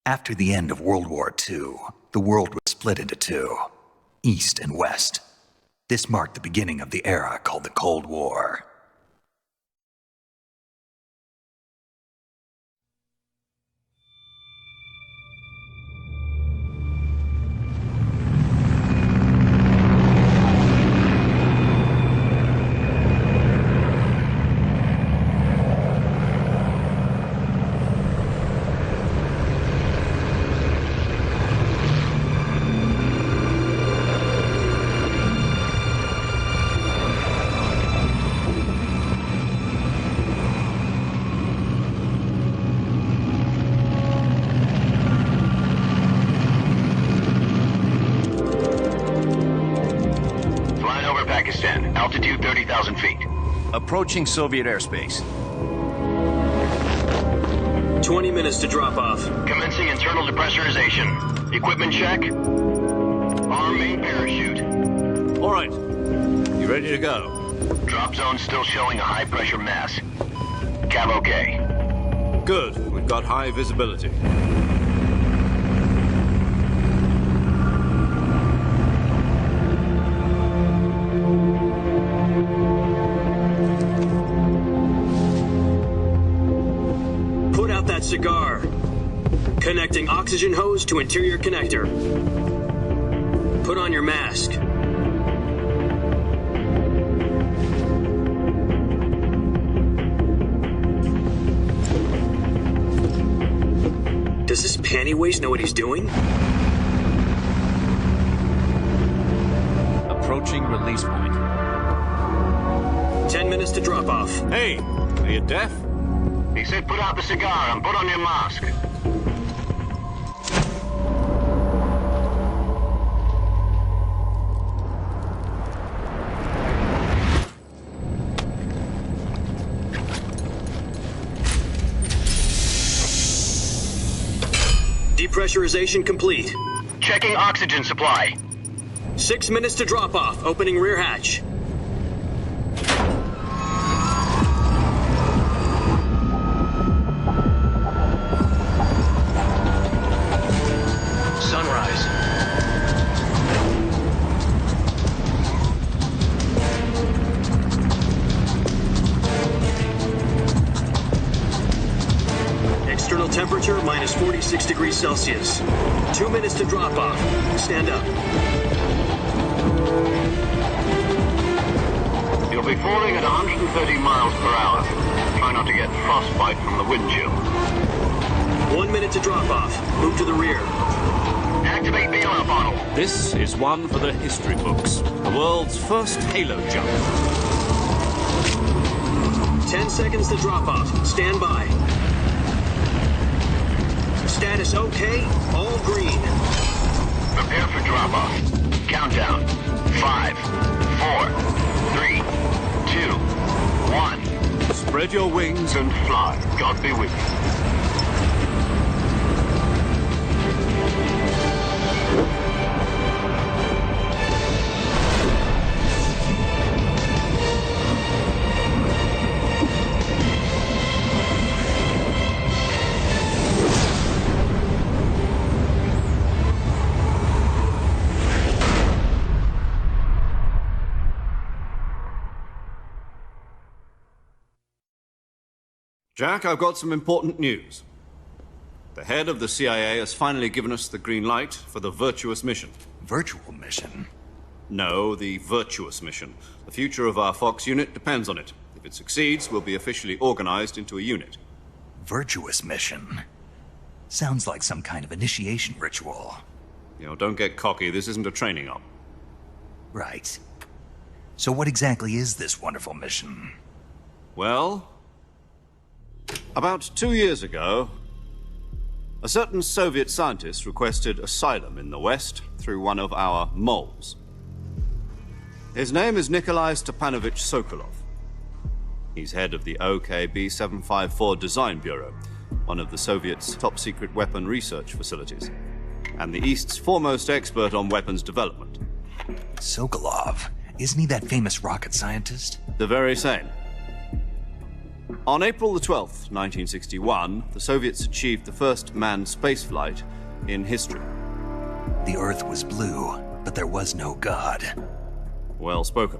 After the end of World War II, the world was split into two, East and West. This marked the beginning of the era called the Cold War. Altitude 30,000 feet. Approaching Soviet airspace. 20 minutes to drop off. Commencing internal depressurization. Equipment check. Arm main parachute. All right. You ready to go? Drop zone still showing a high pressure mass. Cav okay. Good. We've got high visibility. Cigar. Connecting oxygen hose to interior connector. Put on your mask. Does this pantywaist know what he's doing? Approaching release point. 10 minutes to drop off. Hey, are you deaf? He said put out the cigar and put on your mask. Depressurization complete. Checking oxygen supply. 6 minutes to drop off. Opening rear hatch. Sunrise. External temperature minus 46 degrees Celsius. 2 minutes to drop off. Stand up. You'll be falling at 130 miles per hour. Try not to get frostbite from the wind chill. 1 minute to drop off. Move to the rear. Activate the oil bottle. This is one for the history books. The world's first halo jump. 10 seconds to drop off. Stand by. Status okay. All green. Prepare for drop off. Countdown. 5, 4, 3, 2, 1. Spread your wings And fly. God be with you. Jack, I've got some important news. The head of the CIA has finally given us the green light for the virtuous mission. Virtual mission? No, the virtuous mission. The future of our Fox unit depends on it. If it succeeds, we'll be officially organized into a unit. Virtuous mission? Sounds like some kind of initiation ritual. You know, don't get cocky. This isn't a training op. Right. So what exactly is this wonderful mission? Well, about 2 years ago, a certain Soviet scientist requested asylum in the West through one of our moles. His name is Nikolai Stepanovich Sokolov. He's head of the OKB 754 Design Bureau, one of the Soviets' top-secret weapon research facilities, and the East's foremost expert on weapons development. Sokolov? Isn't he that famous rocket scientist? The very same. On April the 12th, 1961, the Soviets achieved the first manned spaceflight in history. The Earth was blue, but there was no God. Well spoken.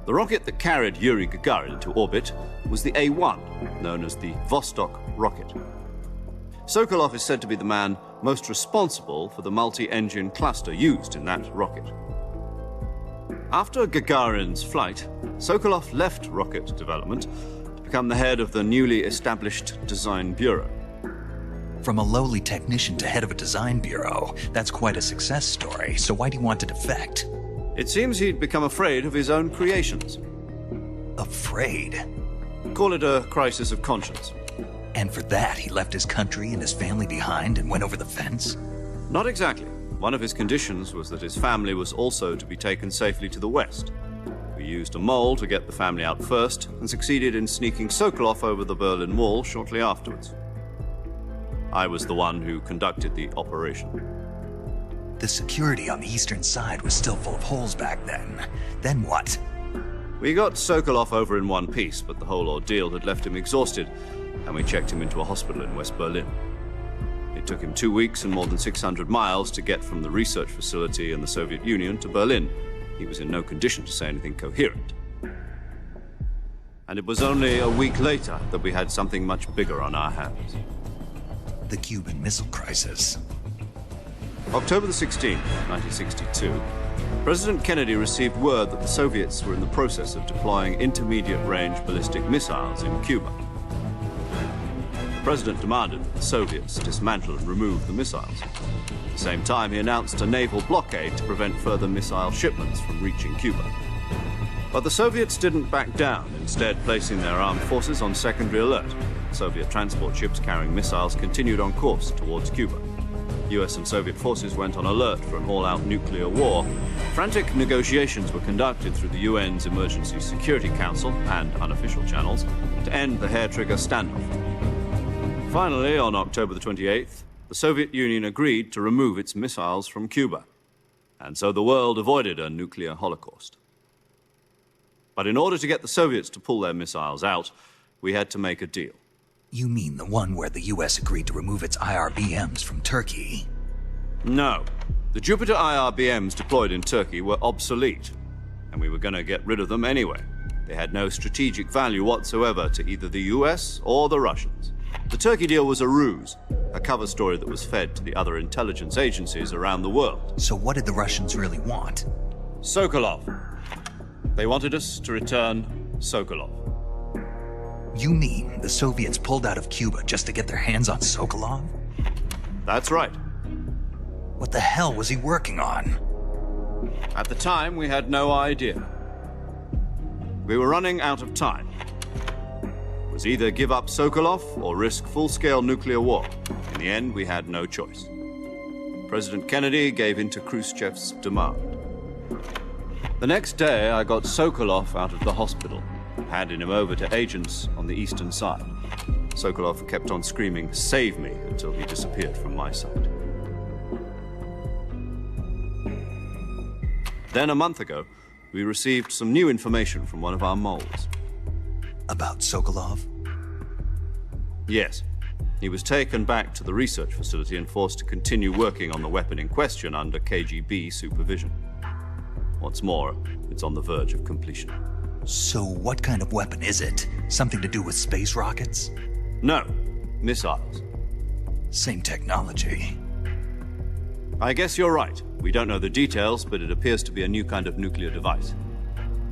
The rocket that carried Yuri Gagarin into orbit was the A-1, known as the Vostok rocket. Sokolov is said to be the man most responsible for the multi-engine cluster used in that rocket. After Gagarin's flight, Sokolov left rocket development to become the head of the newly established Design Bureau. From a lowly technician to head of a design bureau, that's quite a success story, so why'd he want to defect? It seems he'd become afraid of his own creations. Afraid? Call it a crisis of conscience. And for that, he left his country and his family behind and went over the fence? Not exactly. One of his conditions was that his family was also to be taken safely to the west. We used a mole to get the family out first and succeeded in sneaking Sokolov over the Berlin Wall shortly afterwards. I was the one who conducted the operation. The security on the eastern side was still full of holes back then. Then what? We got Sokolov over in one piece, but the whole ordeal had left him exhausted, and we checked him into a hospital in West Berlin. It took him 2 weeks and more than 600 miles to get from the research facility in the Soviet Union to Berlin. He was in no condition to say anything coherent. And it was only a week later that we had something much bigger on our hands. The Cuban Missile Crisis. October the 16th, 1962, President Kennedy received word that the Soviets were in the process of deploying intermediate-range ballistic missiles in Cuba. The President demanded that the Soviets dismantle and remove the missiles. At the same time, he announced a naval blockade to prevent further missile shipments from reaching Cuba. But the Soviets didn't back down, instead placing their armed forces on secondary alert. Soviet transport ships carrying missiles continued on course towards Cuba. US and Soviet forces went on alert for an all-out nuclear war. Frantic negotiations were conducted through the UN's Emergency Security Council and unofficial channels to end the hair-trigger standoff. Finally, on October the 28th, the Soviet Union agreed to remove its missiles from Cuba. And so the world avoided a nuclear holocaust. But in order to get the Soviets to pull their missiles out, we had to make a deal. You mean the one where the US agreed to remove its IRBMs from Turkey? No. The Jupiter IRBMs deployed in Turkey were obsolete, and we were going to get rid of them anyway. They had no strategic value whatsoever to either the US or the Russians. The Turkey deal was a ruse, a cover story that was fed to the other intelligence agencies around the world. So what did the Russians really want? Sokolov. They wanted us to return Sokolov. You mean the Soviets pulled out of Cuba just to get their hands on Sokolov? That's right. What the hell was he working on? At the time, we had no idea. We were running out of time. It was either give up Sokolov or risk full-scale nuclear war. In the end, we had no choice. President Kennedy gave in to Khrushchev's demand. The next day, I got Sokolov out of the hospital, handing him over to agents on the eastern side. Sokolov kept on screaming, "Save me," until he disappeared from my sight. Then a month ago, we received some new information from one of our moles. About Sokolov? Yes. He was taken back to the research facility and forced to continue working on the weapon in question under KGB supervision. What's more, it's on the verge of completion. So what kind of weapon is it? Something to do with space rockets? No, missiles. Same technology. I guess you're right. We don't know the details, but it appears to be a new kind of nuclear device.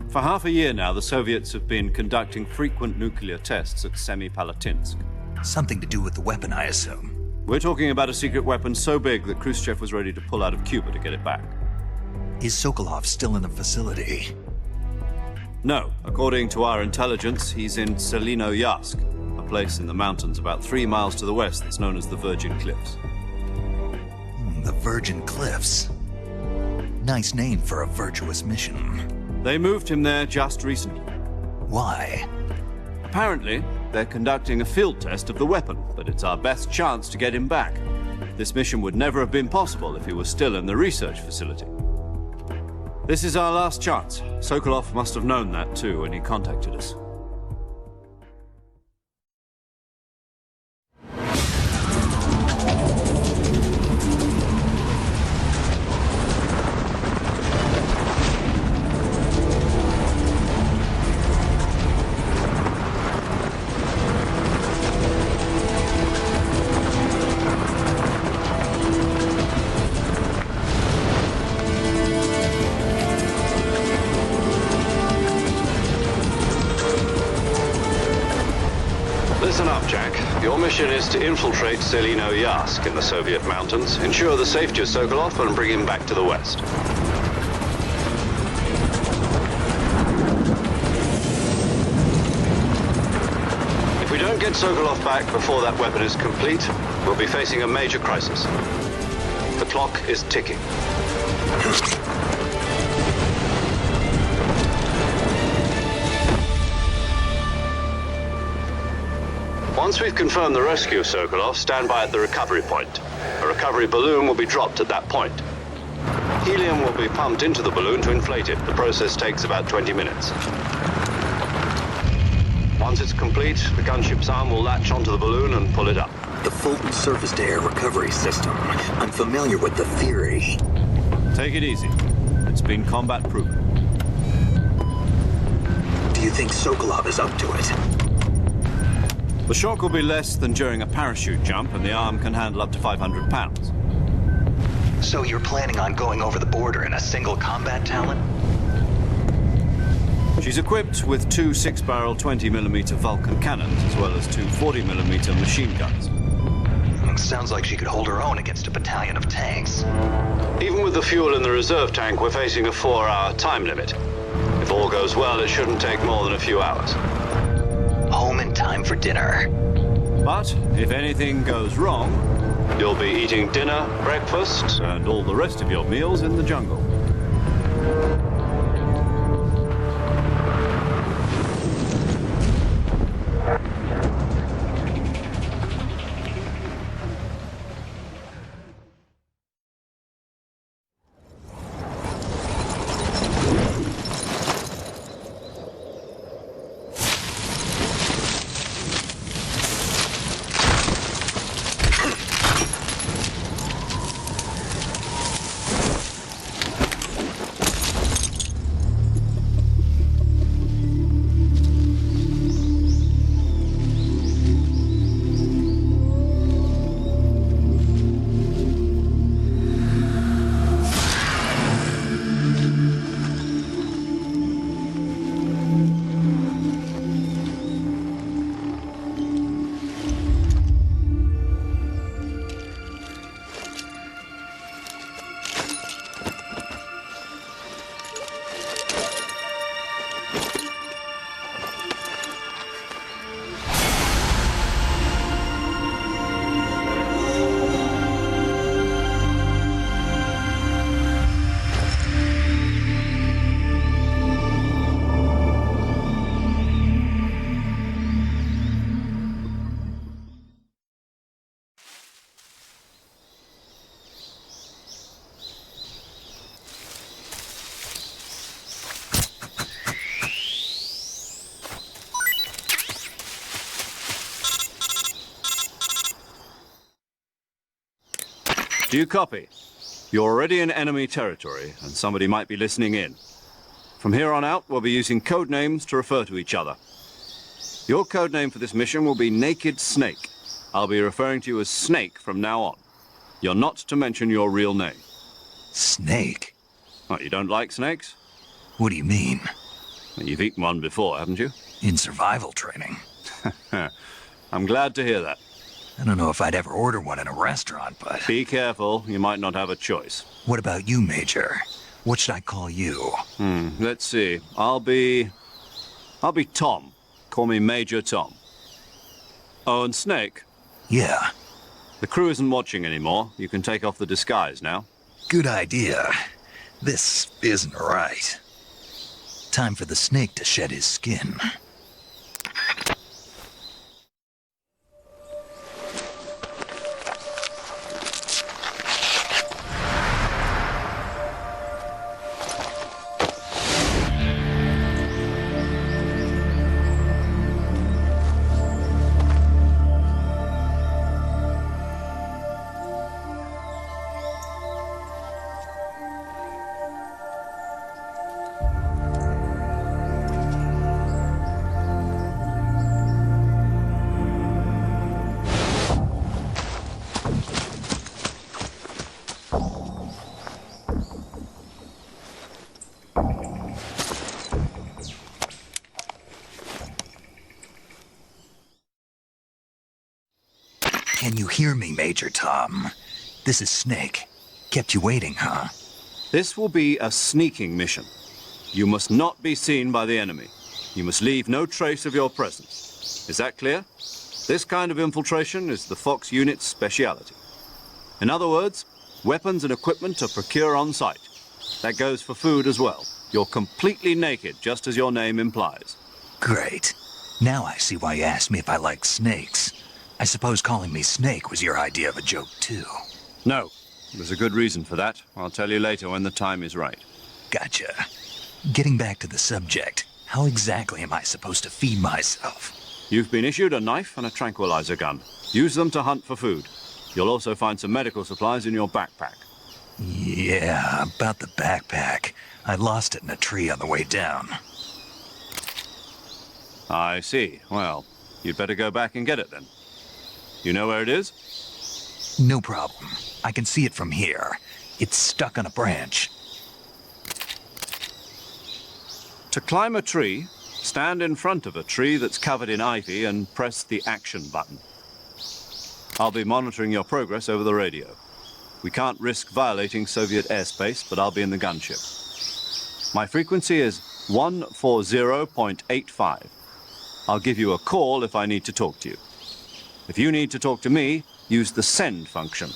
For half a year now, the Soviets have been conducting frequent nuclear tests at Semipalatinsk. Something to do with the weapon, I assume. We're talking about a secret weapon so big that Khrushchev was ready to pull out of Cuba to get it back. Is Sokolov still in the facility? No. According to our intelligence, he's in Selinoyarsk, a place in the mountains about 3 miles to the west that's known as the Virgin Cliffs. The Virgin Cliffs. Nice name for a virtuous mission. They moved him there just recently. Why? Apparently, they're conducting a field test of the weapon, but it's our best chance to get him back. This mission would never have been possible if he was still in the research facility. This is our last chance. Sokolov must have known that too when he contacted us. Your mission is to infiltrate Selino Yask in the Soviet mountains, ensure the safety of Sokolov, and bring him back to the West. If we don't get Sokolov back before that weapon is complete, we'll be facing a major crisis. The clock is ticking. Once we've confirmed the rescue of Sokolov, stand by at the recovery point. A recovery balloon will be dropped at that point. Helium will be pumped into the balloon to inflate it. The process takes about 20 minutes. Once it's complete, the gunship's arm will latch onto the balloon and pull it up. The Fulton surface-to-air recovery system. I'm familiar with the theory. Take it easy. It's been combat-proven. Do you think Sokolov is up to it? The shock will be less than during a parachute jump, and the arm can handle up to 500 pounds. So you're planning on going over the border in a single combat Talon? She's equipped with two 6-barrel 20mm Vulcan cannons, as well as two 40mm machine guns. Sounds like she could hold her own against a battalion of tanks. Even with the fuel in the reserve tank, we're facing a 4-hour time limit. If all goes well, it shouldn't take more than a few hours. Home in time for dinner. But if anything goes wrong, you'll be eating dinner, breakfast, and all the rest of your meals in the jungle. Do you copy? You're already in enemy territory, and somebody might be listening in. From here on out, we'll be using code names to refer to each other. Your code name for this mission will be Naked Snake. I'll be referring to you as Snake from now on. You're not to mention your real name. Snake? What, you don't like snakes? What do you mean? Well, you've eaten one before, haven't you? In survival training. I'm glad to hear that. I don't know if I'd ever order one in a restaurant, but... Be careful, you might not have a choice. What about you, Major? What should I call you? Let's see. I'll be Tom. Call me Major Tom. Oh, and Snake? Yeah. The crew isn't watching anymore. You can take off the disguise now. Good idea. This isn't right. Time for the snake to shed his skin. Can you hear me, Major Tom? This is Snake. Kept you waiting, huh? This will be a sneaking mission. You must not be seen by the enemy. You must leave no trace of your presence. Is that clear? This kind of infiltration is the Fox unit's speciality. In other words, weapons and equipment to procure on site. That goes for food as well. You're completely naked, just as your name implies. Great. Now I see why you asked me if I like snakes. I suppose calling me Snake was your idea of a joke, too. No, there's a good reason for that. I'll tell you later when the time is right. Gotcha. Getting back to the subject, how exactly am I supposed to feed myself? You've been issued a knife and a tranquilizer gun. Use them to hunt for food. You'll also find some medical supplies in your backpack. Yeah, about the backpack. I lost it in a tree on the way down. I see. Well, you'd better go back and get it then. You know where it is? No problem. I can see it from here. It's stuck on a branch. To climb a tree, stand in front of a tree that's covered in ivy and press the action button. I'll be monitoring your progress over the radio. We can't risk violating Soviet airspace, but I'll be in the gunship. My frequency is 140.85. I'll give you a call if I need to talk to you. If you need to talk to me, use the send function.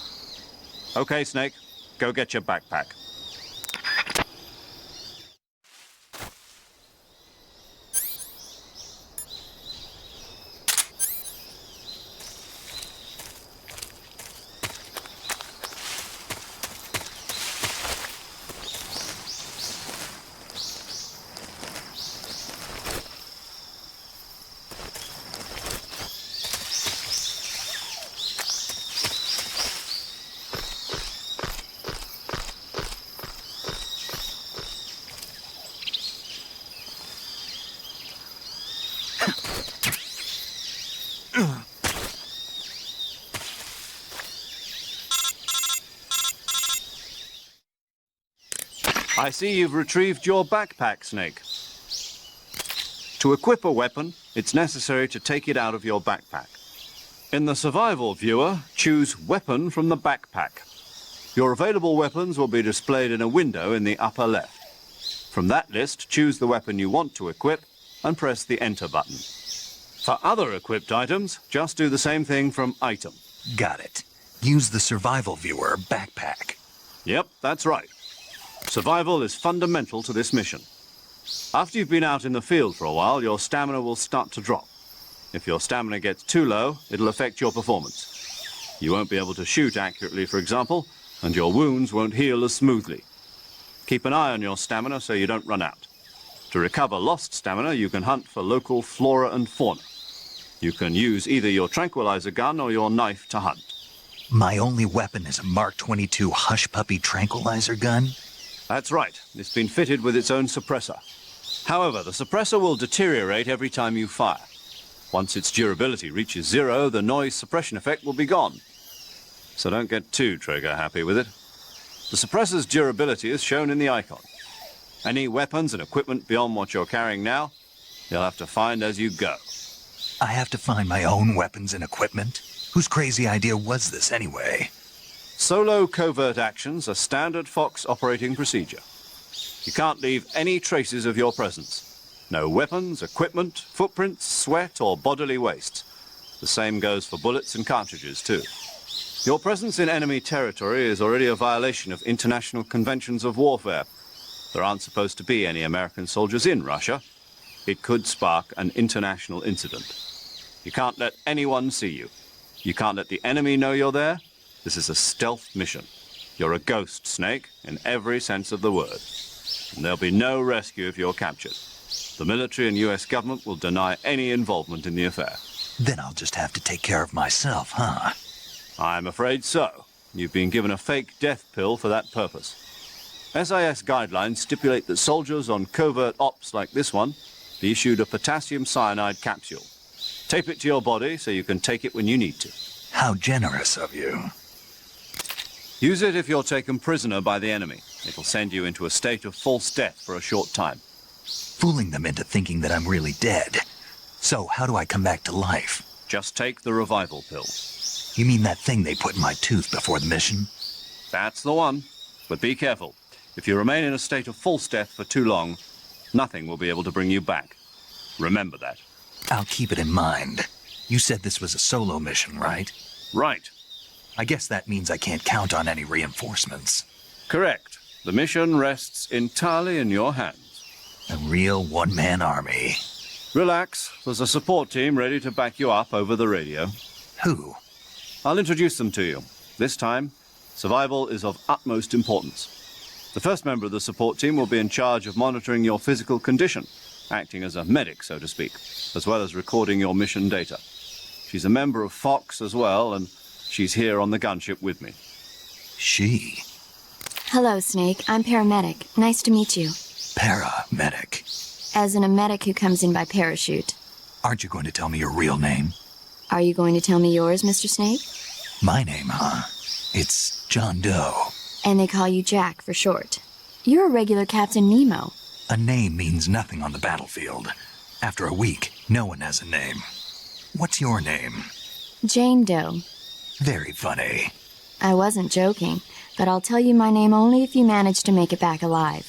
Okay, Snake, go get your backpack. I see you've retrieved your backpack, Snake. To equip a weapon, it's necessary to take it out of your backpack. In the survival viewer, choose Weapon from the backpack. Your available weapons will be displayed in a window in the upper left. From that list, choose the weapon you want to equip and press the Enter button. For other equipped items, just do the same thing from Item. Got it. Use the survival viewer backpack. Yep, that's right. Survival is fundamental to this mission. After you've been out in the field for a while, your stamina will start to drop. If your stamina gets too low, it'll affect your performance. You won't be able to shoot accurately, for example, and your wounds won't heal as smoothly. Keep an eye on your stamina so you don't run out. To recover lost stamina, you can hunt for local flora and fauna. You can use either your tranquilizer gun or your knife to hunt. My only weapon is a Mark 22 Hush Puppy tranquilizer gun? That's right. It's been fitted with its own suppressor. However, the suppressor will deteriorate every time you fire. Once its durability reaches 0, the noise suppression effect will be gone. So don't get too trigger-happy with it. The suppressor's durability is shown in the icon. Any weapons and equipment beyond what you're carrying now, you'll have to find as you go. I have to find my own weapons and equipment? Whose crazy idea was this anyway? Solo covert actions are standard Fox operating procedure. You can't leave any traces of your presence. No weapons, equipment, footprints, sweat, or bodily waste. The same goes for bullets and cartridges, too. Your presence in enemy territory is already a violation of international conventions of warfare. There aren't supposed to be any American soldiers in Russia. It could spark an international incident. You can't let anyone see you. You can't let the enemy know you're there. This is a stealth mission. You're a ghost, Snake, in every sense of the word. And there'll be no rescue if you're captured. The military and US government will deny any involvement in the affair. Then I'll just have to take care of myself, huh? I'm afraid so. You've been given a fake death pill for that purpose. SIS guidelines stipulate that soldiers on covert ops like this one be issued a potassium cyanide capsule. Tape it to your body so you can take it when you need to. How generous of you. Use it if you're taken prisoner by the enemy. It'll send you into a state of false death for a short time. Fooling them into thinking that I'm really dead. So how do I come back to life? Just take the revival pill. You mean that thing they put in my tooth before the mission? That's the one. But be careful. If you remain in a state of false death for too long, nothing will be able to bring you back. Remember that. I'll keep it in mind. You said this was a solo mission, right? Right. I guess that means I can't count on any reinforcements. Correct. The mission rests entirely in your hands. A real one-man army. Relax. There's a support team ready to back you up over the radio. Who? I'll introduce them to you. This time, survival is of utmost importance. The first member of the support team will be in charge of monitoring your physical condition, acting as a medic, so to speak, as well as recording your mission data. She's a member of Fox as well, and she's here on the gunship with me. She? Hello, Snake. I'm paramedic. Nice to meet you. Paramedic. As in a medic who comes in by parachute. Aren't you going to tell me your real name? Are you going to tell me yours, Mr. Snake? My name, huh? It's John Doe. And they call you Jack for short. You're a regular Captain Nemo. A name means nothing on the battlefield. After a week, no one has a name. What's your name? Jane Doe. Very funny. I wasn't joking, but I'll tell you my name only if you manage to make it back alive.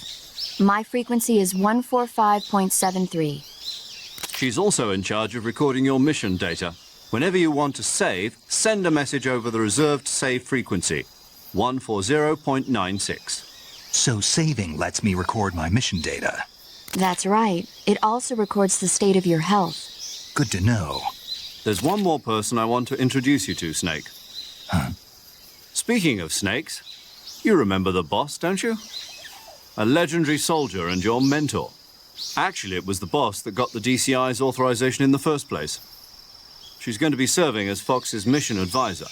My frequency is 145.73. She's also in charge of recording your mission data. Whenever you want to save, send a message over the reserved save frequency, 140.96. So saving lets me record my mission data. That's right. It also records the state of your health. Good to know. There's one more person I want to introduce you to, Snake. Huh? Speaking of snakes, you remember the boss, don't you? A legendary soldier and your mentor. Actually, it was the boss that got the DCI's authorization in the first place. She's going to be serving as Fox's mission advisor.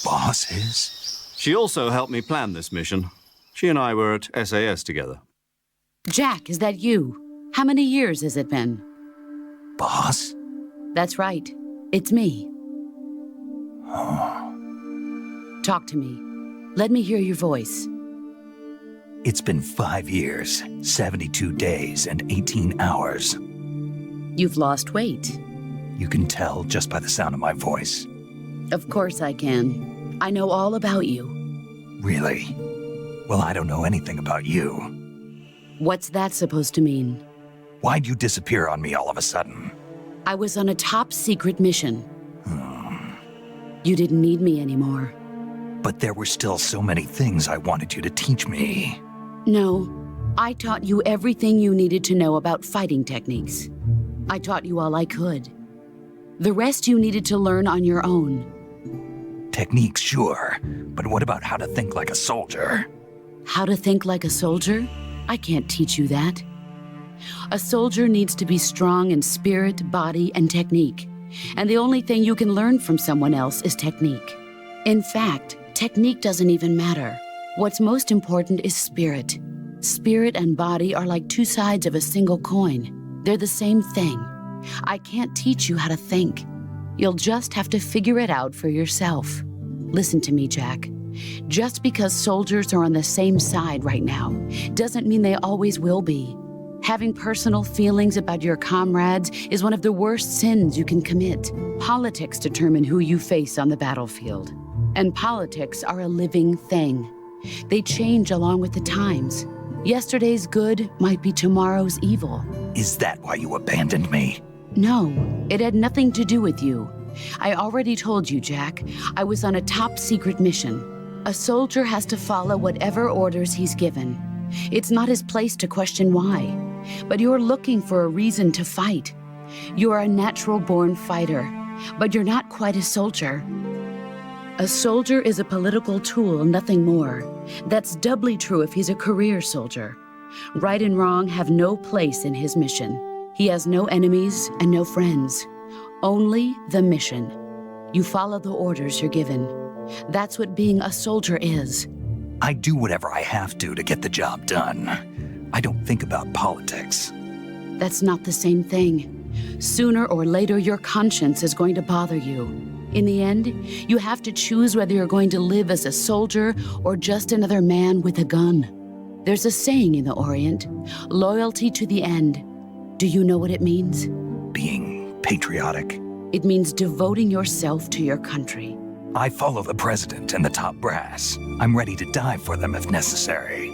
Boss is? She also helped me plan this mission. She and I were at SAS together. Jack, is that you? How many years has it been? Boss? That's right. It's me. Talk to me. Let me hear your voice. It's been 5 years, 72 days, and 18 hours. You've lost weight. You can tell just by the sound of my voice. Of course I can. I know all about you. Really? Well, I don't know anything about you. What's that supposed to mean? Why'd you disappear on me all of a sudden? I was on a top-secret mission. You didn't need me anymore. But there were still so many things I wanted you to teach me. No, I taught you everything you needed to know about fighting techniques. I taught you all I could. The rest you needed to learn on your own. Techniques, sure. But what about how to think like a soldier? How to think like a soldier? I can't teach you that. A soldier needs to be strong in spirit, body, and technique. And the only thing you can learn from someone else is technique. In fact, technique doesn't even matter. What's most important is spirit. Spirit and body are like two sides of a single coin. They're the same thing. I can't teach you how to think. You'll just have to figure it out for yourself. Listen to me, Jack. Just because soldiers are on the same side right now doesn't mean they always will be. Having personal feelings about your comrades is one of the worst sins you can commit. Politics determine who you face on the battlefield. And politics are a living thing. They change along with the times. Yesterday's good might be tomorrow's evil. Is that why you abandoned me? No, it had nothing to do with you. I already told you, Jack. I was on a top-secret mission. A soldier has to follow whatever orders he's given. It's not his place to question why. But you're looking for a reason to fight. You're a natural-born fighter, but you're not quite a soldier. A soldier is a political tool, nothing more. That's doubly true if he's a career soldier. Right and wrong have no place in his mission. He has no enemies and no friends. Only the mission. You follow the orders you're given. That's what being a soldier is. I do whatever I have to get the job done. I don't think about politics. That's not the same thing. Sooner or later, your conscience is going to bother you. In the end, you have to choose whether you're going to live as a soldier or just another man with a gun. There's a saying in the Orient, loyalty to the end. Do you know what it means? Being patriotic. It means devoting yourself to your country. I follow the president and the top brass. I'm ready to die for them if necessary.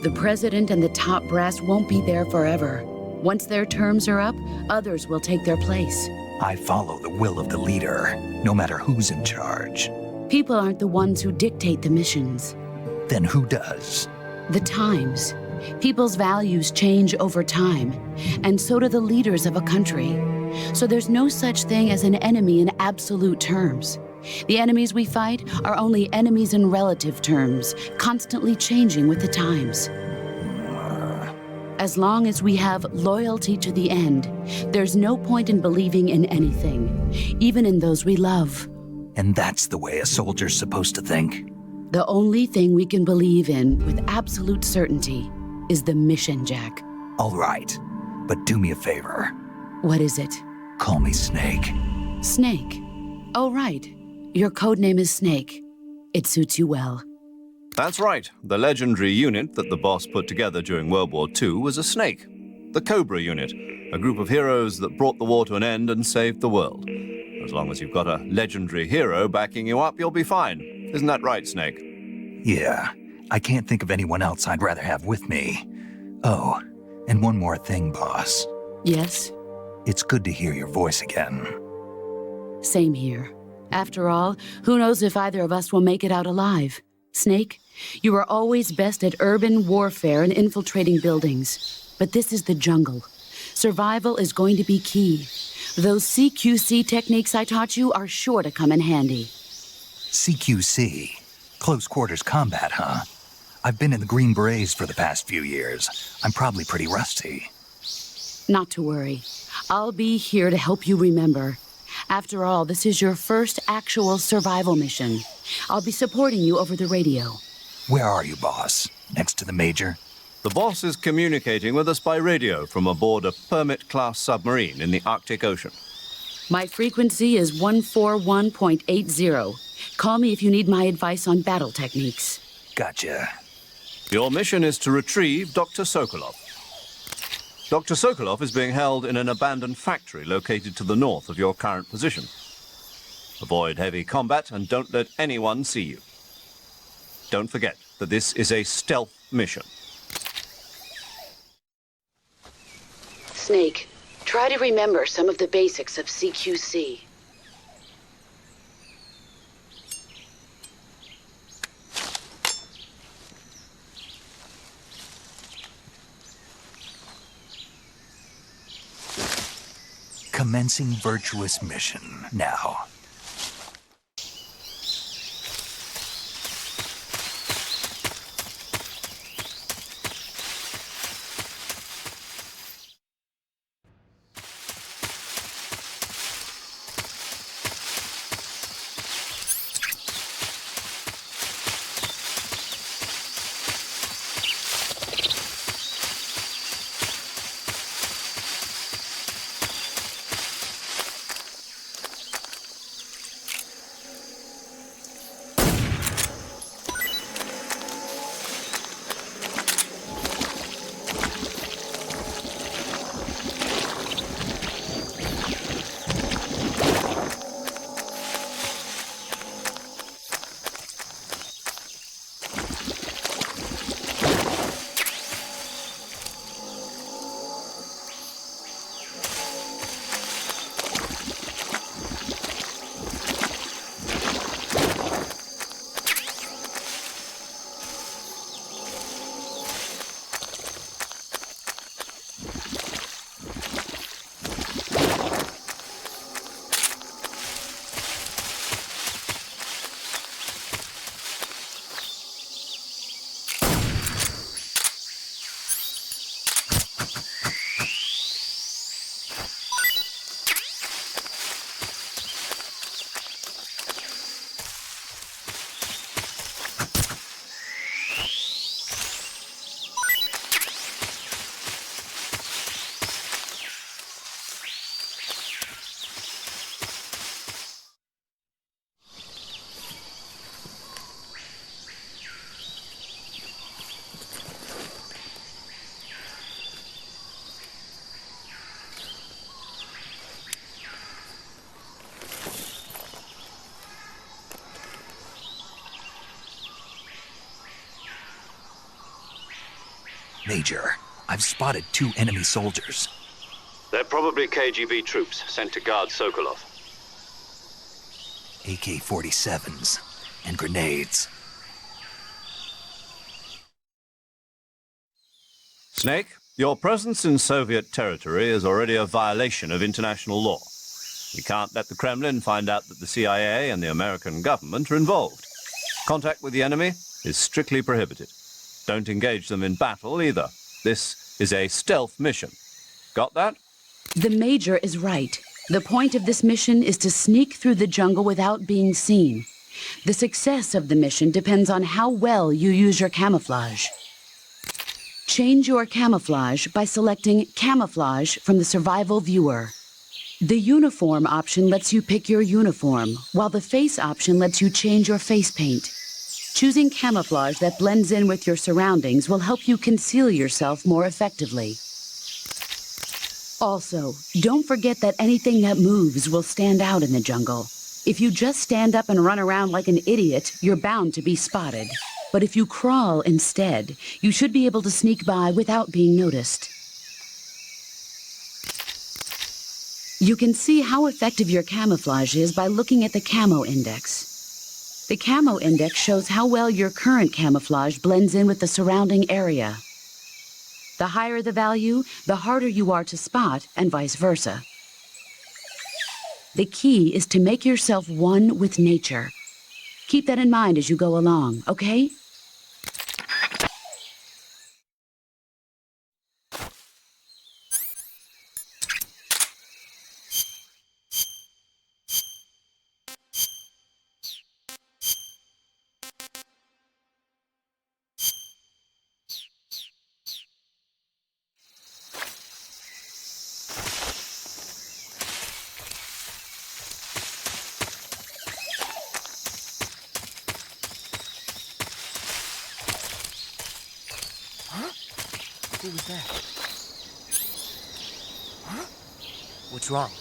The president and the top brass won't be there forever. Once their terms are up, others will take their place. I follow the will of the leader, no matter who's in charge. People aren't the ones who dictate the missions. Then who does? The times. People's values change over time, and so do the leaders of a country. So there's no such thing as an enemy in absolute terms. The enemies we fight are only enemies in relative terms, constantly changing with the times. As long as we have loyalty to the end, there's no point in believing in anything, even in those we love. And that's the way a soldier's supposed to think? The only thing we can believe in with absolute certainty is the mission, Jack. All right, but do me a favor. What is it? Call me Snake. Snake. Oh, right. Your code name is Snake. It suits you well. That's right. The legendary unit that the boss put together during World War II was a snake. The Cobra unit, a group of heroes that brought the war to an end and saved the world. As long as you've got a legendary hero backing you up, you'll be fine. Isn't that right, Snake? Yeah, I can't think of anyone else I'd rather have with me. Oh, and one more thing, boss. Yes? It's good to hear your voice again. Same here. After all, who knows if either of us will make it out alive? Snake, you are always best at urban warfare and infiltrating buildings. But this is the jungle. Survival is going to be key. Those CQC techniques I taught you are sure to come in handy. CQC? Close quarters combat, huh? I've been in the Green Berets for the past few years. I'm probably pretty rusty. Not to worry. I'll be here to help you remember. After all, this is your first actual survival mission. I'll be supporting you over the radio. Where are you, boss? Next to the major? The boss is communicating with us by radio from aboard a Permit-class submarine in the Arctic Ocean. My frequency is 141.80. Call me if you need my advice on battle techniques. Gotcha. Your mission is to retrieve Dr. Sokolov. Dr. Sokolov is being held in an abandoned factory located to the north of your current position. Avoid heavy combat and don't let anyone see you. Don't forget that this is a stealth mission. Snake, try to remember some of the basics of CQC. Commencing virtuous mission now. Major, I've spotted 2 enemy soldiers. They're probably KGB troops sent to guard Sokolov. AK-47s and grenades. Snake, your presence in Soviet territory is already a violation of international law. We can't let the Kremlin find out that the CIA and the American government are involved. Contact with the enemy is strictly prohibited. Don't engage them in battle either. This is a stealth mission. Got that? The Major is right. The point of this mission is to sneak through the jungle without being seen. The success of the mission depends on how well you use your camouflage. Change your camouflage by selecting Camouflage from the Survival Viewer. The Uniform option lets you pick your uniform, while the Face option lets you change your face paint. Choosing camouflage that blends in with your surroundings will help you conceal yourself more effectively. Also, don't forget that anything that moves will stand out in the jungle. If you just stand up and run around like an idiot, you're bound to be spotted. But if you crawl instead, you should be able to sneak by without being noticed. You can see how effective your camouflage is by looking at the Camo Index. The Camo Index shows how well your current camouflage blends in with the surrounding area. The higher the value, the harder you are to spot, and vice versa. The key is to make yourself one with nature. Keep that in mind as you go along, okay? Who was that? Huh? What's wrong?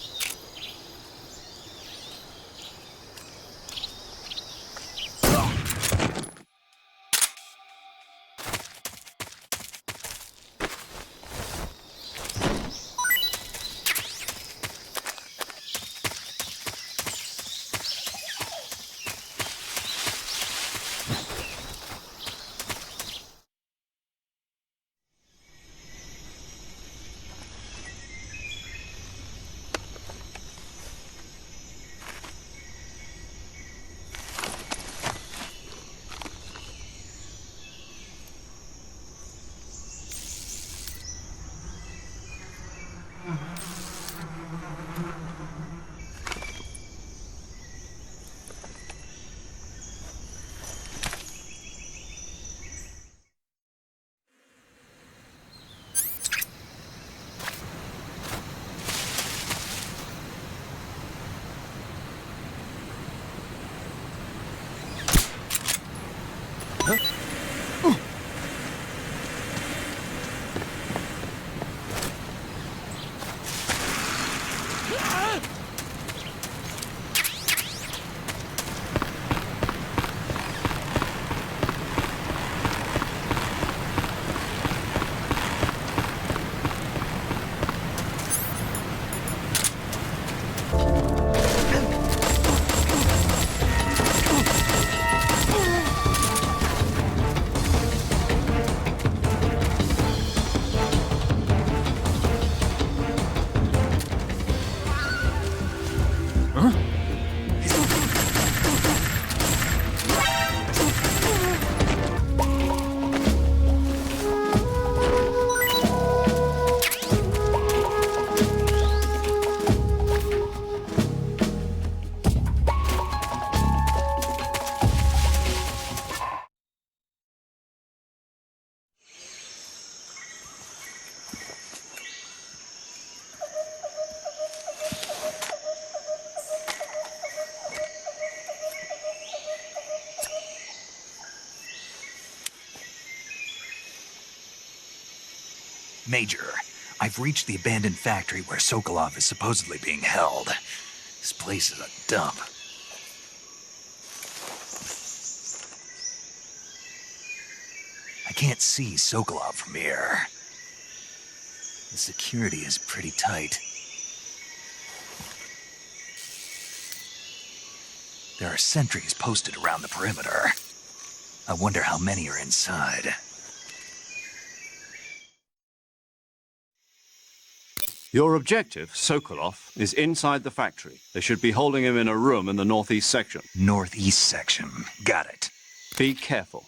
Major, I've reached the abandoned factory where Sokolov is supposedly being held. This place is a dump. I can't see Sokolov from here. The security is pretty tight. There are sentries posted around the perimeter. I wonder how many are inside. Your objective, Sokolov, is inside the factory. They should be holding him in a room in the northeast section. Northeast section. Got it. Be careful.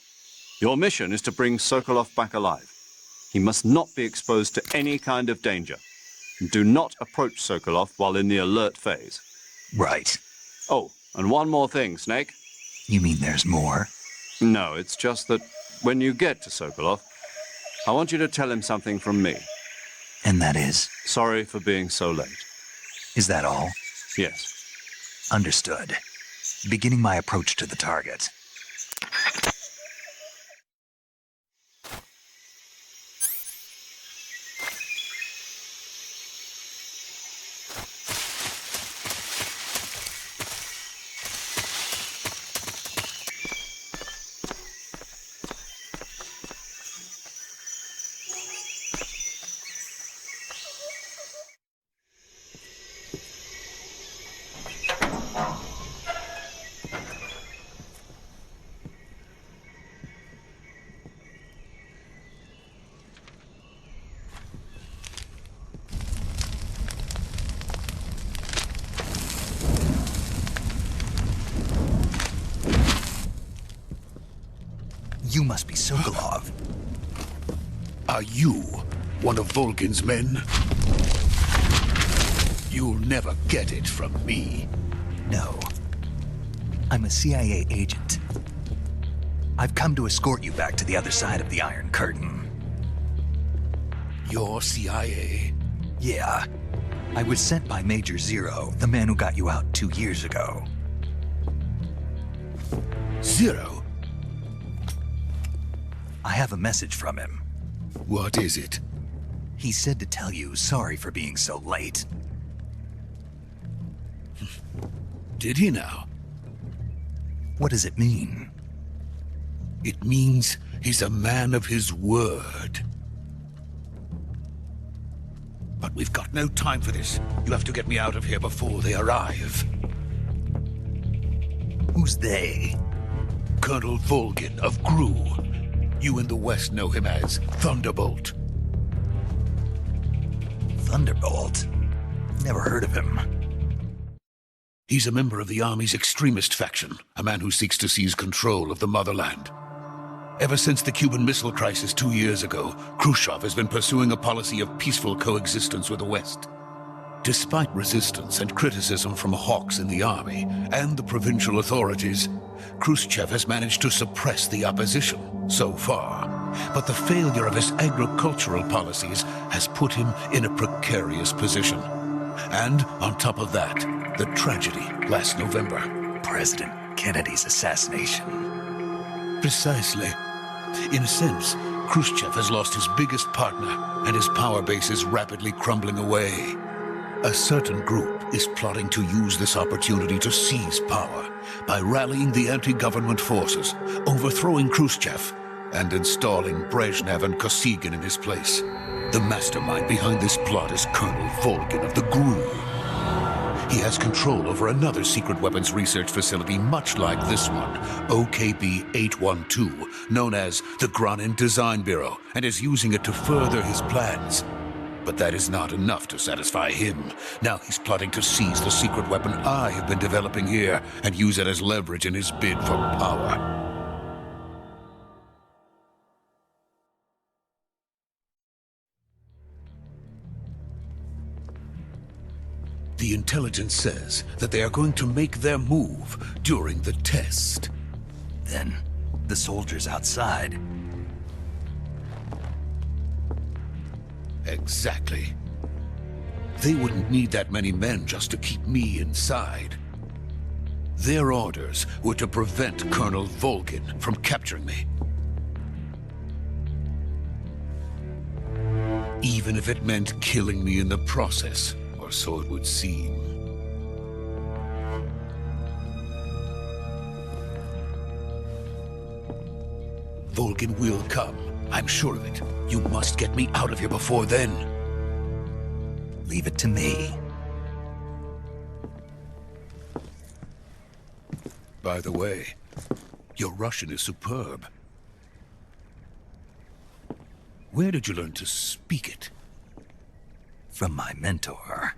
Your mission is to bring Sokolov back alive. He must not be exposed to any kind of danger. Do not approach Sokolov while in the alert phase. Right. Oh, and one more thing, Snake. You mean there's more? No, it's just that when you get to Sokolov, I want you to tell him something from me. And that is? Sorry for being so late. Is that all? Yes. Understood. Beginning my approach to the target. You must be Sokolov. Are you one of Volgin's men? You'll never get it from me. No. I'm a CIA agent. I've come to escort you back to the other side of the Iron Curtain. You're CIA? Yeah. I was sent by Major Zero, the man who got you out 2 years ago. Zero? I have a message from him. What is it? He said to tell you sorry for being so late. Did he now? What does it mean? It means he's a man of his word. But we've got no time for this. You have to get me out of here before they arrive. Who's they? Colonel Volgin of GRU. You in the West know him as Thunderbolt. Thunderbolt? Never heard of him. He's a member of the Army's extremist faction, a man who seeks to seize control of the motherland. Ever since the Cuban Missile Crisis 2 years ago, Khrushchev has been pursuing a policy of peaceful coexistence with the West. Despite resistance and criticism from hawks in the army and the provincial authorities, Khrushchev has managed to suppress the opposition so far. But the failure of his agricultural policies has put him in a precarious position. And on top of that, the tragedy last November. President Kennedy's assassination. Precisely. In a sense, Khrushchev has lost his biggest partner, and his power base is rapidly crumbling away. A certain group is plotting to use this opportunity to seize power by rallying the anti-government forces, overthrowing Khrushchev, and installing Brezhnev and Kosygin in his place. The mastermind behind this plot is Colonel Volgin of the GRU. He has control over another secret weapons research facility much like this one, OKB-812, known as the Granin Design Bureau, and is using it to further his plans. But that is not enough to satisfy him. Now he's plotting to seize the secret weapon I have been developing here and use it as leverage in his bid for power. The intelligence says that they are going to make their move during the test. Then, the soldiers outside. Exactly. They wouldn't need that many men just to keep me inside. Their orders were to prevent Colonel Volgin from capturing me. Even if it meant killing me in the process, or so it would seem. Volgin will come. I'm sure of it. You must get me out of here before then. Leave it to me. By the way, your Russian is superb. Where did you learn to speak it? From my mentor.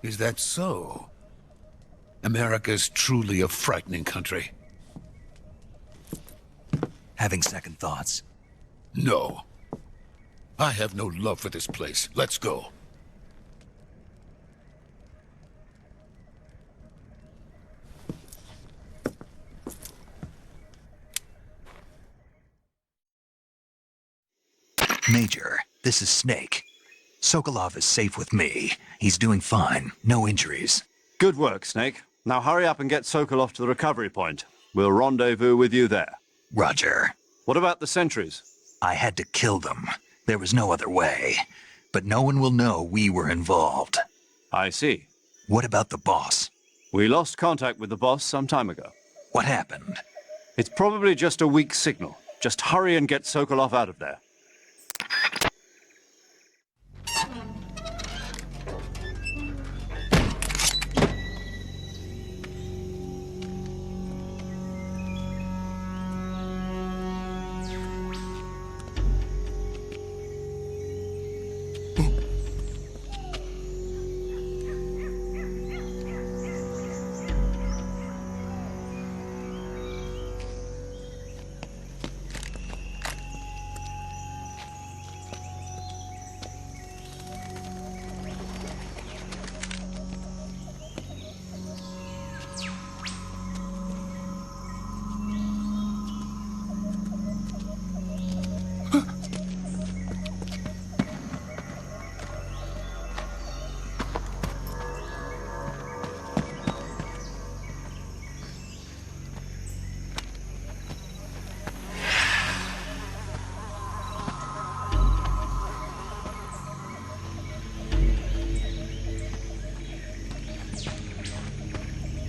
Is that so? America's truly a frightening country. Having second thoughts? No. I have no love for this place. Let's go. Major, this is Snake. Sokolov is safe with me. He's doing fine. No injuries. Good work, Snake. Now hurry up and get Sokolov to the recovery point. We'll rendezvous with you there. Roger. What about the sentries? I had to kill them. There was no other way. But no one will know we were involved. I see. What about the boss? We lost contact with the boss some time ago. What happened? It's probably just a weak signal. Just hurry and get Sokolov out of there.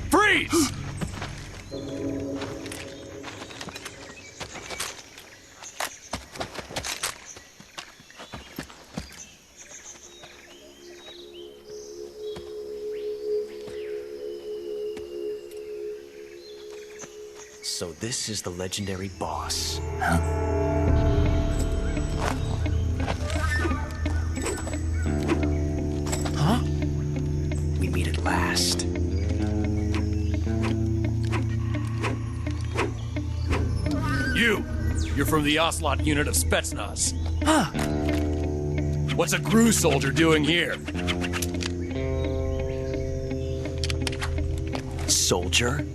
Freeze! So this is the legendary boss. Huh? We meet at last. You're from the Ocelot unit of Spetsnaz. Huh. What's a GRU soldier doing here? Soldier?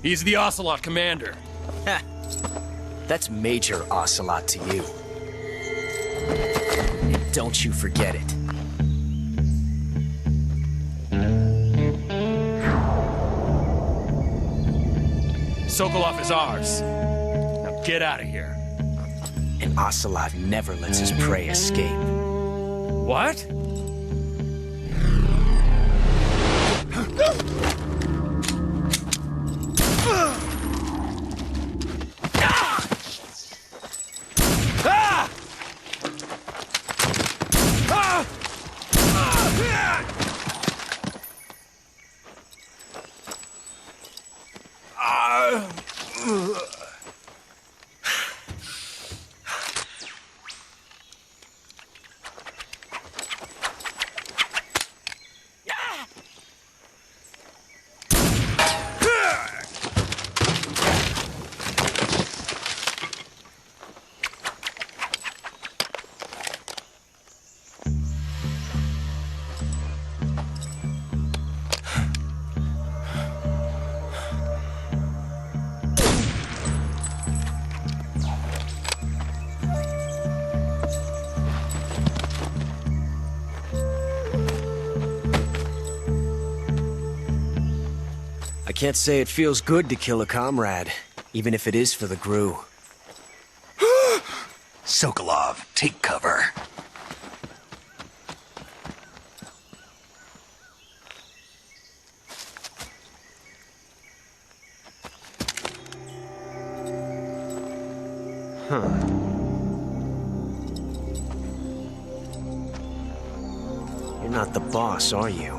He's the Ocelot commander. Ha! That's Major Ocelot to you. Don't you forget it. Sokolov is ours. Now get out of here. And Ocelot never lets his prey escape. What? I can't say it feels good to kill a comrade, even if it is for the GRU. Sokolov, take cover. You're not the boss, are you?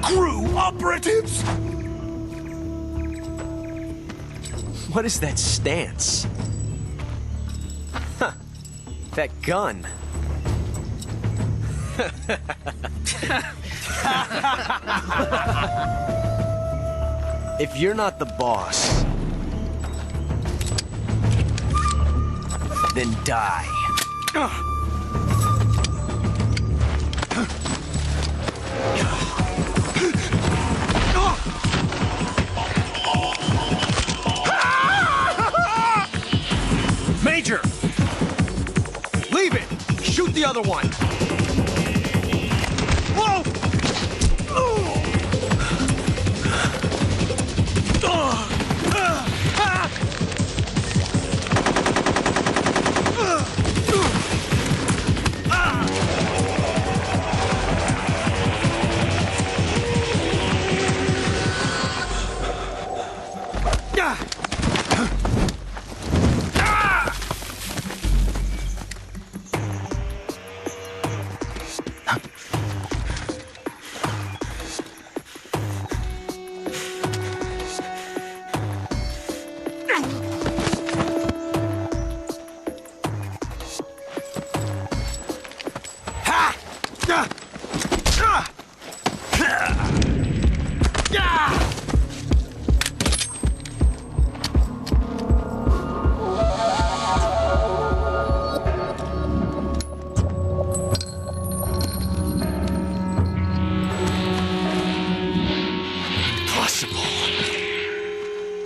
Crew operatives! What is that stance? Huh. That gun. If you're not the boss, then die. Major! Leave it! Shoot the other one! Whoa!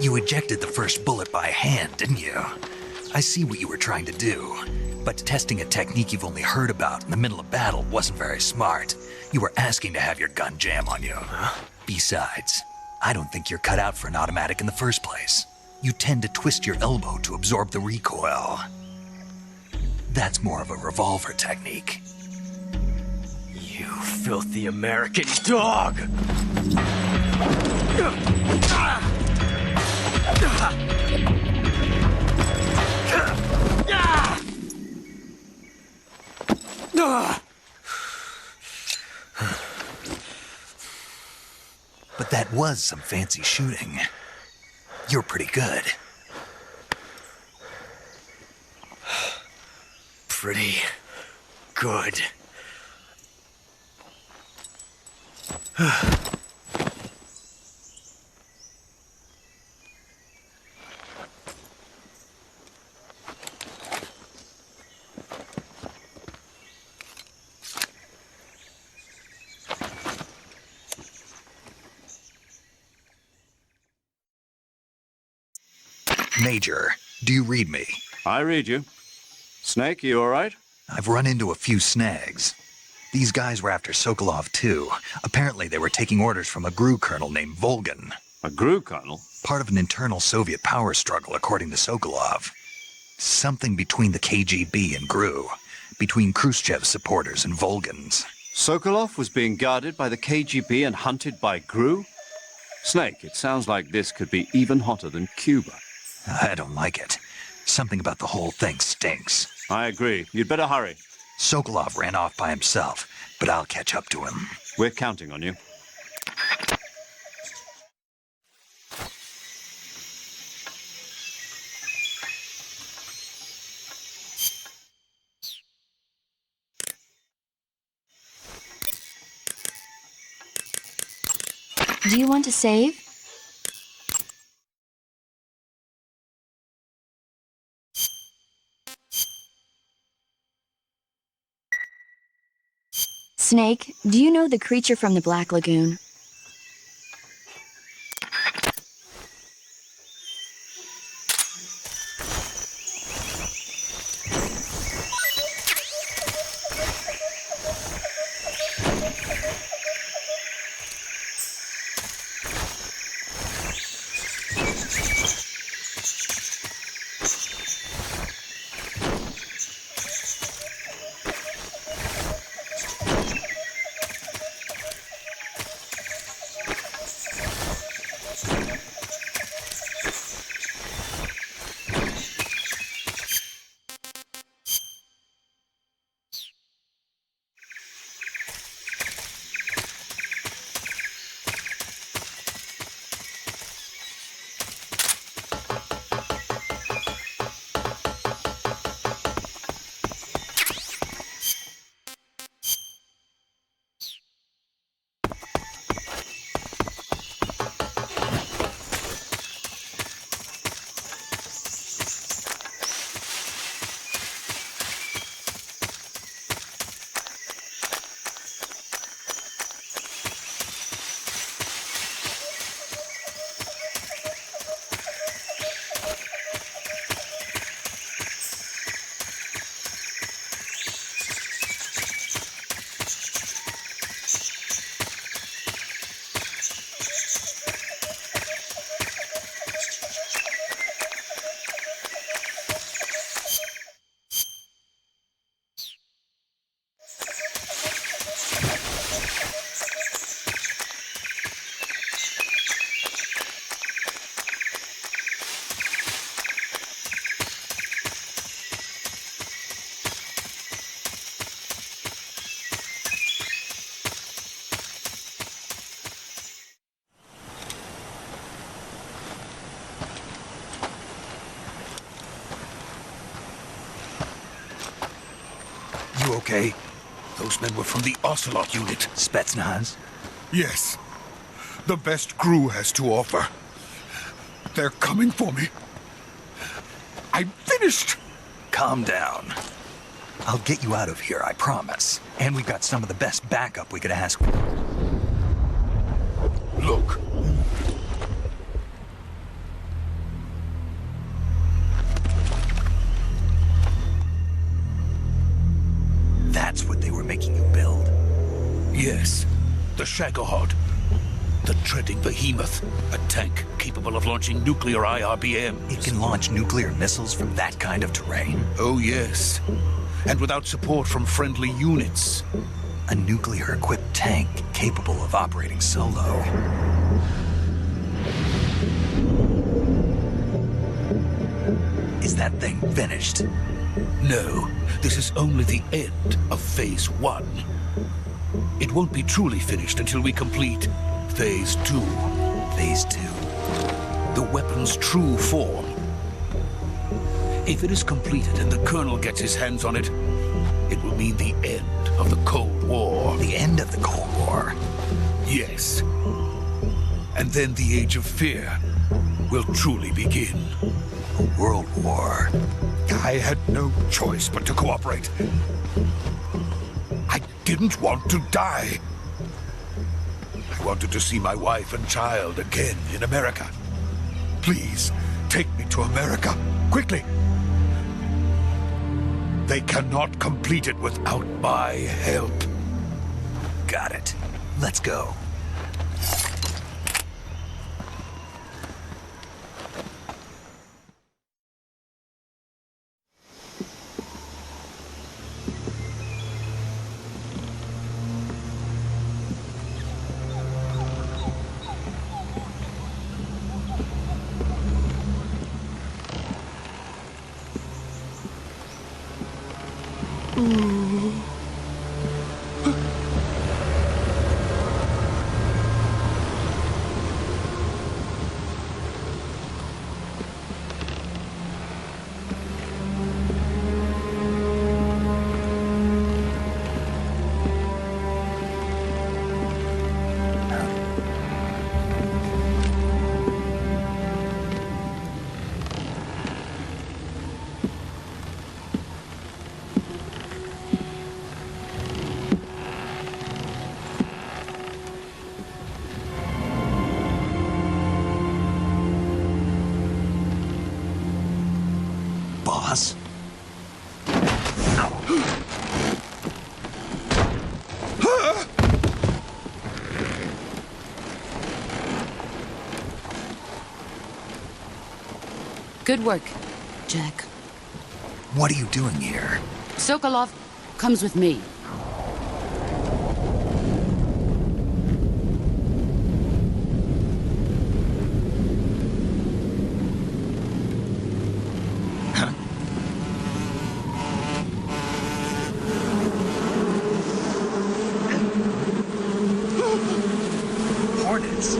You ejected the first bullet by hand, didn't you? I see what you were trying to do, but testing a technique you've only heard about in the middle of battle wasn't very smart. You were asking to have your gun jam on you. Besides, I don't think you're cut out for an automatic in the first place. You tend to twist your elbow to absorb the recoil. That's more of a revolver technique. You filthy American dog! But that was some fancy shooting. You're pretty good. Pretty good. Major, do you read me? I read you. Snake, you all right? I've run into a few snags. These guys were after Sokolov too. Apparently they were taking orders from a GRU colonel named Volgan. A GRU colonel? Part of an internal Soviet power struggle, according to Sokolov. Something between the KGB and GRU. Between Khrushchev's supporters and Volgan's. Sokolov was being guarded by the KGB and hunted by GRU? Snake, it sounds like this could be even hotter than Cuba. I don't like it. Something about the whole thing stinks. I agree. You'd better hurry. Sokolov ran off by himself, but I'll catch up to him. We're counting on you. Do you want to save? Snake, do you know the creature from the Black Lagoon? okay? Those men were from the Ocelot unit. Spetsnaz? Yes. The best crew has to offer. They're coming for me. I'm finished! Calm down. I'll get you out of here, I promise. And we've got some of the best backup we could ask for. Look. That's what they were making you build? Yes. The Shagohod. The treading behemoth. A tank capable of launching nuclear IRBMs. It can launch nuclear missiles from that kind of terrain? Oh, yes. And without support from friendly units. A nuclear-equipped tank capable of operating solo. Is that thing finished? No, this is only the end of Phase 1. It won't be truly finished until we complete Phase 2. Phase 2? The weapon's true form. If it is completed and the Colonel gets his hands on it, it will mean the end of the Cold War. The end of the Cold War? Yes. And then the Age of Fear will truly begin. A world war? I had no choice but to cooperate. I didn't want to die. I wanted to see my wife and child again in America. Please, take me to America, quickly. They cannot complete it without my help. Got it. Let's go. Boss? Good work, Jack. What are you doing here? Sokolov comes with me. Hornets?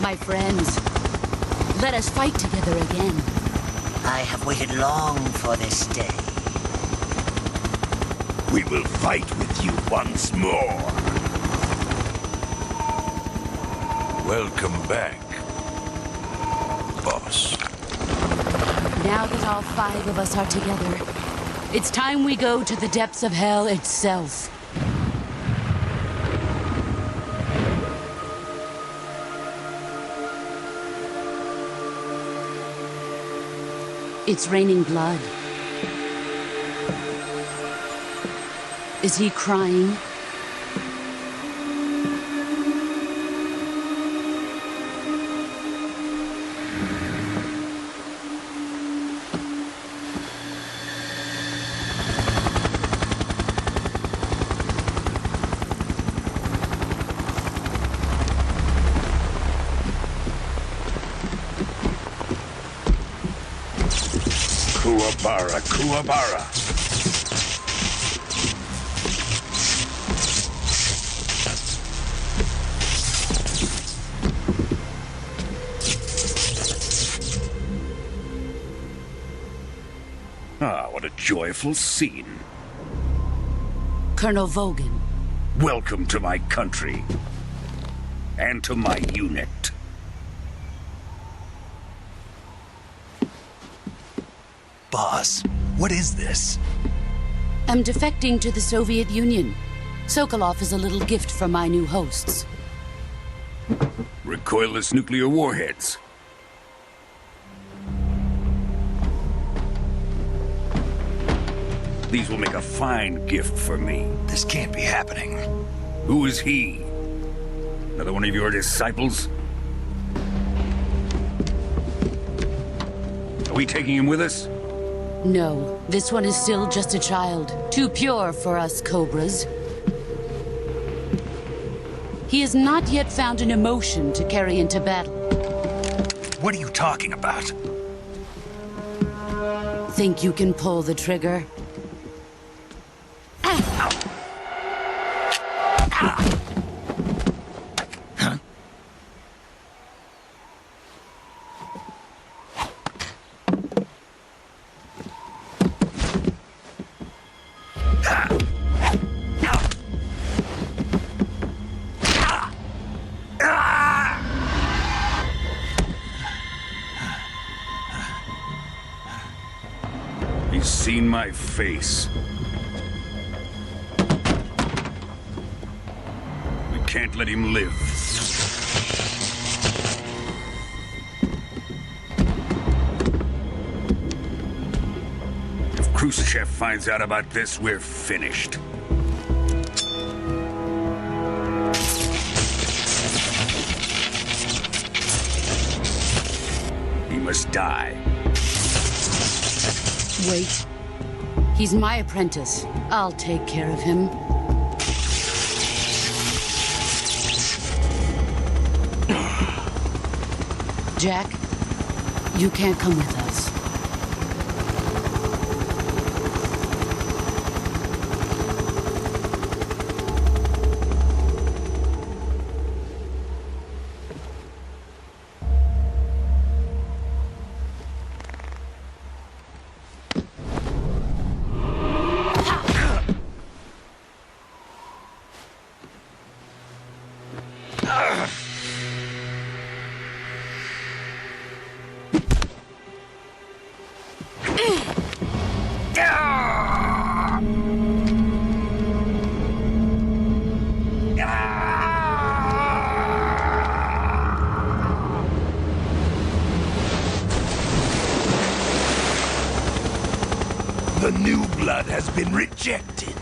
My friends, let us fight together again. I have waited long for this day. We will fight with you once more. Welcome back, boss. Now that all 5 of us are together, it's time we go to the depths of hell itself. It's raining blood. Is he crying? Kuwabara, Kuwabara. Ah, what a joyful scene. Colonel Vogan. Welcome to my country. And to my unit. Boss, what is this? I'm defecting to the Soviet Union. Sokolov is a little gift from my new hosts. Recoilless nuclear warheads. These will make a fine gift for me. This can't be happening. Who is he? Another one of your disciples? Are we taking him with us? No, this one is still just a child. Too pure for us Cobras. He has not yet found an emotion to carry into battle. What are you talking about? Think you can pull the trigger? He's seen my face. We can't let him live. If Khrushchev finds out about this, we're finished. He must die. Wait. He's my apprentice. I'll take care of him. Jack, you can't come with us. The new blood has been rejected.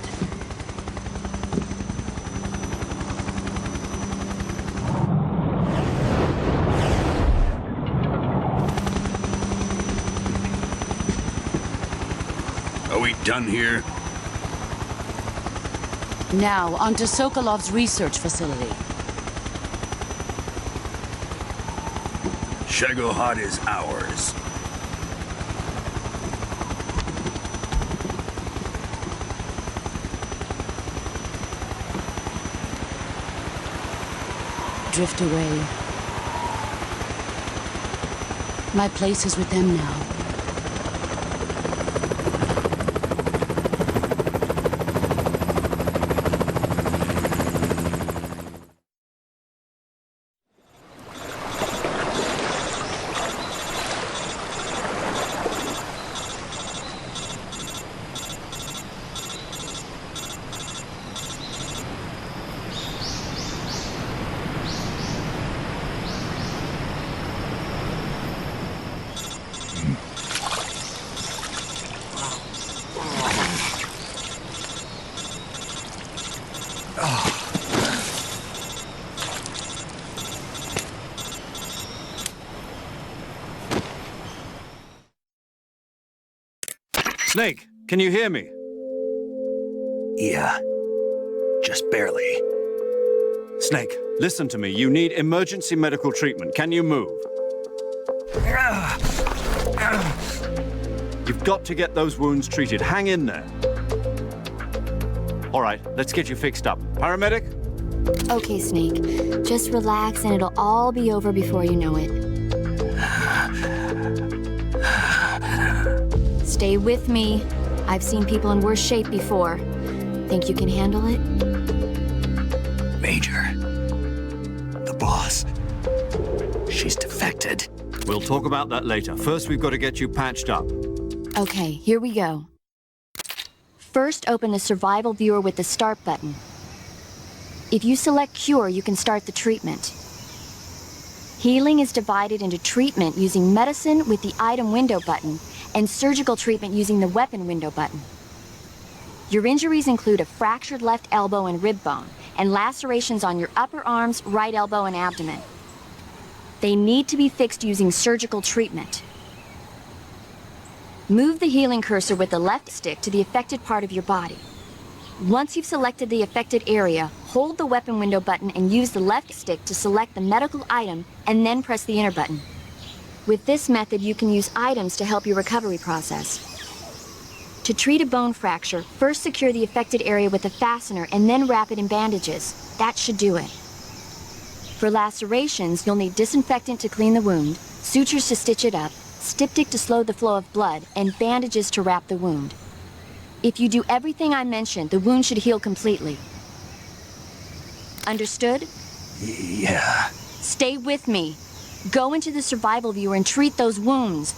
Are we done here? Now, onto Sokolov's research facility. Shagohod is ours. Drift away. My place is with them now. Snake, can you hear me? Yeah, just barely. Snake, listen to me. You need emergency medical treatment. Can you move? You've got to get those wounds treated. Hang in there. All right, let's get you fixed up. Paramedic? Okay, Snake. Just relax and it'll all be over before you know it. Stay with me. I've seen people in worse shape before. Think you can handle it? Major. The boss. She's defected. We'll talk about that later. First, we've got to get you patched up. Okay, here we go. First, open the survival viewer with the start button. If you select cure, you can start the treatment. Healing is divided into treatment using medicine with the item window button and surgical treatment using the weapon window button. Your injuries include a fractured left elbow and rib bone and lacerations on your upper arms, right elbow, and abdomen. They need to be fixed using surgical treatment. Move the healing cursor with the left stick to the affected part of your body. Once you've selected the affected area, hold the weapon window button and use the left stick to select the medical item and then press the enter button. With this method, you can use items to help your recovery process. To treat a bone fracture, first secure the affected area with a fastener and then wrap it in bandages. That should do it. For lacerations, you'll need disinfectant to clean the wound, sutures to stitch it up, styptic to slow the flow of blood, and bandages to wrap the wound. If you do everything I mentioned, the wound should heal completely. Understood? Yeah. Stay with me. Go into the survival viewer and treat those wounds.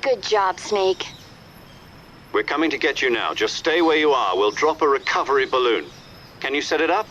Good job, Snake. We're coming to get you now. Just stay where you are. We'll drop a recovery balloon. Can you set it up?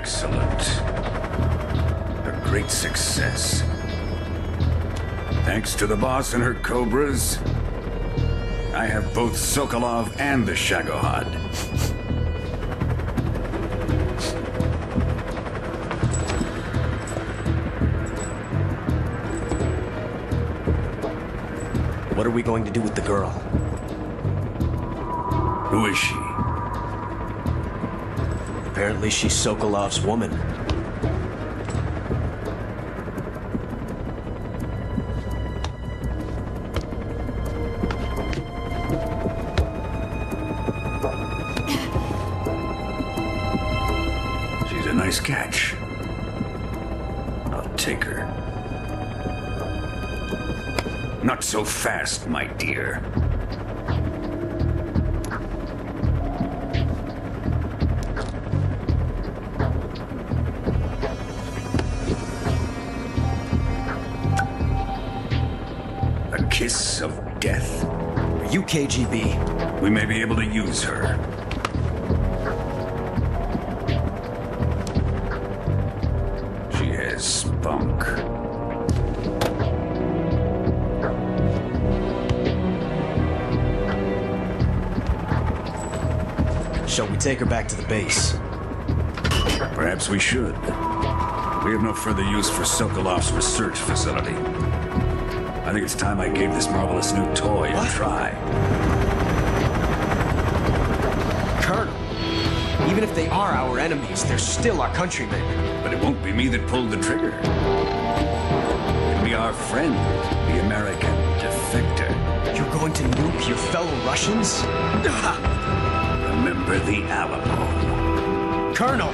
Excellent. A great success. Thanks to the boss and her cobras, I have both Sokolov and the Shagohod. What are we going to do with the girl? Who is she? Apparently she's Sokolov's woman. She's a nice catch. I'll take her. Not so fast, my dear. A kiss of death? Are you KGB? We may be able to use her. She has spunk. Shall we take her back to the base? Perhaps we should. We have no further use for Sokolov's research facility. I think it's time I gave this marvelous new toy a try. Colonel, even if they are our enemies, they're still our countrymen. But it won't be me that pulled the trigger. It'll be our friend, the American defector. You're going to nuke your fellow Russians? Remember the Alamo. Colonel!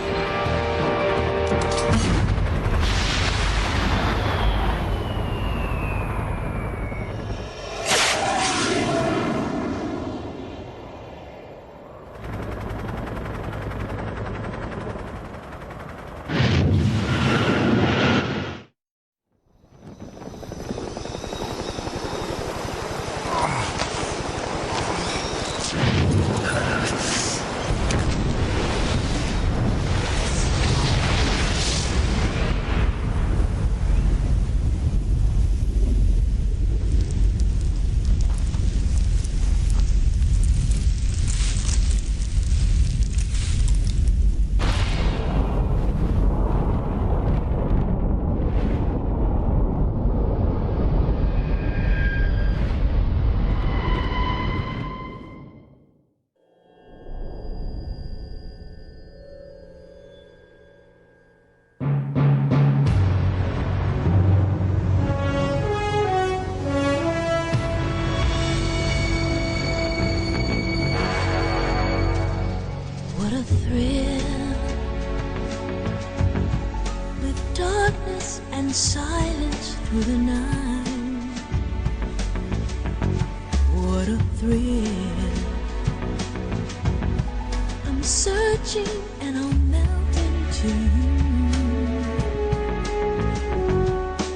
And silence through the night. What a thrill. I'm searching and I'll melt into you.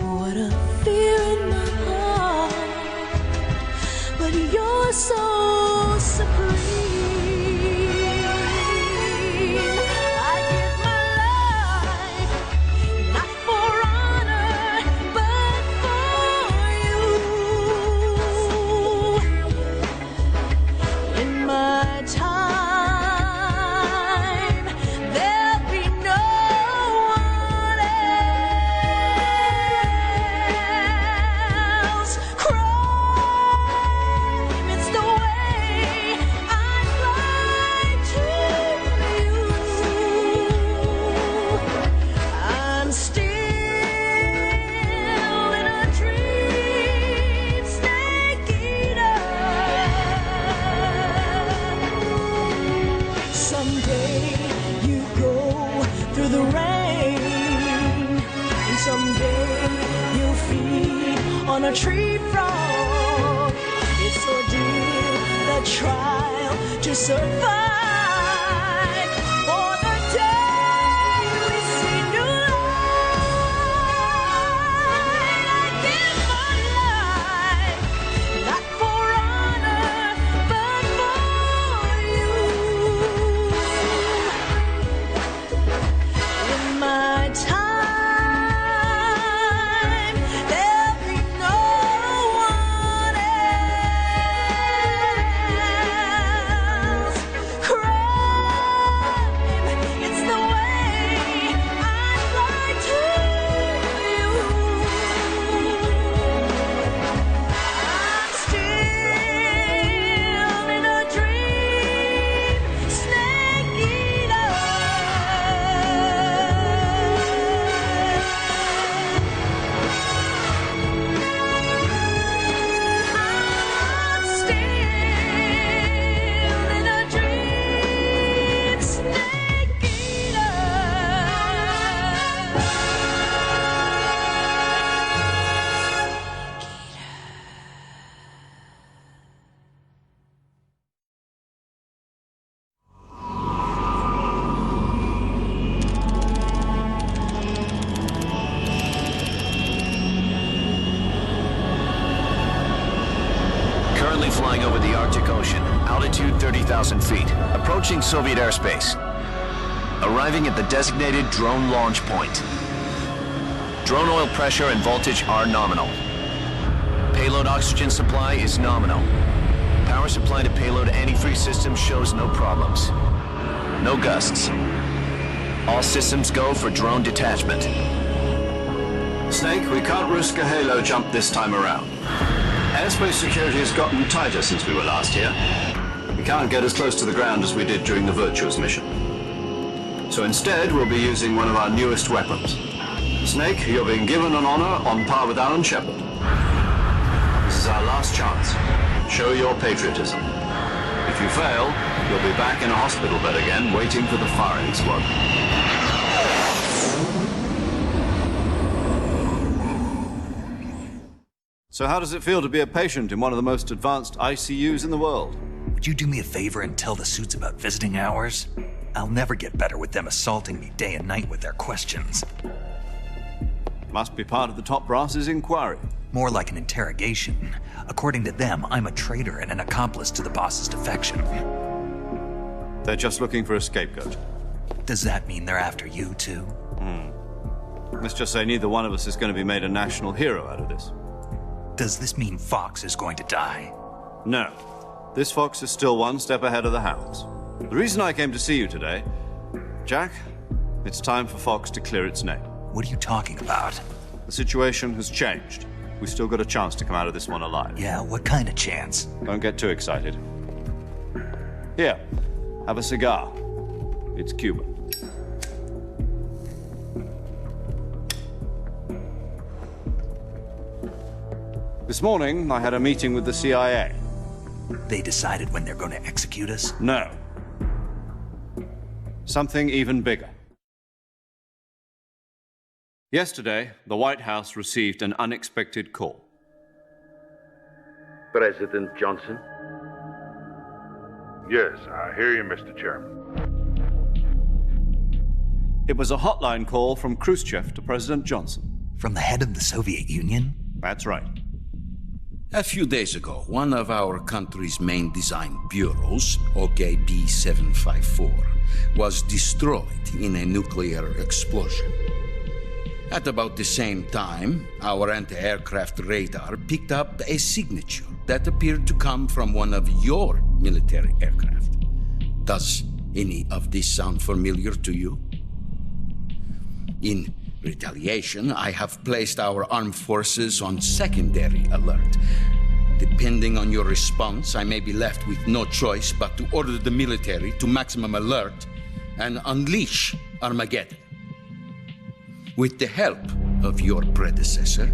What a fear in my heart, but you're so supreme. On a tree frog, it's ordeal, the trial to survive. For the day we see new light, I give my life, not for honor, but for you. Approaching Soviet airspace. Arriving at the designated drone launch point. Drone oil pressure and voltage are nominal. Payload oxygen supply is nominal. Power supply to payload antifreeze system shows no problems. No gusts. All systems go for drone detachment. Snake, we can't risk a halo jump this time around. Airspace security has gotten tighter since we were last here. We can't get as close to the ground as we did during the Virtuous mission. So instead, we'll be using one of our newest weapons. Snake, you're being given an honor on par with Alan Shepard. This is our last chance. Show your patriotism. If you fail, you'll be back in a hospital bed again, waiting for the firing squad. So how does it feel to be a patient in one of the most advanced ICUs in the world? Would you do me a favor and tell the suits about visiting hours? I'll never get better with them assaulting me day and night with their questions. Must be part of the top brass's inquiry. More like an interrogation. According to them, I'm a traitor and an accomplice to the boss's defection. They're just looking for a scapegoat. Does that mean they're after you, too? Let's just say neither one of us is going to be made a national hero out of this. Does this mean Fox is going to die? No. This Fox is still one step ahead of the Hounds. The reason I came to see you today, Jack, it's time for Fox to clear its name. What are you talking about? The situation has changed. We've still got a chance to come out of this one alive. Yeah, what kind of chance? Don't get too excited. Here, have a cigar. It's Cuban. This morning, I had a meeting with the CIA. They decided when they're going to execute us? No. Something even bigger. Yesterday, the White House received an unexpected call. President Johnson? Yes, I hear you, Mr. Chairman. It was a hotline call from Khrushchev to President Johnson. From the head of the Soviet Union? That's right. A few days ago, one of our country's main design bureaus, OKB 754, was destroyed in a nuclear explosion. At about the same time, our anti-aircraft radar picked up a signature that appeared to come from one of your military aircraft. Does any of this sound familiar to you? In retaliation, I have placed our armed forces on secondary alert. Depending on your response, I may be left with no choice but to order the military to maximum alert and unleash Armageddon. With the help of your predecessor,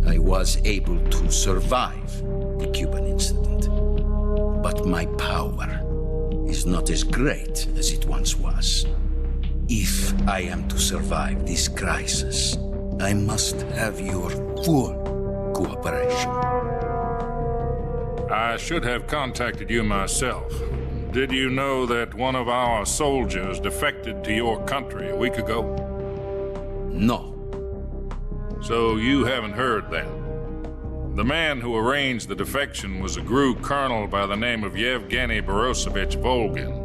I was able to survive the Cuban incident. But my power is not as great as it once was. If I am to survive this crisis, I must have your full cooperation. I should have contacted you myself. Did you know that one of our soldiers defected to your country a week ago? No. So you haven't heard then. The man who arranged the defection was a GRU colonel by the name of Yevgeny Borisovich Volgin.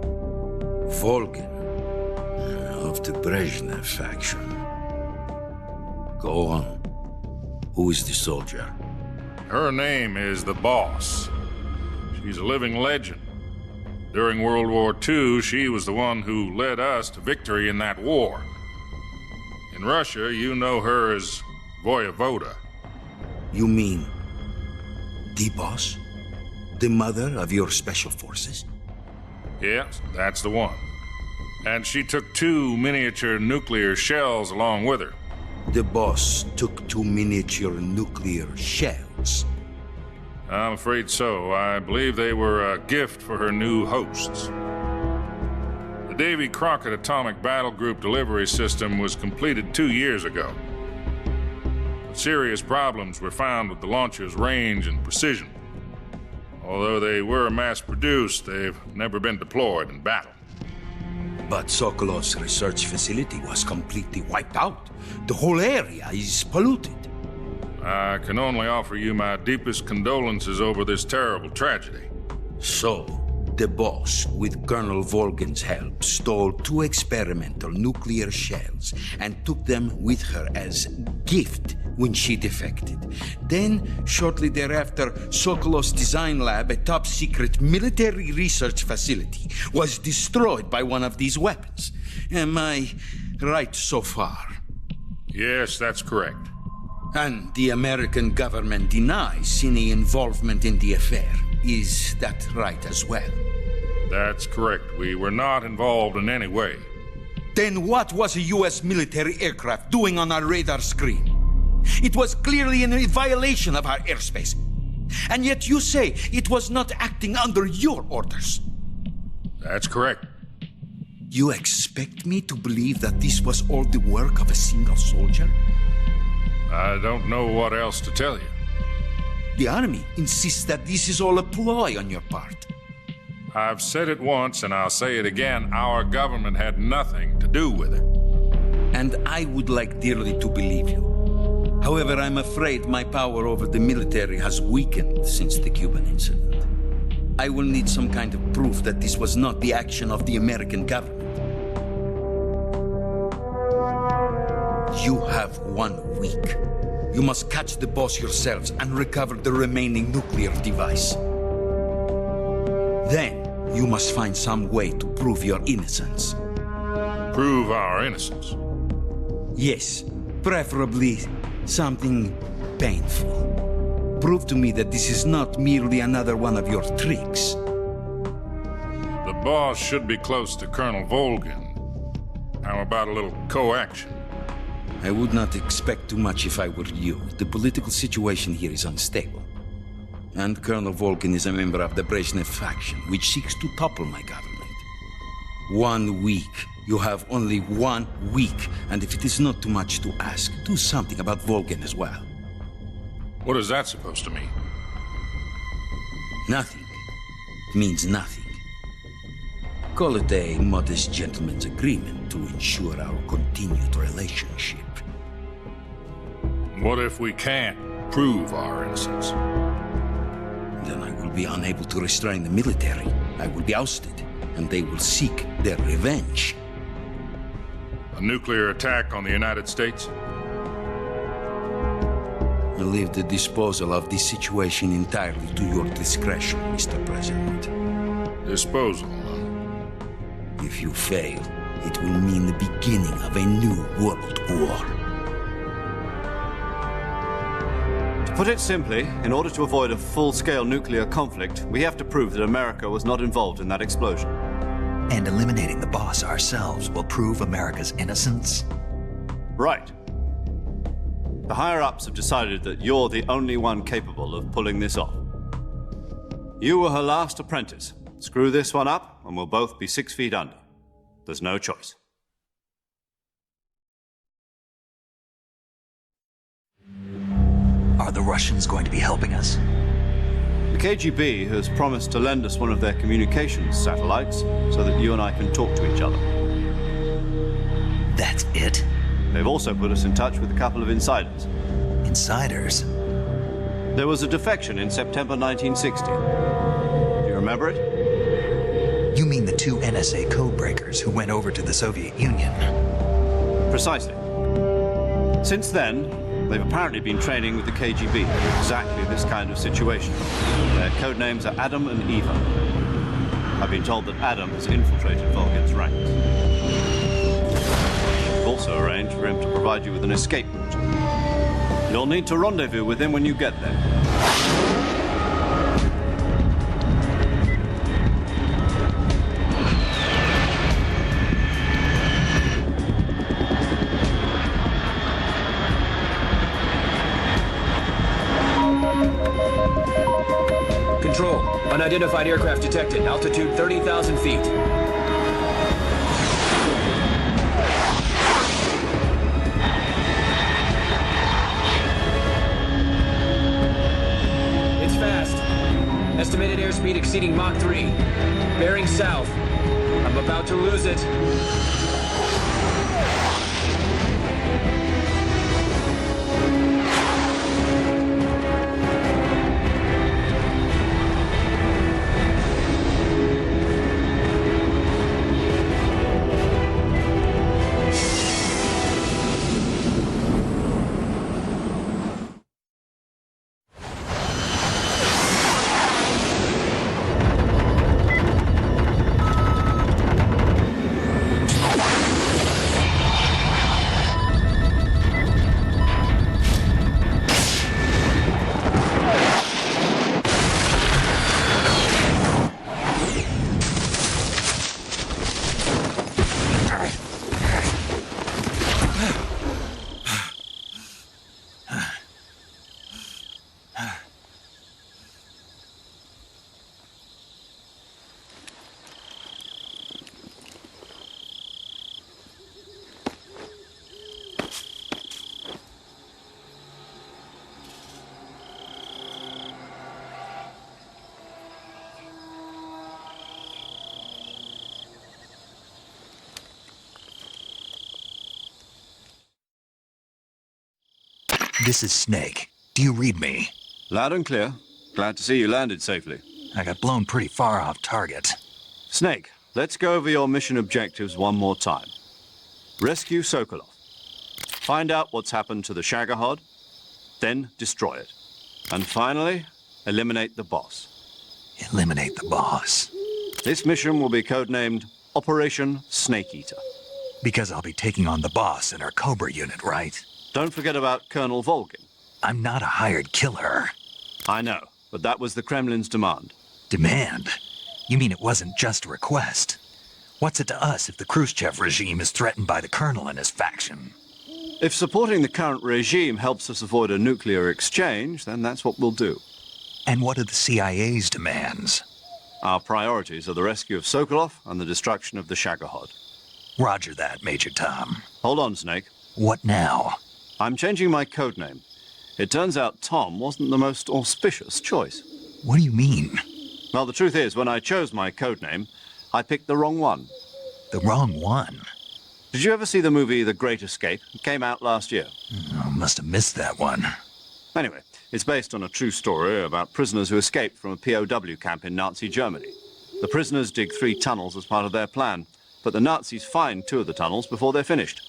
Volgin? Of the Brezhnev faction. Go on. Who is the soldier? Her name is the Boss. She's a living legend. During World War II, she was the one who led us to victory in that war. In Russia, you know her as Voyevoda. You mean the Boss? The mother of your special forces? Yes, that's the one. And she took 2 miniature nuclear shells along with her. The Boss took 2 miniature nuclear shells? I'm afraid so. I believe they were a gift for her new hosts. The Davy Crockett Atomic Battle Group delivery system was completed 2 years ago. But serious problems were found with the launcher's range and precision. Although they were mass-produced, they've never been deployed in battle. But Sokolov's research facility was completely wiped out. The whole area is polluted. I can only offer you my deepest condolences over this terrible tragedy. So, The boss, with Colonel Volgin's help, stole 2 experimental nuclear shells and took them with her as gift when she defected. Then, shortly thereafter, Sokolov's design lab, a top-secret military research facility, was destroyed by one of these weapons. Am I right so far? Yes, that's correct. And the American government denies any involvement in the affair. Is that right as well? That's correct. We were not involved in any way. Then what was a U.S. military aircraft doing on our radar screen? It was clearly in violation of our airspace. And yet you say it was not acting under your orders. That's correct. You expect me to believe that this was all the work of a single soldier? I don't know what else to tell you. The Army insists that this is all a ploy on your part. I've said it once and I'll say it again. Our government had nothing to do with it. And I would like dearly to believe you. However, I'm afraid my power over the military has weakened since the Cuban incident. I will need some kind of proof that this was not the action of the American government. You have 1 week. You must catch the boss yourselves and recover the remaining nuclear device. Then, you must find some way to prove your innocence. Prove our innocence? Yes, preferably something painful. Prove to me that this is not merely another one of your tricks. The boss should be close to Colonel Volgin. How about a little coaction? I would not expect too much if I were you. The political situation here is unstable. And Colonel Volgin is a member of the Brezhnev faction, which seeks to topple my government. 1 week. You have only 1 week, and if it is not too much to ask, do something about Volgin as well. What is that supposed to mean? Nothing. It means nothing. Call it a modest gentleman's agreement to ensure our continued relationship. What if we can't prove our innocence? Then I will be unable to restrain the military. I will be ousted, and they will seek their revenge. A nuclear attack on the United States? I leave the disposal of this situation entirely to your discretion, Mr. President. Disposal, huh? If you fail, it will mean the beginning of a new world war. To put it simply, in order to avoid a full-scale nuclear conflict, we have to prove that America was not involved in that explosion. And eliminating the boss ourselves will prove America's innocence? Right. The higher-ups have decided that you're the only one capable of pulling this off. You were her last apprentice. Screw this one up, and we'll both be 6 feet under. There's no choice. Are the Russians going to be helping us? The KGB has promised to lend us one of their communications satellites so that you and I can talk to each other. That's it? They've also put us in touch with a couple of insiders. Insiders? There was a defection in September 1960. Do you remember it? You mean the 2 NSA codebreakers who went over to the Soviet Union? Precisely. Since then, they've apparently been training with the KGB for exactly this kind of situation. Their code names are Adam and Eva. I've been told that Adam has infiltrated Volgin's ranks. We've also arranged for him to provide you with an escape route. You'll need to rendezvous with him when you get there. Control. Unidentified aircraft detected. Altitude 30,000 feet. It's fast. Estimated airspeed exceeding Mach 3. Bearing south. I'm about to lose it. This is Snake. Do you read me? Loud and clear. Glad to see you landed safely. I got blown pretty far off target. Snake, let's go over your mission objectives one more time. Rescue Sokolov. Find out what's happened to the Shagohod, then destroy it. And finally, eliminate the boss. Eliminate the boss. This mission will be codenamed Operation Snake Eater. Because I'll be taking on the boss in our Cobra unit, right? Don't forget about Colonel Volgin. I'm not a hired killer. I know, but that was the Kremlin's demand. Demand? You mean it wasn't just a request? What's it to us if the Khrushchev regime is threatened by the Colonel and his faction? If supporting the current regime helps us avoid a nuclear exchange, then that's what we'll do. And what are the CIA's demands? Our priorities are the rescue of Sokolov and the destruction of the Shagohod. Roger that, Major Tom. Hold on, Snake. What now? I'm changing my codename. It turns out Tom wasn't the most auspicious choice. What do you mean? Well, the truth is, when I chose my codename, I picked the wrong one. The wrong one? Did you ever see the movie The Great Escape? It came out last year. I must have missed that one. Anyway, it's based on a true story about prisoners who escaped from a POW camp in Nazi Germany. The prisoners dig 3 tunnels as part of their plan, but the Nazis find 2 of the tunnels before they're finished.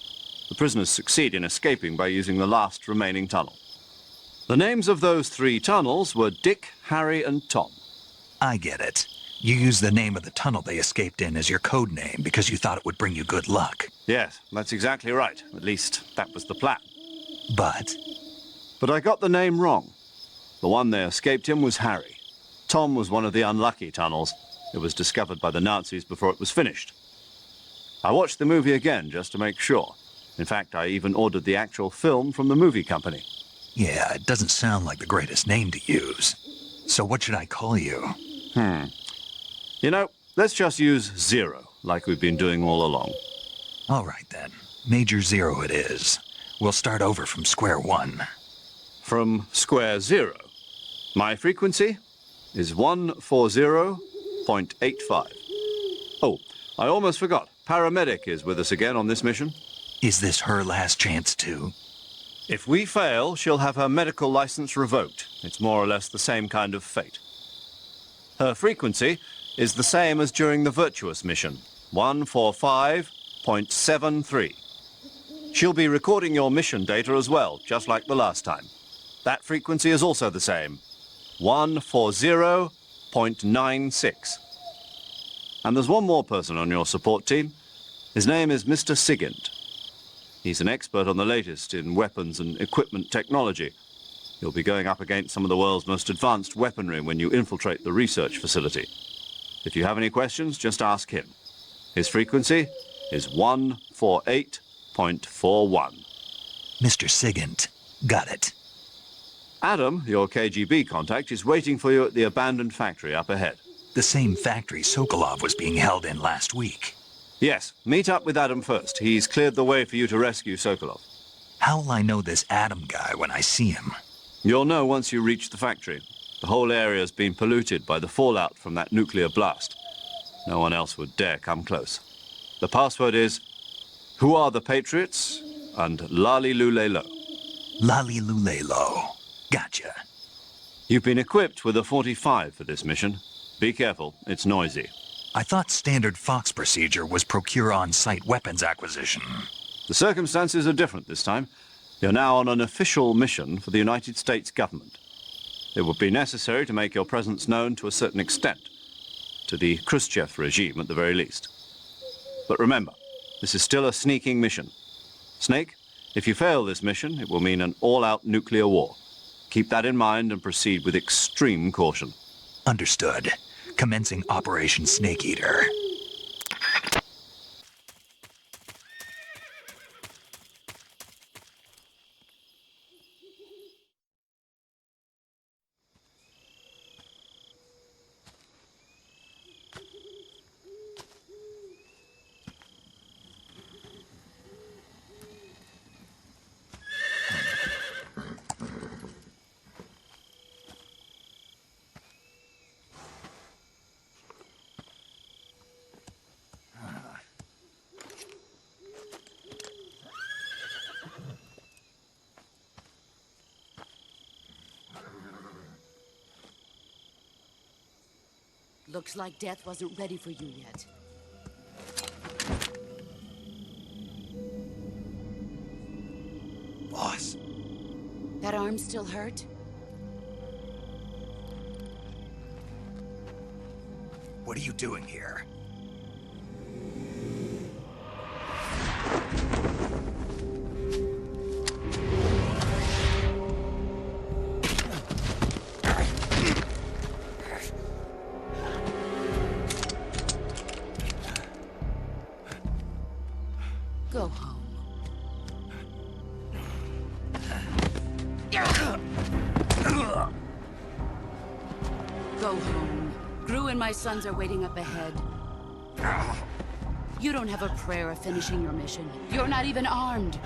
The prisoners succeed in escaping by using the last remaining tunnel. The names of those 3 tunnels were Dick, Harry, and Tom. I get it. You used the name of the tunnel they escaped in as your code name because you thought it would bring you good luck. Yes, that's exactly right. At least, that was the plan. But I got the name wrong. The one they escaped in was Harry. Tom was one of the unlucky tunnels. It was discovered by the Nazis before it was finished. I watched the movie again just to make sure. In fact, I even ordered the actual film from the movie company. Yeah, it doesn't sound like the greatest name to use. So what should I call you? You know, let's just use Zero, like we've been doing all along. All right, then. Major Zero it is. We'll start over from square one. From square zero. My frequency is 140.85. Oh, I almost forgot. Paramedic is with us again on this mission. Is this her last chance, too? If we fail, she'll have her medical license revoked. It's more or less the same kind of fate. Her frequency is the same as during the Virtuous mission, 145.73. She'll be recording your mission data as well, just like the last time. That frequency is also the same, 140.96. And there's one more person on your support team. His name is Mr. Sigint. He's an expert on the latest in weapons and equipment technology. You'll be going up against some of the world's most advanced weaponry when you infiltrate the research facility. If you have any questions, just ask him. His frequency is 148.41. Mr. Sigint. Got it. Adam, your KGB contact, is waiting for you at the abandoned factory up ahead. The same factory Sokolov was being held in last week. Yes, meet up with Adam first. He's cleared the way for you to rescue Sokolov. How will I know this Adam guy when I see him? You'll know once you reach the factory. The whole area's been polluted by the fallout from that nuclear blast. No one else would dare come close. The password is, "Who are the Patriots?" and Lali Lule Lo. Lali Lule Lo. Gotcha. You've been equipped with a 45 for this mission. Be careful, it's noisy. I thought standard Fox procedure was procure on-site weapons acquisition. The circumstances are different this time. You're now on an official mission for the United States government. It would be necessary to make your presence known to a certain extent, to the Khrushchev regime at the very least. But remember, this is still a sneaking mission. Snake, if you fail this mission, it will mean an all-out nuclear war. Keep that in mind and proceed with extreme caution. Understood. Commencing Operation Snake Eater. Looks like death wasn't ready for you yet. Boss. That arm still hurt? What are you doing here? Go home. Go home. Gru and my sons are waiting up ahead. You don't have a prayer of finishing your mission. You're not even armed.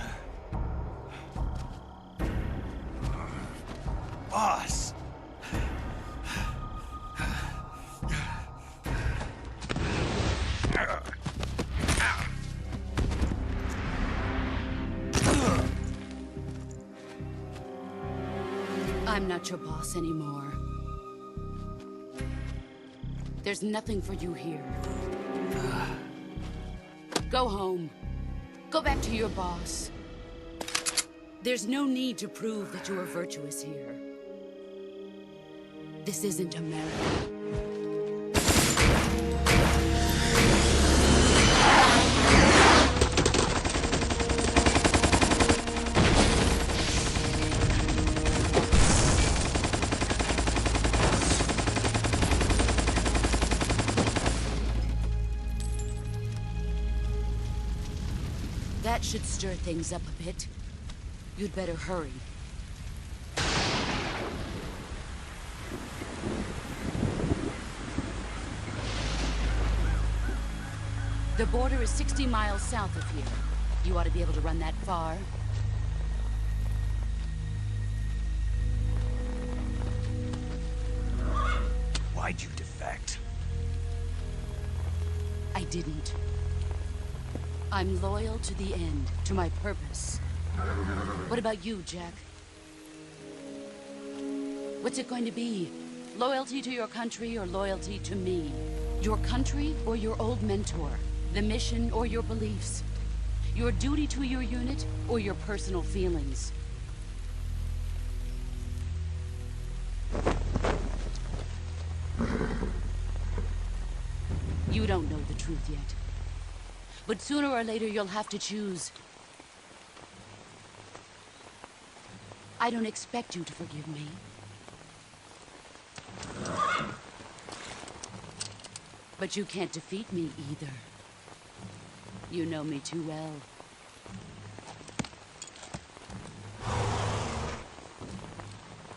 Boss! I'm not your boss anymore. There's nothing for you here. Go home. Go back to your boss. There's no need to prove that you are virtuous here. This isn't America. That should stir things up a bit. You'd better hurry. The border is 60 miles south of here. You ought to be able to run that far. Why'd you defect? I didn't. I'm loyal to the end, to my purpose. What about you, Jack? What's it going to be? Loyalty to your country or loyalty to me? Your country or your old mentor? The mission or your beliefs? Your duty to your unit or your personal feelings? You don't know the truth yet. But sooner or later, you'll have to choose. I don't expect you to forgive me. But you can't defeat me either. You know me too well.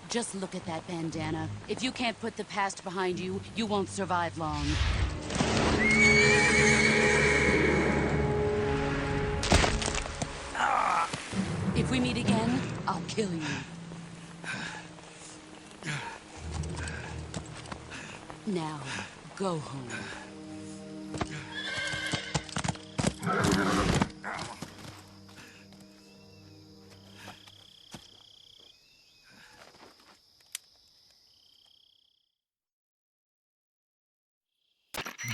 Just look at that bandana. If you can't put the past behind you, you won't survive long. If we meet again, I'll kill you. Now, go home.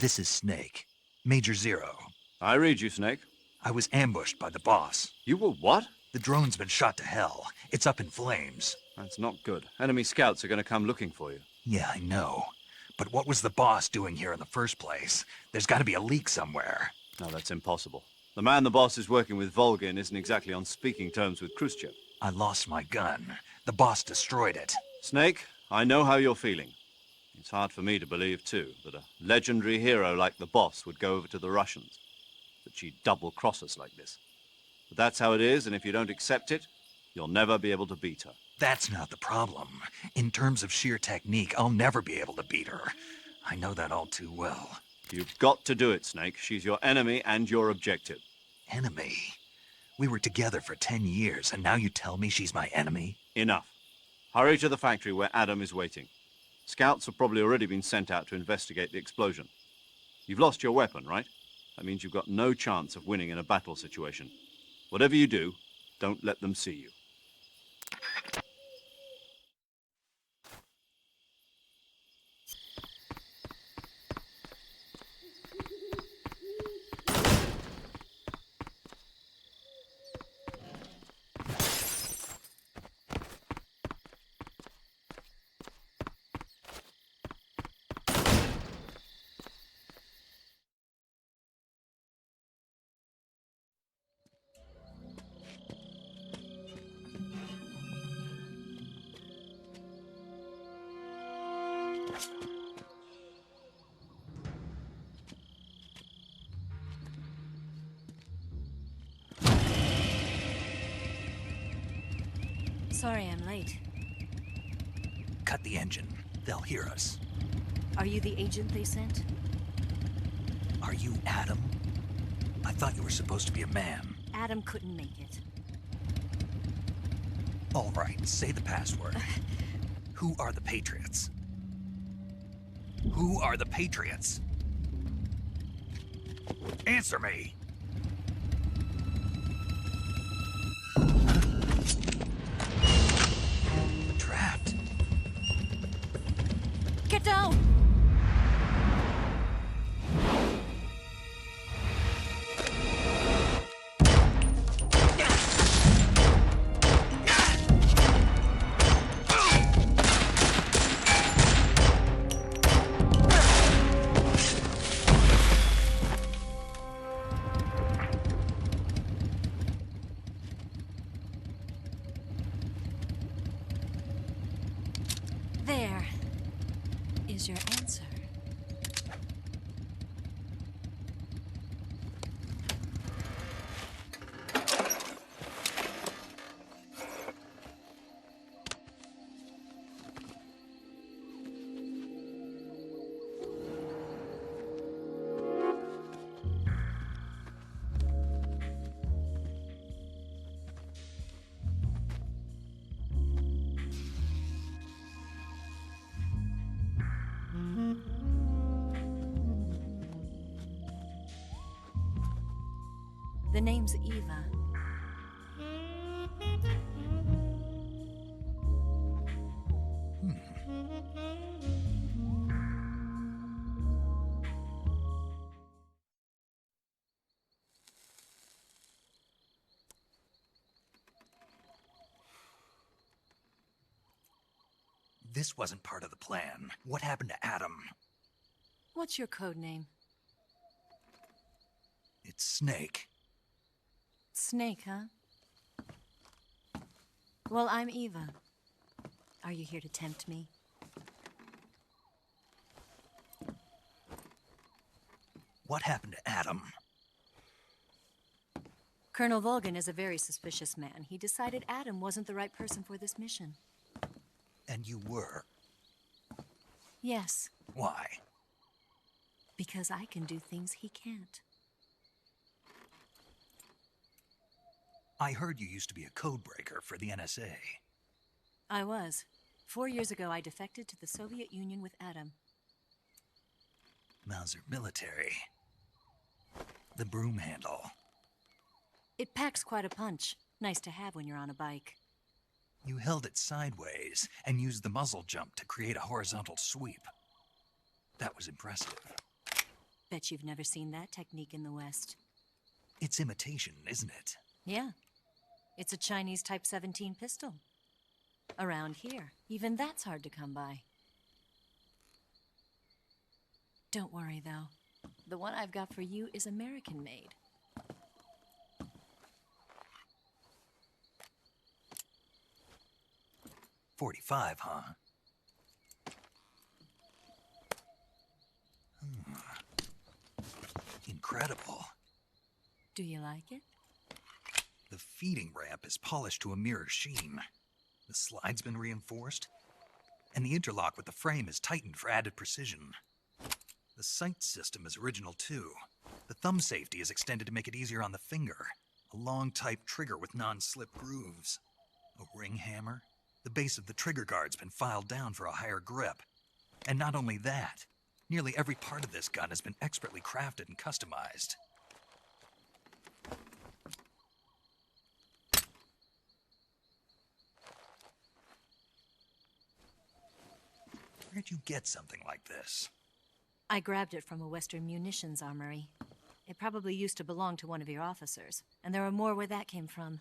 This is Snake. Major Zero. I read you, Snake. I was ambushed by the boss. You were what? The drone's been shot to hell. It's up in flames. That's not good. Enemy scouts are going to come looking for you. Yeah, I know. But what was the boss doing here in the first place? There's got to be a leak somewhere. No, that's impossible. The man the boss is working with, Volgin, isn't exactly on speaking terms with Khrushchev. I lost my gun. The boss destroyed it. Snake, I know how you're feeling. It's hard for me to believe, too, that a legendary hero like the boss would go over to the Russians. That she'd double-cross us like this. But that's how it is, and if you don't accept it, you'll never be able to beat her. That's not the problem. In terms of sheer technique, I'll never be able to beat her. I know that all too well. You've got to do it, Snake. She's your enemy and your objective. Enemy? We were together for 10 years, and now you tell me she's my enemy? Enough. Hurry to the factory where Adam is waiting. Scouts have probably already been sent out to investigate the explosion. You've lost your weapon, right? That means you've got no chance of winning in a battle situation. Whatever you do, don't let them see you. Sorry I'm late. Cut the engine. They'll hear us. Are you the agent they sent? Are you Adam? I thought you were supposed to be a man. Adam couldn't make it. All right, say the password. Who are the Patriots? Who are the Patriots? Answer me! Trapped. Get down! There is your answer. The name's Eva. This wasn't part of the plan. What happened to Adam? What's your code name? It's Snake. Snake, huh? Well, I'm Eva. Are you here to tempt me? What happened to Adam? Colonel Volgin is a very suspicious man. He decided Adam wasn't the right person for this mission. And you were? Yes. Why? Because I can do things he can't. I heard you used to be a codebreaker for the NSA. I was. 4 years ago, I defected to the Soviet Union with Adam. Mauser military. The broom handle. It packs quite a punch. Nice to have when you're on a bike. You held it sideways and used the muzzle jump to create a horizontal sweep. That was impressive. Bet you've never seen that technique in the West. It's imitation, isn't it? Yeah. It's a Chinese Type 17 pistol. Around here, even that's hard to come by. Don't worry, though. The one I've got for you is American-made. .45, huh? Incredible. Do you like it? The feeding ramp is polished to a mirror sheen. The slide's been reinforced, and the interlock with the frame is tightened for added precision. The sight system is original too. The thumb safety is extended to make it easier on the finger. A long type trigger with non-slip grooves. A ring hammer. The base of the trigger guard's been filed down for a higher grip. And not only that, nearly every part of this gun has been expertly crafted and customized. Where'd you get something like this? I grabbed it from a Western munitions armory. It probably used to belong to one of your officers, and there are more where that came from.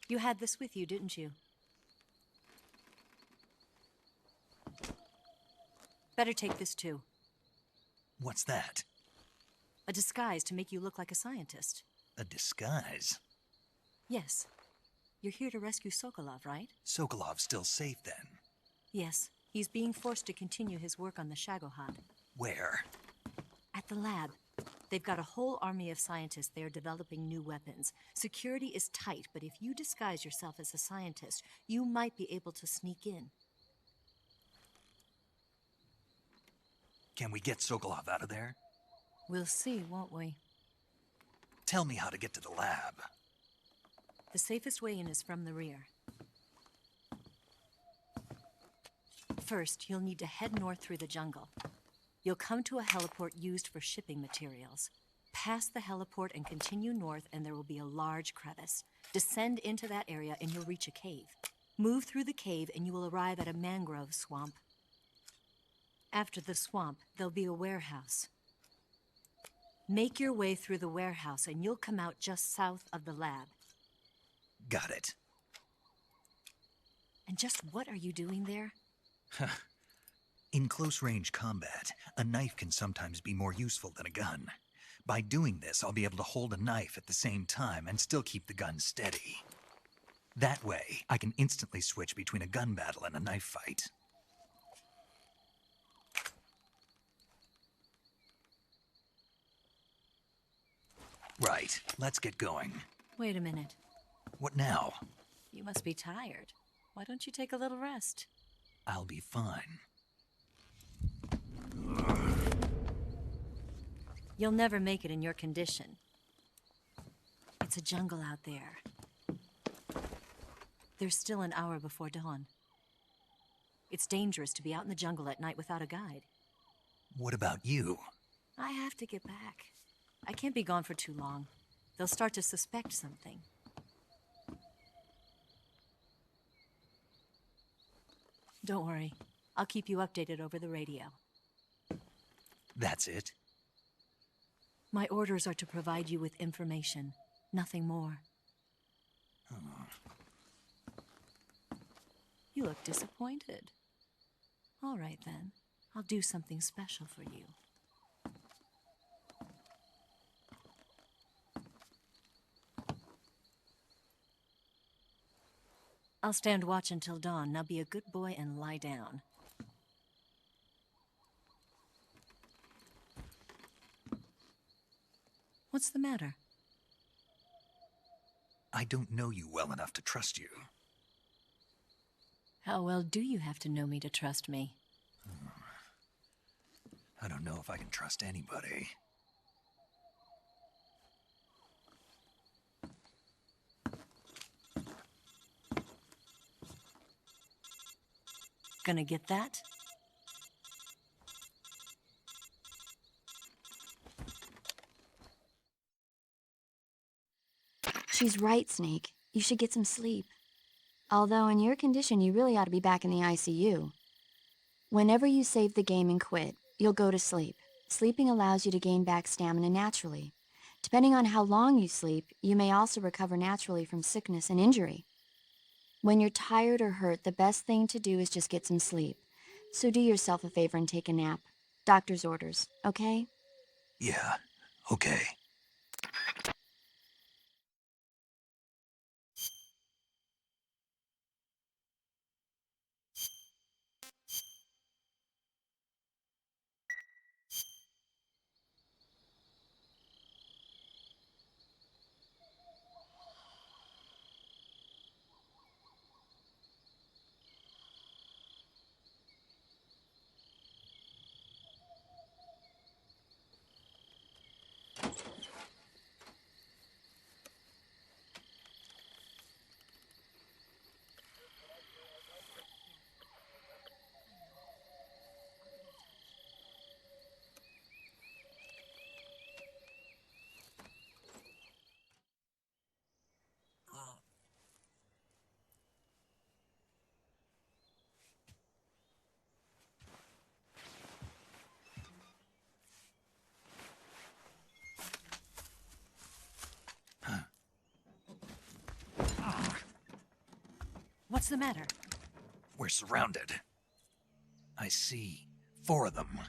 You had this with you, didn't you? Better take this too. What's that? A disguise to make you look like a scientist. A disguise? Yes. You're here to rescue Sokolov, right? Sokolov's still safe then? Yes. He's being forced to continue his work on the Shagohod. Where? At the lab. They've got a whole army of scientists there developing new weapons. Security is tight, but if you disguise yourself as a scientist, you might be able to sneak in. Can we get Sokolov out of there? We'll see, won't we? Tell me how to get to the lab. The safest way in is from the rear. First, you'll need to head north through the jungle. You'll come to a heliport used for shipping materials. Pass the heliport and continue north, and there will be a large crevice. Descend into that area and you'll reach a cave. Move through the cave and you will arrive at a mangrove swamp. After the swamp, there'll be a warehouse. Make your way through the warehouse and you'll come out just south of the lab. Got it. And just what are you doing there? In close-range combat, a knife can sometimes be more useful than a gun. By doing this, I'll be able to hold a knife at the same time and still keep the gun steady. That way, I can instantly switch between a gun battle and a knife fight. Right, let's get going. Wait a minute. What now? You must be tired. Why don't you take a little rest? I'll be fine. You'll never make it in your condition. It's a jungle out there. There's still an hour before dawn. It's dangerous to be out in the jungle at night without a guide. What about you? I have to get back. I can't be gone for too long. They'll start to suspect something. Don't worry. I'll keep you updated over the radio. That's it? My orders are to provide you with information, nothing more. You look disappointed. All right, then. I'll do something special for you. I'll stand watch until dawn. Now be a good boy and lie down. What's the matter? I don't know you well enough to trust you. How well do you have to know me to trust me? I don't know if I can trust anybody. Gonna get that? She's right, Snake. You should get some sleep. Although in your condition, you really ought to be back in the ICU. Whenever you save the game and quit, you'll go to sleep. Sleeping allows you to gain back stamina naturally. Depending on how long you sleep, you may also recover naturally from sickness and injury. When you're tired or hurt, the best thing to do is just get some sleep. So do yourself a favor and take a nap. Doctor's orders, okay? Yeah, okay. What's the matter? We're surrounded. I see 4 of them.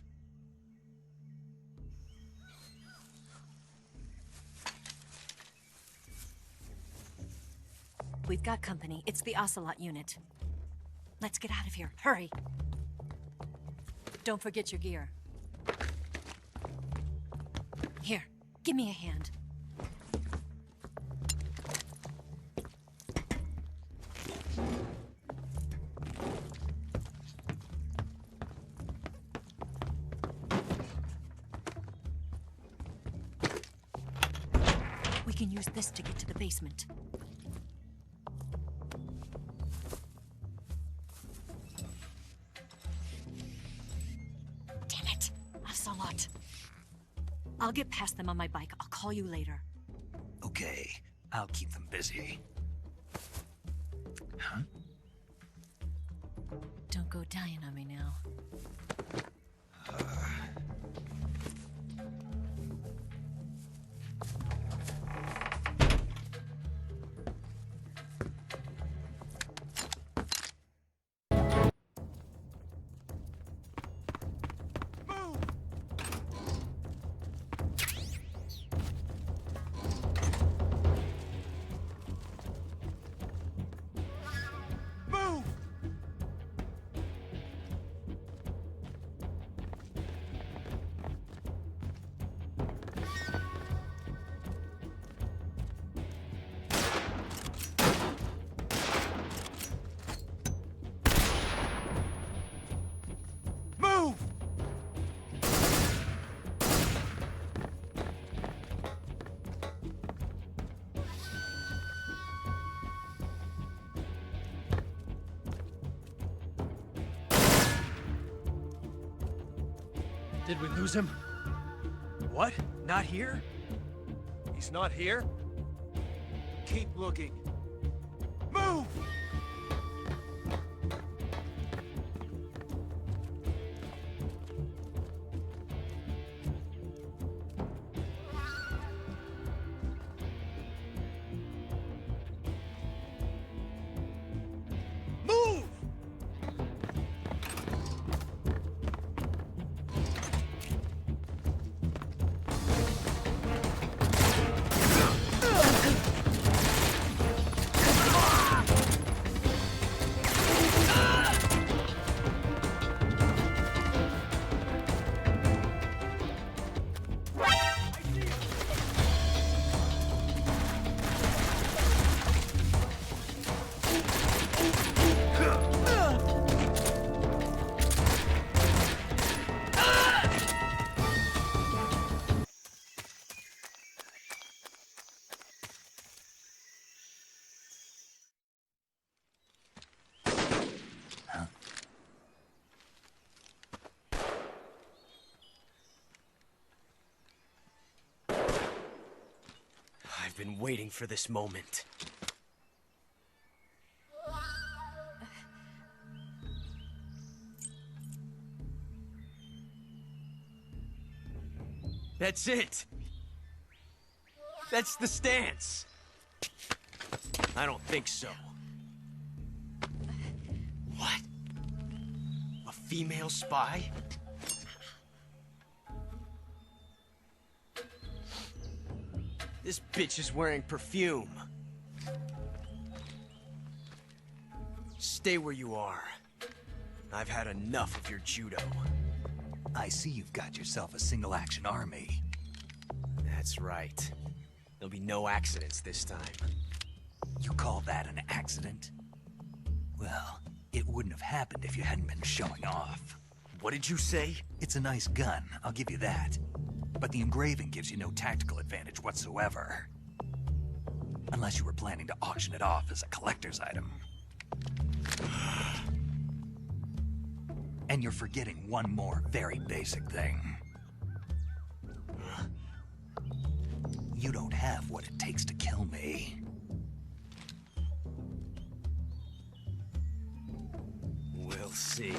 We've got company. It's the Ocelot unit. Let's get out of here. Hurry! Don't forget your gear. Here, Give me a hand. We can use this to get to the basement. Damn it! Ocelot. I'll get past them on my bike. I'll call you later. Okay, I'll keep them busy. Huh? Don't go dying on me now. Did we lose him? What? Not here? He's not here? Keep looking. Move! Move! I've been waiting for this moment. That's it! That's the stance! I don't think so. What? A female spy? This bitch is wearing perfume. Stay where you are. I've had enough of your judo. I see you've got yourself a single-action army. That's right. There'll be no accidents this time. You call that an accident? Well, it wouldn't have happened if you hadn't been showing off. What did you say? It's a nice gun, I'll give you that. But the engraving gives you no tactical advantage whatsoever. Unless you were planning to auction it off as a collector's item. And you're forgetting one more very basic thing. You don't have what it takes to kill me. We'll see.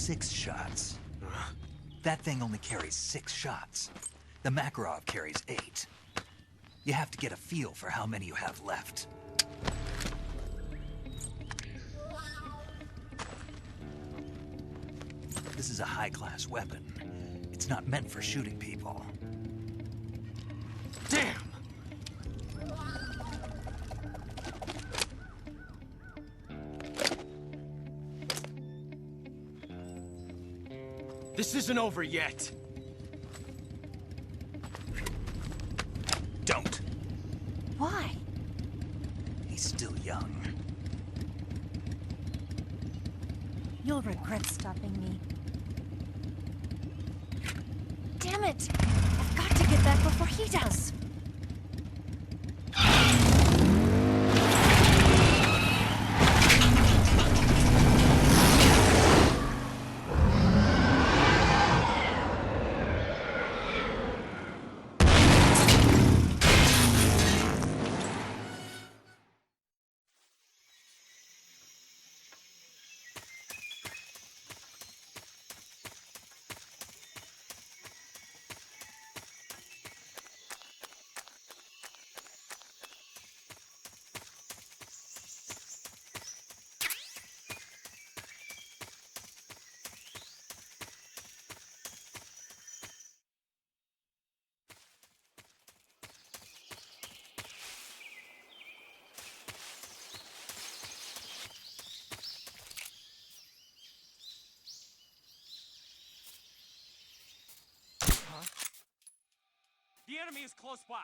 6 shots. That thing only carries 6 shots. The Makarov carries 8. You have to get a feel for how many you have left. This is a high-class weapon. It's not meant for shooting people. Damn! This isn't over yet. Don't. Why? He's still young. You'll regret stopping me. Damn it! I've got to get back before he does. The enemy is close by.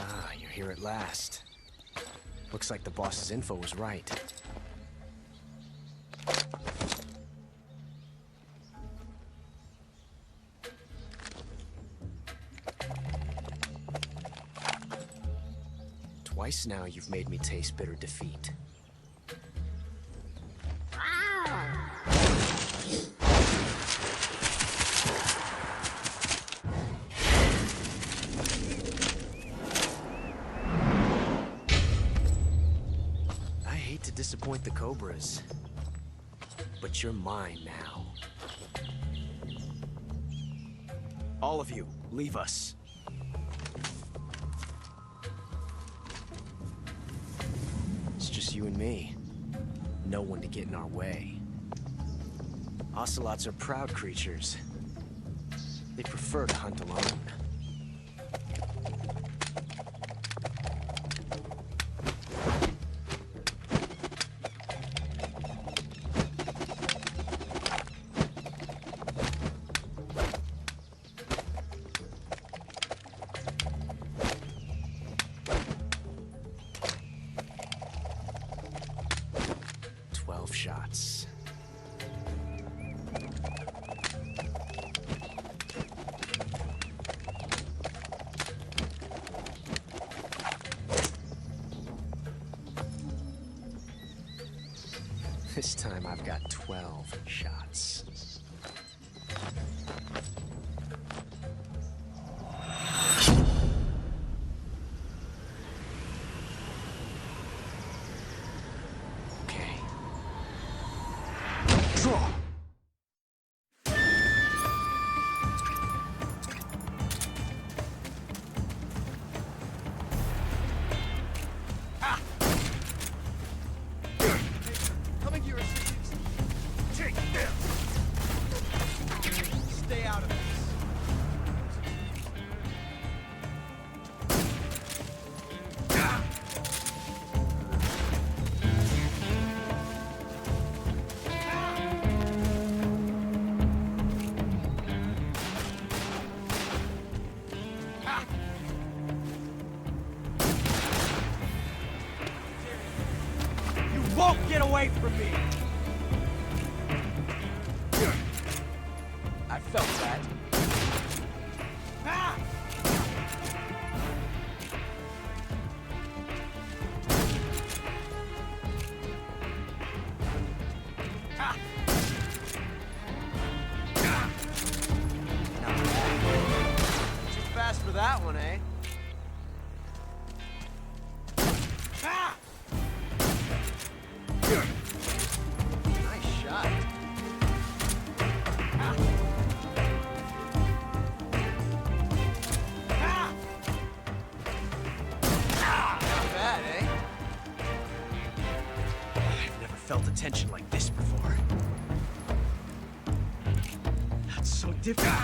Ah, you're here at last. Looks like the boss's info was right. Twice now you've made me taste bitter defeat. Disappoint the Cobras, but you're mine now. All of you, leave us. It's just you and me. No one to get in our way. Ocelots are proud creatures. They prefer to hunt alone. Shots. This time I've got 12 shots. away from me! I felt that. Ah! Ah! Not bad. Too fast for that one, eh? Ah! Nice shot. Ah! Ah! Not bad, eh? I've never felt a tension like this before. That's so different.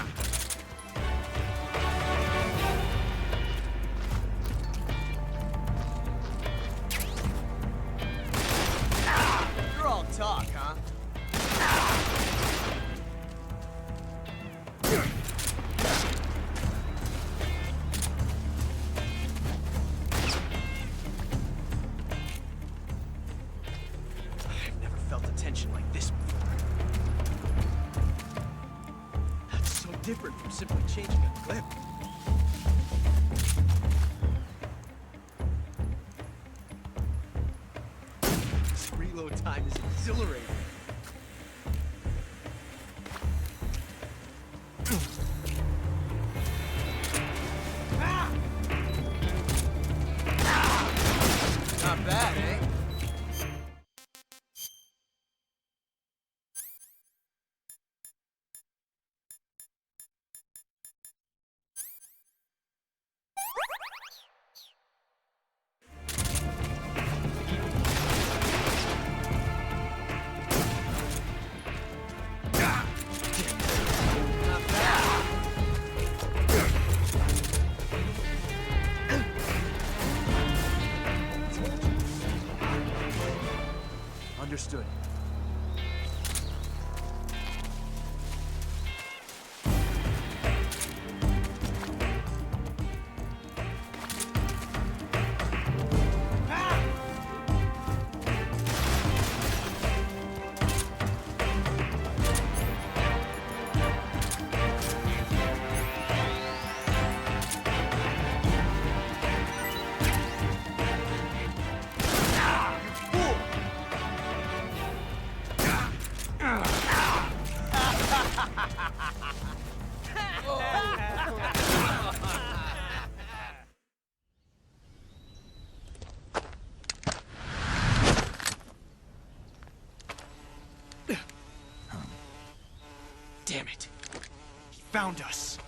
You're all talk, huh? I've never felt a tension like this before. That's so different from simply changing a clip. This reload time is exhilarating. Ah! Not bad, eh? Not bad. Understood. Damn it. He found us.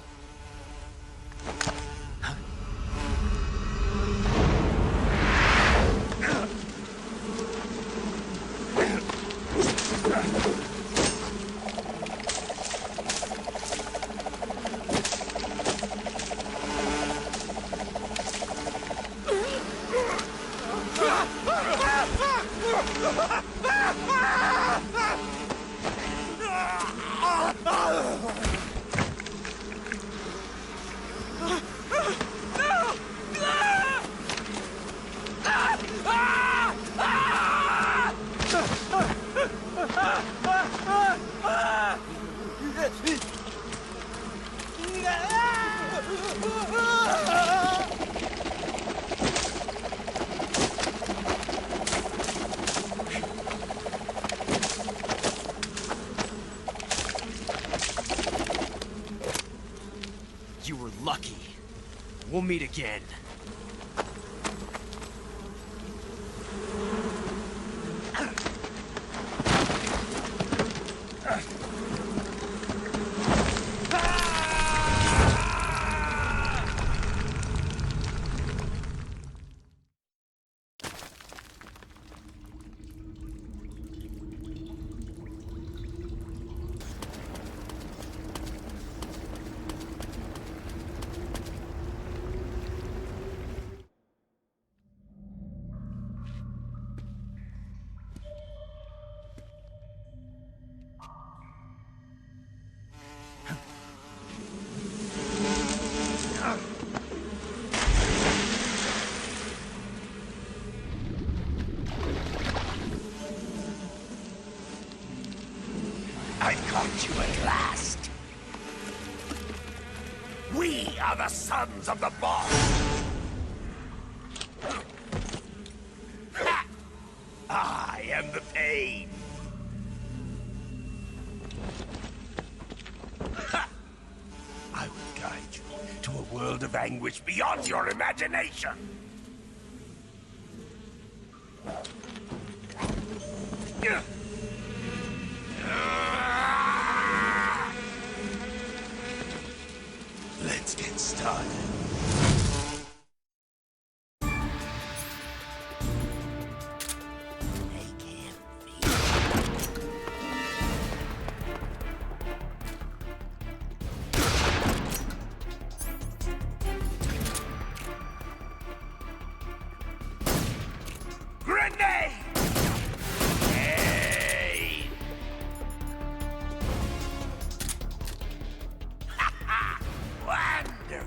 You were lucky. We'll meet again. you at last. We are the sons of the boss. I am the pain. I will guide you to a world of anguish beyond your imagination. Let's get started. Grenade! Hey! Wonderful!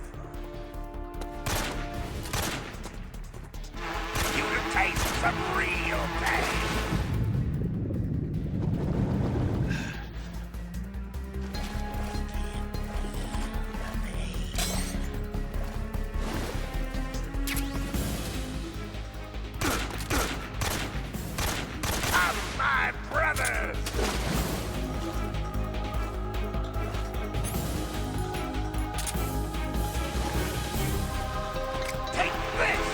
You can taste some real pain! Of my brothers! Take this!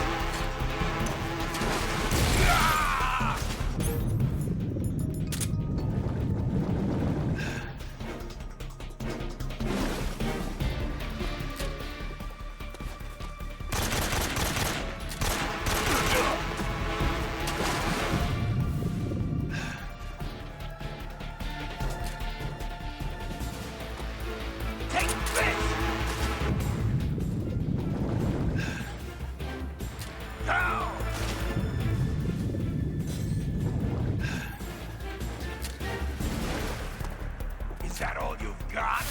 Ah! Take this! Go! Is that all you've got?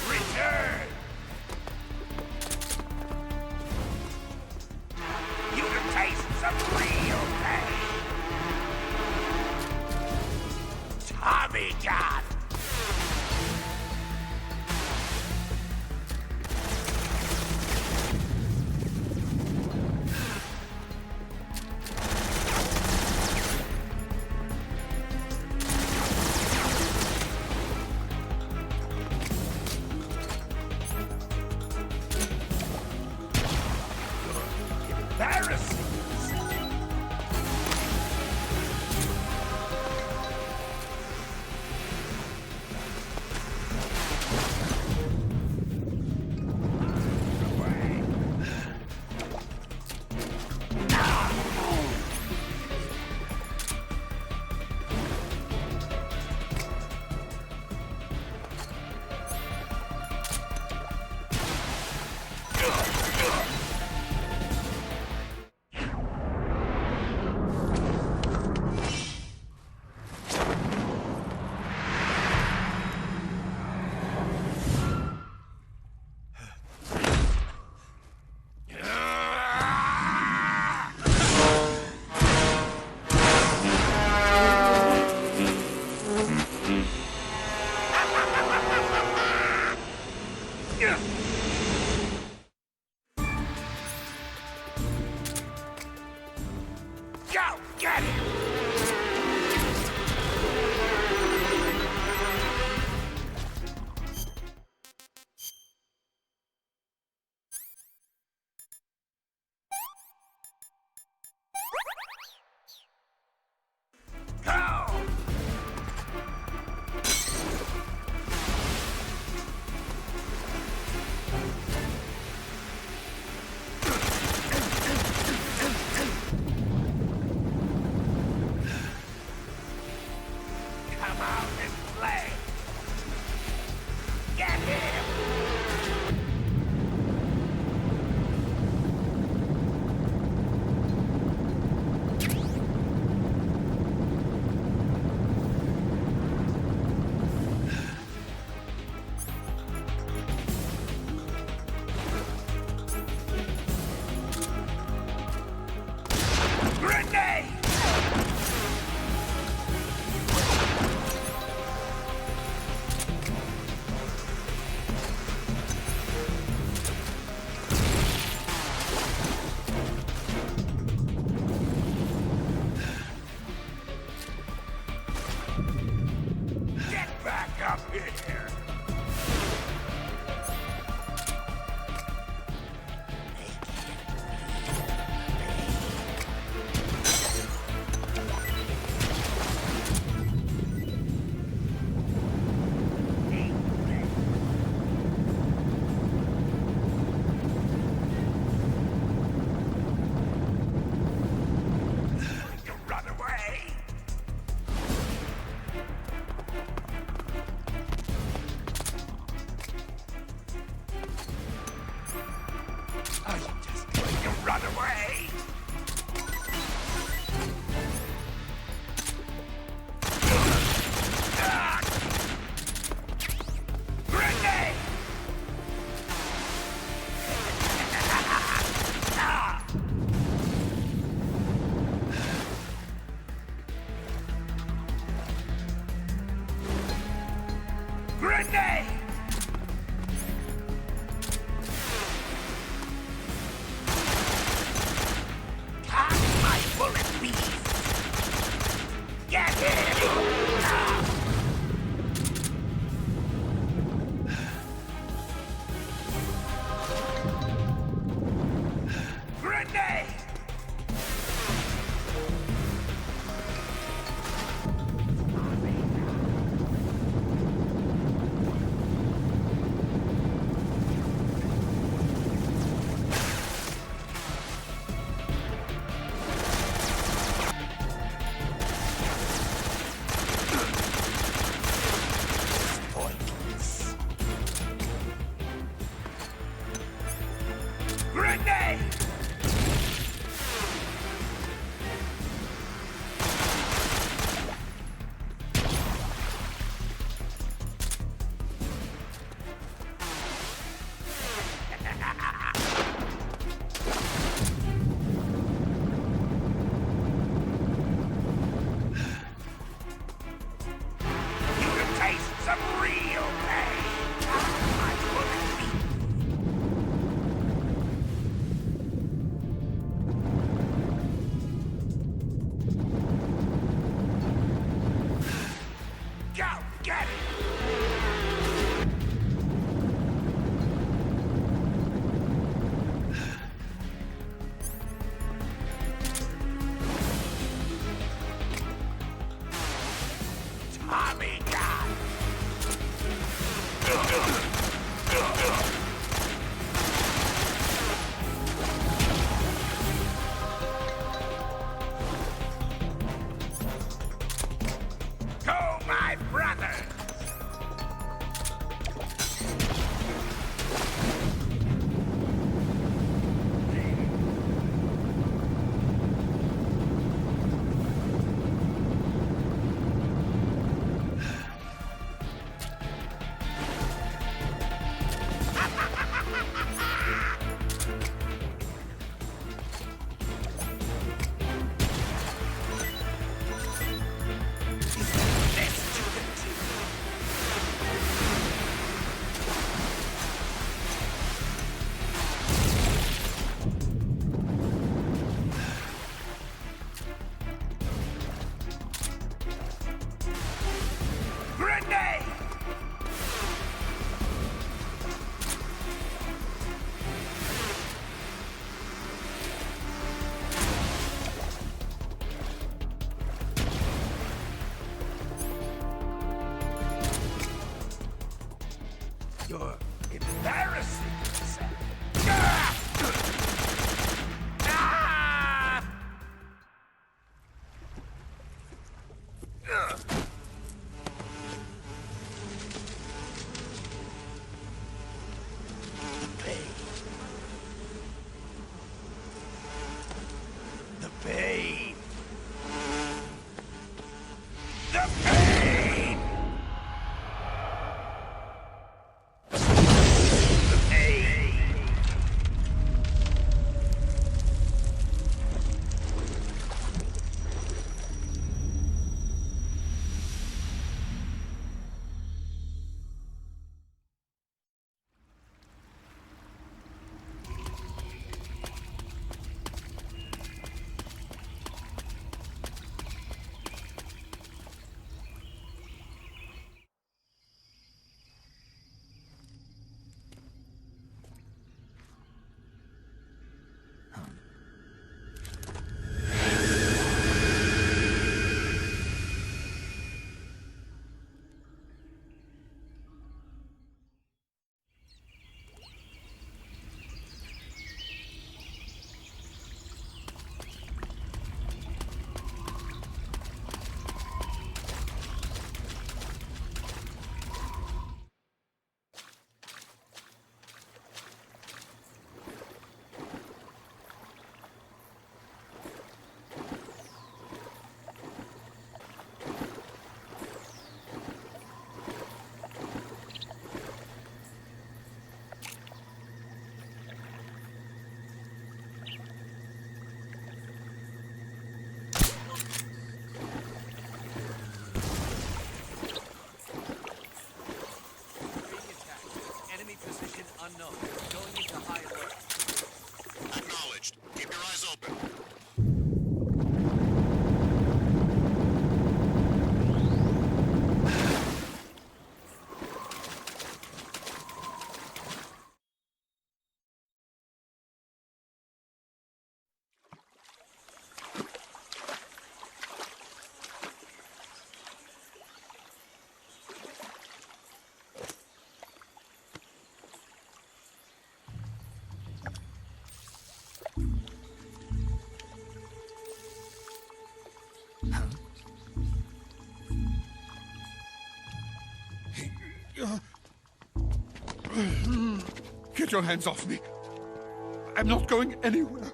Return! You can taste some real pain! Tommy gun! Embarrassing! Go! Get him! Go! run away! Grenade! Grenade! Catch my bullet beast! Get him! Grenade! Grenade! You can taste some real pain. My bullet beast. Acknowledged. Keep your eyes open. Get your hands off me. I'm not going anywhere.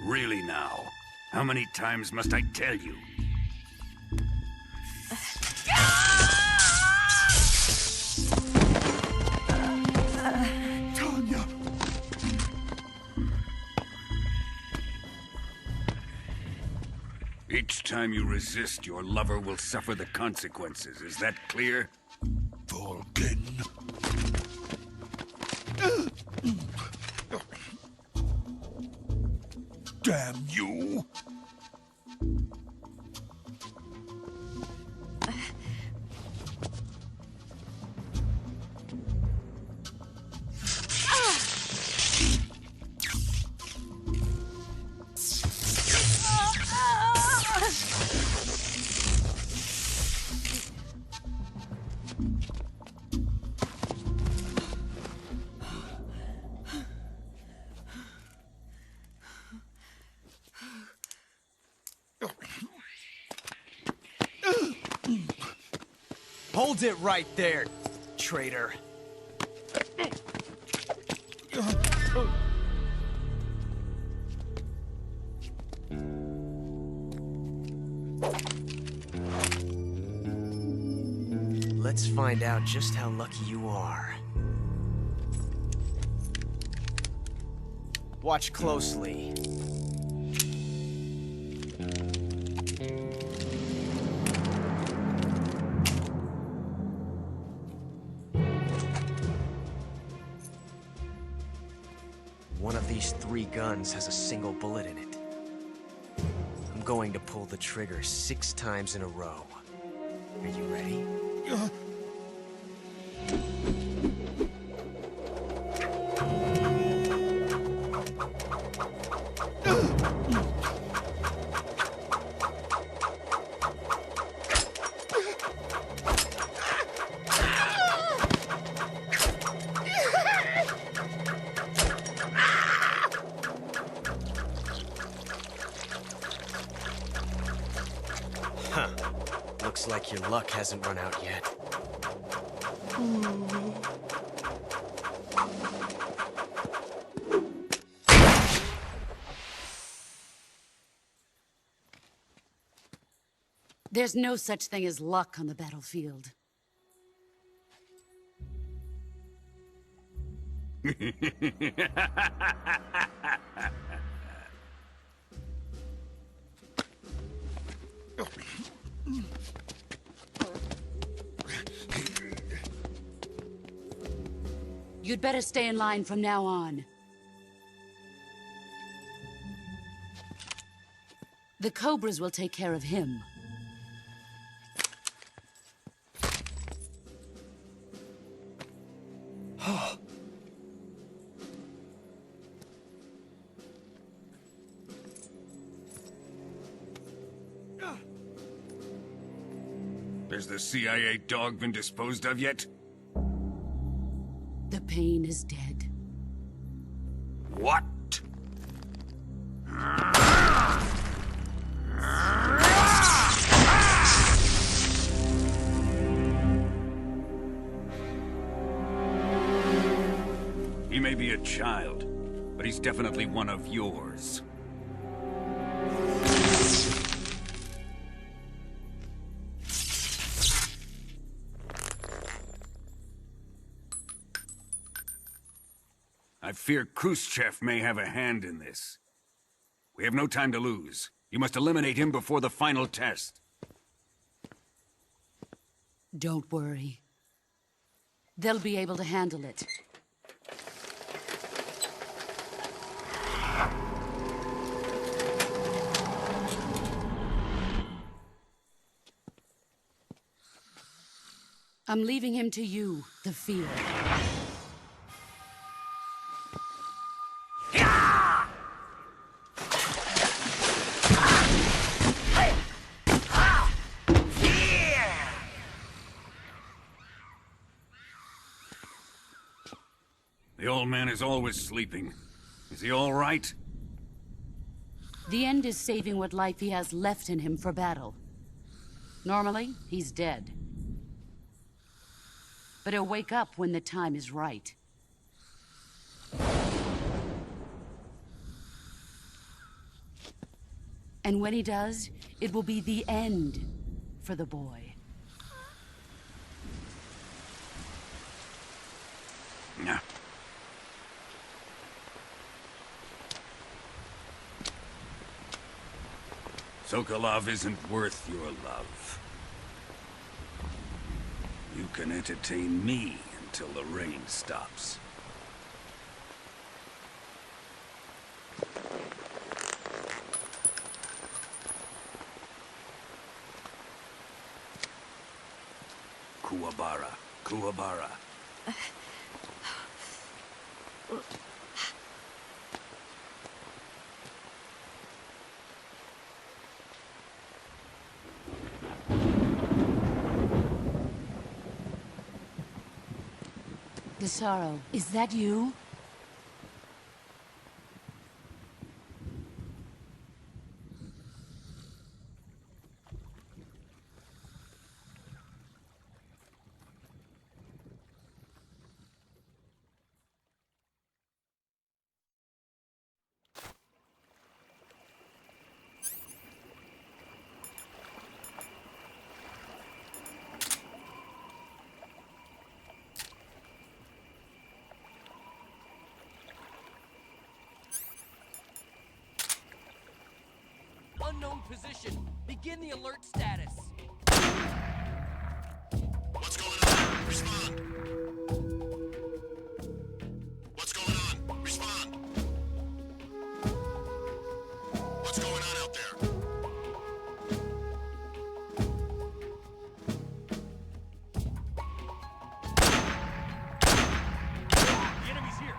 Really now? How many times must I tell you? Tanya! Each time you resist, your lover will suffer the consequences. Is that clear? Volgin. Damn you! Hold it right there, traitor. Let's find out just how lucky you are. Watch closely. One of these 3 guns has a single bullet in it. I'm going to pull the trigger 6 times in a row. Are you ready? Huh. Looks like your luck hasn't run out yet. There's no such thing as luck on the battlefield. You'd better stay in line from now on. The Cobras will take care of him. Has the CIA dog been disposed of yet? The pain is dead. What? He may be a child, but he's definitely one of yours. I fear Khrushchev may have a hand in this. We have no time to lose. You must eliminate him before the final test. Don't worry. They'll be able to handle it. I'm leaving him to you, the fear. The old man is always sleeping. Is he all right? The end is saving what life he has left in him for battle. Normally, he's dead. But he'll wake up when the time is right. And when he does, it will be the end for the boy. Yeah. Sokolov isn't worth your love. You can entertain me until the rain stops. Kuwabara. Kuwabara. Gisaro, is that you? Unknown position. Begin the alert status. What's going on? Respond. What's going on? Respond. What's going on out there? The enemy's here.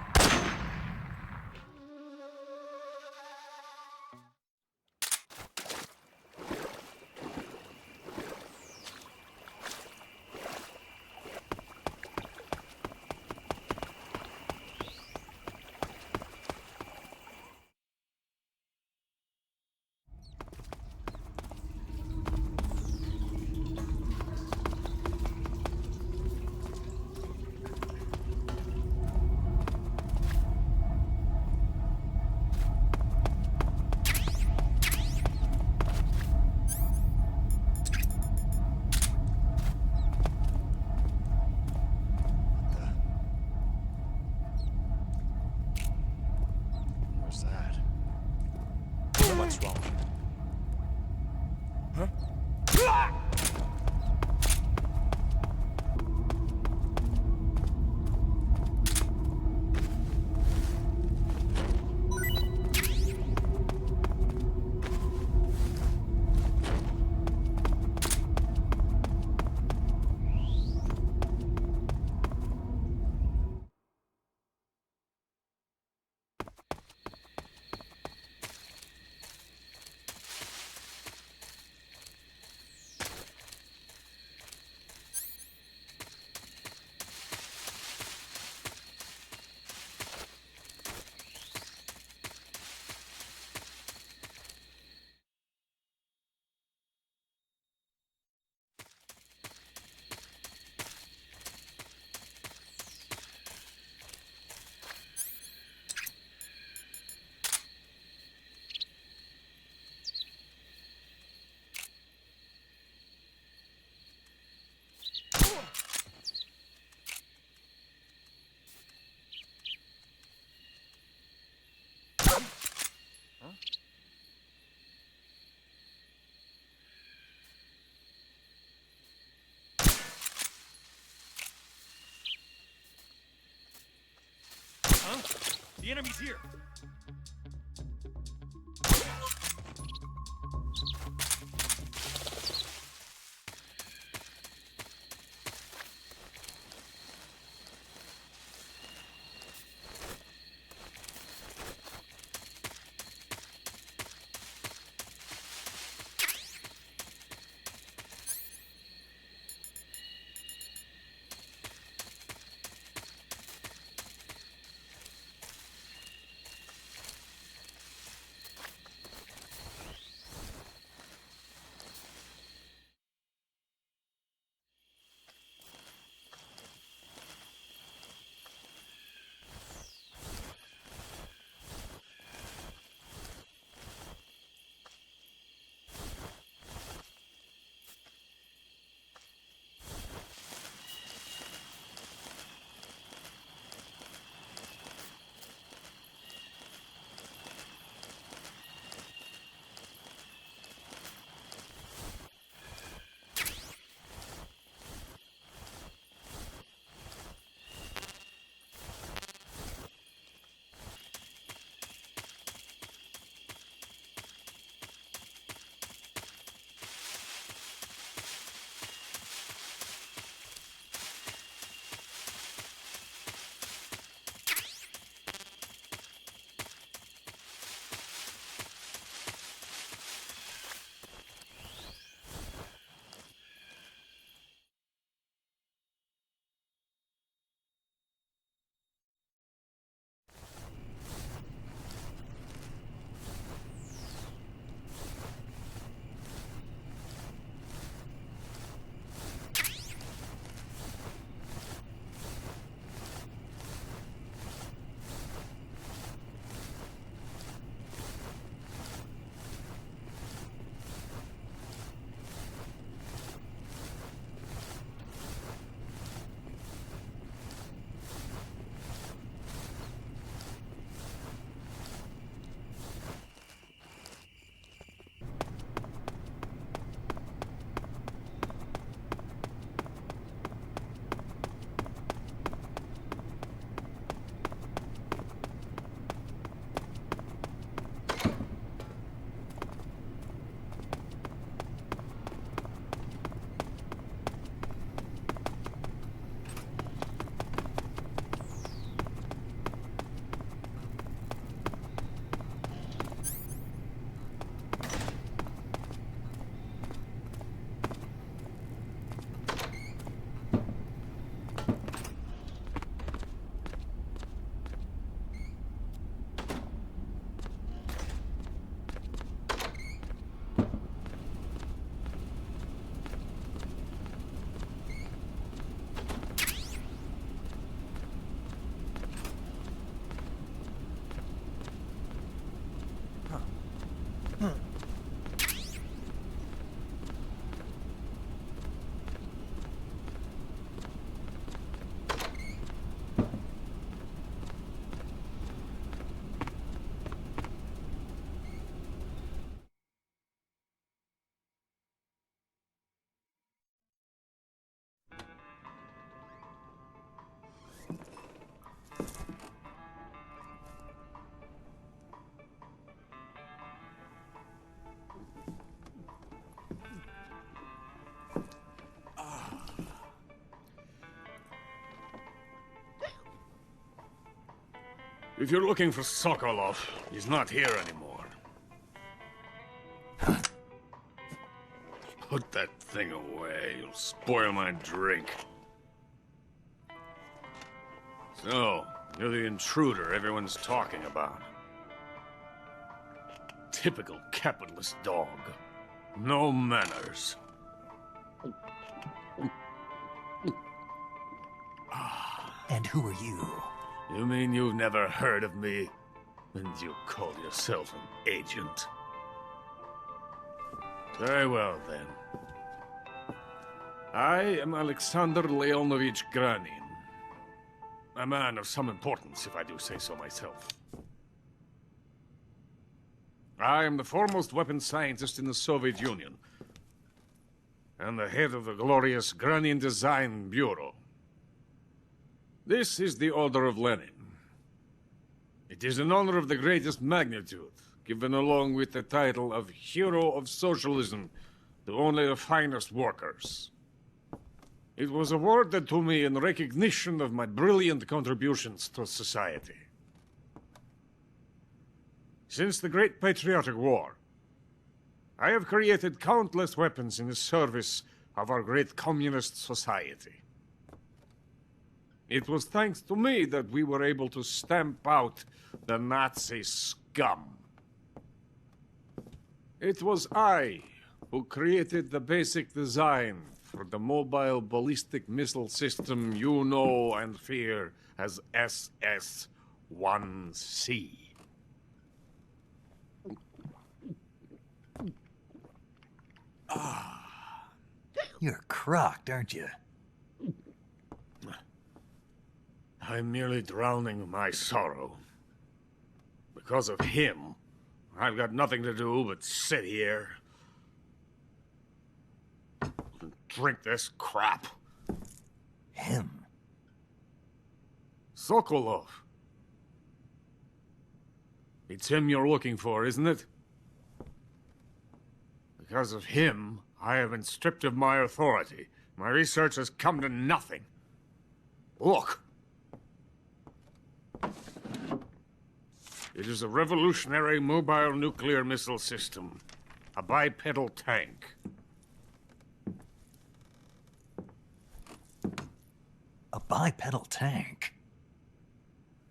The enemy's here. If you're looking for Sokolov, he's not here anymore. Put that thing away. You'll spoil my drink. So, you're the intruder everyone's talking about. Typical capitalist dog. No manners. And who are you? You mean you've never heard of me? And you call yourself an agent? Very well, then. I am Alexander Leonovich Granin. A man of some importance, if I do say so myself. I am the foremost weapons scientist in the Soviet Union, and the head of the glorious Granin Design Bureau. This is the Order of Lenin. It is an honor of the greatest magnitude, given along with the title of Hero of Socialism to only the finest workers. It was awarded to me in recognition of my brilliant contributions to society. Since the Great Patriotic War, I have created countless weapons in the service of our great communist society. It was thanks to me that we were able to stamp out the Nazi scum. It was I who created the basic design for the mobile ballistic missile system you know and fear as SS-1C. You're crocked, aren't you? I'm merely drowning my sorrow. Because of him, I've got nothing to do but sit here and drink this crap. Him? Sokolov. It's him you're looking for, isn't it? Because of him, I have been stripped of my authority. My research has come to nothing. Look. It is a revolutionary mobile nuclear missile system. A bipedal tank. A bipedal tank?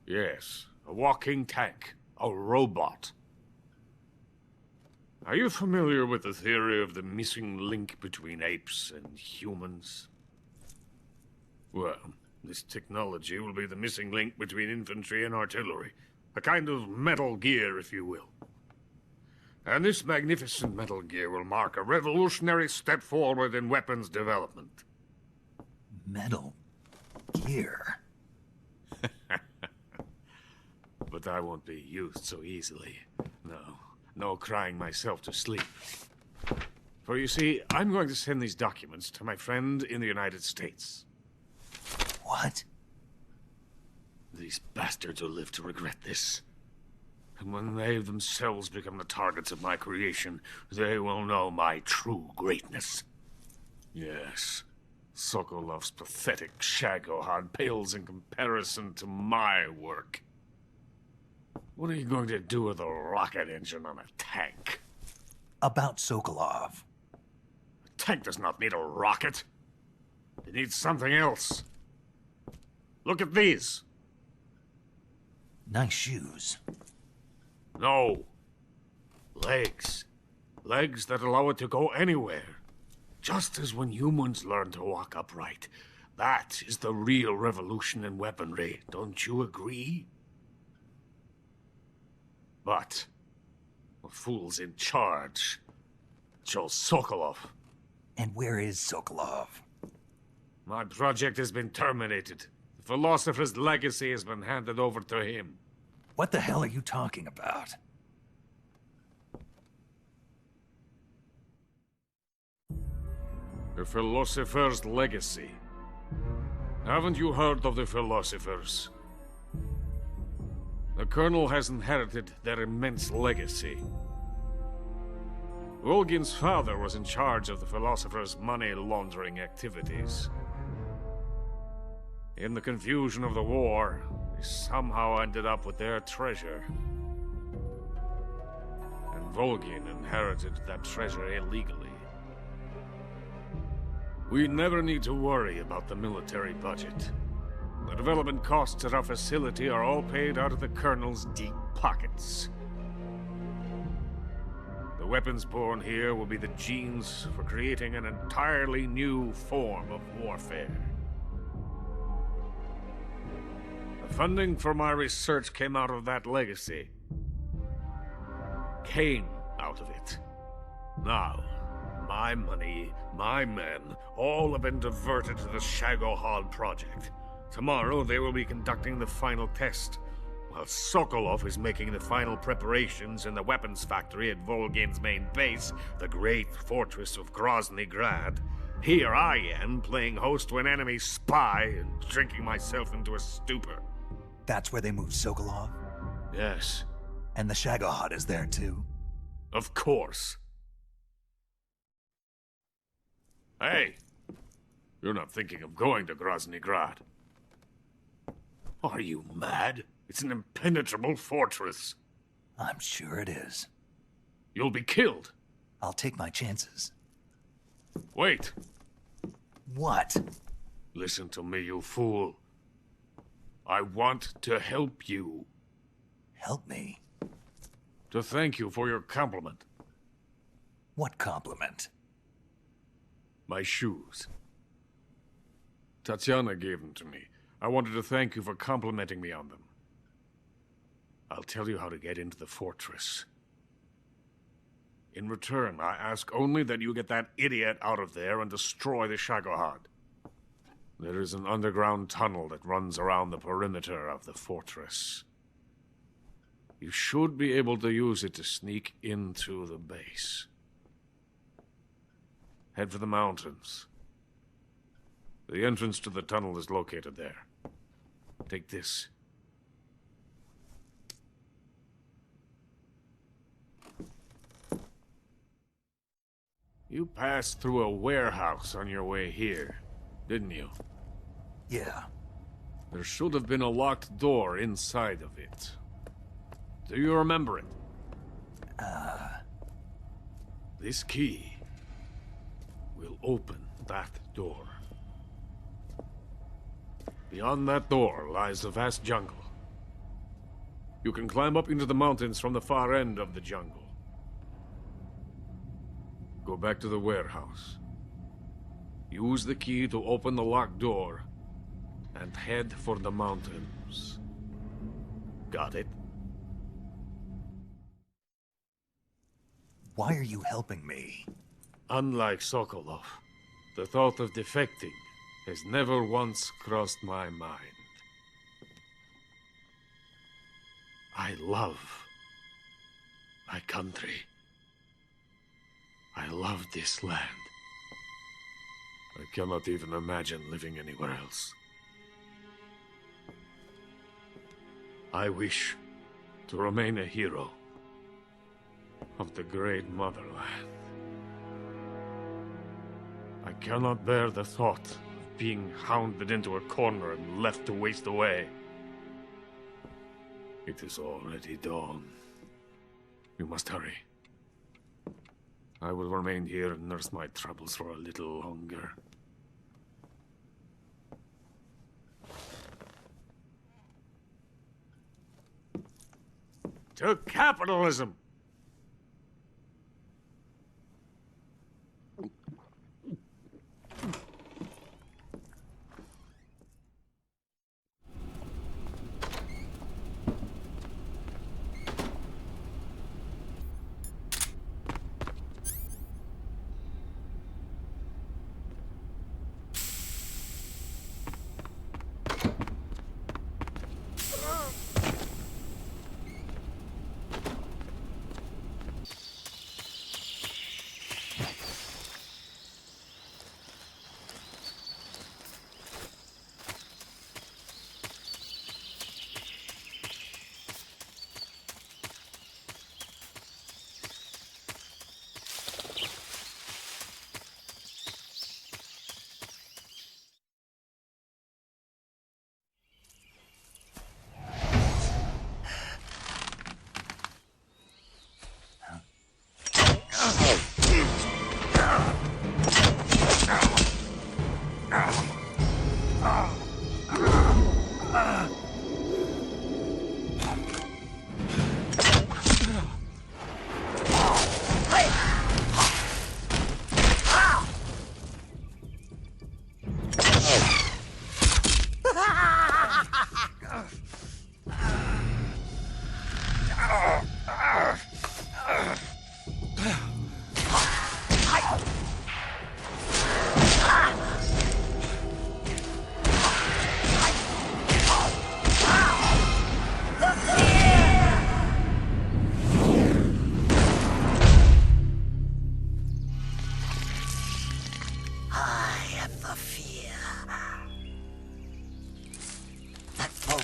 Yes, a walking tank. A robot. Are you familiar with the theory of the missing link between apes and humans? Well, this technology will be the missing link between infantry and artillery. A kind of Metal Gear, if you will. And this magnificent Metal Gear will mark a revolutionary step forward in weapons development. Metal Gear? But I won't be used so easily. No crying myself to sleep. For you see, I'm going to send these documents to my friend in the United States. What? These bastards will live to regret this. And when they themselves become the targets of my creation, they will know my true greatness. Yes, Sokolov's pathetic Shagohod pales in comparison to my work. What are you going to do with a rocket engine on a tank? About Sokolov. A tank does not need a rocket. It needs something else. Look at these. Nice shoes. No. Legs. Legs that allow it to go anywhere. Just as when humans learn to walk upright. That is the real revolution in weaponry. Don't you agree? But the fool's in charge. Joe Sokolov. And where is Sokolov? My project has been terminated. The philosopher's legacy has been handed over to him. What the hell are you talking about? The philosopher's legacy. Haven't you heard of the philosophers? The Colonel has inherited their immense legacy. Volgin's father was in charge of the philosophers' money laundering activities. In the confusion of the war, they somehow ended up with their treasure. And Volgin inherited that treasure illegally. We never need to worry about the military budget. The development costs at our facility are all paid out of the Colonel's deep pockets. The weapons born here will be the genes for creating an entirely new form of warfare. The funding for my research came out of that legacy. Came out of it. Now, my money, my men, all have been diverted to the Shagohod project. Tomorrow, they will be conducting the final test, while Sokolov is making the final preparations in the weapons factory at Volgin's main base, the great fortress of Grozny Grad. Here I am, playing host to an enemy spy and drinking myself into a stupor. That's where they moved Sokolov? Yes. And the Shagohod is there too? Of course. Hey! You're not thinking of going to Grozny Grad. Are you mad? It's an impenetrable fortress. I'm sure it is. You'll be killed. I'll take my chances. Wait. What? Listen to me, you fool. I want to help you. Help me? To thank you for your compliment. What compliment? My shoes. Tatiana gave them to me. I wanted to thank you for complimenting me on them. I'll tell you how to get into the fortress. In return, I ask only that you get that idiot out of there and destroy the Shagohod. There is an underground tunnel that runs around the perimeter of the fortress. You should be able to use it to sneak into the base. Head for the mountains. The entrance to the tunnel is located there. Take this. You passed through a warehouse on your way here, didn't you? Yeah. There should have been a locked door inside of it. Do you remember it? This key will open that door. Beyond that door lies the vast jungle. You can climb up into the mountains from the far end of the jungle. Go back to the warehouse. Use the key to open the locked door and head for the mountains. Got it? Why are you helping me? Unlike Sokolov, the thought of defecting has never once crossed my mind. I love my country. I love this land. I cannot even imagine living anywhere else. I wish to remain a hero of the great motherland. I cannot bear the thought of being hounded into a corner and left to waste away. It is already dawn. We must hurry. I will remain here and nurse my troubles for a little longer. To capitalism!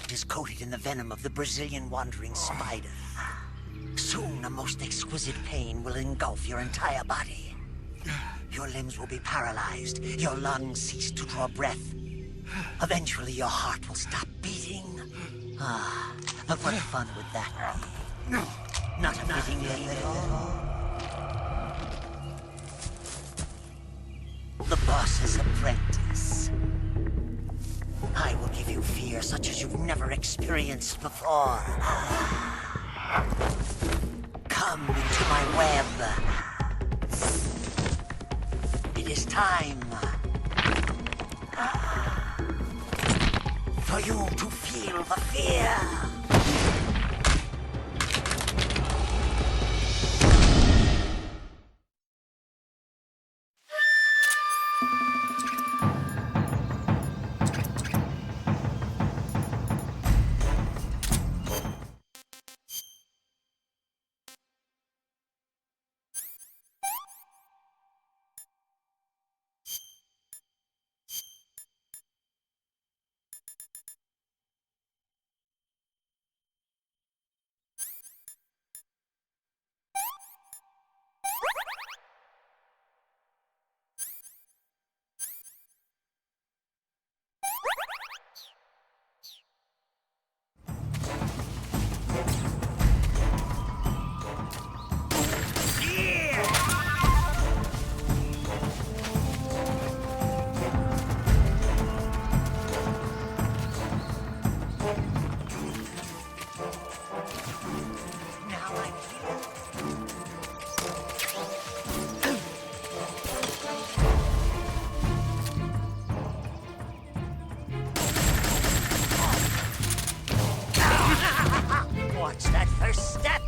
suit is coated in the venom of the Brazilian wandering spider. Soon, a most exquisite pain will engulf your entire body. Your limbs will be paralyzed, your lungs cease to draw breath. Eventually, your heart will stop beating. But what fun would that be? Not a fitting name at all. The boss's apprentice. I will give you fear such as you've never experienced before. Come into my web. It is time for you to feel the fear. Watch that first step.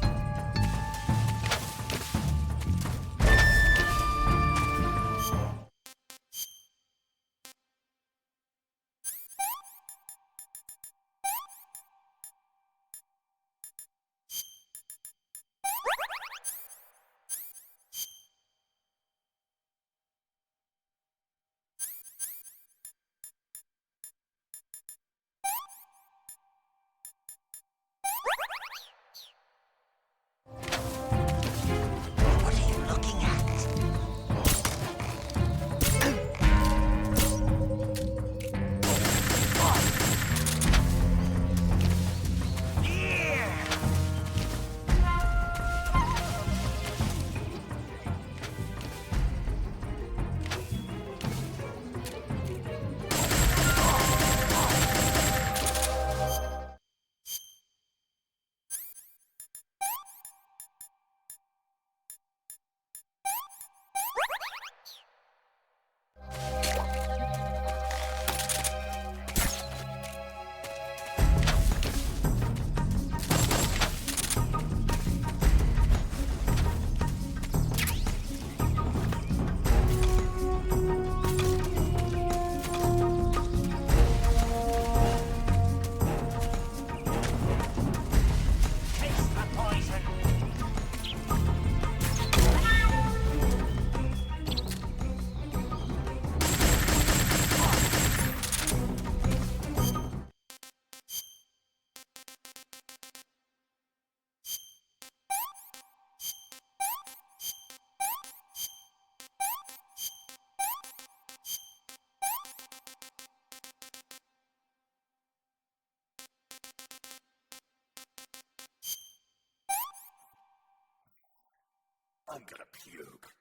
I'm gonna puke.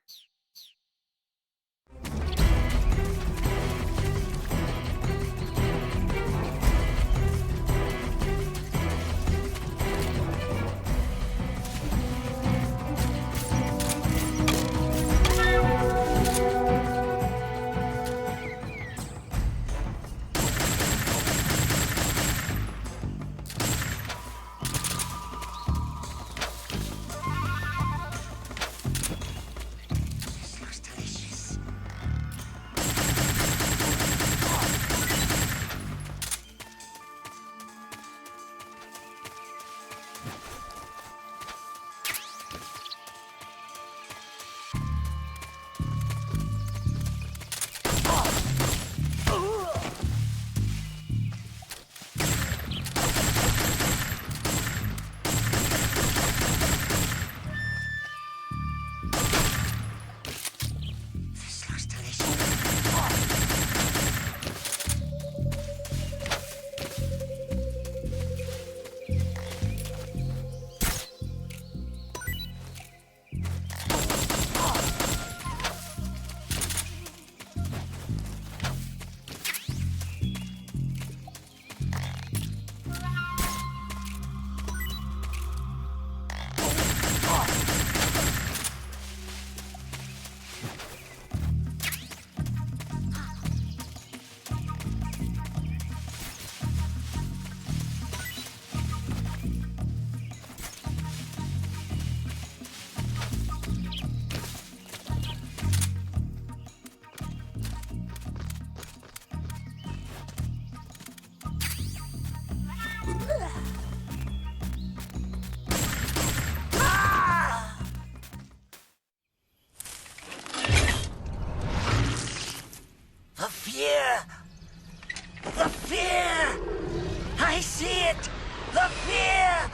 I see it! The fear!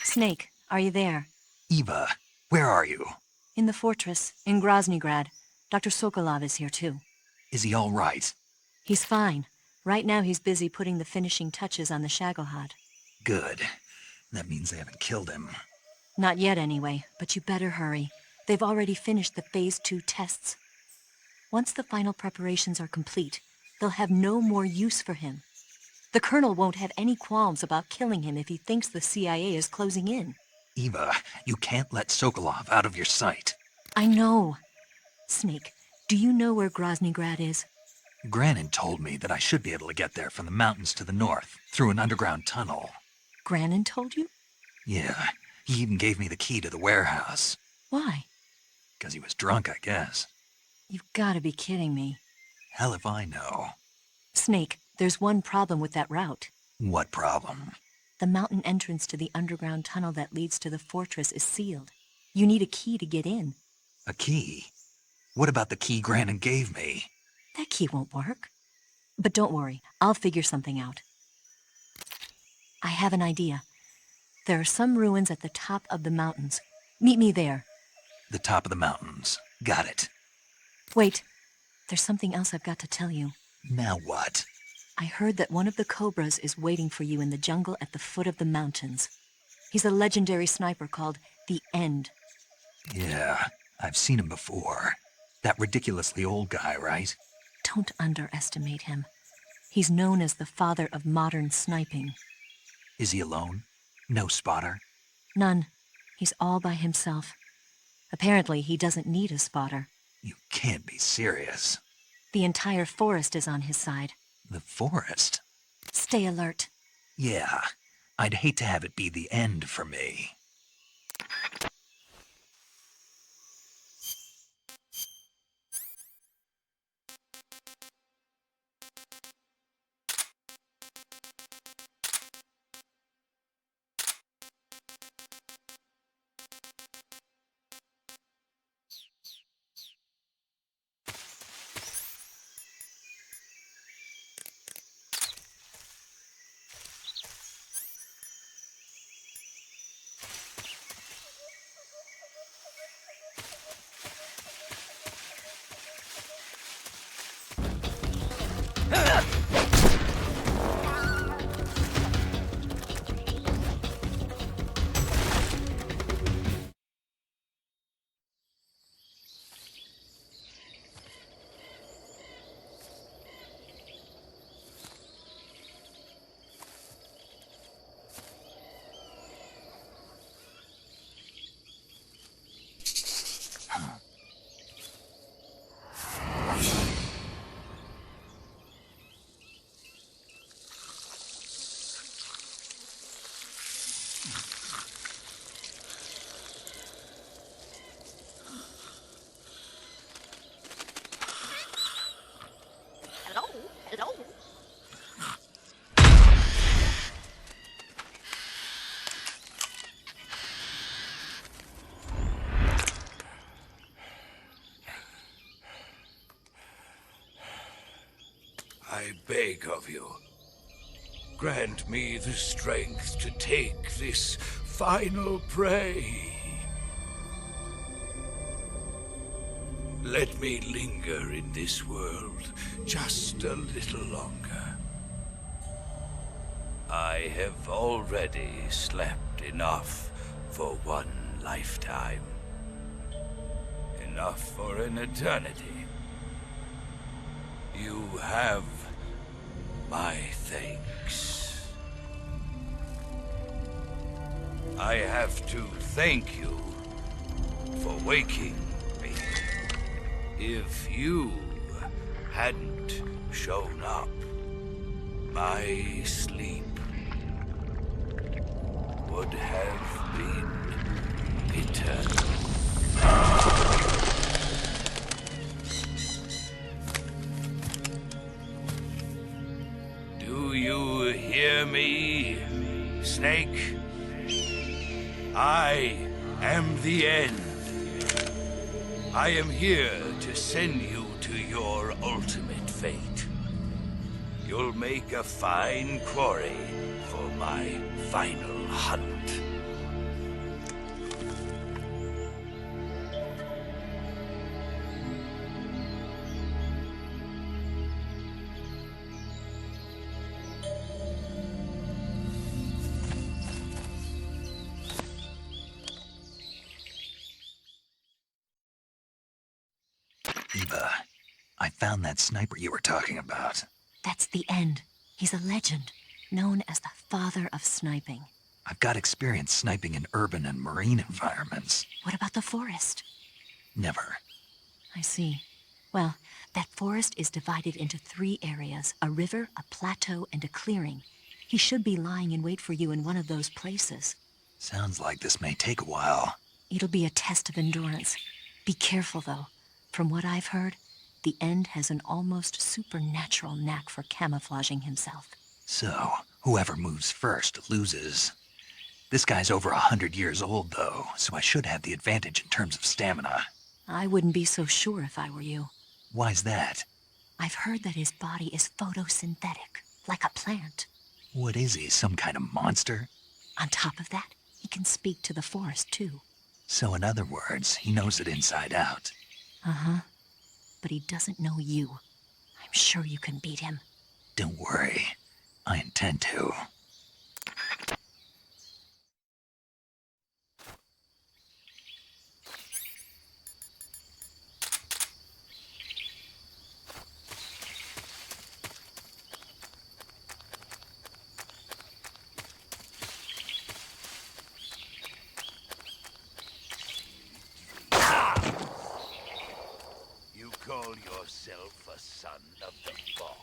Snake, are you there? Eva, where are you? In the fortress, in Groznygrad. Dr. Sokolov is here too. Is he all right? He's fine. Right now he's busy putting the finishing touches on the Shagohod. Good. That means they haven't killed him. Not yet anyway, but you better hurry. They've already finished the Phase 2 tests. Once the final preparations are complete, they'll have no more use for him. The Colonel won't have any qualms about killing him if he thinks the CIA is closing in. Eva, you can't let Sokolov out of your sight. I know. Snake, do you know where Groznygrad is? Granin told me that I should be able to get there from the mountains to the north, through an underground tunnel. Granin told you? Yeah, he even gave me the key to the warehouse. Why? 'Cause he was drunk, I guess. You've got to be kidding me. Hell if I know. Snake, there's one problem with that route. What problem? The mountain entrance to the underground tunnel that leads to the fortress is sealed. You need a key to get in. A key? What about the key Granin gave me? That key won't work. But don't worry, I'll figure something out. I have an idea. There are some ruins at the top of the mountains. Meet me there. The top of the mountains. Got it. Wait, there's something else I've got to tell you. Now what? I heard that one of the Cobras is waiting for you in the jungle at the foot of the mountains. He's a legendary sniper called the End. Yeah, I've seen him before. That ridiculously old guy, right? Don't underestimate him. He's known as the father of modern sniping. Is he alone? No spotter? None. He's all by himself. Apparently, he doesn't need a spotter. You can't be serious. The entire forest is on his side. The forest? Stay alert. Yeah, I'd hate to have it be the end for me. I beg of you, grant me the strength to take this final prey. Let me linger in this world just a little longer. I have already slept enough for one lifetime. Enough for an eternity. You have my thanks. I have to thank you for waking me. If you hadn't shown up, my sleep would have been eternal. Do you hear me, Snake? I am the end. I am here to send you to your ultimate fate. You'll make a fine quarry for my final hunt. Eva, I found that sniper you were talking about. That's the end. He's a legend, known as the father of sniping. I've got experience sniping in urban and marine environments. What about the forest? Never. I see. Well, that forest is divided into 3 areas, a river, a plateau, and a clearing. He should be lying in wait for you in one of those places. Sounds like this may take a while. It'll be a test of endurance. Be careful, though. From what I've heard, the End has an almost supernatural knack for camouflaging himself. So, whoever moves first loses. This guy's over 100 years old, though, so I should have the advantage in terms of stamina. I wouldn't be so sure if I were you. Why's that? I've heard that his body is photosynthetic, like a plant. What is he, some kind of monster? On top of that, he can speak to the forest, too. So in other words, he knows it inside out. Uh-huh. But he doesn't know you. I'm sure you can beat him. Don't worry. I intend to. You call yourself a son of the boss.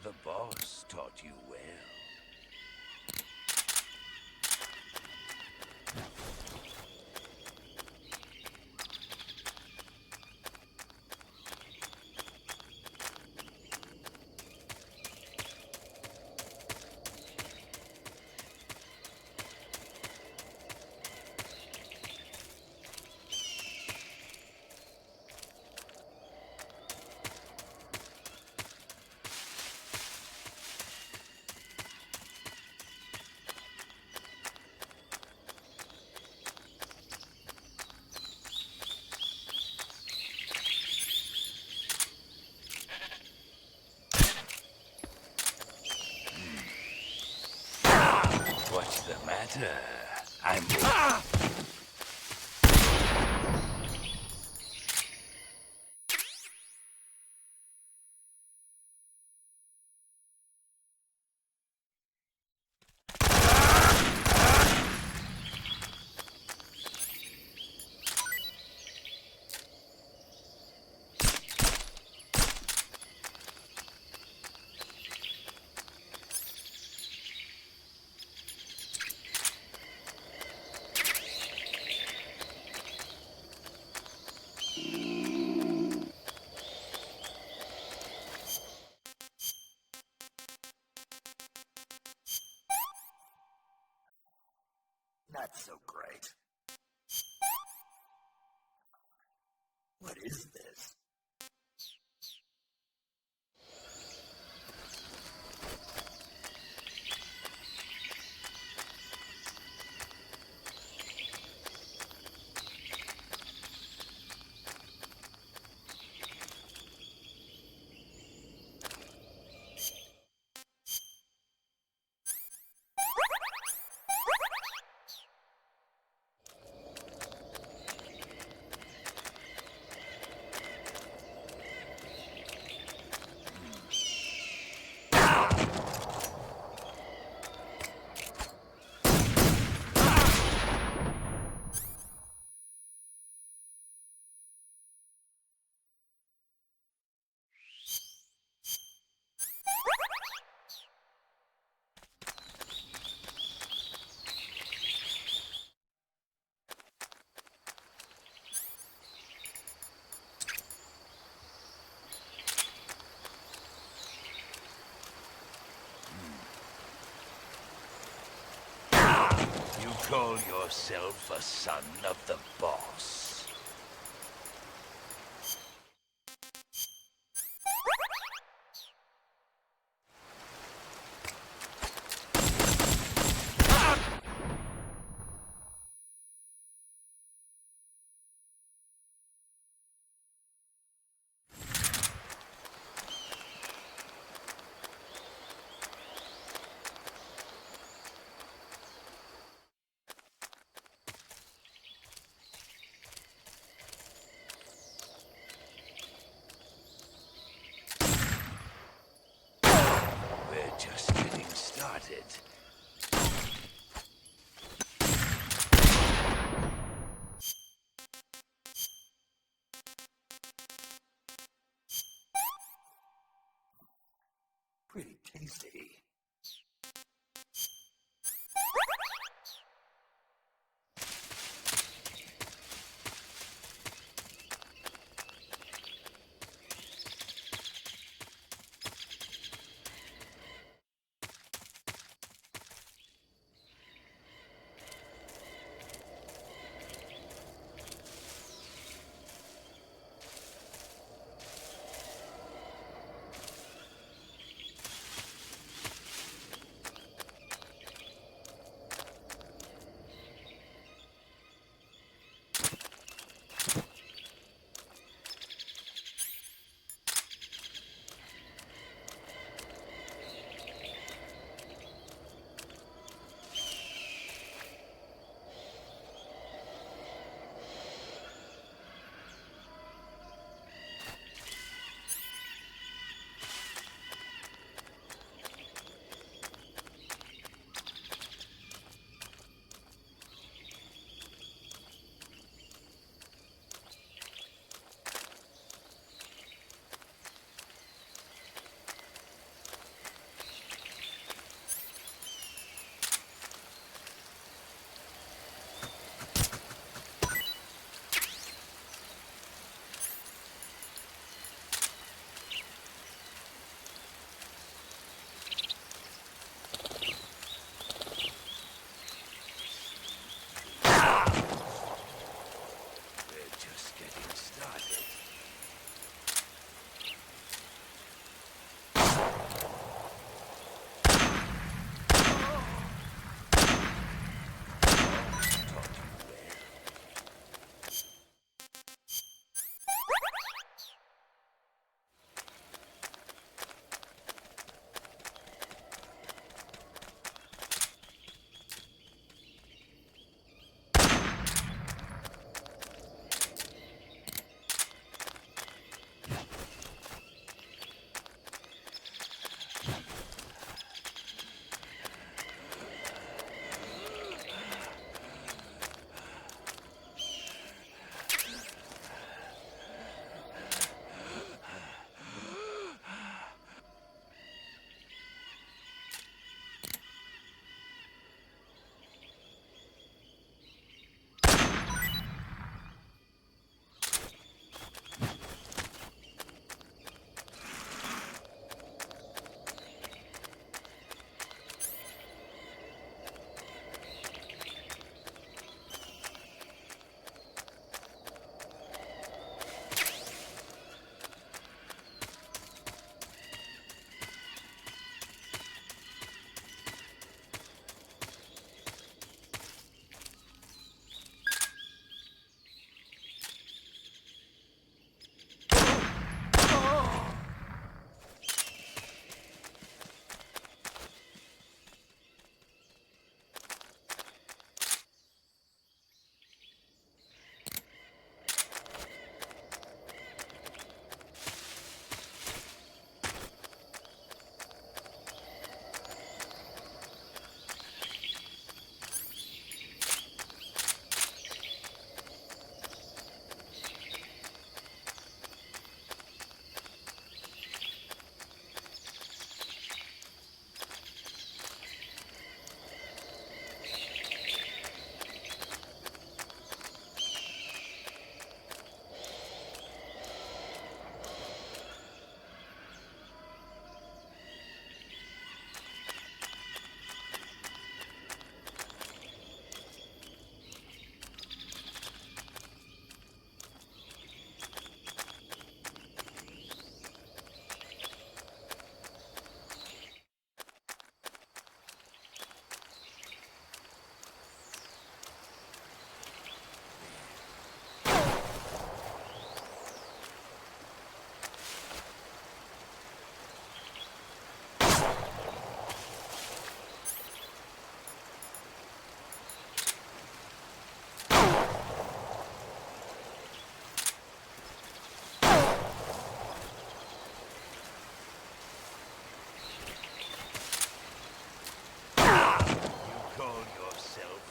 The boss taught you well. What's the matter? I'm... That's so great. What is this? You call yourself a son of the boss?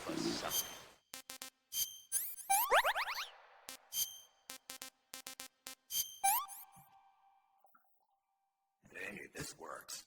for something. Hey, this works.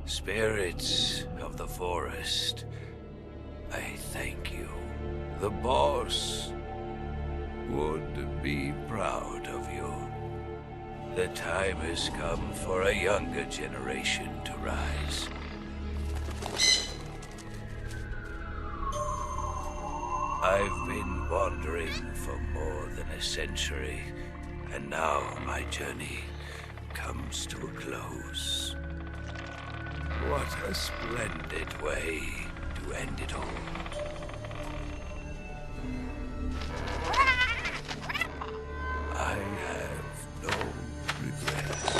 Spirits of the forest, I thank you. The boss would be proud of you. The time has come for a younger generation to rise. I've been wandering for more than a century, and now my journey comes to a close. What a splendid way to end it all. I have no regrets.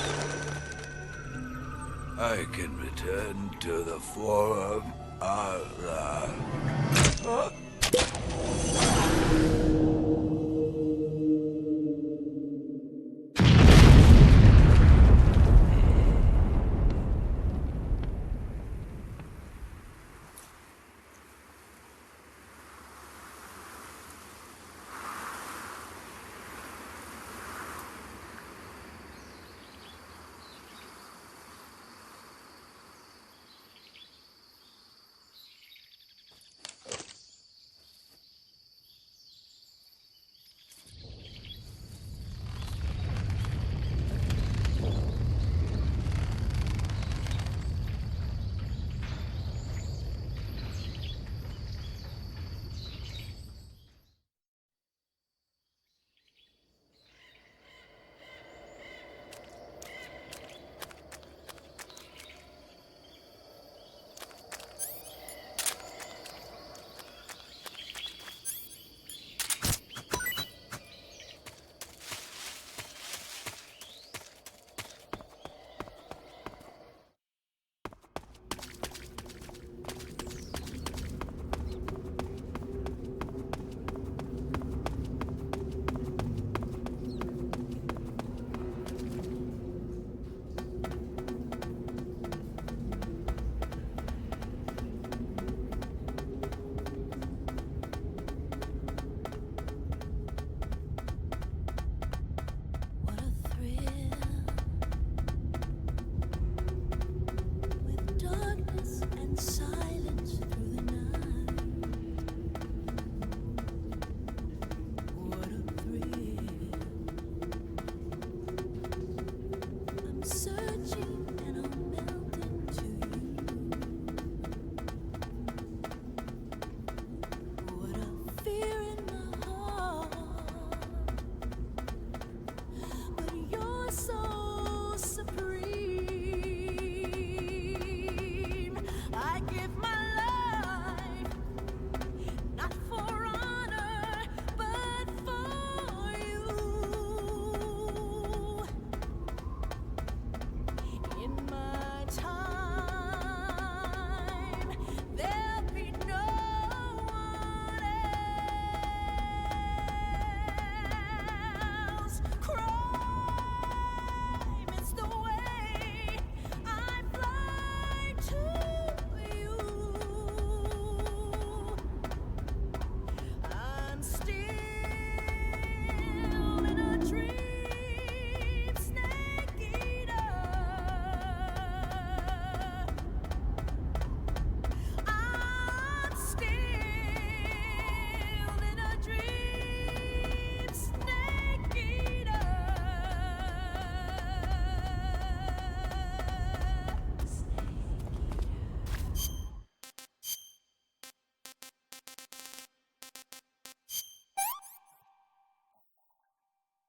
I can return to the Forum Allah.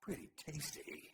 Pretty tasty.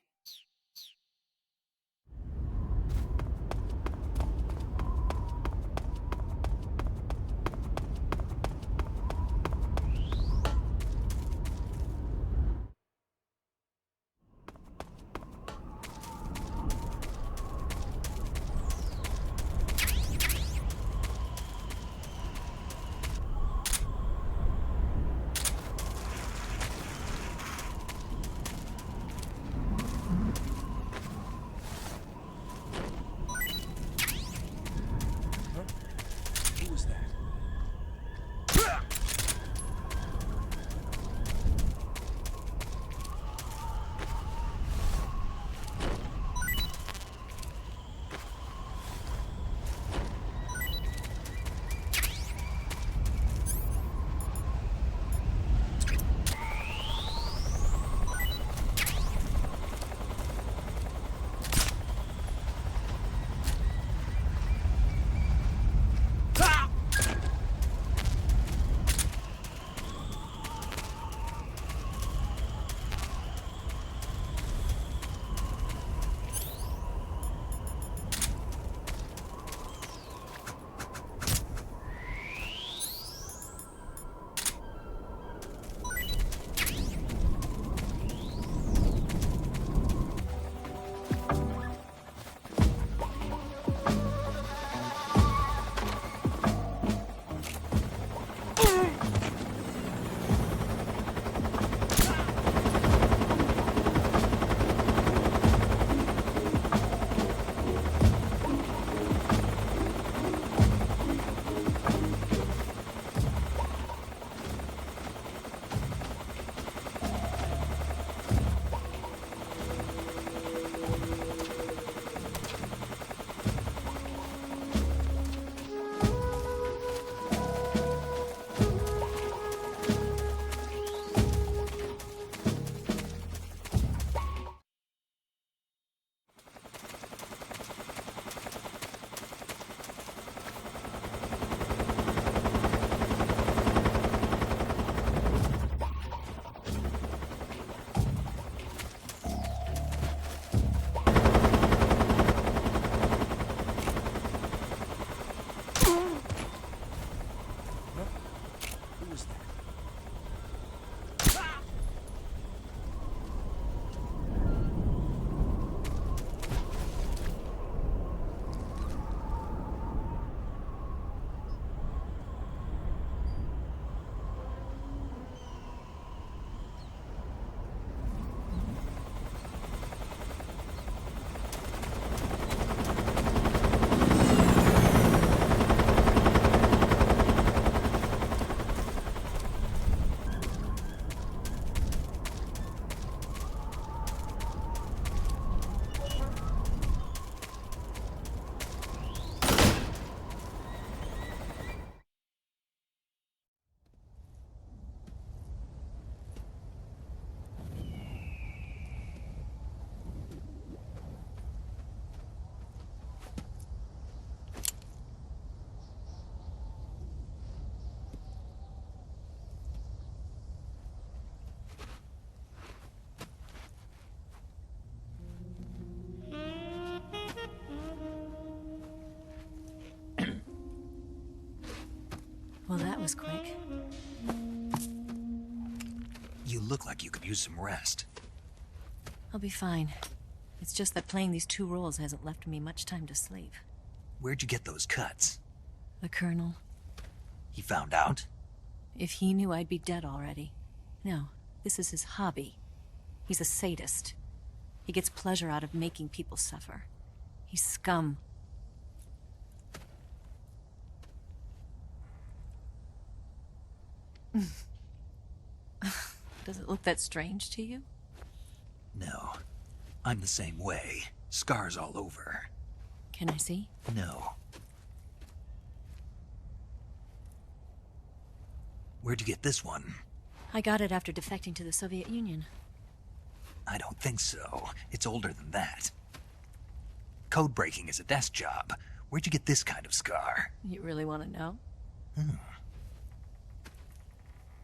was quick. You look like you could use some rest. I'll be fine. It's just that playing these 2 roles hasn't left me much time to sleep. Where'd you get those cuts? The Colonel. He found out? If he knew, I'd be dead already. No, this is his hobby. He's a sadist. He gets pleasure out of making people suffer. He's scum. Does it look that strange to you? No. I'm the same way. Scars all over. Can I see? No. Where'd you get this one? I got it after defecting to the Soviet Union. I don't think so. It's older than that. Code breaking is a desk job. Where'd you get this kind of scar? You really want to know?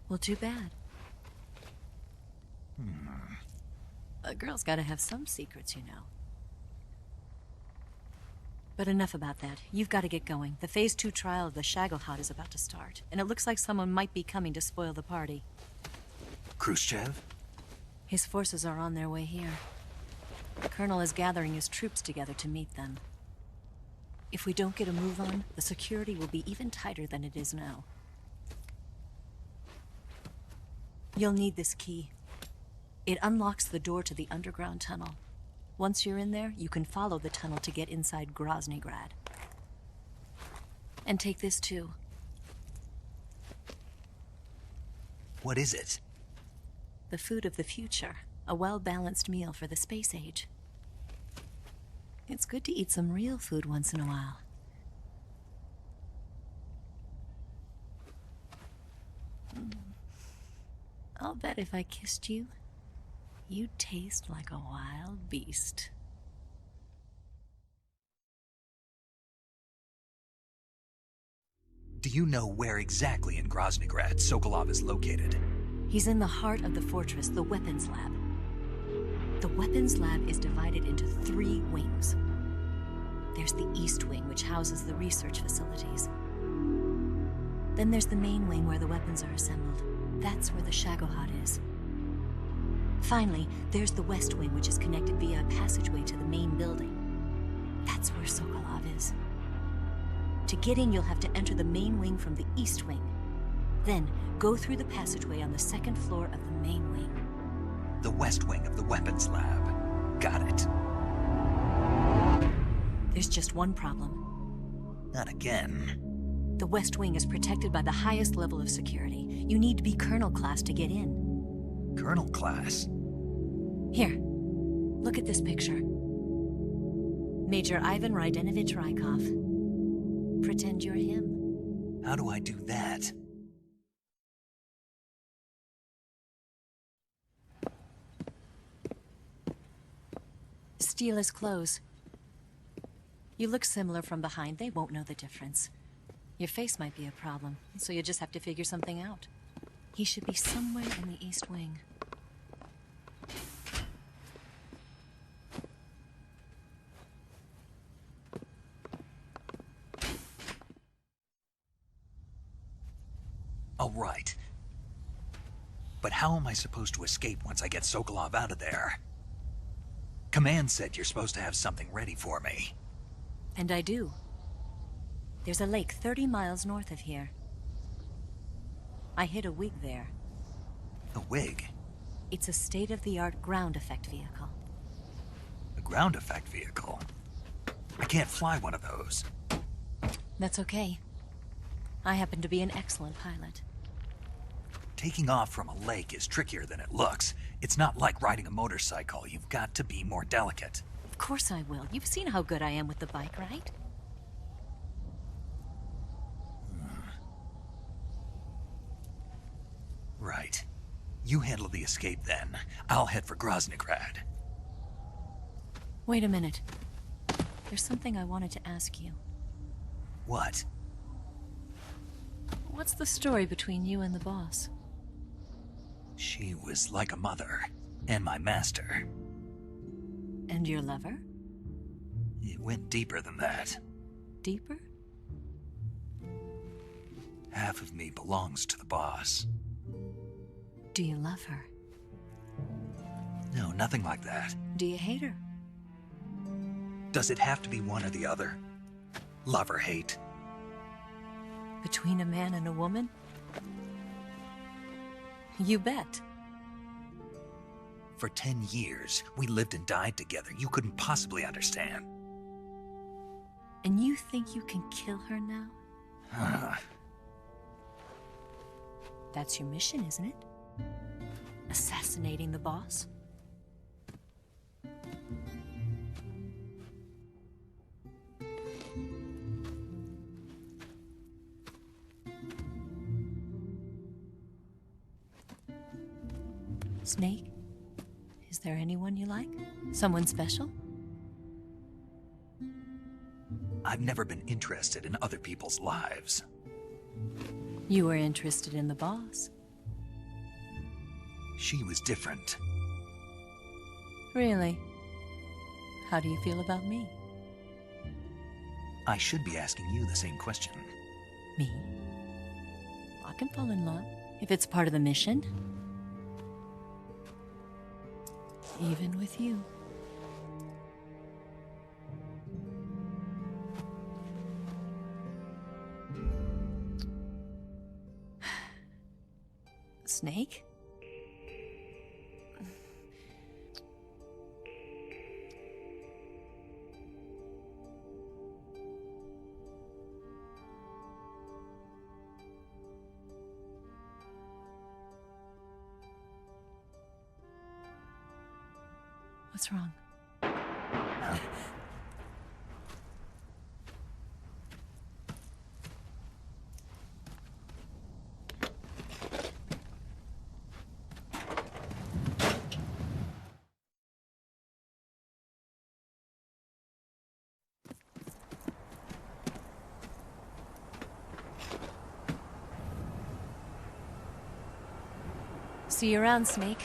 Well, too bad. A girl's gotta have some secrets, you know. But enough about that. You've got to get going. The Phase 2 trial of the Shagohod is about to start, and it looks like someone might be coming to spoil the party. Khrushchev? His forces are on their way here. The Colonel is gathering his troops together to meet them. If we don't get a move on, the security will be even tighter than it is now. You'll need this key. It unlocks the door to the underground tunnel. Once you're in there, you can follow the tunnel to get inside Groznygrad. And take this too. What is it? The food of the future. A well-balanced meal for the space age. It's good to eat some real food once in a while. I'll bet if I kissed you, you'd taste like a wild beast. Do you know where exactly in Groznygrad Sokolov is located? He's in the heart of the fortress, the weapons lab. The weapons lab is divided into 3 wings. There's the East Wing, which houses the research facilities. Then there's the main wing where the weapons are assembled. That's where the Shagohod is. Finally, there's the West Wing, which is connected via a passageway to the main building. That's where Sokolov is. To get in, you'll have to enter the main wing from the East Wing. Then, go through the passageway on the 2nd floor of the main wing. The West Wing of the weapons lab. Got it. There's just one problem. Not again. The West Wing is protected by the highest level of security. You need to be Colonel class to get in. Colonel class? Here, look at this picture. Major Ivan Rydenovich Rykov. Pretend you're him. How do I do that? Steal his clothes. You look similar from behind. They won't know the difference. Your face might be a problem, so you just have to figure something out. He should be somewhere in the East Wing. All right. But how am I supposed to escape once I get Sokolov out of there? Command said you're supposed to have something ready for me. And I do. There's a lake 30 miles north of here. I hid a wig there. A wig? It's a state-of-the-art ground effect vehicle. A ground effect vehicle? I can't fly one of those. That's okay. I happen to be an excellent pilot. Taking off from a lake is trickier than it looks. It's not like riding a motorcycle. You've got to be more delicate. Of course I will. You've seen how good I am with the bike, right? Right. You handle the escape then. I'll head for Groznygrad. Wait a minute. There's something I wanted to ask you. What? What's the story between you and the boss? She was like a mother, and my master. And your lover? It went deeper than that. Deeper? Half of me belongs to the boss. Do you love her? No, nothing like that. Do you hate her? Does it have to be one or the other? Love or hate? Between a man and a woman? You bet. For 10 years, we lived and died together. You couldn't possibly understand. And you think you can kill her now? That's your mission, isn't it? Assassinating the boss? Snake? Is there anyone you like? Someone special? I've never been interested in other people's lives. You were interested in the boss. She was different. Really? How do you feel about me? I should be asking you the same question. Me? I can fall in love if it's part of the mission. Even with you. Snake? What's wrong? See you around, Snake.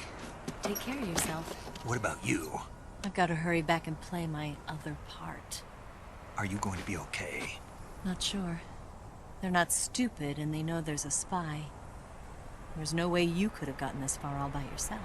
Take care of yourself. What about you? I've got to hurry back and play my other part. Are you going to be okay? Not sure. They're not stupid, and they know there's a spy. There's no way you could have gotten this far all by yourself.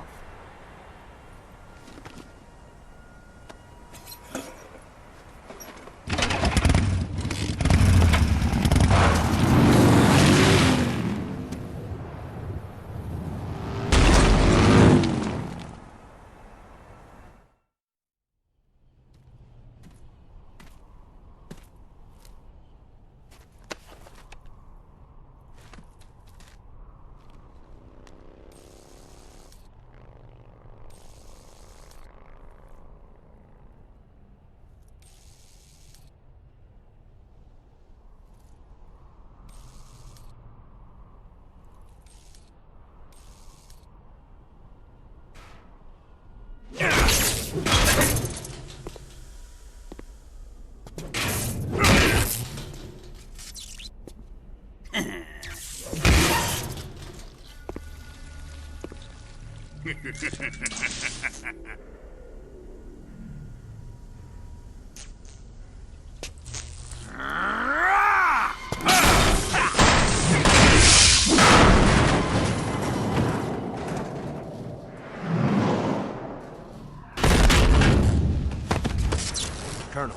Colonel.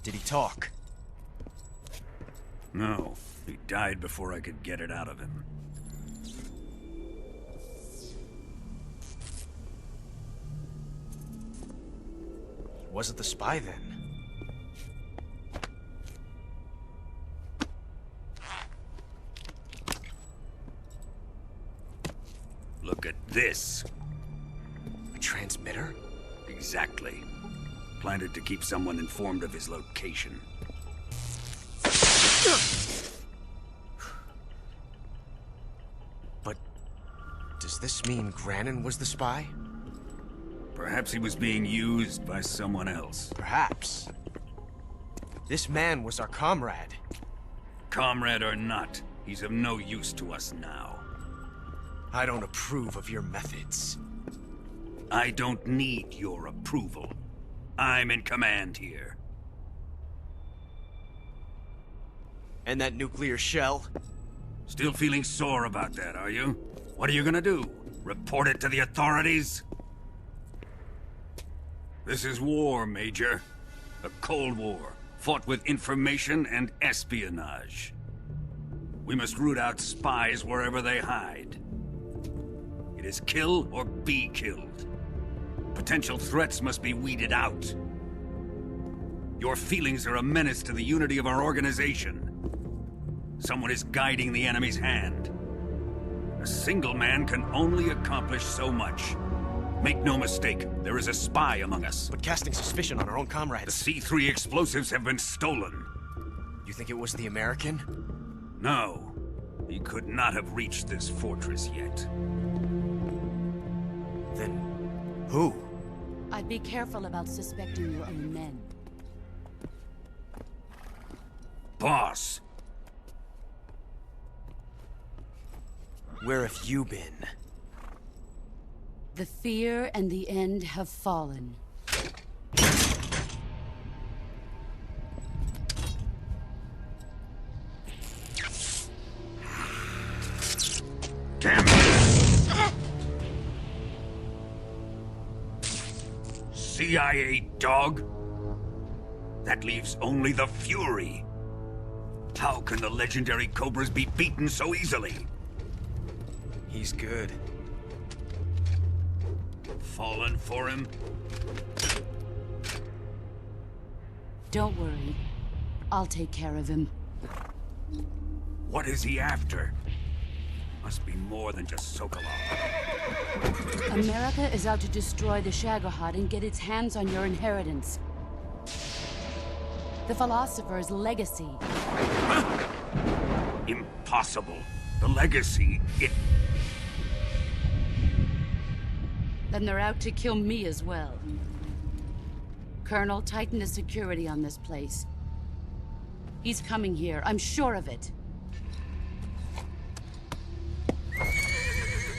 Did he talk? No, he died before I could get it out of him. Was it the spy then? Look at this. A transmitter? Exactly. Planted to keep someone informed of his location. But does this mean Grannon was the spy? Perhaps he was being used by someone else. Perhaps. This man was our comrade. Comrade or not, he's of no use to us now. I don't approve of your methods. I don't need your approval. I'm in command here. And that nuclear shell? Still feeling sore about that, are you? What are you gonna do? Report it to the authorities? This is war, Major. A Cold War, fought with information and espionage. We must root out spies wherever they hide. It is kill or be killed. Potential threats must be weeded out. Your feelings are a menace to the unity of our organization. Someone is guiding the enemy's hand. A single man can only accomplish so much. Make no mistake, there is a spy among us. But casting suspicion on our own comrades. The C3 explosives have been stolen. You think it was the American? No. He could not have reached this fortress yet. Then, who? I'd be careful about suspecting your own men. Boss! Where have you been? The fear and the end have fallen. Damn it! CIA dog? That leaves only the Fury. How can the legendary Cobras be beaten so easily? He's good. Fallen for him? Don't worry. I'll take care of him. What is he after? Must be more than just Sokolov. America is out to destroy the Shagohod and get its hands on your inheritance. The philosopher's legacy. Huh? Impossible. The legacy, it... Then they're out to kill me as well. Colonel, tighten the security on this place. He's coming here, I'm sure of it.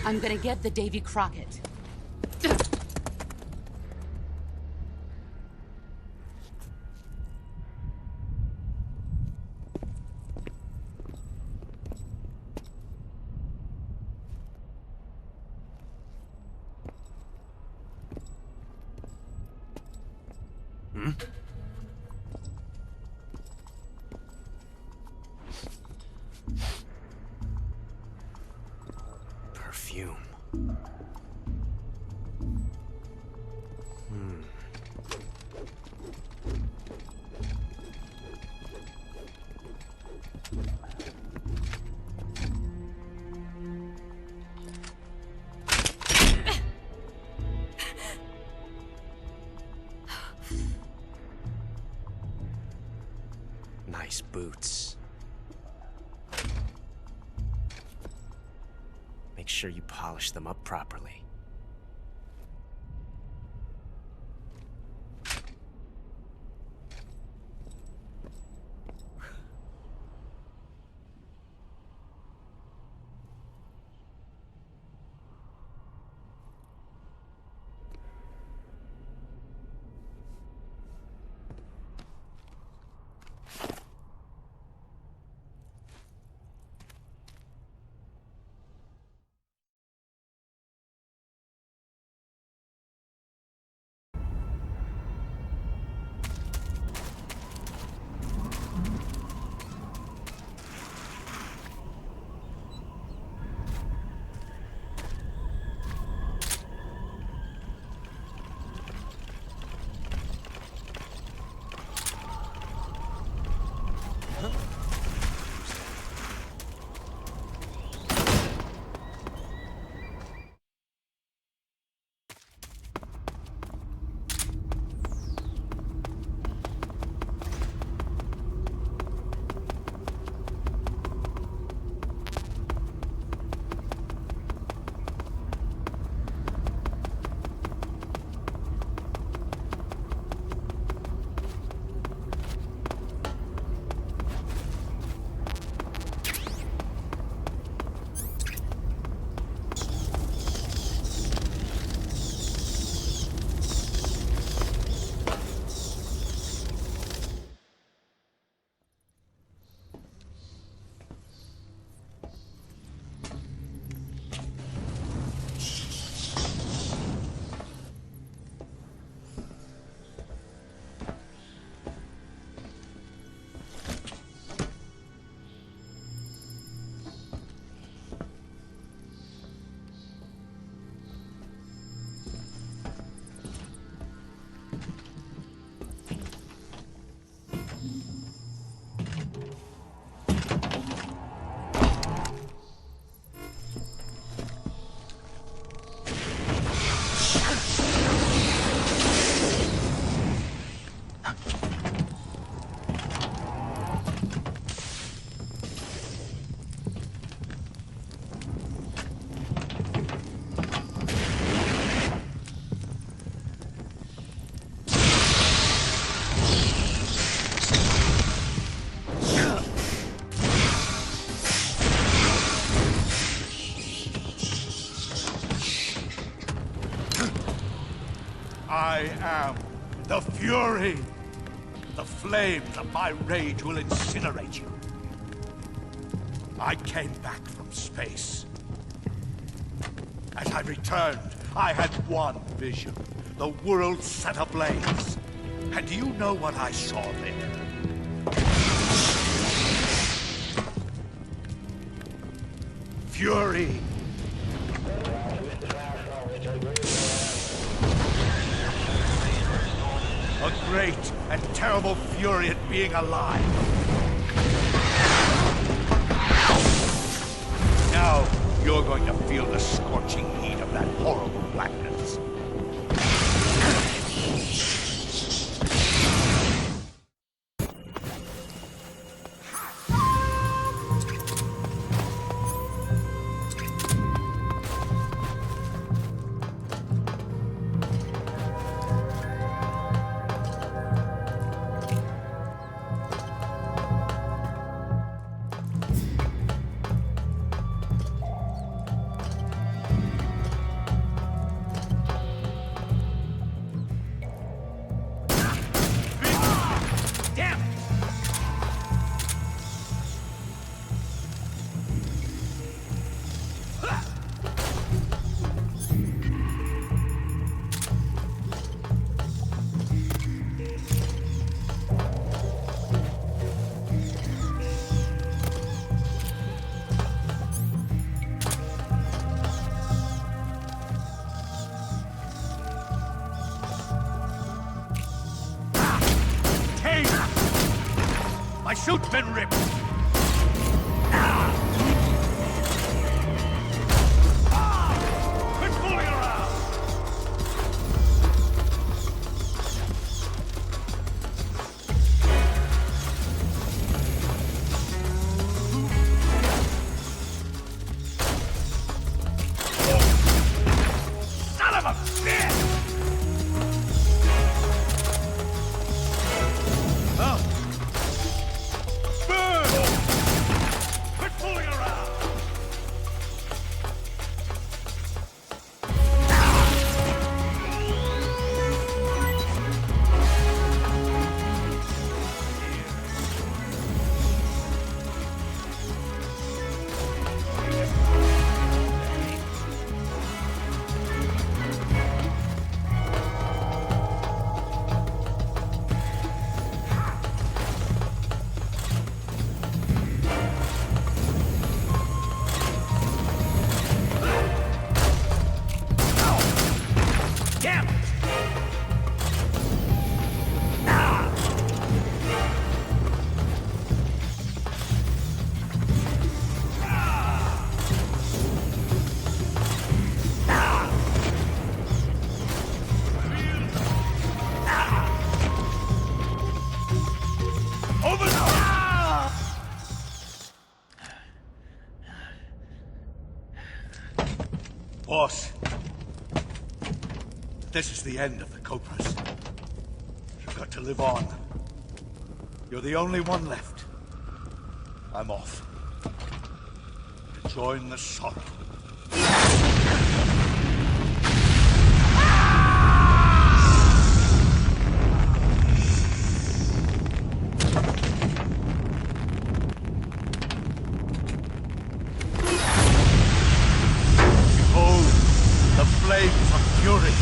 I'm gonna get the Davy Crockett. Perfume. Nice boots. Make sure you polish them up properly. I am the fury. The flames of my rage will incinerate you. I came back from space. As I returned, I had one vision. The world set ablaze. And do you know what I saw there? Fury. A great and terrible fury at being alive. Now, you're going to feel the scorching heat of that horrible blackness. My suit's been ripped! Quit fooling around! Son of a bitch! Oh. Quit fooling around! Damn it! Over now! Boss, this is the end of the Cobras. You've got to live on. You're the only one left. I'm off. To join the sorrow. Behold, the flames of fury.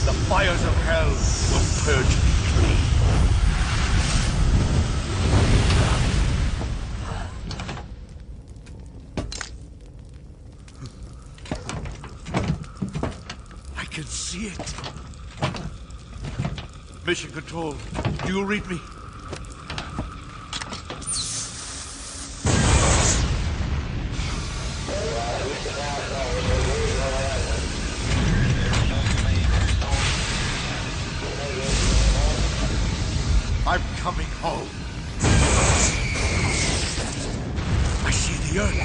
The fires of hell will purge me clean. I can see it. Mission Control, do you read me? I'm coming home. I see the Earth.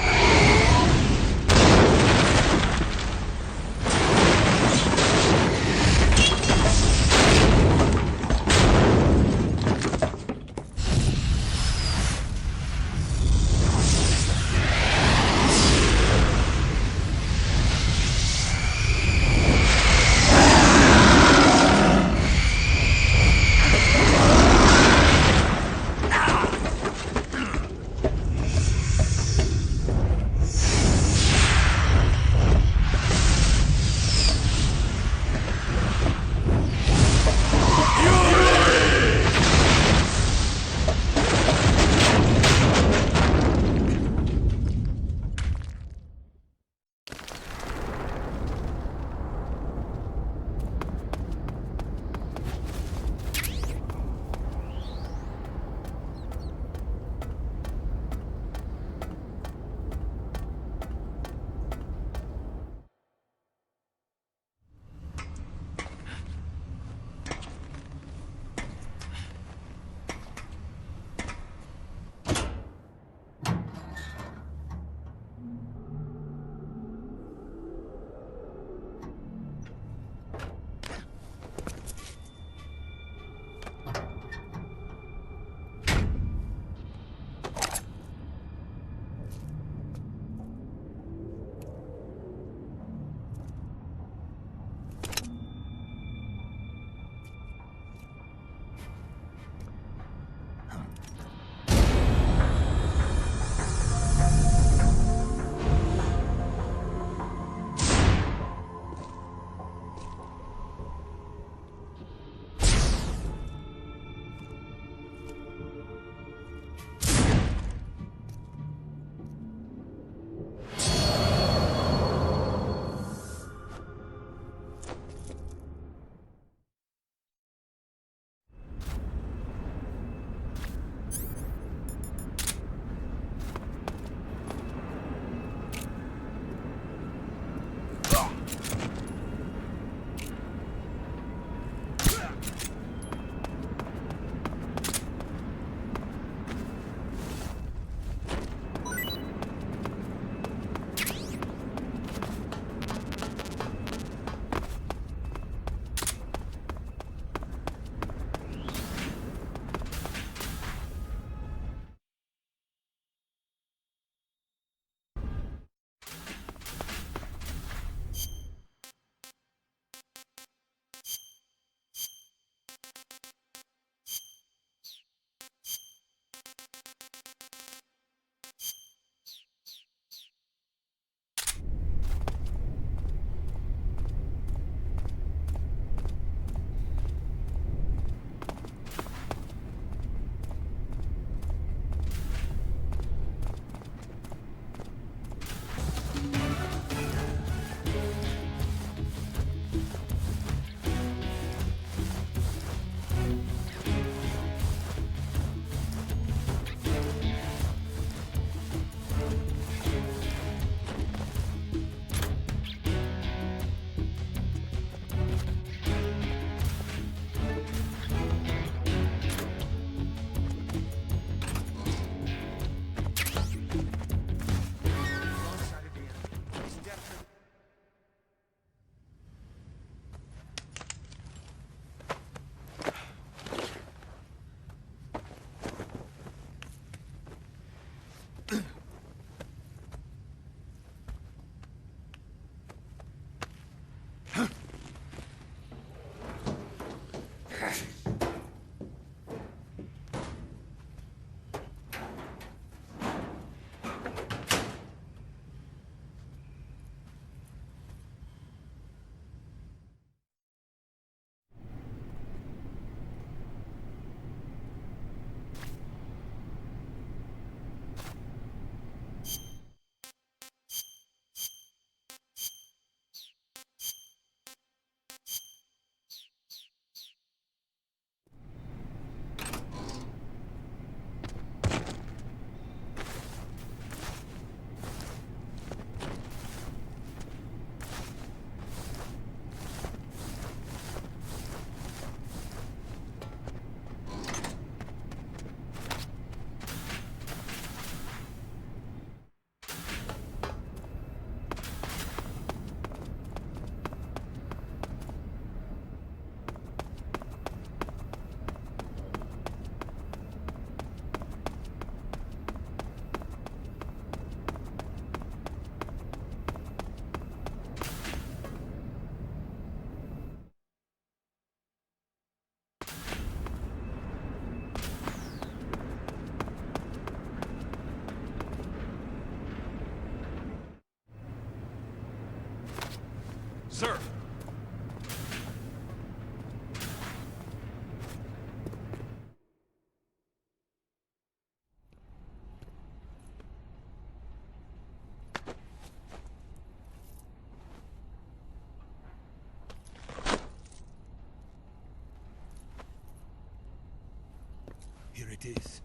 Here it is.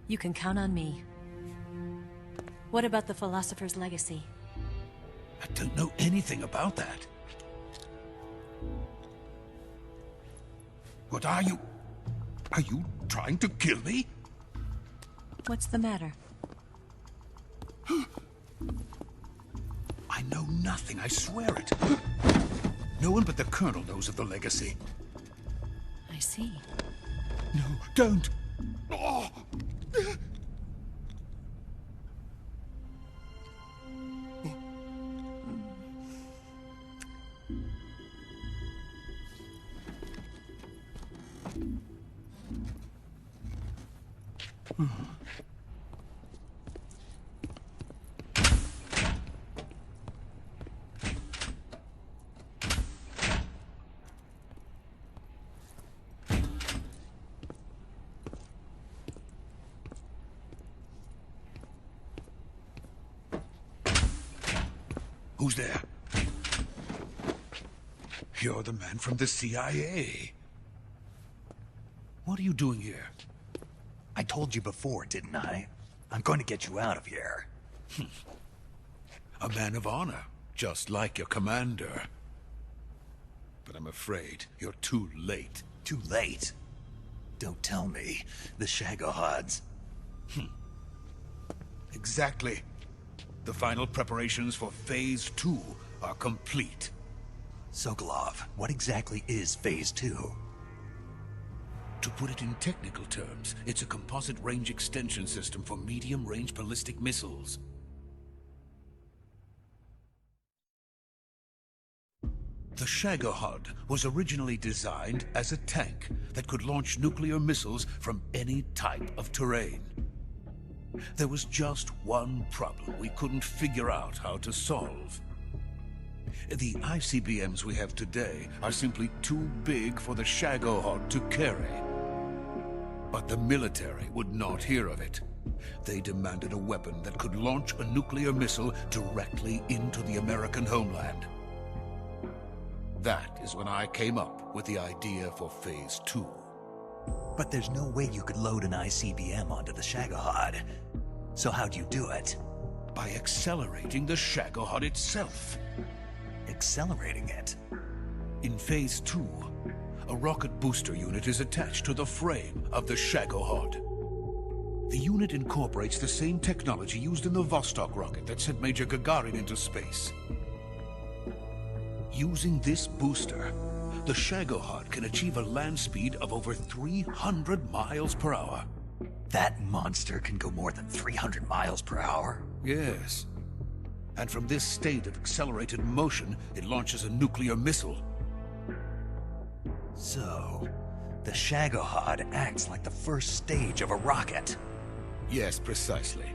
You can count on me. What about the philosopher's legacy? I don't know anything about that. What are you? Are you trying to kill me? What's the matter? I know nothing, I swear it. No one but the Colonel knows of the legacy. I see. No, don't! Oh. Who's there? You're the man from the CIA. What are you doing here? I told you before, didn't I? I'm going to get you out of here. A man of honor, just like your commander. But I'm afraid you're too late. Too late? Don't tell me. The Shagohods. Exactly. The final preparations for Phase 2 are complete. Sokolov, what exactly is Phase 2? To put it in technical terms, it's a composite range extension system for medium-range ballistic missiles. The Shagohod was originally designed as a tank that could launch nuclear missiles from any type of terrain. There was just one problem we couldn't figure out how to solve. The ICBMs we have today are simply too big for the Shagohod to carry. But the military would not hear of it. They demanded a weapon that could launch a nuclear missile directly into the American homeland. That is when I came up with the idea for Phase 2. But there's no way you could load an ICBM onto the Shagohod. So how'd you do it? By accelerating the Shagohod itself. Accelerating it? In Phase 2, a rocket booster unit is attached to the frame of the Shagohod. The unit incorporates the same technology used in the Vostok rocket that sent Major Gagarin into space. Using this booster, the Shagohod can achieve a land speed of over 300 miles per hour. That monster can go more than 300 miles per hour? Yes. And from this state of accelerated motion, it launches a nuclear missile. So, the Shagohod acts like the first stage of a rocket. Yes, precisely.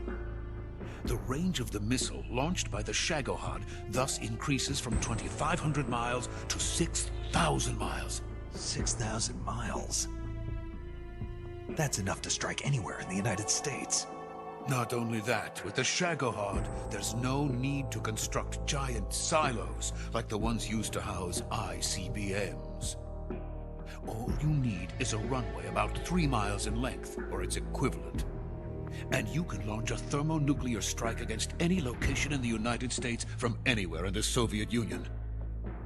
The range of the missile launched by the Shagohod thus increases from 2,500 miles to 6,000 miles. 6,000 miles? That's enough to strike anywhere in the United States. Not only that, with the Shagohod, there's no need to construct giant silos like the ones used to house ICBMs. All you need is a runway about 3 miles in length, or its equivalent. And you can launch a thermonuclear strike against any location in the United States from anywhere in the Soviet Union.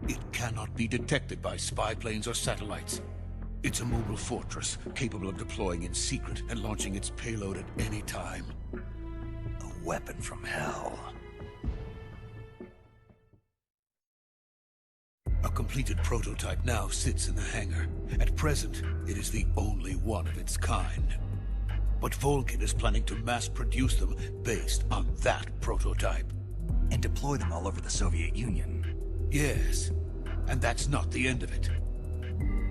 It cannot be detected by spy planes or satellites. It's a mobile fortress, capable of deploying in secret and launching its payload at any time. A weapon from hell. A completed prototype now sits in the hangar. At present, it is the only one of its kind. But Volgin is planning to mass-produce them based on that prototype. And deploy them all over the Soviet Union. Yes, and that's not the end of it.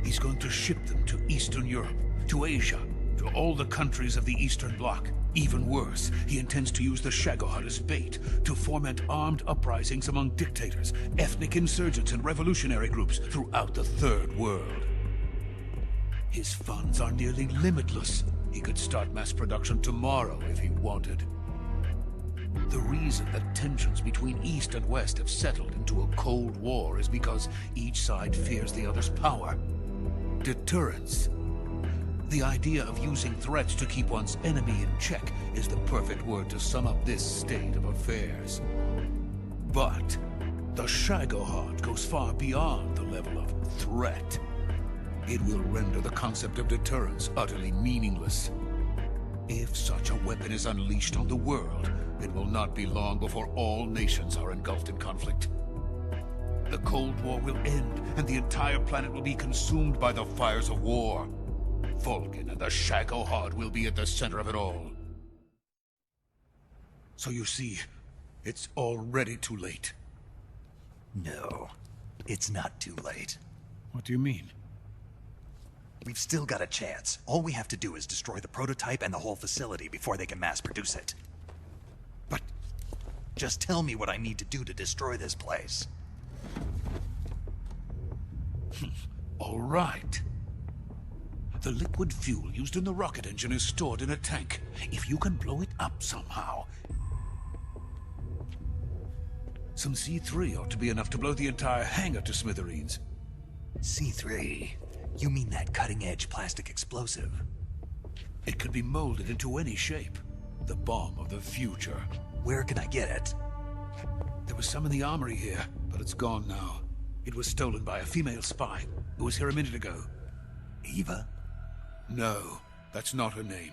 He's going to ship them to Eastern Europe, to Asia, to all the countries of the Eastern Bloc. Even worse, he intends to use the Shagohod as bait to foment armed uprisings among dictators, ethnic insurgents, and revolutionary groups throughout the Third World. His funds are nearly limitless. He could start mass production tomorrow if he wanted. The reason that tensions between East and West have settled into a Cold War is because each side fears the other's power. Deterrence. The idea of using threats to keep one's enemy in check is the perfect word to sum up this state of affairs. But the Shagohod goes far beyond the level of threat. It will render the concept of deterrence utterly meaningless. If such a weapon is unleashed on the world, it will not be long before all nations are engulfed in conflict. The Cold War will end, and the entire planet will be consumed by the fires of war. Vulcan and the Shagohod will be at the center of it all. So you see, it's already too late. No, it's not too late. What do you mean? We've still got a chance. All we have to do is destroy the prototype and the whole facility before they can mass produce it. But just tell me what I need to do to destroy this place. All right. The liquid fuel used in the rocket engine is stored in a tank. If you can blow it up somehow... Some C3 ought to be enough to blow the entire hangar to smithereens. C3? You mean that cutting-edge plastic explosive? It could be molded into any shape. The bomb of the future. Where can I get it? There was some in the armory here, but it's gone now. It was stolen by a female spy who was here a minute ago. Eva? No, that's not her name.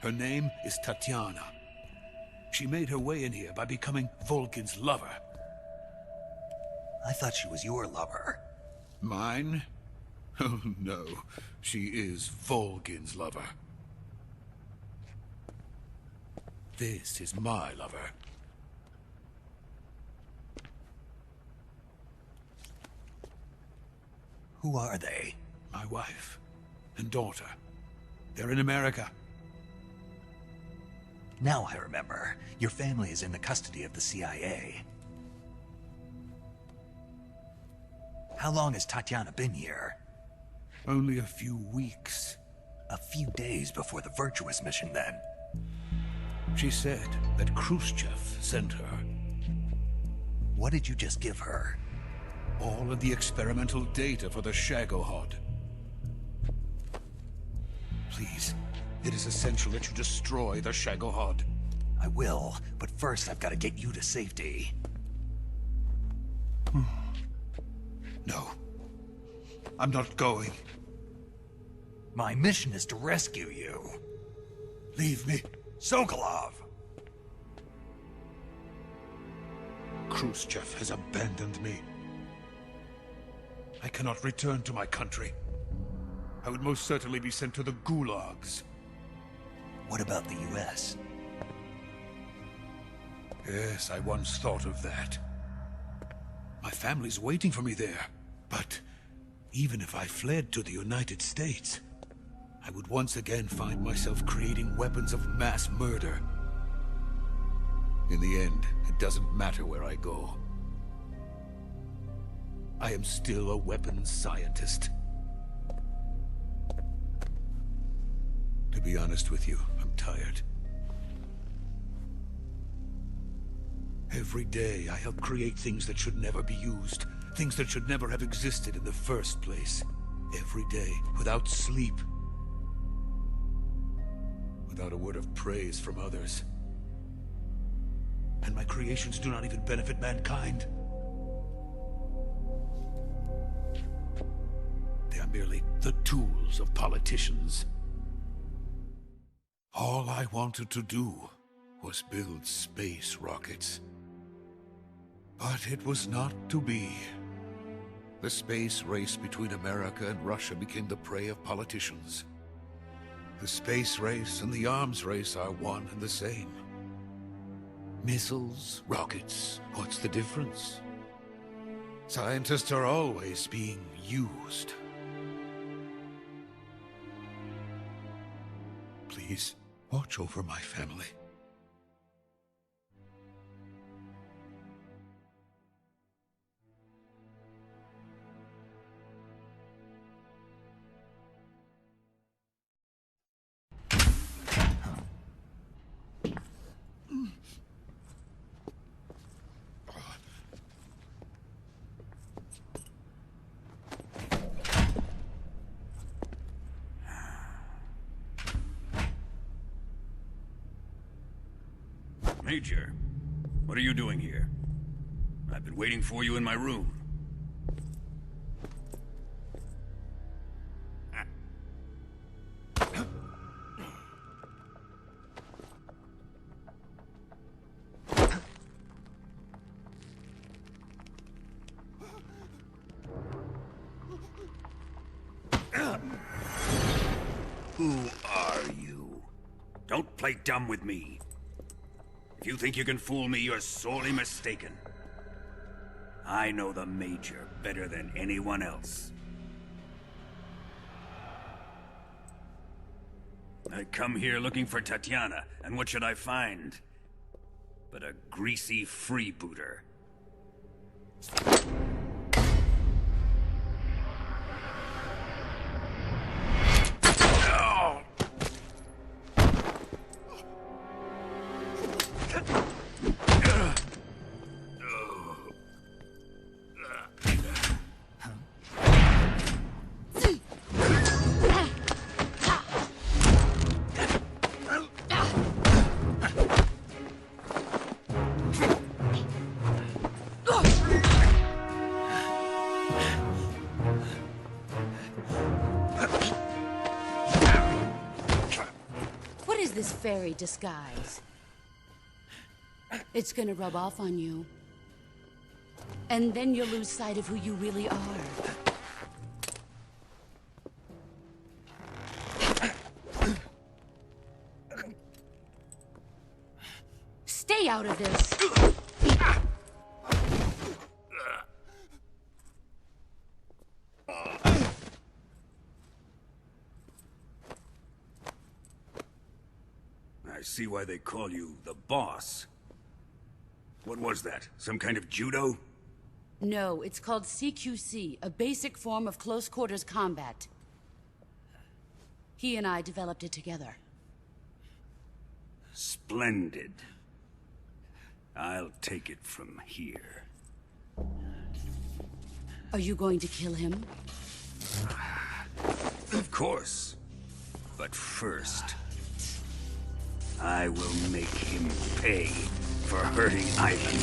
Her name is Tatiana. She made her way in here by becoming Vulcan's lover. I thought she was your lover. Mine? Oh no, she is Vulcan's lover. This is my lover. Who are they? My wife and daughter. They're in America. Now I remember. Your family is in the custody of the CIA. How long has Tatiana been here? Only a few weeks. A few days before the Virtuous mission, then. She said that Khrushchev sent her. What did you just give her? All of the experimental data for the Shagohod. Please, it is essential that you destroy the Shagohod. I will, but first I've got to get you to safety. No. I'm not going. My mission is to rescue you. Leave me. Sokolov! Khrushchev has abandoned me. I cannot return to my country. I would most certainly be sent to the gulags. What about the US? Yes, I once thought of that. My family's waiting for me there. But even if I fled to the United States, I would once again find myself creating weapons of mass murder. In the end, it doesn't matter where I go. I am still a weapons scientist. To be honest with you, I'm tired. Every day, I help create things that should never be used. Things that should never have existed in the first place. Every day, without sleep. Without a word of praise from others. And my creations do not even benefit mankind. They are merely the tools of politicians. All I wanted to do was build space rockets. But it was not to be. The space race between America and Russia became the prey of politicians. The space race and the arms race are one and the same. Missiles, rockets, what's the difference? Scientists are always being used. Please, watch over my family. Major, what are you doing here? I've been waiting for you in my room. Who are you? Don't play dumb with me. If you think you can fool me, you're sorely mistaken. I know the Major better than anyone else. I come here looking for Tatiana, and what should I find? But a greasy freebooter. This fairy disguise. It's gonna rub off on you. And then you'll lose sight of who you really are. Stay out of this! I see why they call you the boss. What was that? Some kind of judo? No, it's called CQC, a basic form of close-quarters combat. He and I developed it together. Splendid. I'll take it from here. Are you going to kill him? Of course. But first, I will make him pay for hurting Ivan.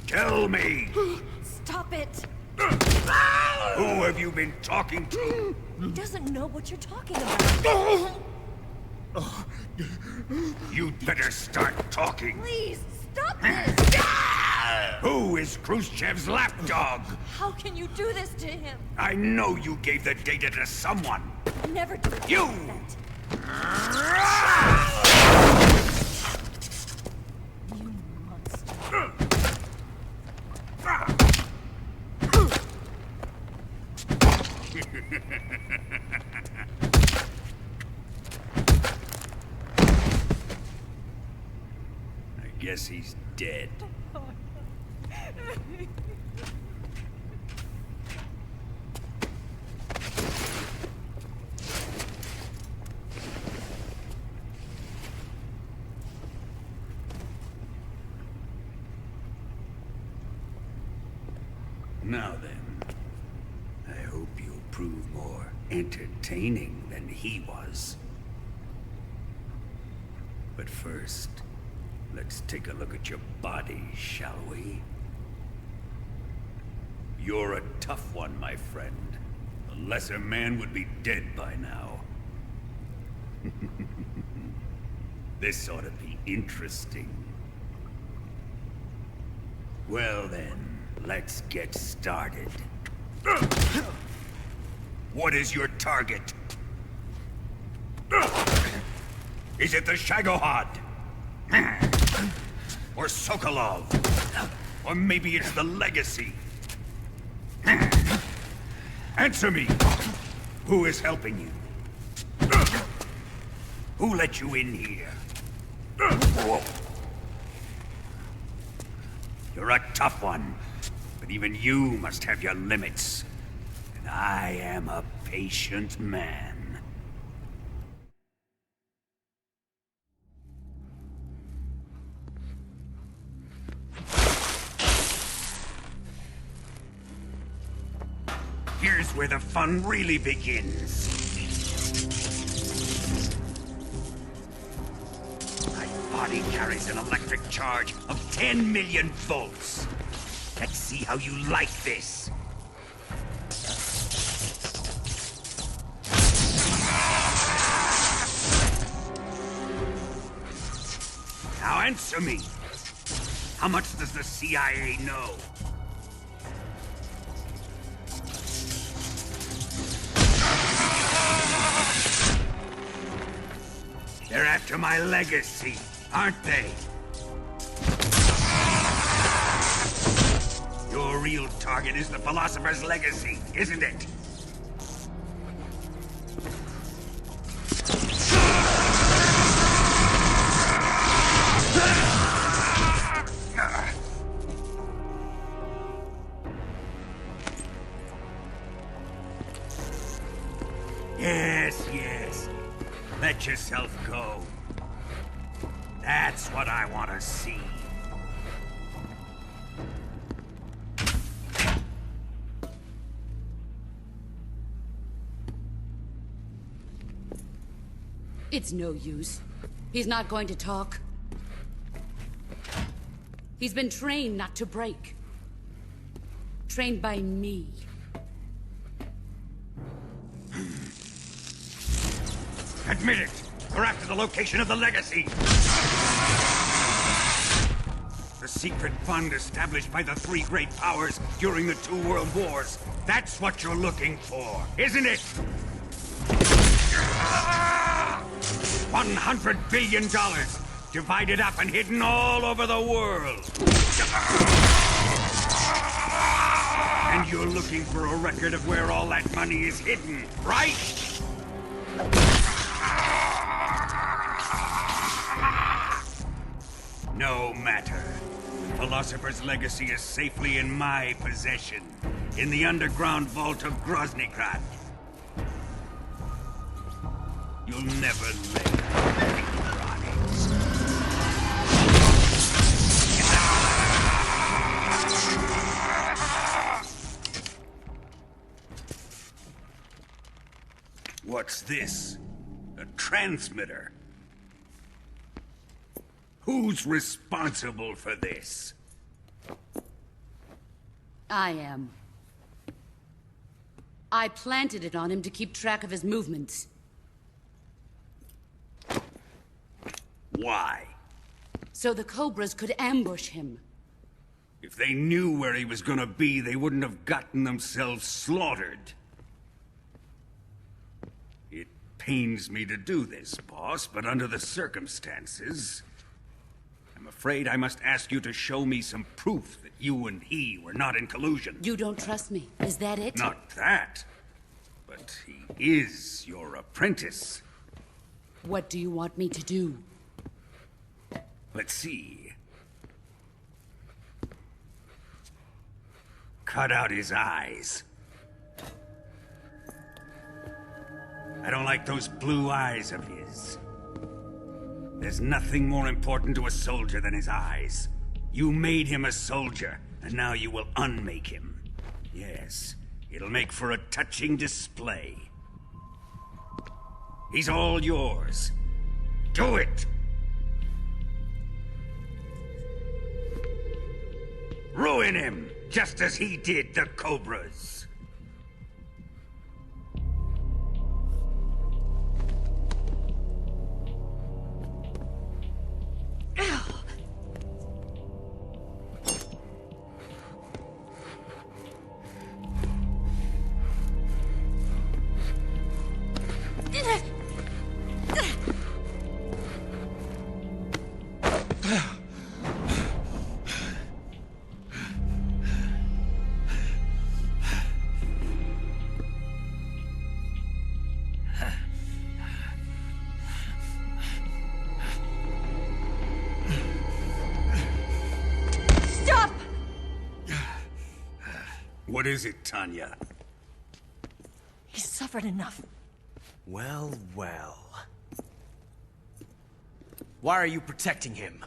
Tell me! Stop it! Who have you been talking to? He doesn't know what you're talking about. You'd better start talking. Please, stop this! Who is Khrushchev's lapdog? How can you do this to him? I know you gave the data to someone. Never do You! You monster. I guess he's dead. Now then, I hope you'll prove more entertaining than he was. But first, let's take a look at your body, shall we? You're a tough one, my friend. A lesser man would be dead by now. This ought to be interesting. Well then, let's get started. What is your target? Is it the Shagohod? Or Sokolov? Or maybe it's the Legacy? Answer me! Who is helping you? Who let you in here? You're a tough one, but even you must have your limits. And I am a patient man. Here's where the fun really begins. My body carries an electric charge of 10 million volts. Let's see how you like this. Now answer me. How much does the CIA know? They're after my legacy, aren't they? Your real target is the Philosopher's Legacy, isn't it? Yes, yes. Let yourself go. That's what I want to see. It's no use. He's not going to talk. He's been trained not to break. Trained by me. Admit it! We're after the location of the Legacy! The secret fund established by the three great powers during the 2 world wars. That's what you're looking for, isn't it? $100 billion, divided up and hidden all over the world. And you're looking for a record of where all that money is hidden, right? No matter. The Philosopher's Legacy is safely in my possession, in the underground vault of Groznygrad. You'll never lay electronics. What's this? A transmitter? Who's responsible for this? I am. I planted it on him to keep track of his movements. Why? So the Cobras could ambush him. If they knew where he was gonna be, they wouldn't have gotten themselves slaughtered. It pains me to do this, boss, but under the circumstances, I'm afraid I must ask you to show me some proof that you and he were not in collusion. You don't trust me, is that it? Not that, but he is your apprentice. What do you want me to do? Let's see. Cut out his eyes. I don't like those blue eyes of his. There's nothing more important to a soldier than his eyes. You made him a soldier, and now you will unmake him. Yes, it'll make for a touching display. He's all yours. Do it! Ruin him, just as he did the Cobras. What is it, Tanya? He's suffered enough. Well, well. Why are you protecting him?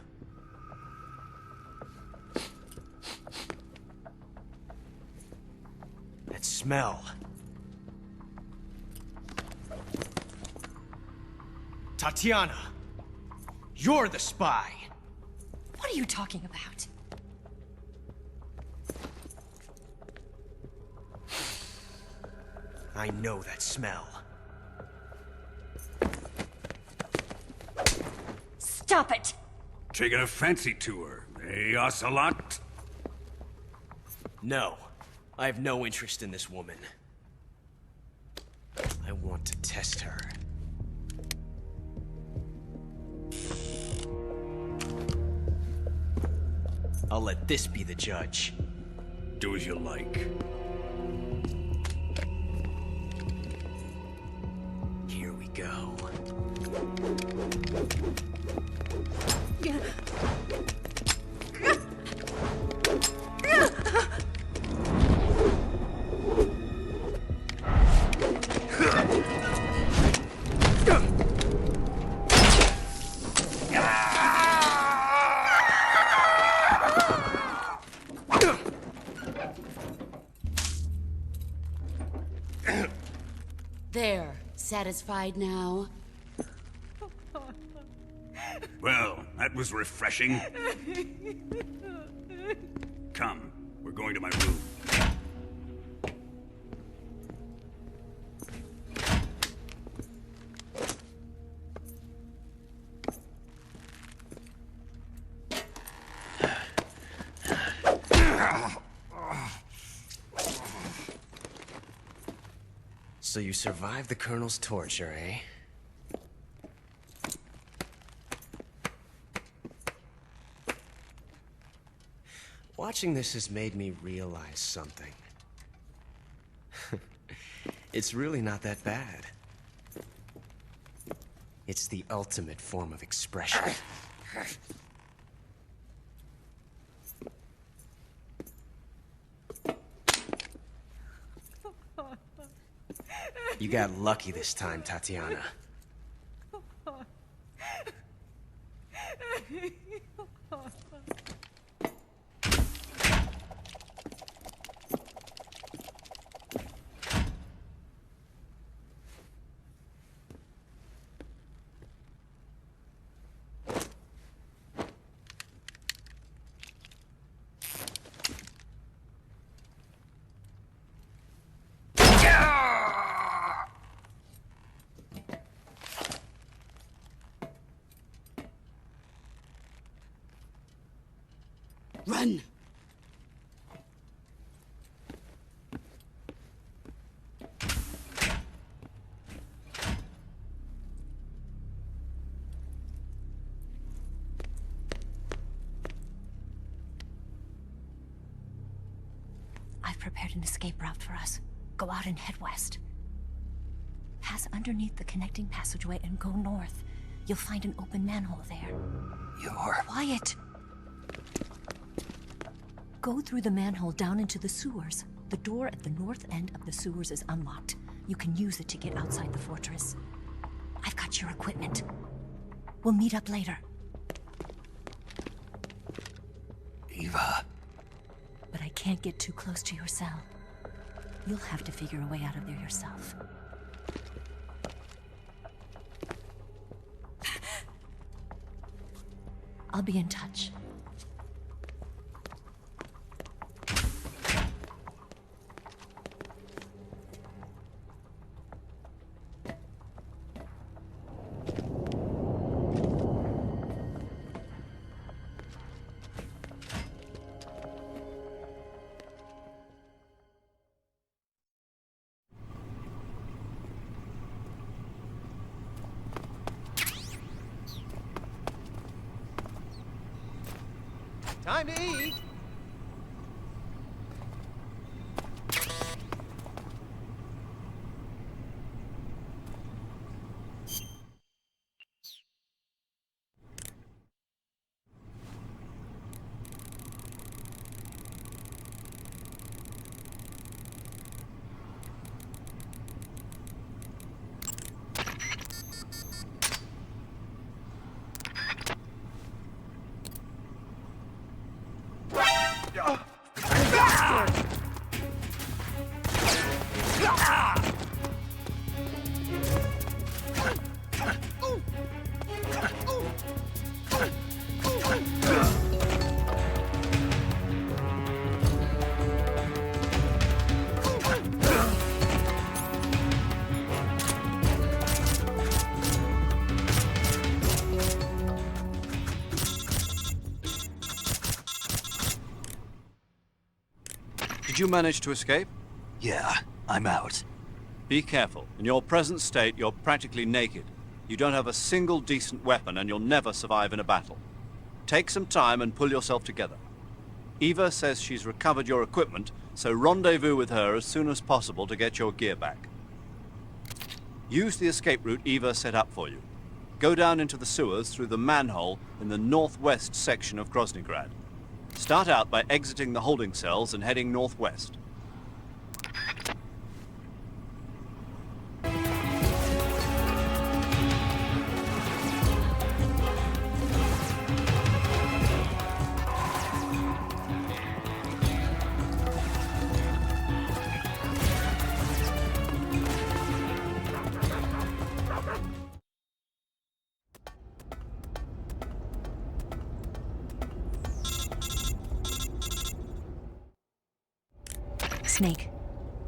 That smell. Tatiana! You're the spy! What are you talking about? I know that smell. Stop it! Taking a fancy to her, eh, Ocelot? No. I have no interest in this woman. I want to test her. I'll let this be the judge. Do as you like. Here we go. There, satisfied now? Well, that was refreshing. Come, we're going to my room. So you survived the Colonel's torture, eh? Watching this has made me realize something. It's really not that bad. It's the ultimate form of expression. You got lucky this time, Tatiana. Run! I've prepared an escape route for us. Go out and head west. Pass underneath the connecting passageway and go north. You'll find an open manhole there. You're... Quiet! Go through the manhole down into the sewers. The door at the north end of the sewers is unlocked. You can use it to get outside the fortress. I've got your equipment. We'll meet up later. Eva. But I can't get too close to your cell. You'll have to figure a way out of there yourself. I'll be in touch. Time to eat! Did you manage to escape? Yeah, I'm out. Be careful. In your present state, you're practically naked. You don't have a single decent weapon, and you'll never survive in a battle. Take some time and pull yourself together. Eva says she's recovered your equipment, so rendezvous with her as soon as possible to get your gear back. Use the escape route Eva set up for you. Go down into the sewers through the manhole in the northwest section of Groznygrad. Start out by exiting the holding cells and heading northwest. Snake,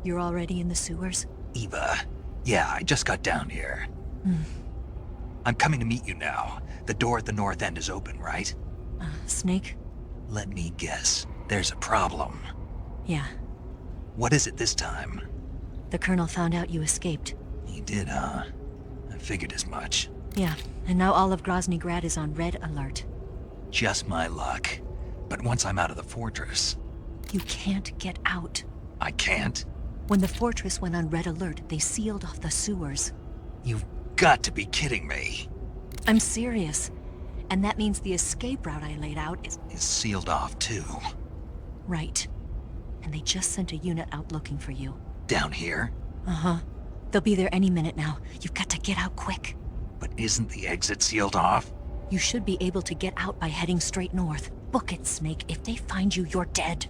you're already in the sewers? Eva. Yeah, I just got down here. I'm coming to meet you now. The door at the north end is open, right? Snake? Let me guess. There's a problem. Yeah. What is it this time? The Colonel found out you escaped. He did, huh? I figured as much. Yeah, and now all of Groznygrad is on red alert. Just my luck. But once I'm out of the fortress... You can't get out. I can't? When the fortress went on red alert, they sealed off the sewers. You've got to be kidding me. I'm serious. And that means the escape route I laid out is sealed off, too. Right. And they just sent a unit out looking for you. Down here? Uh-huh. They'll be there any minute now. You've got to get out quick. But isn't the exit sealed off? You should be able to get out by heading straight north. Book it, Snake. If they find you, you're dead.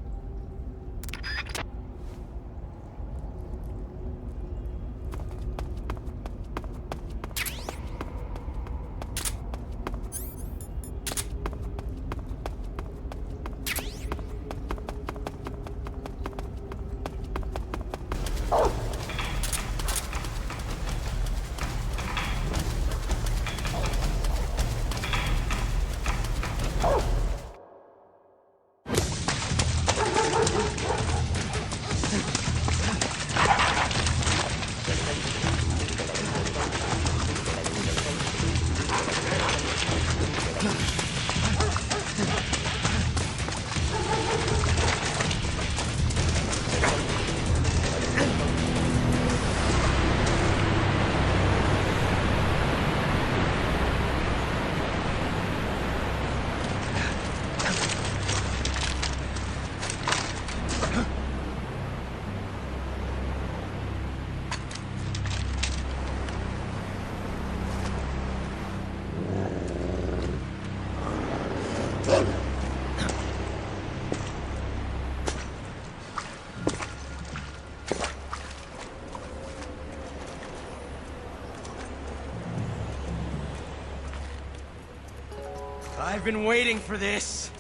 I've been waiting for this.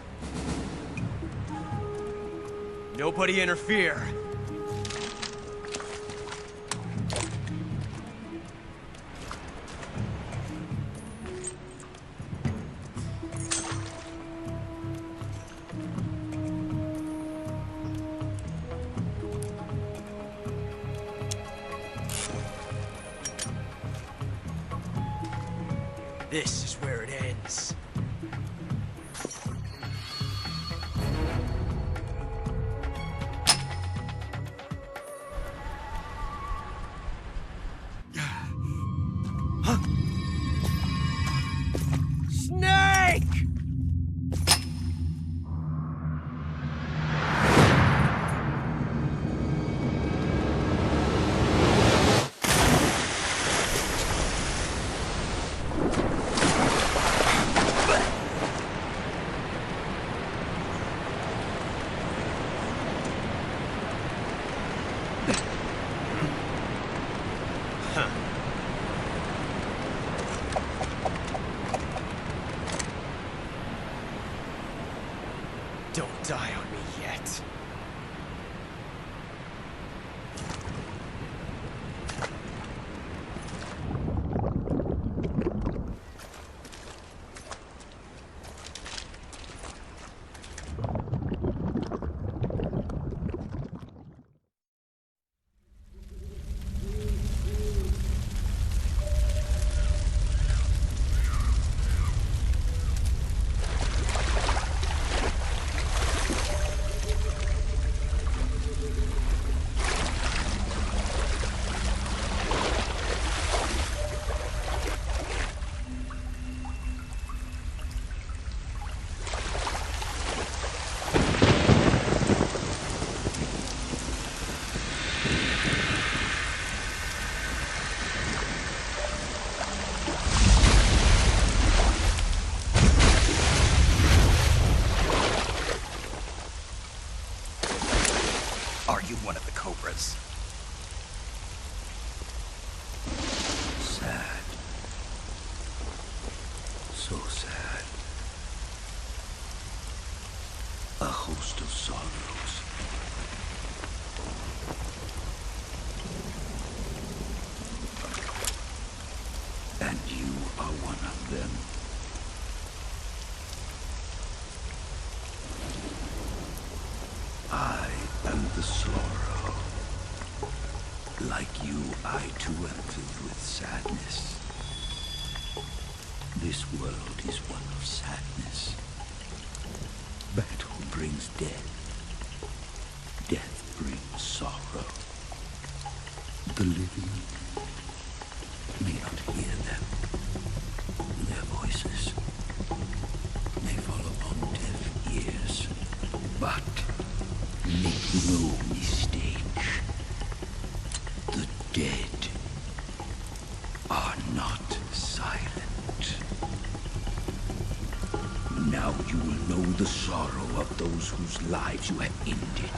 Nobody interfere. This is where it ends. Snake! Don't die on me yet. Are you one of the Cobras? Sad. So sad. A host of sorrows. And you are one of them. I am the sorrow. Like you, I too am filled with sadness. This world is one of sadness. Battle brings death. Death brings sorrow. The living may not hear them. Their voices may fall upon deaf ears. But make no mistake. The dead are not silent. Now you will know the sorrow of those whose lives you have ended.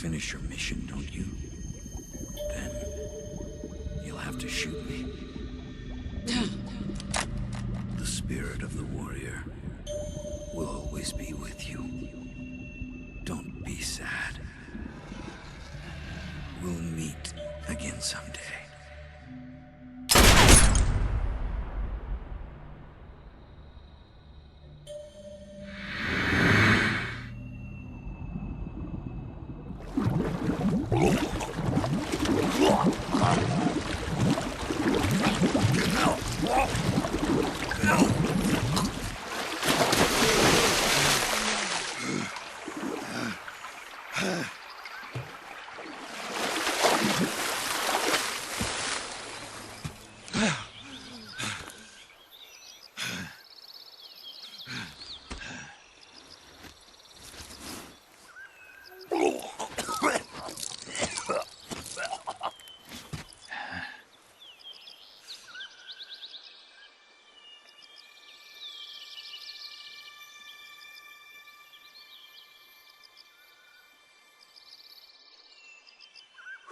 finish your mission, don't you? Then you'll have to shoot me. The spirit of the warrior will always be with you. Don't be sad. We'll meet again someday.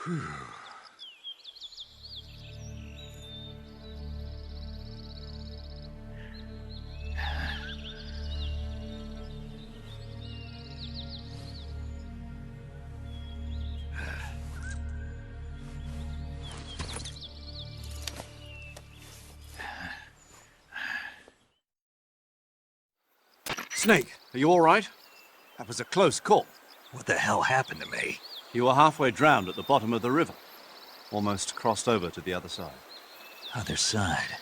Whew. Snake, are you all right? That was a close call. What the hell happened to me? You were halfway drowned at the bottom of the river. Almost crossed over to the other side. Other side?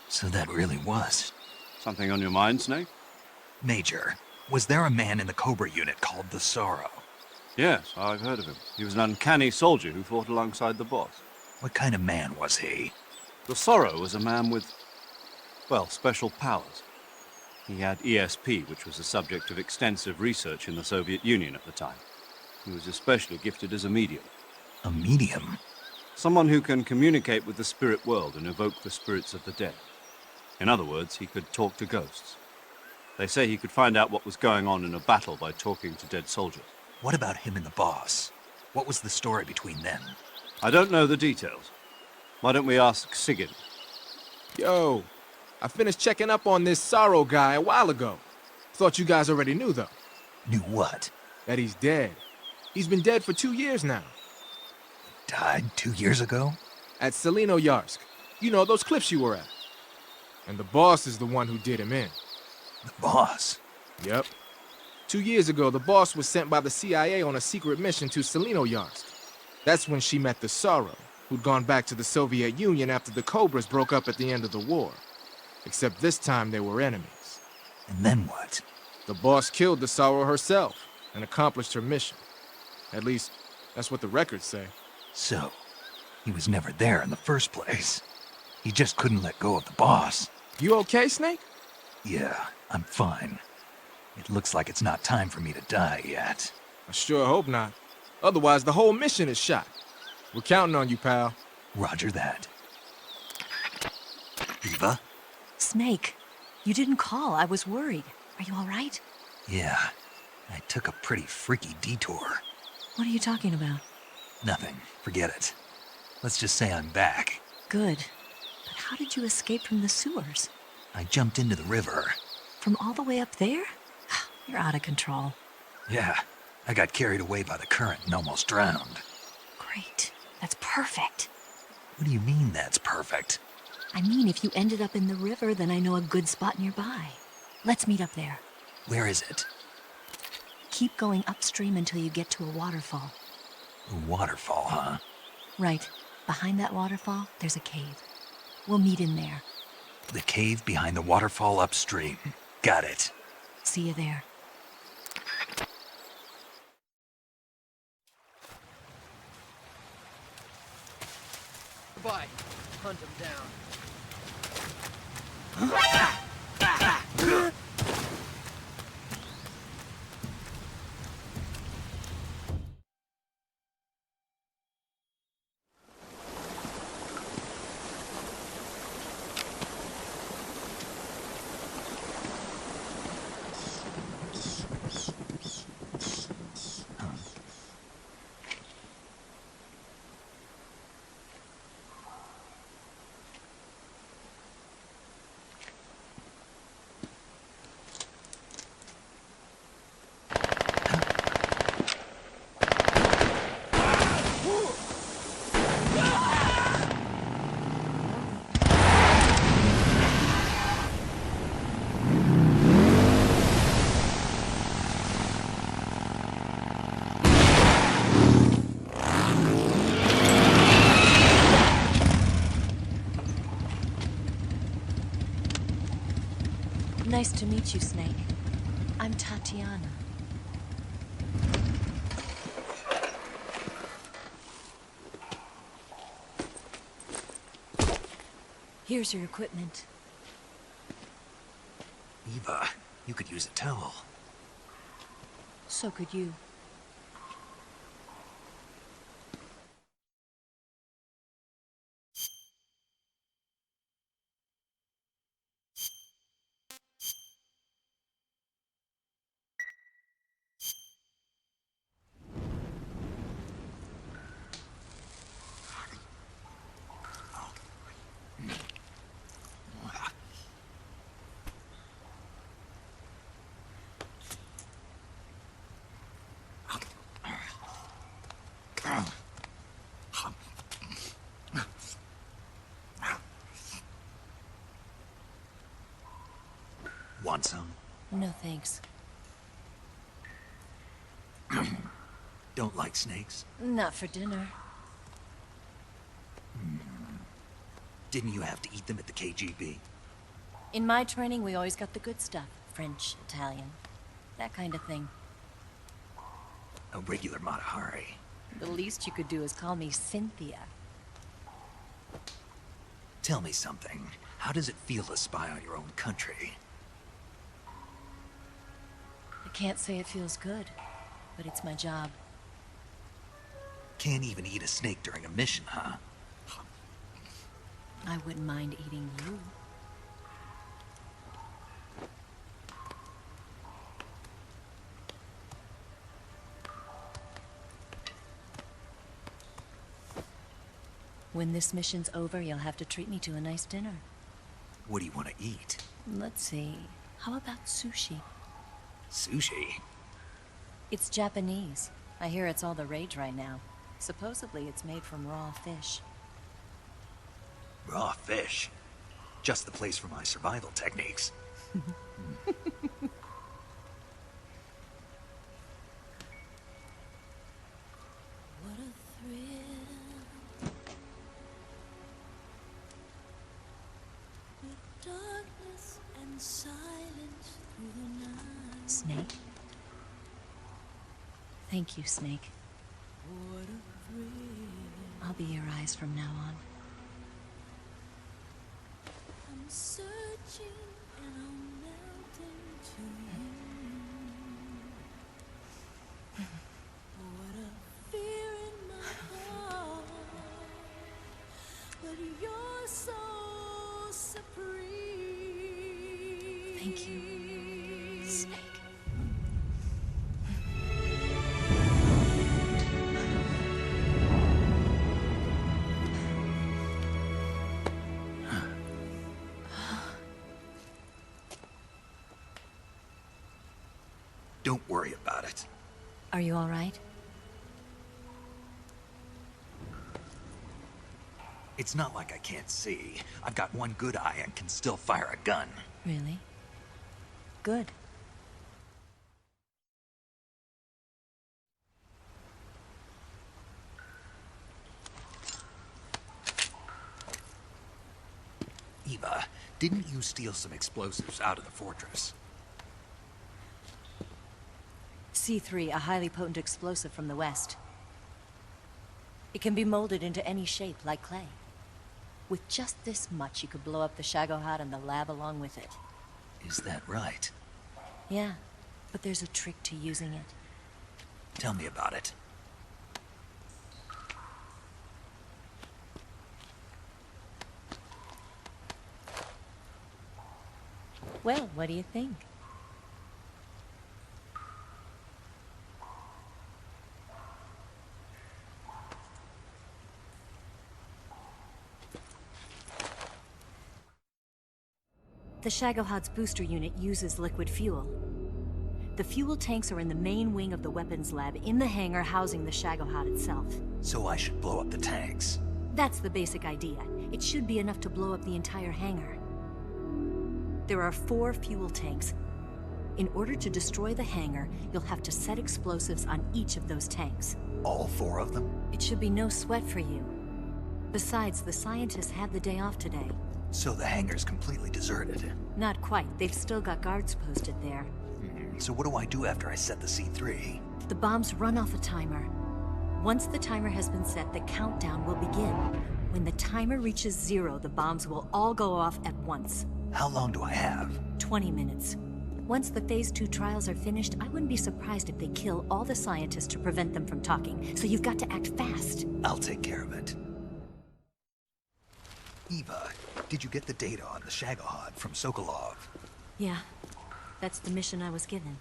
So that really was. Something on your mind, Snake? Major, was there a man in the Cobra unit called the Sorrow? Yes, I've heard of him. He was an uncanny soldier who fought alongside the boss. What kind of man was he? The Sorrow was a man with, well, special powers. He had ESP, which was the subject of extensive research in the Soviet Union at the time. He was especially gifted as a medium. A medium? Someone who can communicate with the spirit world and evoke the spirits of the dead. In other words, he could talk to ghosts. They say he could find out what was going on in a battle by talking to dead soldiers. What about him and the boss? What was the story between them? I don't know the details. Why don't we ask Sigurd? Yo, I finished checking up on this Sorrow guy a while ago. Thought you guys already knew, though. Knew what? That he's dead. He's been dead for 2 years now. Died 2 years ago? At Selino-Yarsk. You know, those cliffs you were at. And the boss is the one who did him in. The boss? Yep. 2 years ago, the boss was sent by the CIA on a secret mission to Selino-Yarsk. That's when she met the Sorrow, who'd gone back to the Soviet Union after the Cobras broke up at the end of the war. Except this time they were enemies. And then what? The boss killed the Sorrow herself and accomplished her mission. At least, that's what the records say. So, he was never there in the first place. He just couldn't let go of the boss. You okay, Snake? Yeah, I'm fine. It looks like it's not time for me to die yet. I sure hope not. Otherwise, the whole mission is shot. We're counting on you, pal. Roger that. Eva? Snake, you didn't call. I was worried. Are you all right? Yeah, I took a pretty freaky detour. What are you talking about? Nothing. Forget it. Let's just say I'm back. Good. But how did you escape from the sewers? I jumped into the river. From all the way up there? You're out of control. Yeah, I got carried away by the current and almost drowned. Great. That's perfect. What do you mean that's perfect? I mean, if you ended up in the river, then I know a good spot nearby. Let's meet up there. Where is it? Keep going upstream until you get to a waterfall. A waterfall, huh? Right. Behind that waterfall, there's a cave. We'll meet in there. The cave behind the waterfall upstream. Got it. See you there. Goodbye. Hunt him down. Nice to meet you, Snake. I'm Tatiana. Here's your equipment. Eva, you could use a towel. So could you. Want some? No thanks. Don't like snakes? Not for dinner. Didn't you have to eat them at the KGB? In my training, we always got the good stuff. French, Italian, that kind of thing. A regular Matahari. The least you could do is call me Cynthia. Tell me something. How does it feel to spy on your own country? I can't say it feels good, but it's my job. Can't even eat a snake during a mission, huh? I wouldn't mind eating you. When this mission's over, you'll have to treat me to a nice dinner. What do you want to eat? Let's see. How about sushi? Sushi? It's Japanese. I hear it's all the rage right now. Supposedly it's made from raw fish. Raw fish? Just the place for my survival techniques. What a thrill. With darkness and silence through the night. Snake? Thank you, Snake. What a thrill. I'll be your eyes from now on. I'm searching and I'm melting to you. What a fear in my heart, but you're so supreme. Thank you, Snake. Don't worry about it. Are you all right? It's not like I can't see. I've got one good eye and can still fire a gun. Really? Good. Eva, didn't you steal some explosives out of the fortress? C3, a highly potent explosive from the west. It can be molded into any shape, like clay. With just this much, you could blow up the Shagohod and the lab along with it. Is that right? Yeah, but there's a trick to using it. Tell me about it. Well, what do you think? The Shagohod's booster unit uses liquid fuel. The fuel tanks are in the main wing of the weapons lab in the hangar housing the Shagohod itself. So I should blow up the tanks. That's the basic idea. It should be enough to blow up the entire hangar. There are 4 fuel tanks. In order to destroy the hangar, you'll have to set explosives on each of those tanks. All 4 of them? It should be no sweat for you. Besides, the scientists had the day off today. So the hangar's completely deserted. Not quite. They've still got guards posted there. So what do I do after I set the C3? The bombs run off a timer. Once the timer has been set, the countdown will begin. When the timer reaches 0, the bombs will all go off at once. How long do I have? 20 minutes. Once the Phase 2 trials are finished, I wouldn't be surprised if they kill all the scientists to prevent them from talking. So you've got to act fast. I'll take care of it. Eva, did you get the data on the Shagohod from Sokolov? Yeah, that's the mission I was given.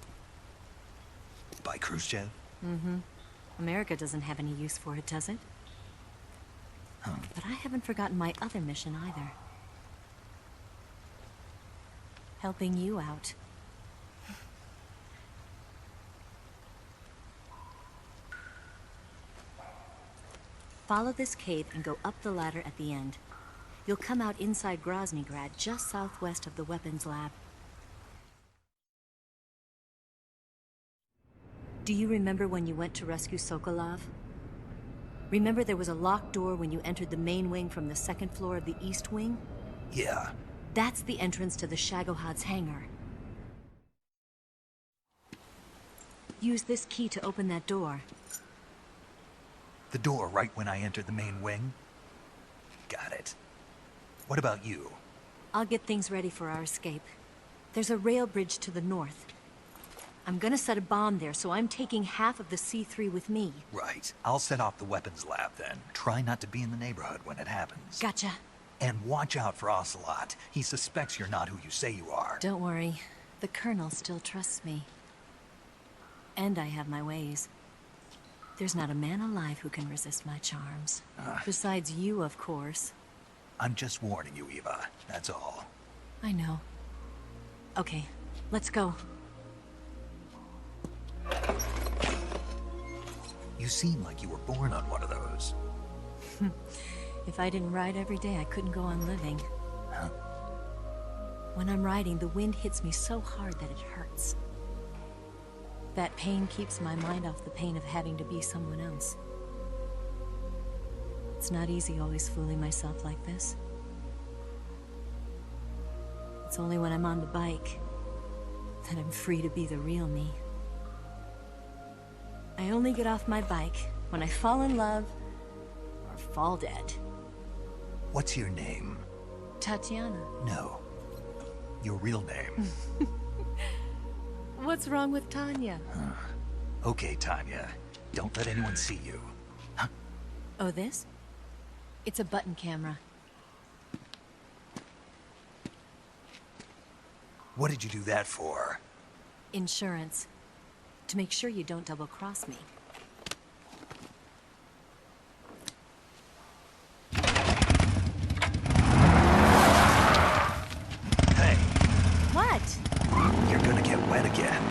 By Khrushchev? Mm-hmm. America doesn't have any use for it, does it? But I haven't forgotten my other mission either. Helping you out. Follow this cave and go up the ladder at the end. You'll come out inside Groznygrad, just southwest of the weapons lab. Do you remember when you went to rescue Sokolov? Remember there was a locked door when you entered the main wing from the second floor of the east wing? Yeah. That's the entrance to the Shagohod's hangar. Use this key to open that door. The door right when I entered the main wing? Got it. What about you? I'll get things ready for our escape. There's a rail bridge to the north. I'm gonna set a bomb there, so I'm taking half of the C3 with me. Right. I'll set off the weapons lab then. Try not to be in the neighborhood when it happens. Gotcha. And watch out for Ocelot. He suspects you're not who you say you are. Don't worry. The Colonel still trusts me. And I have my ways. There's not a man alive who can resist my charms. Besides you, of course. I'm just warning you, Eva. That's all. I know. Okay, let's go. You seem like you were born on one of those. If I didn't ride every day, I couldn't go on living. Huh? When I'm riding, the wind hits me so hard that it hurts. That pain keeps my mind off the pain of having to be someone else. It's not easy always fooling myself like this. It's only when I'm on the bike that I'm free to be the real me. I only get off my bike when I fall in love or fall dead. What's your name? Tatiana. No. Your real name. What's wrong with Tanya? Okay, Tanya. Don't let anyone see you. Huh? Oh, this? It's a button camera. What did you do that for? Insurance. To make sure you don't double-cross me. Hey. What? You're gonna get wet again.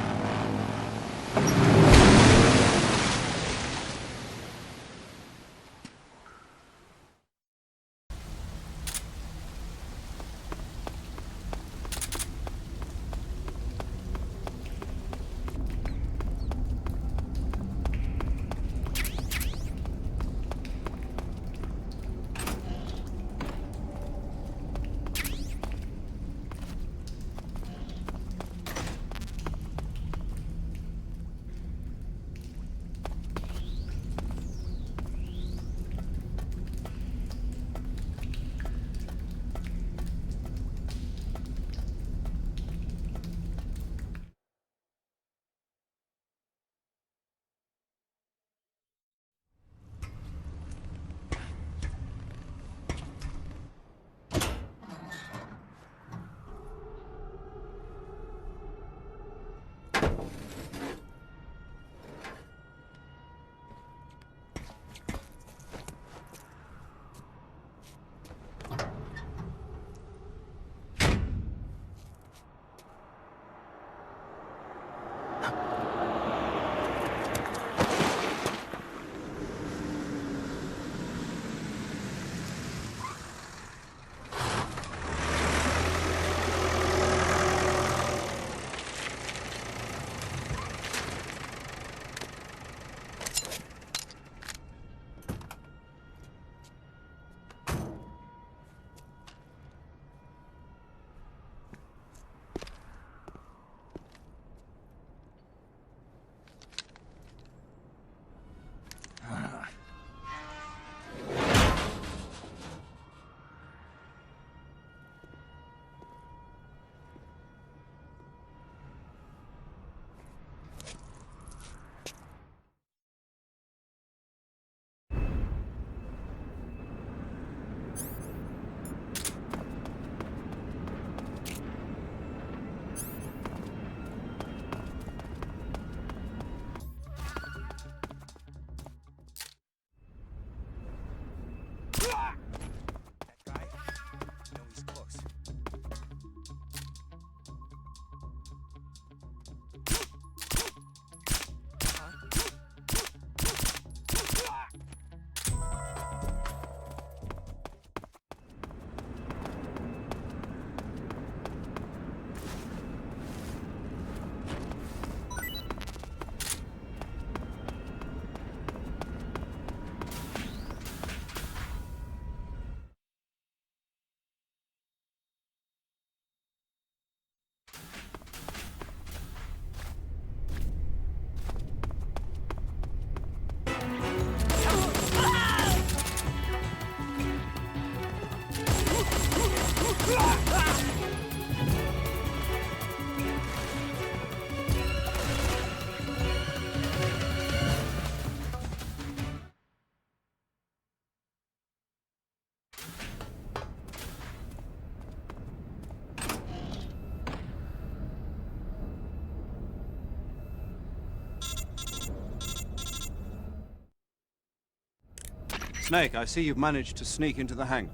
Snake, I see you've managed to sneak into the hangar.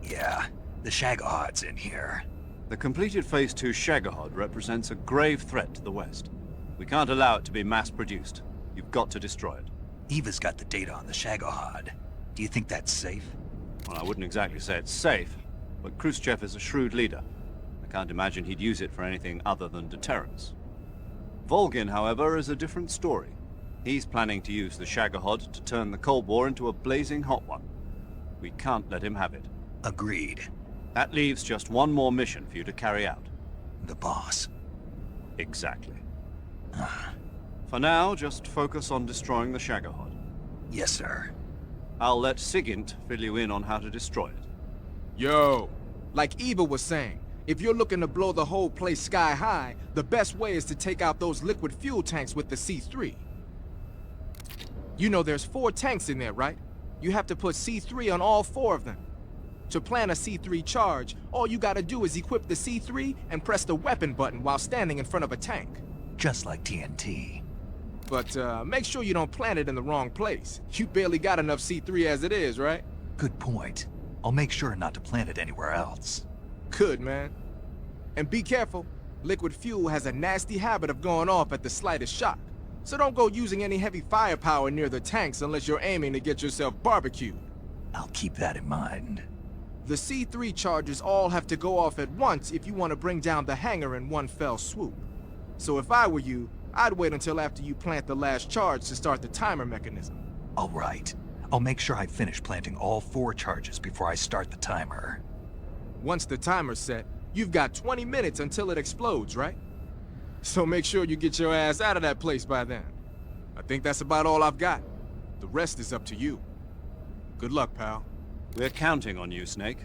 Yeah, the Shagohod's in here. The completed Phase 2 Shagohod represents a grave threat to the West. We can't allow it to be mass-produced. You've got to destroy it. Eva's got the data on the Shagohod. Do you think that's safe? Well, I wouldn't exactly say it's safe, but Khrushchev is a shrewd leader. I can't imagine he'd use it for anything other than deterrence. Volgin, however, is a different story. He's planning to use the Shagohod to turn the Cold War into a blazing hot one. We can't let him have it. Agreed. That leaves just one more mission for you to carry out. The boss. Exactly. For now, just focus on destroying the Shagohod. Yes, sir. I'll let Sigint fill you in on how to destroy it. Yo, like Eva was saying, if you're looking to blow the whole place sky high, the best way is to take out those liquid fuel tanks with the C3. You know there's 4 tanks in there, right? You have to put C3 on all 4 of them. To plan a C3 charge, all you gotta do is equip the C3 and press the weapon button while standing in front of a tank. Just like TNT. But make sure you don't plant it in the wrong place. You barely got enough C3 as it is, right? Good point. I'll make sure not to plant it anywhere else. Good, man. And be careful. Liquid fuel has a nasty habit of going off at the slightest shock. So don't go using any heavy firepower near the tanks unless you're aiming to get yourself barbecued. I'll keep that in mind. The C3 charges all have to go off at once if you want to bring down the hangar in one fell swoop. So if I were you, I'd wait until after you plant the last charge to start the timer mechanism. All right. I'll make sure I finish planting all 4 charges before I start the timer. Once the timer's set, you've got 20 minutes until it explodes, right? So make sure you get your ass out of that place by then. I think that's about all I've got. The rest is up to you. Good luck, pal. We're counting on you, Snake.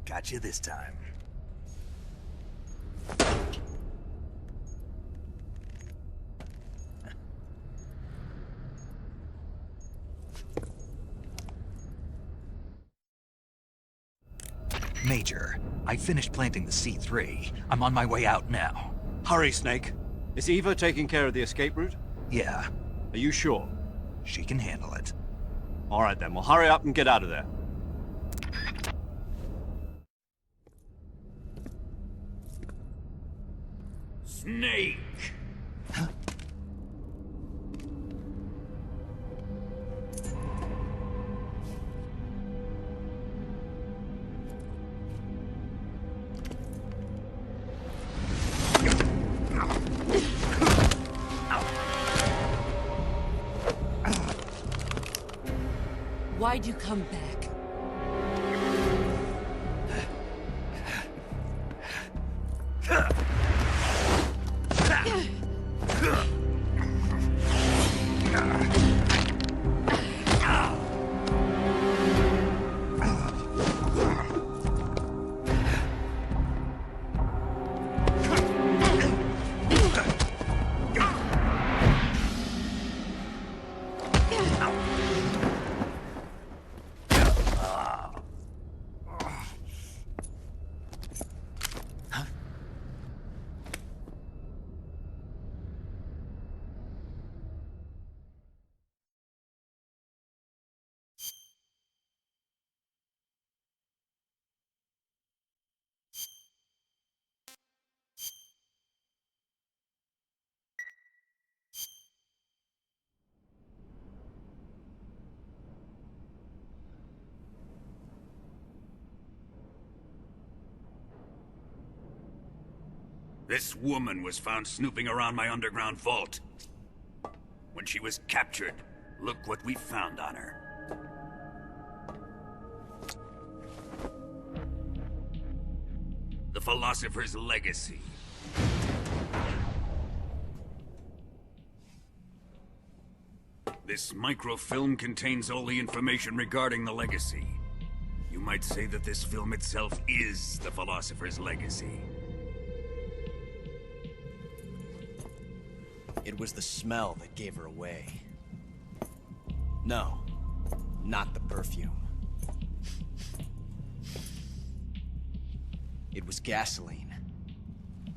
Got you this time. Major, I finished planting the C3. I'm on my way out now. Hurry, Snake. Is Eva taking care of the escape route? Yeah. Are you sure? She can handle it. All right then, well hurry up and get out of there. Snake! Why'd you come back? This woman was found snooping around my underground vault. When she was captured, look what we found on her. The Philosopher's Legacy. This microfilm contains all the information regarding the Legacy. You might say that this film itself is the Philosopher's Legacy. It was the smell that gave her away. No, not the perfume. It was gasoline.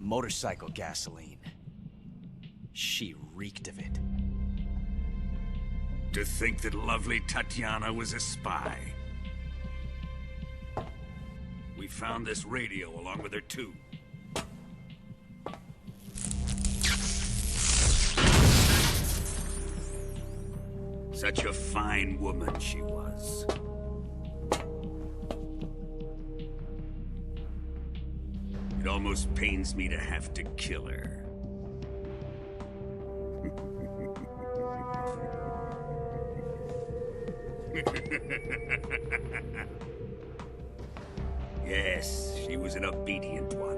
Motorcycle gasoline. She reeked of it. To think that lovely Tatiana was a spy. We found this radio along with her too. Such a fine woman she was. It almost pains me to have to kill her. Yes, she was an obedient one.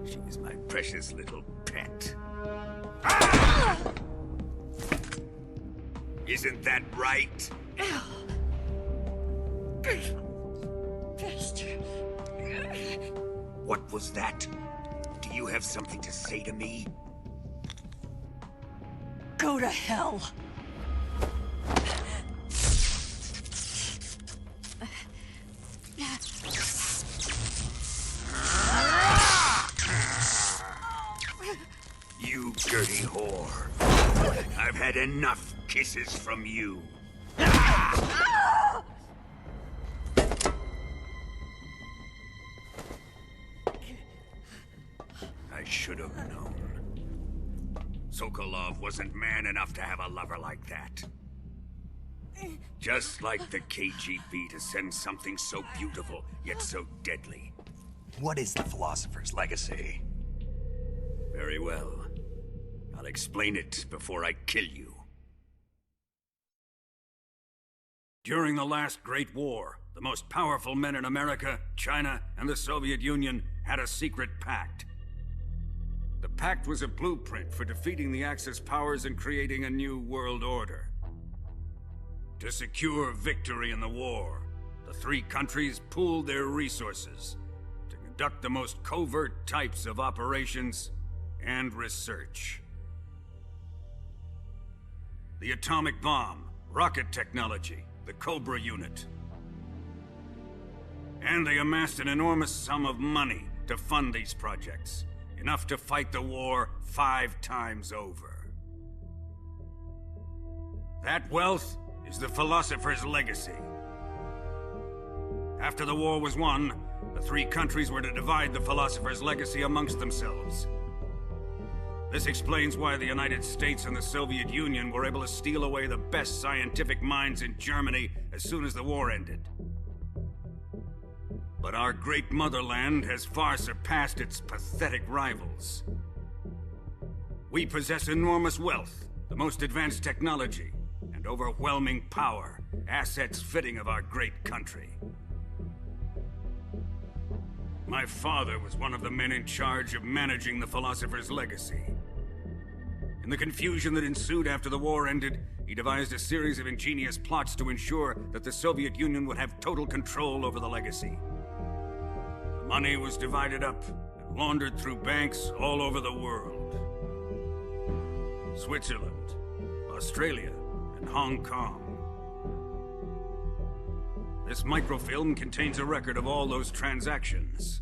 She was my precious little pet. Ah! Isn't that right? What was that? Do you have something to say to me? Go to hell. You dirty whore. I've had enough kisses from you. I should have known. Sokolov wasn't man enough to have a lover like that. Just like the KGB to send something so beautiful, yet so deadly. What is the Philosopher's Legacy? Very well. I'll explain it before I kill you. During the last Great War, the most powerful men in America, China, and the Soviet Union had a secret pact. The pact was a blueprint for defeating the Axis powers and creating a new world order. To secure victory in the war, the three countries pooled their resources to conduct the most covert types of operations and research. The atomic bomb, rocket technology, the Cobra unit. And they amassed an enormous sum of money to fund these projects, enough to fight the war 5 times over. That wealth is the Philosopher's Legacy. After the war was won, the three countries were to divide the Philosopher's Legacy amongst themselves. This explains why the United States and the Soviet Union were able to steal away the best scientific minds in Germany as soon as the war ended. But our great motherland has far surpassed its pathetic rivals. We possess enormous wealth, the most advanced technology, and overwhelming power, assets fitting of our great country. My father was one of the men in charge of managing the Philosopher's Legacy. In the confusion that ensued after the war ended, he devised a series of ingenious plots to ensure that the Soviet Union would have total control over the Legacy. The money was divided up and laundered through banks all over the world. Switzerland, Australia, and Hong Kong. This microfilm contains a record of all those transactions.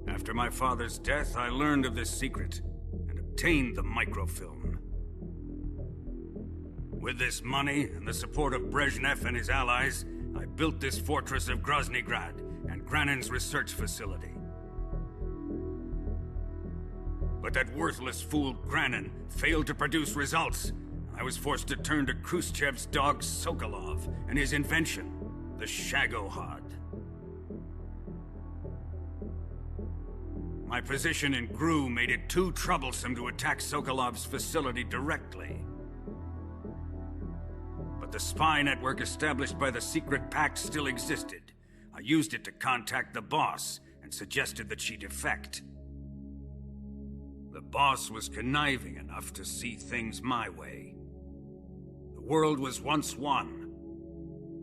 After my father's death, I learned of this secret and obtained the microfilm. With this money and the support of Brezhnev and his allies, I built this fortress of Groznygrad and Granin's research facility. But that worthless fool Granin failed to produce results. I was forced to turn to Khrushchev's dog Sokolov and his invention, the Shagohod. My position in GRU made it too troublesome to attack Sokolov's facility directly. But the spy network established by the secret pact still existed. I used it to contact the boss and suggested that she defect. The boss was conniving enough to see things my way. The world was once one,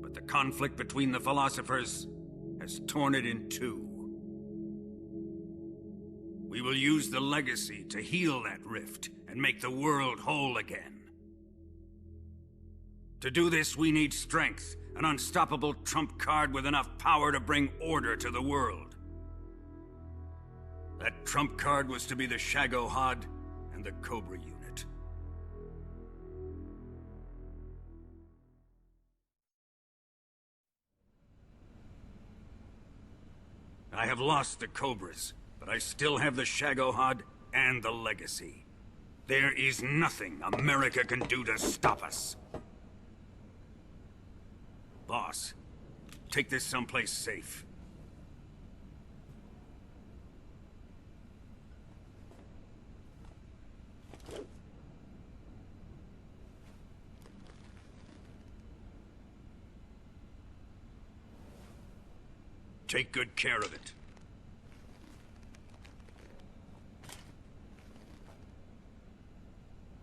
but the conflict between the philosophers has torn it in two. We will use the legacy to heal that rift and make the world whole again. To do this, we need strength, an unstoppable trump card with enough power to bring order to the world. That trump card was to be the Shagohod and the Cobra unit. I have lost the Cobras, but I still have the Shagohod and the legacy. There is nothing America can do to stop us. Boss, take this someplace safe. Take good care of it.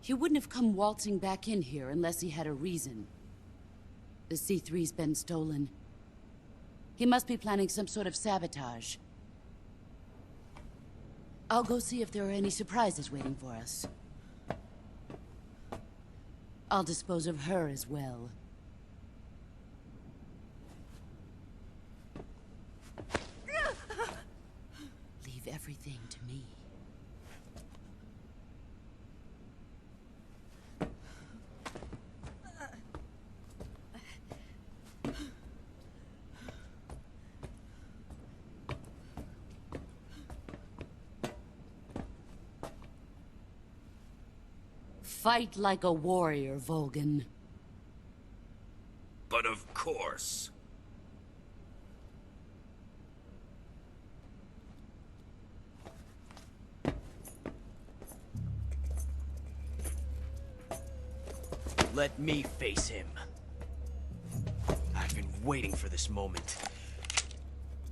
He wouldn't have come waltzing back in here unless he had a reason. The C3's been stolen. He must be planning some sort of sabotage. I'll go see if there are any surprises waiting for us. I'll dispose of her as well. Leave everything to me. Fight like a warrior, Volgin. But of course. Let me face him. I've been waiting for this moment.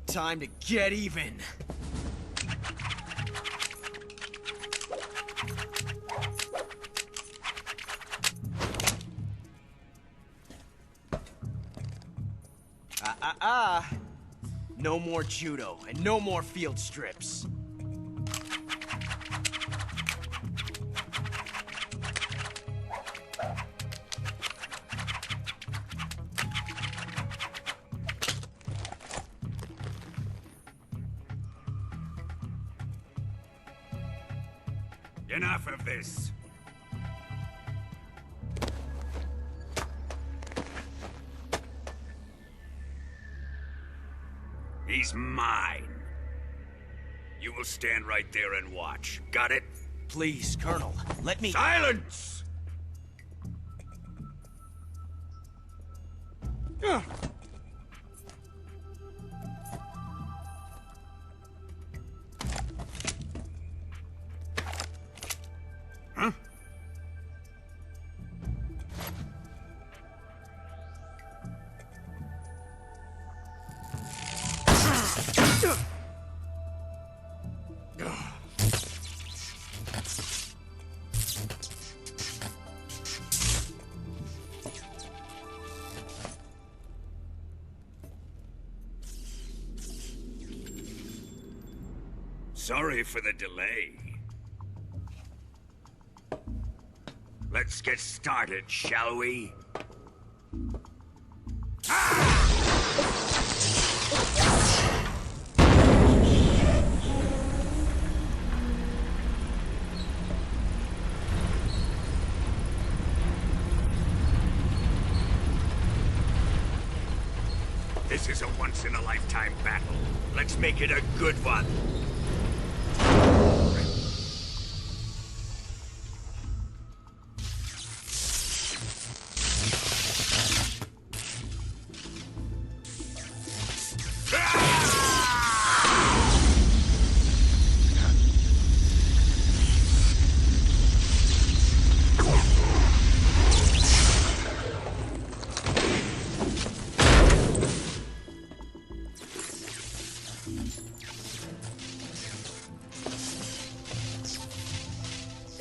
Time to get even. No more judo, and no more field strips. Enough of this. He's mine. You will stand right there and watch. Got it? Please, Colonel, let me— Silence! Huh? Sorry for the delay. Let's get started, shall we? This is a once-in-a-lifetime battle. Let's make it a good one.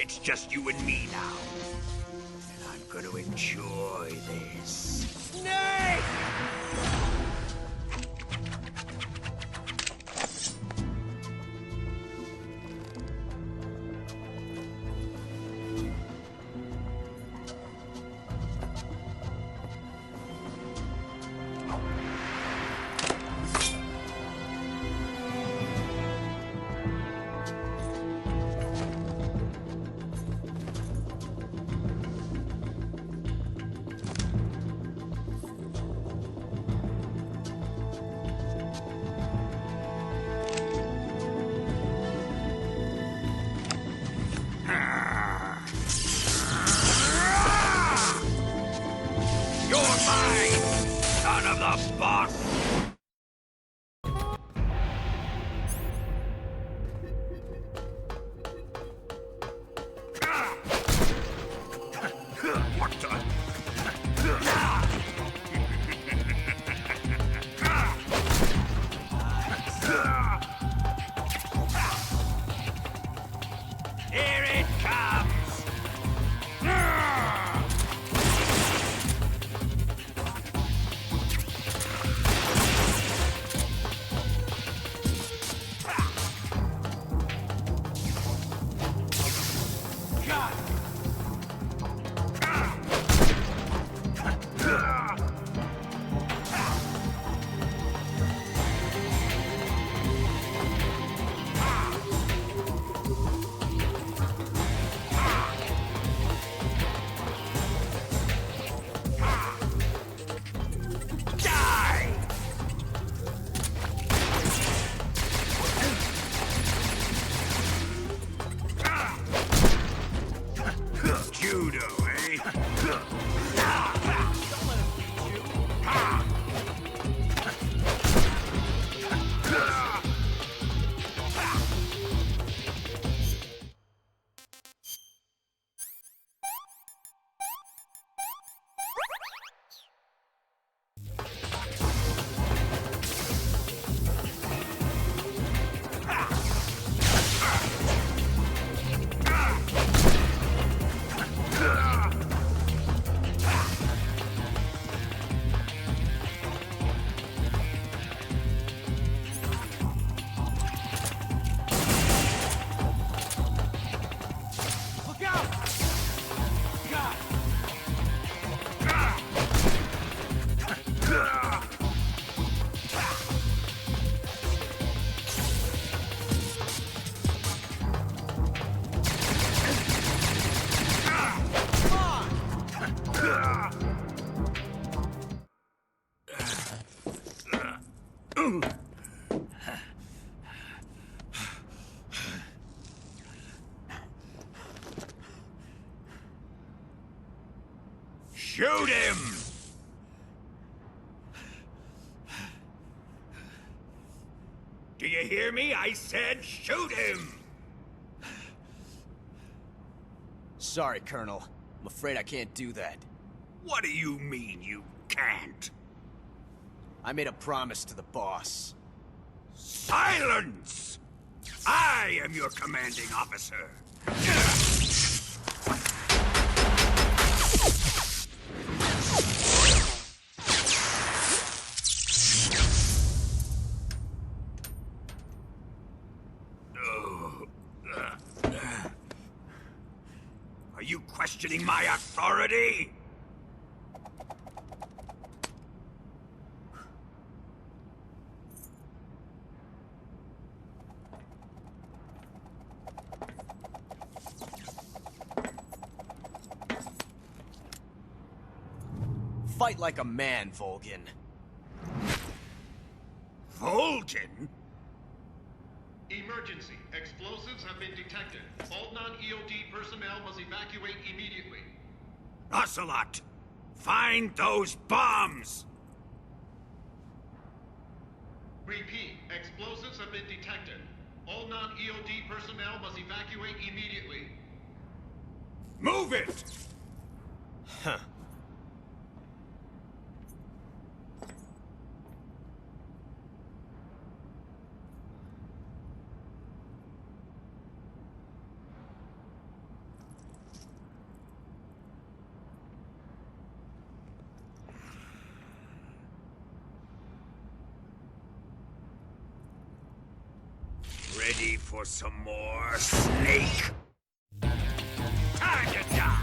It's just you and me now. And I'm gonna enjoy this. Snake! You're mine, son of the boss! What Here it comes! Judo, eh? Shoot him! Do you hear me? I said shoot him! Sorry, Colonel. I'm afraid I can't do that. What do you mean you can't? I made a promise to the boss. Silence! I am your commanding officer. Are you questioning my authority? Fight like a man, Volgin. Volgin? Emergency. Explosives have been detected. All non-EOD personnel must evacuate immediately. Ocelot! Find those bombs! Repeat. Explosives have been detected. All non-EOD personnel must evacuate immediately. Move it! Huh. Ready for some more snake? Time to die!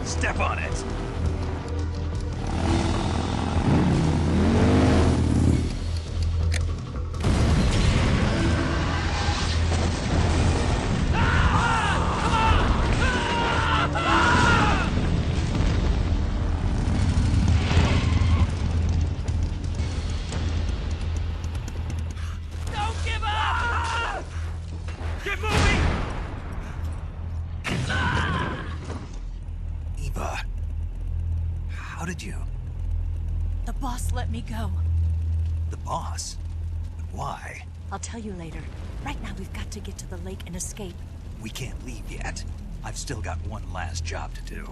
Step on it! How did you? The boss let me go. The boss? But why? I'll tell you later. Right now, we've got to get to the lake and escape. We can't leave yet. I've still got one last job to do.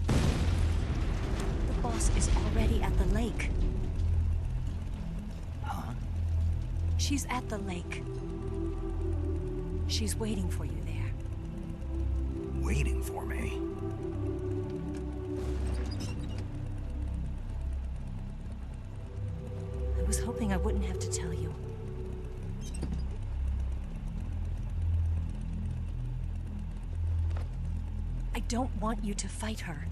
The boss is already at the lake. Huh? She's at the lake. She's waiting for you there. Waiting for me? I was hoping I wouldn't have to tell you. I don't want you to fight her.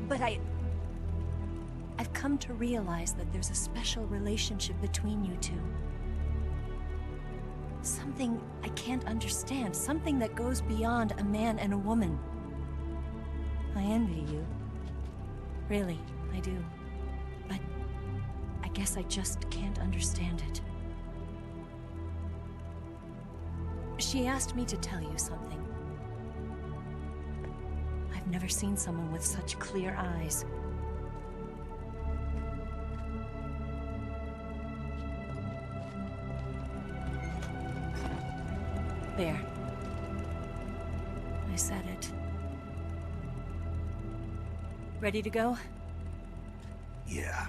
But I've come to realize that there's a special relationship between you two. Something I can't understand. Something that goes beyond a man and a woman. I envy you. Really, I do. But I guess I just can't understand it. She asked me to tell you something. I've never seen someone with such clear eyes. There. I said it. Ready to go? Yeah.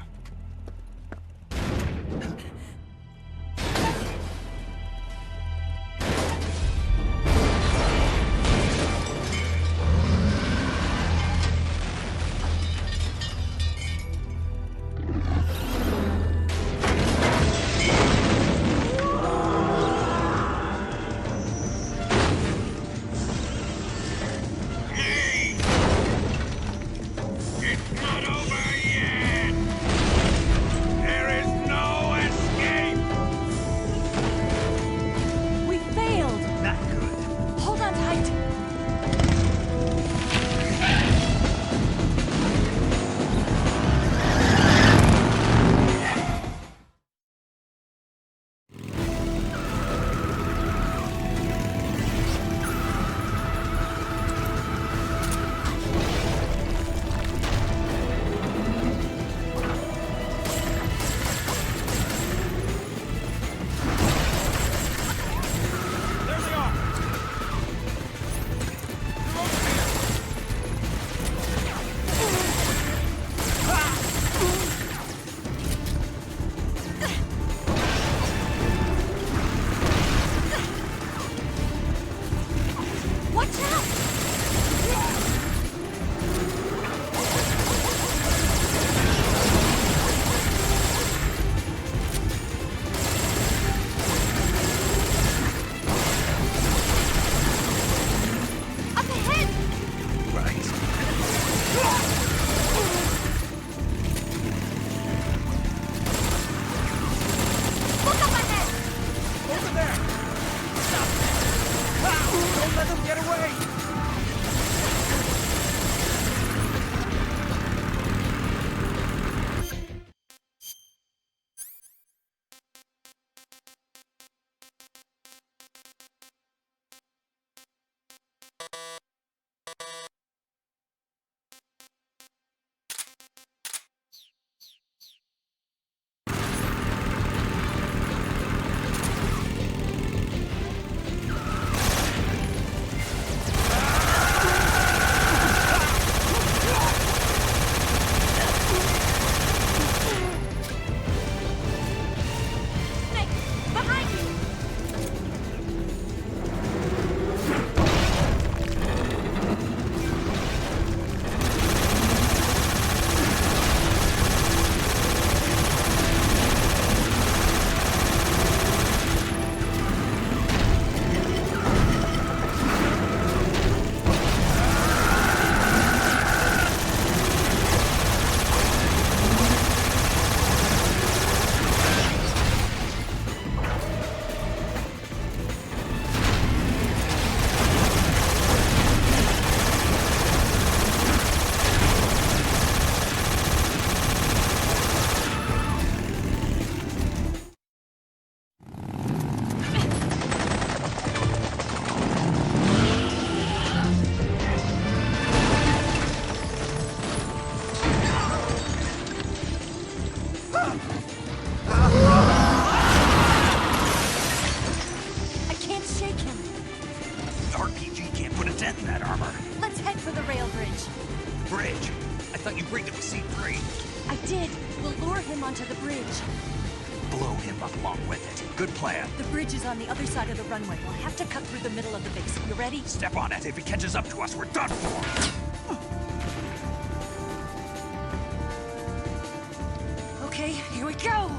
good plan. The bridge is on the other side of the runway. We'll have to cut through the middle of the base. You ready? Step on it. If he catches up to us, we're done for. Okay, here we go!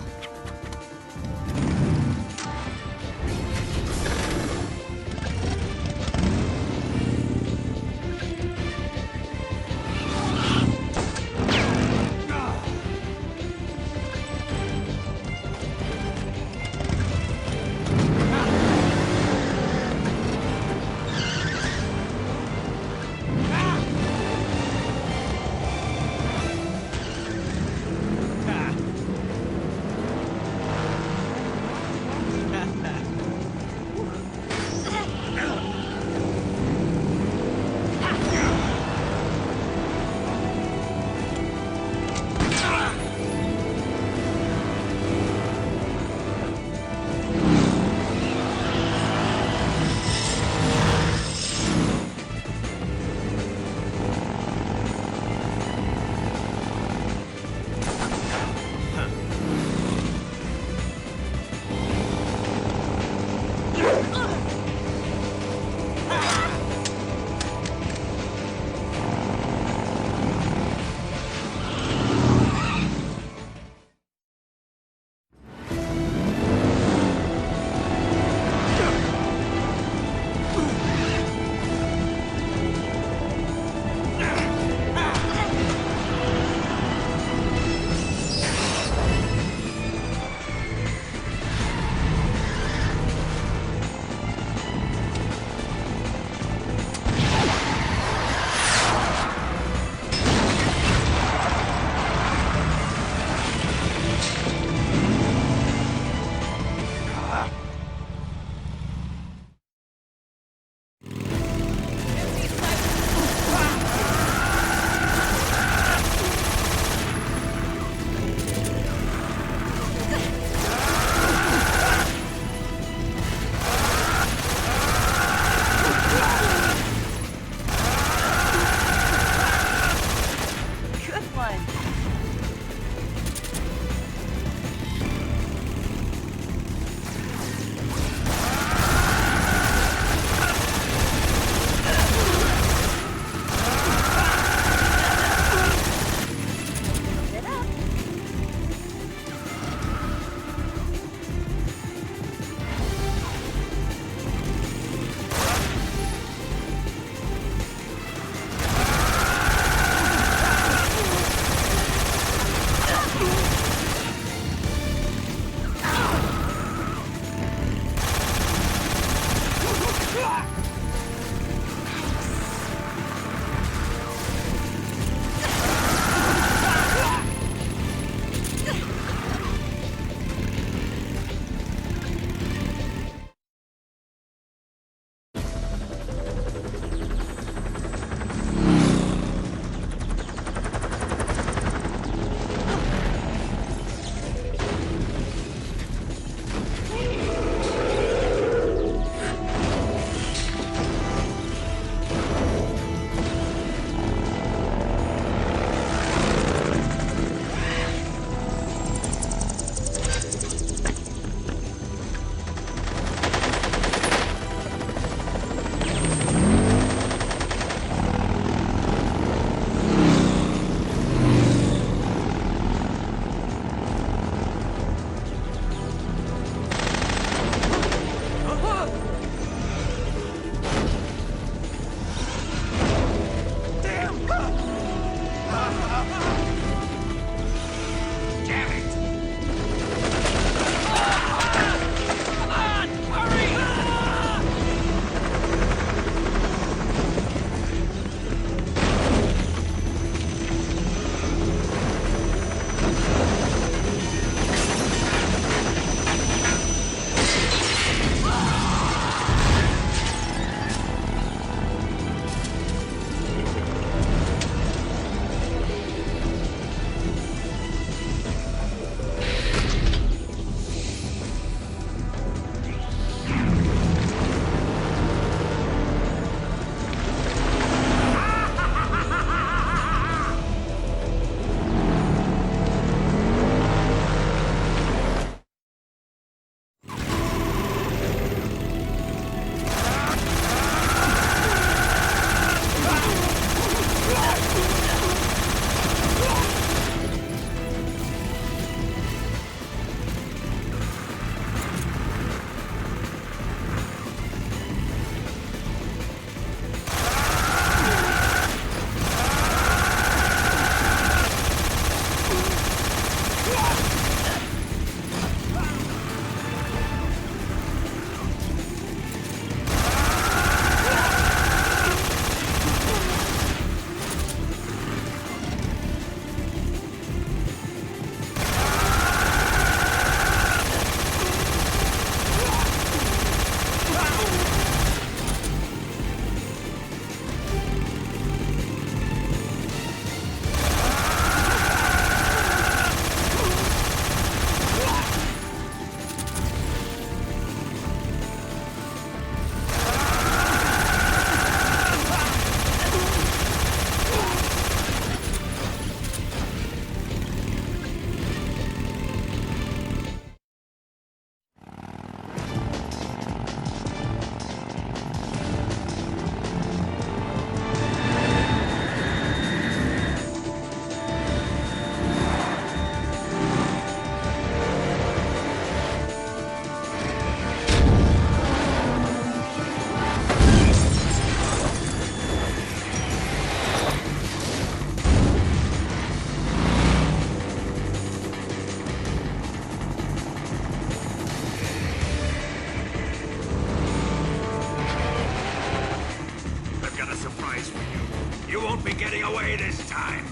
be getting away this time.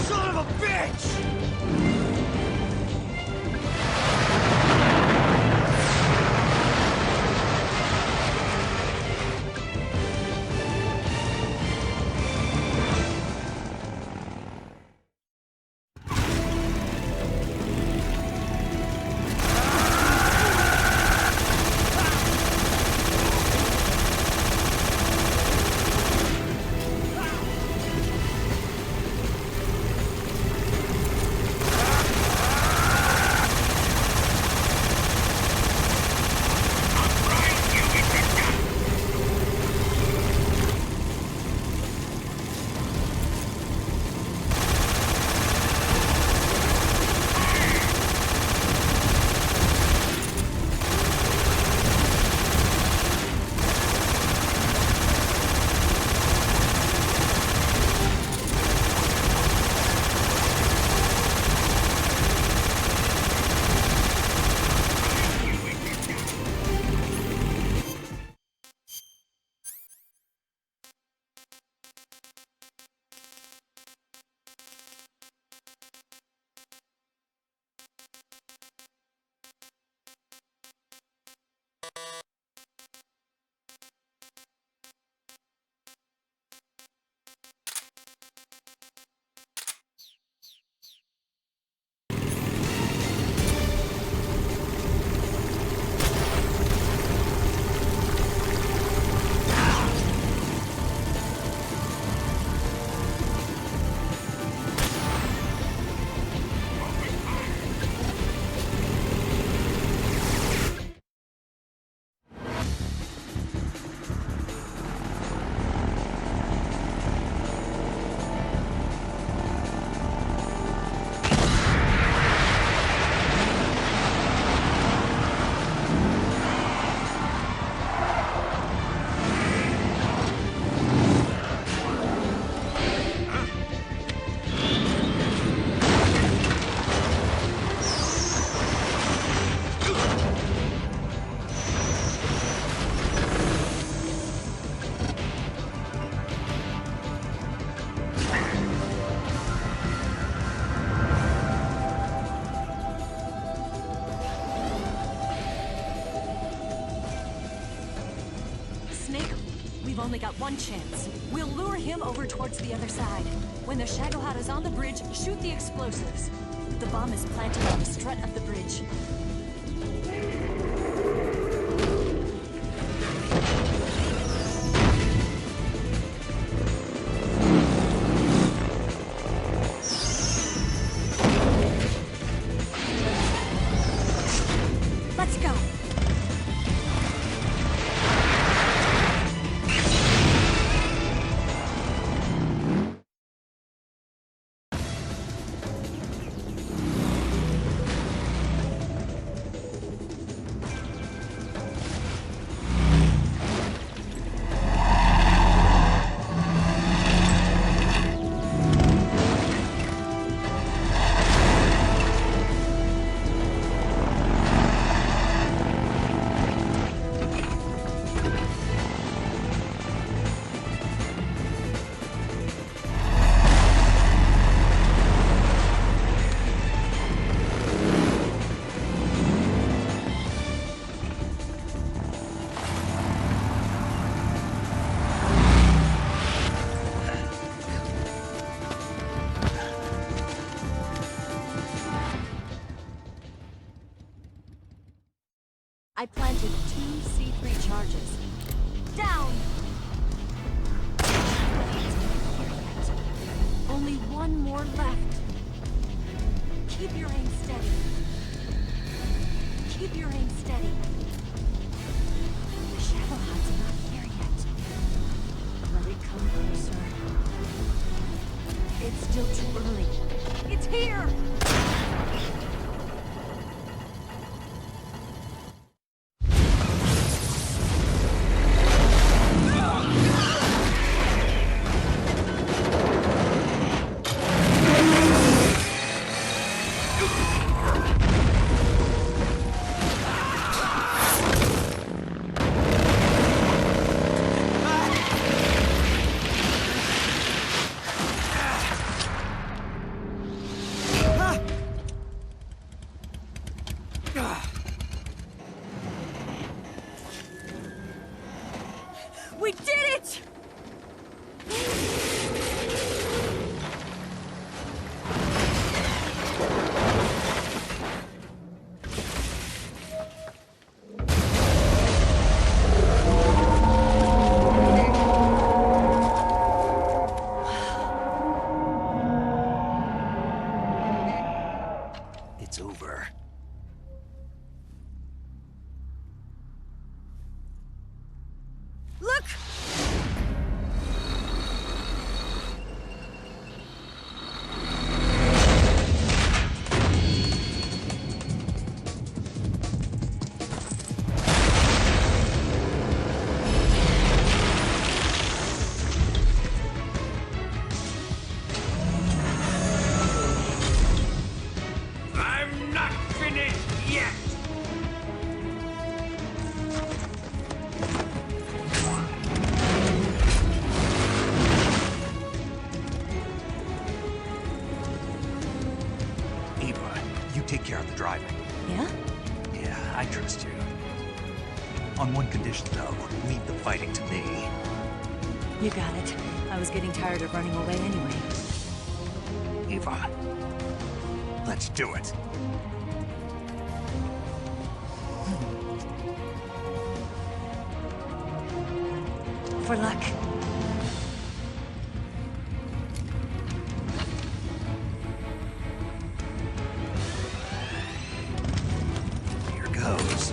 Son of a bitch! We've only got one chance. We'll lure him over towards the other side. When the Shagohod is on the bridge, shoot the explosives. The bomb is planted on the strut of the bridge. Let's go! I planted 2 C3 charges. Down! Perfect. Only one more left. Keep your aim steady. Keep your aim steady. The Shagohod's not here yet. Let it come closer. It's still too early. It's here! We did it! It's over. Look! I'm not finished yet! Eva, you take care of the driving. Yeah? Yeah, I trust you. On one condition, though, leave the fighting to me. You got it. I was getting tired of running away anyway. Eva, let's do it. For luck. Here goes.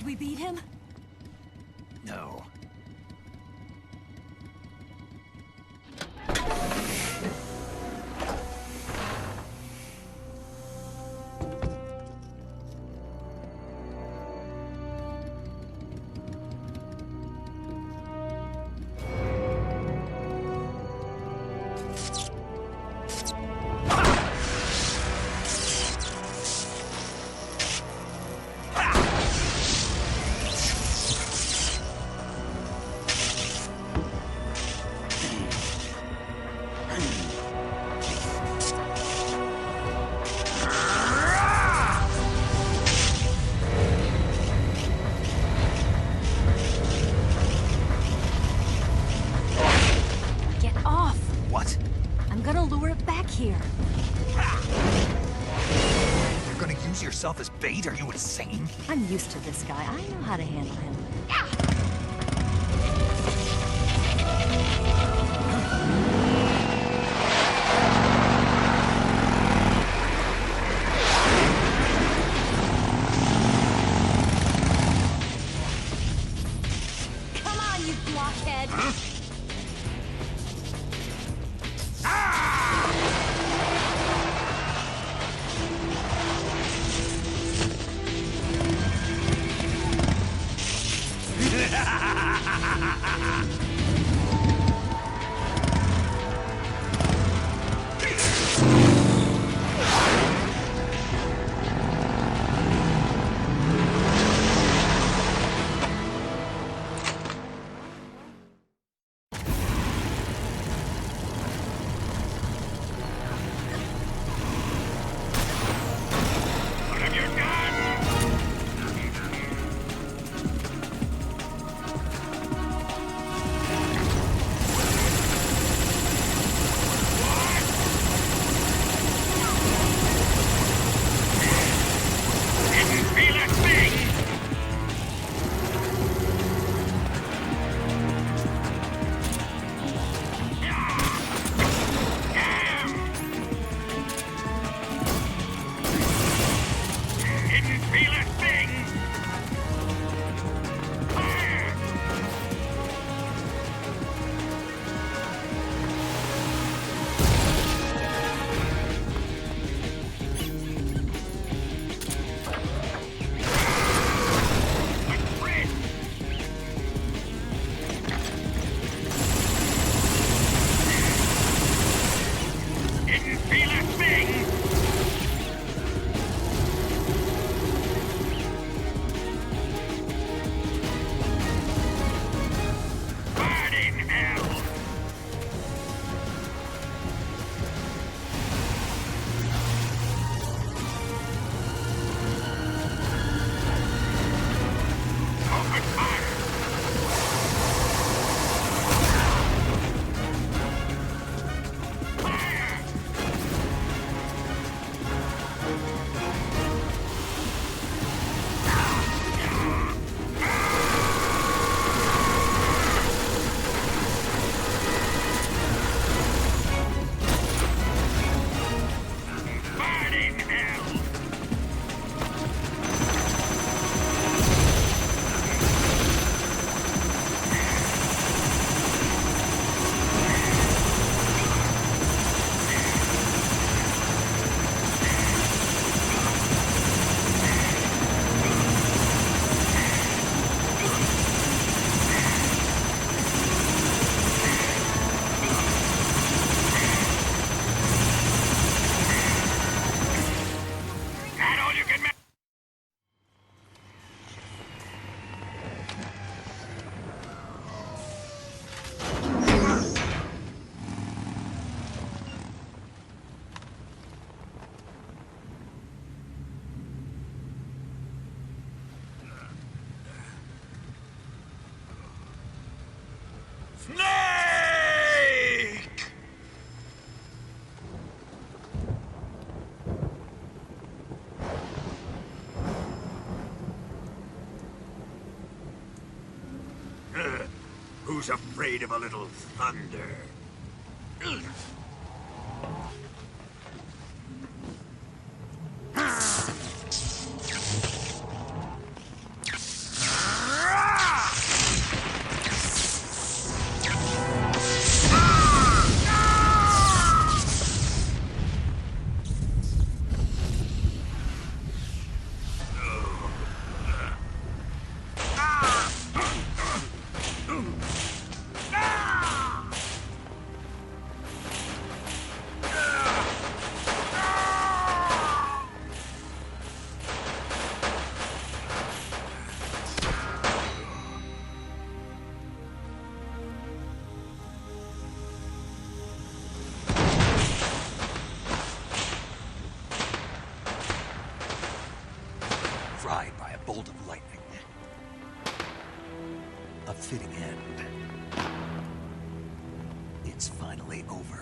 Did we beat him? No. Get off! What? I'm gonna lure it back here. You're gonna use yourself as bait? Are you insane? I'm used to this guy. I know how to handle him. Come on, you blockhead! Who's afraid of a little thunder? tried by a bolt of lightning. A fitting end. It's finally over.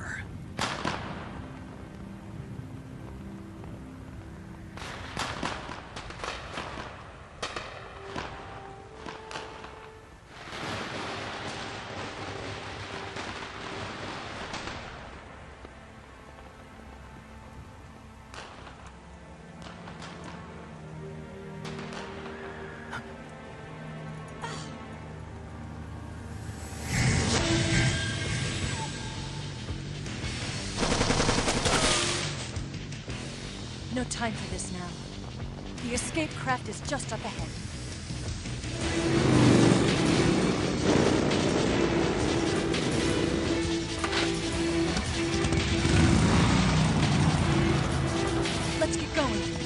No time for this now. The escape craft is just up ahead. Let's get going.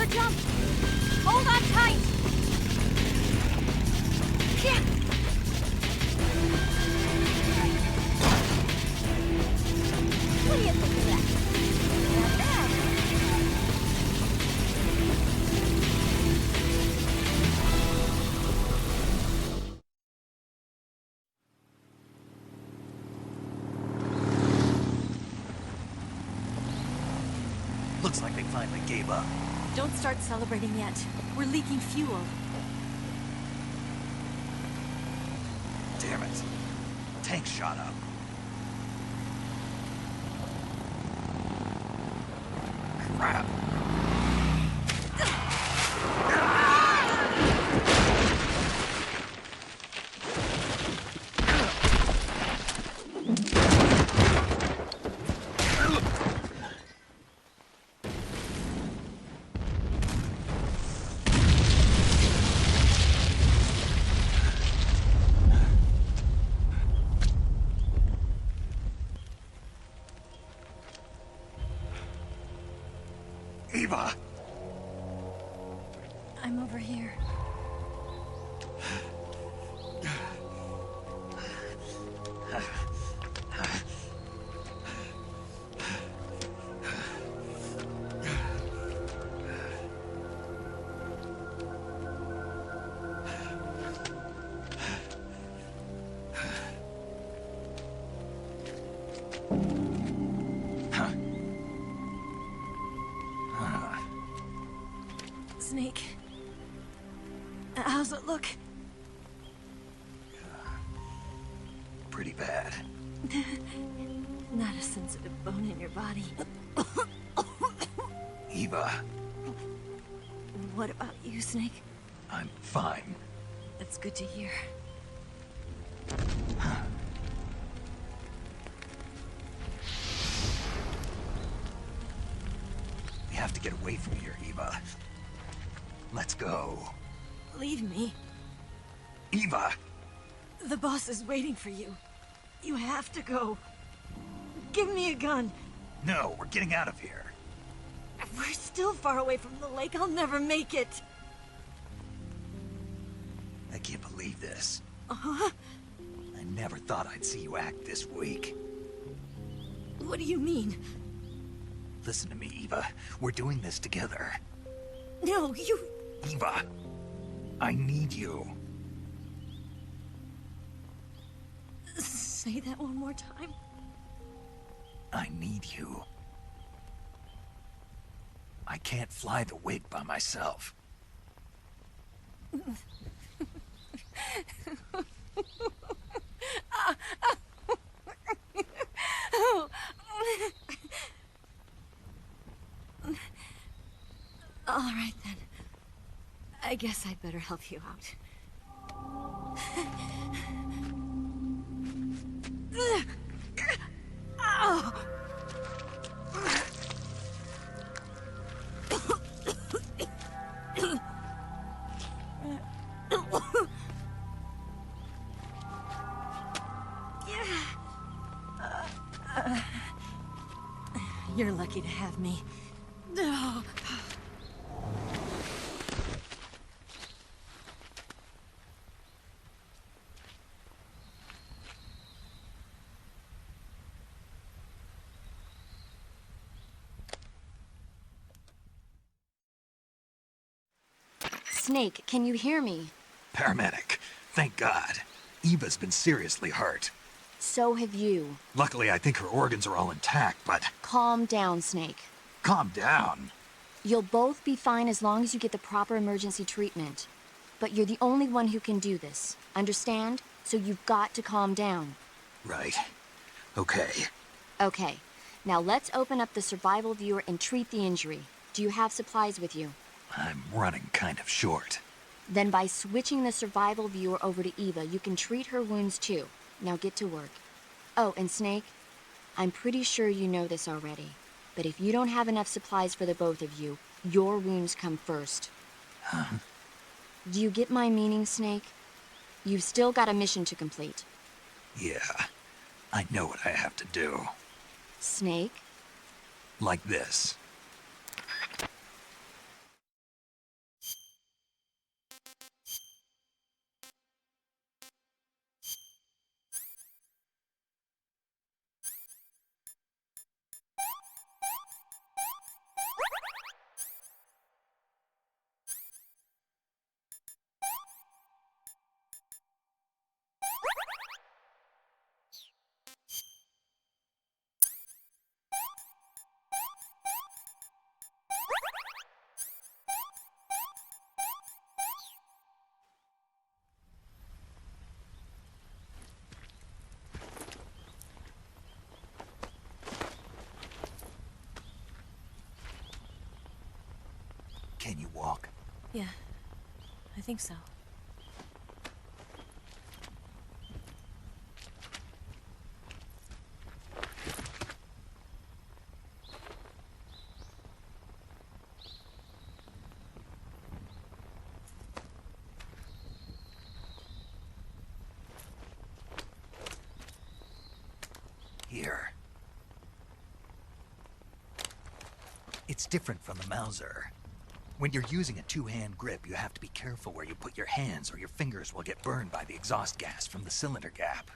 Another jump! Hold on tight! Yeah. What do you think of that? Not bad. Looks like they finally gave up. Don't start celebrating yet. We're leaking fuel. Damn it. Tank shot up. Crap. Eva! I'm over here. Snake. How's it look? Pretty bad. Not a sensitive bone in your body. Eva, What about you, Snake? I'm fine. That's good to hear. We have to get away from here, Eva. Let's go. Leave me. Eva! The boss is waiting for you. You have to go. Give me a gun. No, we're getting out of here. We're still far away from the lake. I'll never make it. I can't believe this. Uh-huh. I never thought I'd see you act this weak. What do you mean? Listen to me, Eva. We're doing this together. No, you... Eva, I need you. Say that one more time. I need you. I can't fly the wig by myself. All right, then. I guess I'd better help you out. Ow! You're lucky to have me. No. Snake, can you hear me? Paramedic, thank God. Eva's been seriously hurt. So have you. Luckily, I think her organs are all intact, but... Calm down, Snake. Calm down. You'll both be fine as long as you get the proper emergency treatment. But you're the only one who can do this. Understand? So you've got to calm down. Right. Okay. Okay. Now let's open up the survival viewer and treat the injury. Do you have supplies with you? I'm running kind of short. Then by switching the survival viewer over to Eva, you can treat her wounds too. Now get to work. Oh, and Snake, I'm pretty sure you know this already, but if you don't have enough supplies for the both of you, your wounds come first. Huh? Do you get my meaning, Snake? You've still got a mission to complete. Yeah, I know what I have to do. Snake? Like this. Can you walk? Yeah, I think so. Here. It's different from the Mauser. When you're using a two-hand grip, you have to be careful where you put your hands or your fingers will get burned by the exhaust gas from the cylinder gap.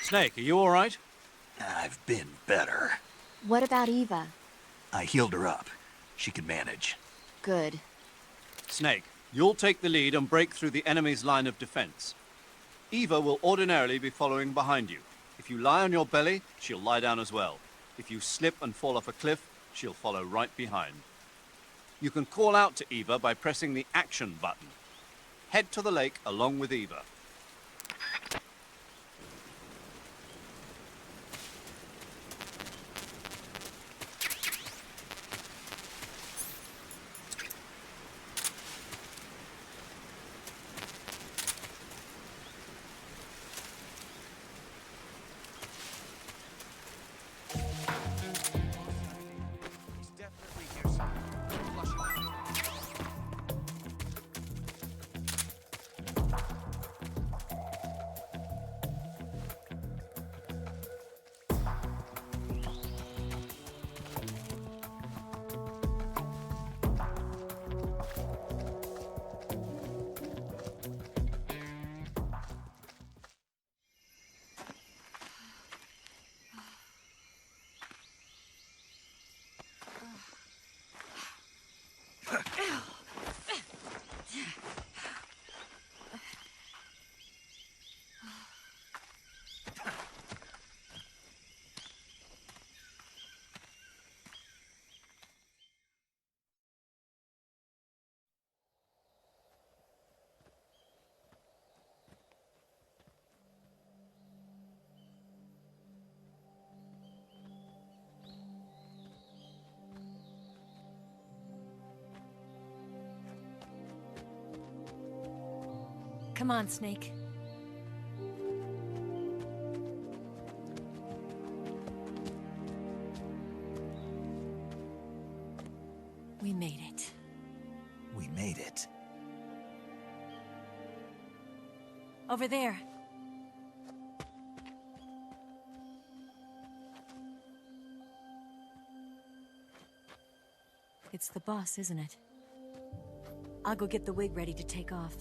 Snake, are you all right? I've been better. What about Eva? I healed her up. She can manage. Good. Snake, you'll take the lead and break through the enemy's line of defense. Eva will ordinarily be following behind you. If you lie on your belly, she'll lie down as well. If you slip and fall off a cliff, she'll follow right behind. You can call out to Eva by pressing the action button. Head to the lake along with Eva. Come on, Snake. We made it. We made it. Over there. It's the boss, isn't it? I'll go get the wig ready to take off.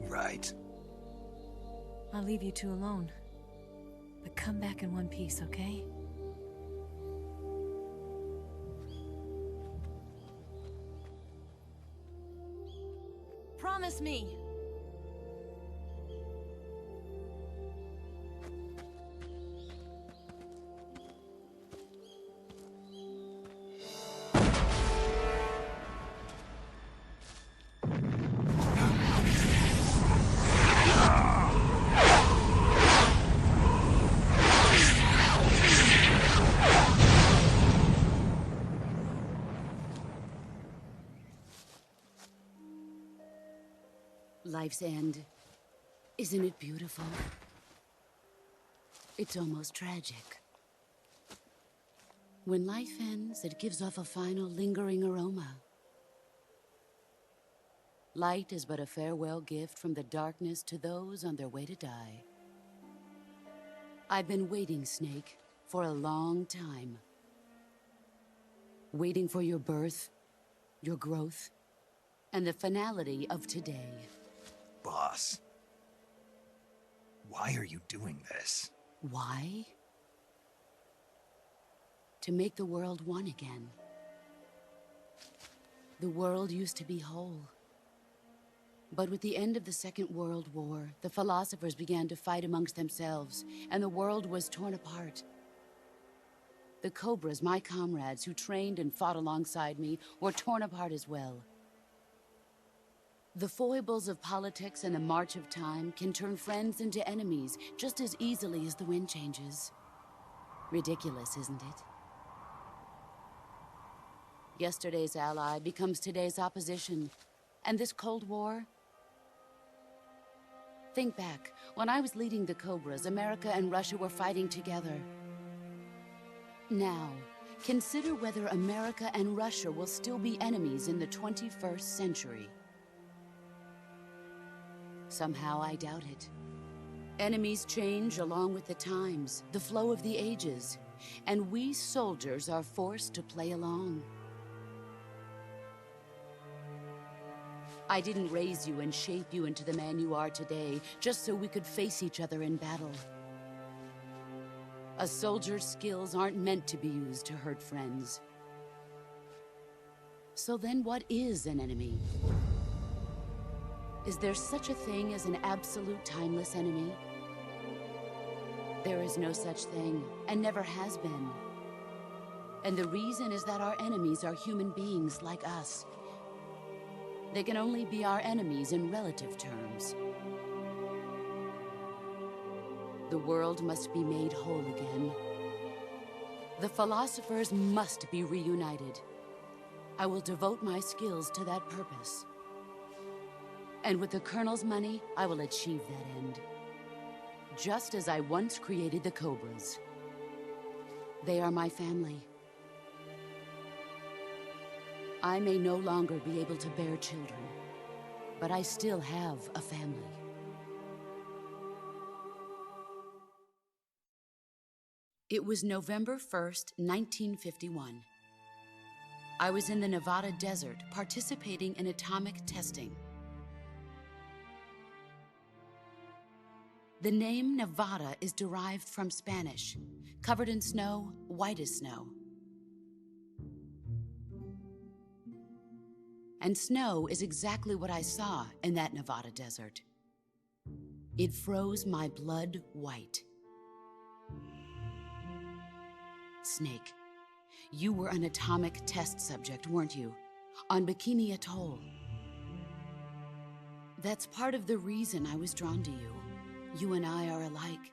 Right. I'll leave you two alone. But come back in one piece, okay? Promise me! Life's end. Isn't it beautiful? It's almost tragic. When life ends, it gives off a final lingering aroma. Light is but a farewell gift from the darkness to those on their way to die. I've been waiting, Snake, for a long time. Waiting for your birth, your growth, and the finality of today. Boss. Why are you doing this? Why? To make the world one again. The world used to be whole. But with the end of the Second World War, the philosophers began to fight amongst themselves, and the world was torn apart. The Cobras, my comrades who trained and fought alongside me, were torn apart as well. The foibles of politics and the march of time can turn friends into enemies just as easily as the wind changes. Ridiculous, isn't it? Yesterday's ally becomes today's opposition, and this Cold War... Think back. When I was leading the Cobras, America and Russia were fighting together. Now, consider whether America and Russia will still be enemies in the 21st century. Somehow I doubt it. Enemies change along with the times, the flow of the ages, and we soldiers are forced to play along. I didn't raise you and shape you into the man you are today, just so we could face each other in battle. A soldier's skills aren't meant to be used to hurt friends. So then what is an enemy? Is there such a thing as an absolute timeless enemy? There is no such thing, and never has been. And the reason is that our enemies are human beings like us. They can only be our enemies in relative terms. The world must be made whole again. The philosophers must be reunited. I will devote my skills to that purpose. And with the Colonel's money, I will achieve that end. Just as I once created the Cobras. They are my family. I may no longer be able to bear children, but I still have a family. It was November 1st, 1951. I was in the Nevada desert participating in atomic testing. The name Nevada is derived from Spanish, covered in snow, white as snow. And snow is exactly what I saw in that Nevada desert. It froze my blood white. Snake, you were an atomic test subject, weren't you? On Bikini Atoll. That's part of the reason I was drawn to you. You and I are alike.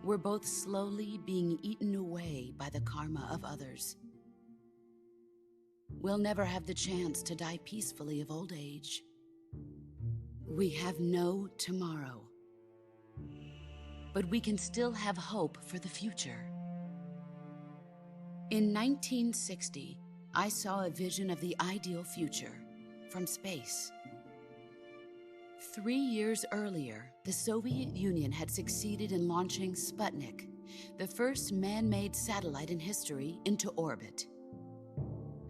We're both slowly being eaten away by the karma of others. We'll never have the chance to die peacefully of old age. We have no tomorrow. But we can still have hope for the future. In 1960, I saw a vision of the ideal future from space. 3 years earlier, the Soviet Union had succeeded in launching Sputnik, the first man-made satellite in history, into orbit.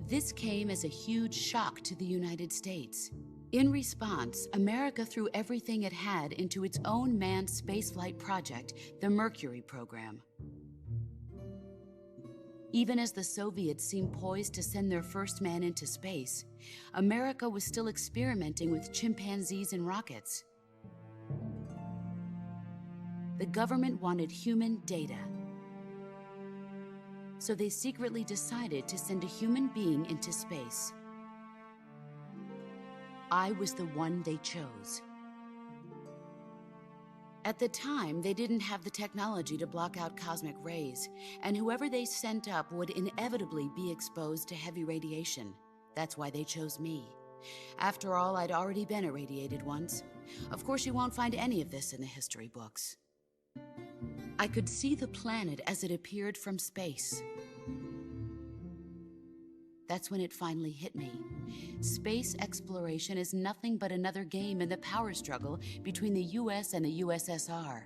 This came as a huge shock to the United States. In response, America threw everything it had into its own manned spaceflight project, the Mercury program. Even as the Soviets seemed poised to send their first man into space, America was still experimenting with chimpanzees and rockets. The government wanted human data. So they secretly decided to send a human being into space. I was the one they chose. At the time, they didn't have the technology to block out cosmic rays, and whoever they sent up would inevitably be exposed to heavy radiation. That's why they chose me. After all, I'd already been irradiated once. Of course, you won't find any of this in the history books. I could see the planet as it appeared from space. That's when it finally hit me. Space exploration is nothing but another game in the power struggle between the US and the USSR.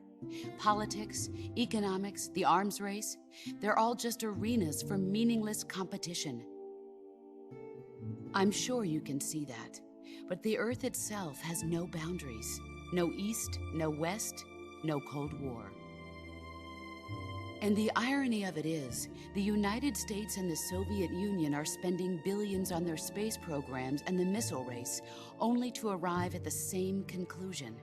Politics, economics, the arms race, they're all just arenas for meaningless competition. I'm sure you can see that, but the Earth itself has no boundaries. No East, no West, no Cold War. And the irony of it is, the United States and the Soviet Union are spending billions on their space programs and the missile race, only to arrive at the same conclusion.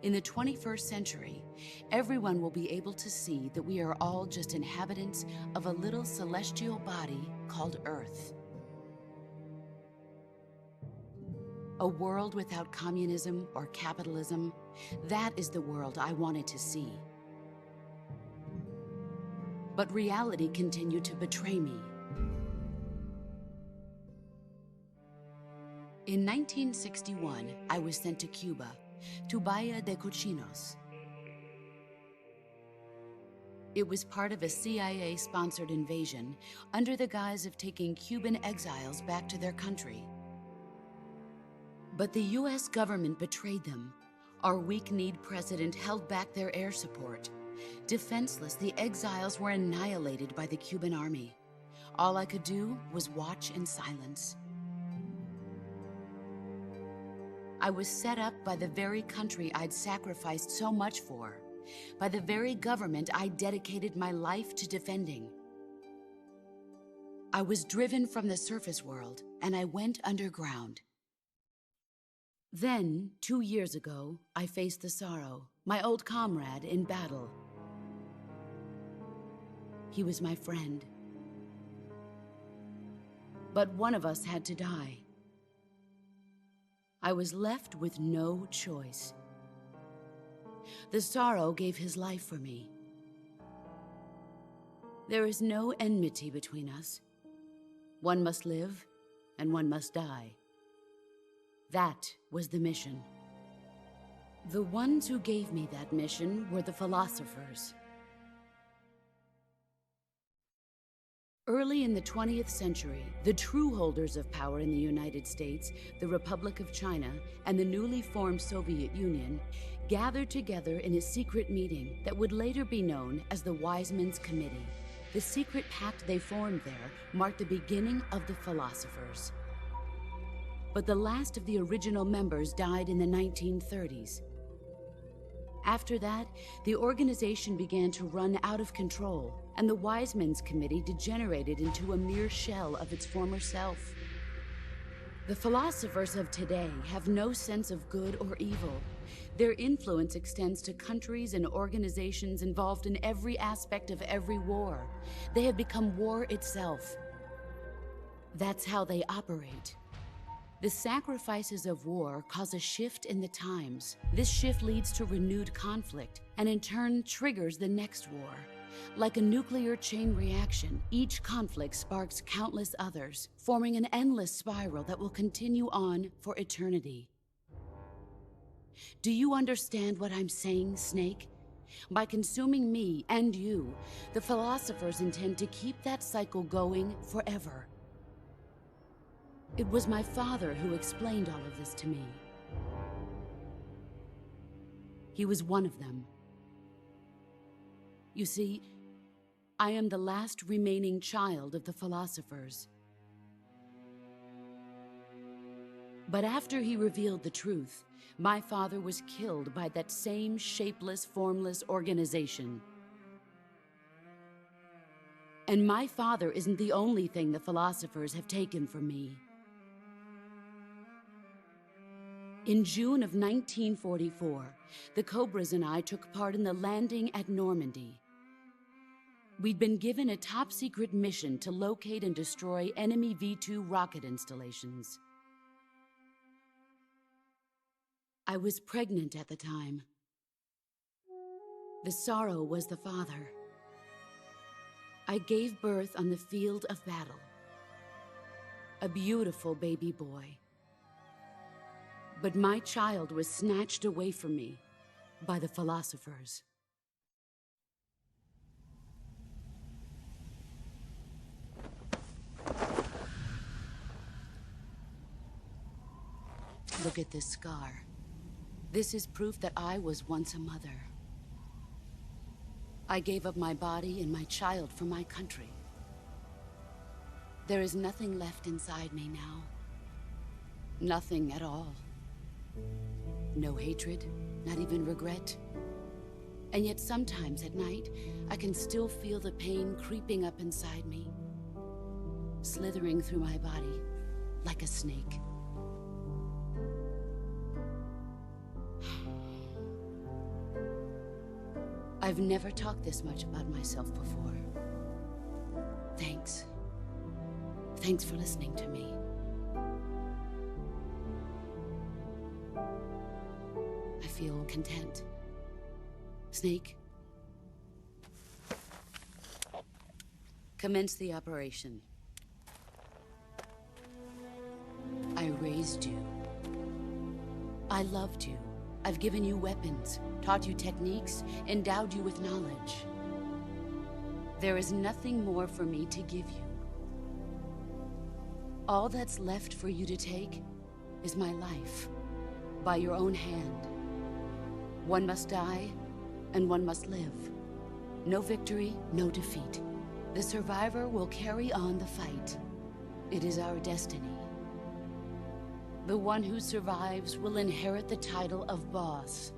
In the 21st century, everyone will be able to see that we are all just inhabitants of a little celestial body called Earth. A world without communism or capitalism, that is the world I wanted to see. But reality continued to betray me. In 1961, I was sent to Cuba, to Bahia de Cochinos. It was part of a CIA-sponsored invasion under the guise of taking Cuban exiles back to their country. But the US government betrayed them. Our weak-kneed president held back their air support. Defenseless, the exiles were annihilated by the Cuban army. All I could do was watch in silence. I was set up by the very country I'd sacrificed so much for, by the very government I dedicated my life to defending. I was driven from the surface world, and I went underground. Then, 2 years ago, I faced the Sorrow, my old comrade in battle. He was my friend. But one of us had to die. I was left with no choice. The Sorrow gave his life for me. There is no enmity between us. One must live, and one must die. That was the mission. The ones who gave me that mission were the philosophers. Early in the 20th century, the true holders of power in the United States, the Republic of China, and the newly formed Soviet Union gathered together in a secret meeting that would later be known as the Wiseman's Committee. The secret pact they formed there marked the beginning of the philosophers. But the last of the original members died in the 1930s. After that, the organization began to run out of control, and the Wiseman's Committee degenerated into a mere shell of its former self. The philosophers of today have no sense of good or evil. Their influence extends to countries and organizations involved in every aspect of every war. They have become war itself. That's how they operate. The sacrifices of war cause a shift in the times. This shift leads to renewed conflict, and in turn triggers the next war. Like a nuclear chain reaction, each conflict sparks countless others, forming an endless spiral that will continue on for eternity. Do you understand what I'm saying, Snake? By consuming me and you, the philosophers intend to keep that cycle going forever. It was my father who explained all of this to me. He was one of them. You see, I am the last remaining child of the philosophers. But after he revealed the truth, my father was killed by that same shapeless, formless organization. And my father isn't the only thing the philosophers have taken from me. In June of 1944, the Cobras and I took part in the landing at Normandy. We'd been given a top-secret mission to locate and destroy enemy V-2 rocket installations. I was pregnant at the time. The Sorrow was the father. I gave birth on the field of battle. A beautiful baby boy. But my child was snatched away from me by the philosophers. Look at this scar. This is proof that I was once a mother. I gave up my body and my child for my country. There is nothing left inside me now. Nothing at all. No hatred, not even regret. And yet sometimes at night, I can still feel the pain creeping up inside me, slithering through my body like a snake. I've never talked this much about myself before. Thanks. Thanks for listening to me. I feel content. Snake, commence the operation. I raised you. I loved you. I've given you weapons, taught you techniques, endowed you with knowledge. There is nothing more for me to give you. All that's left for you to take is my life, by your own hand. One must die, and one must live. No victory, no defeat. The survivor will carry on the fight. It is our destiny. The one who survives will inherit the title of boss.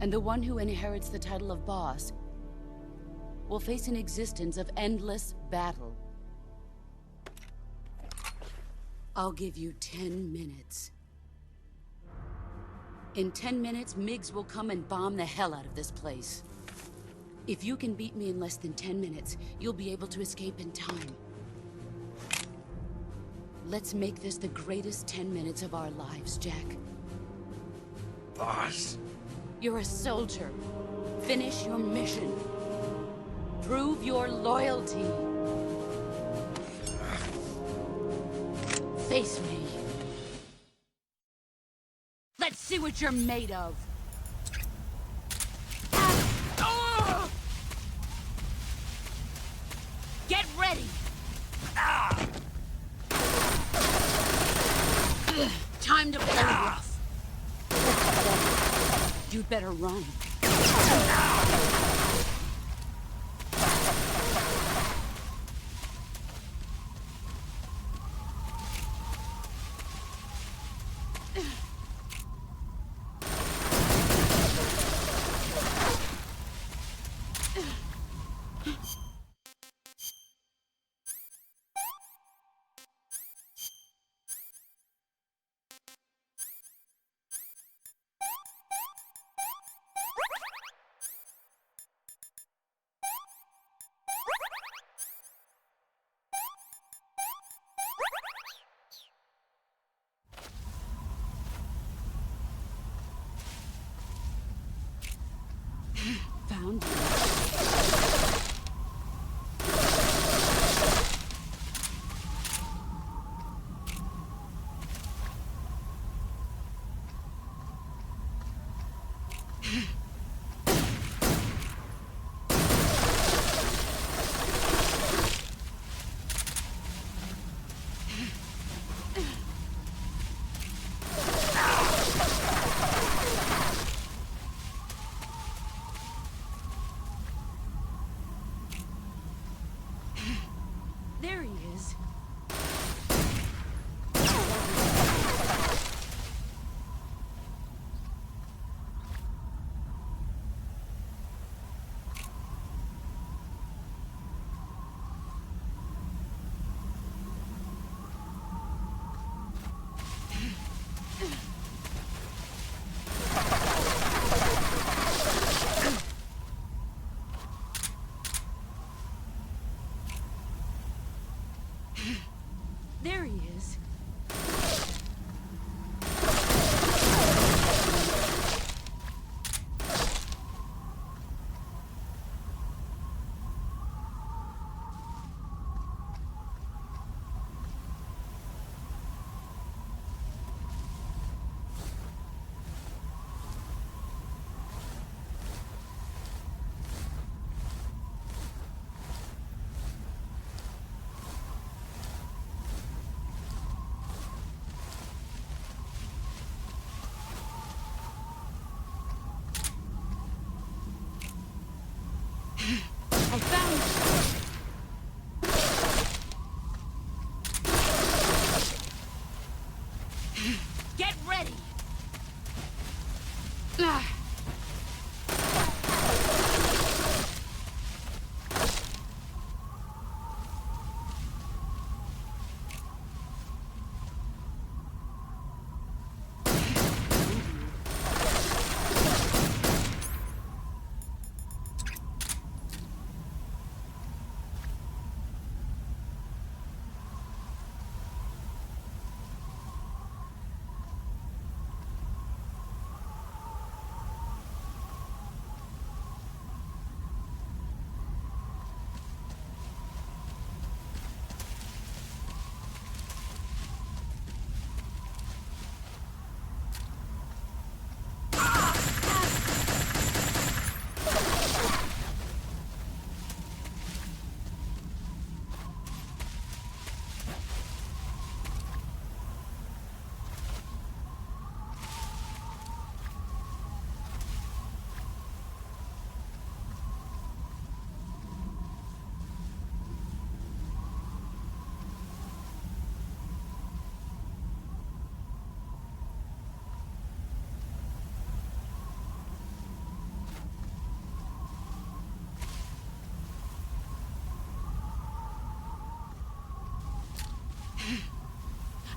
And the one who inherits the title of boss will face an existence of endless battle. I'll give you 10 minutes. In 10 minutes, Miggs will come and bomb the hell out of this place. If you can beat me in less than 10 minutes, you'll be able to escape in time. Let's make this the greatest 10 minutes of our lives, Jack. Boss? You're a soldier. Finish your mission. Prove your loyalty. Face me. Let's see what you're made of. Get ready. Time to play rough. You'd better run. Found you. There he is.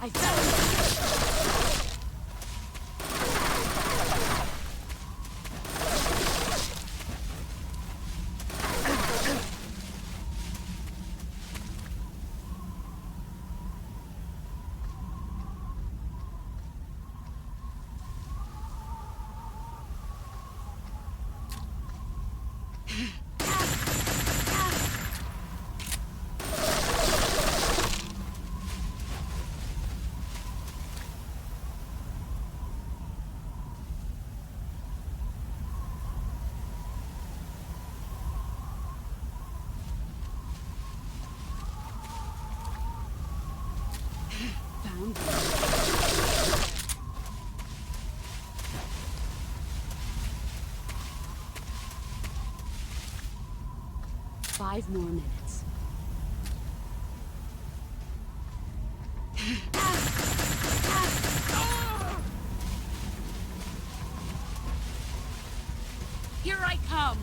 I found found 5 more minutes. Here I come!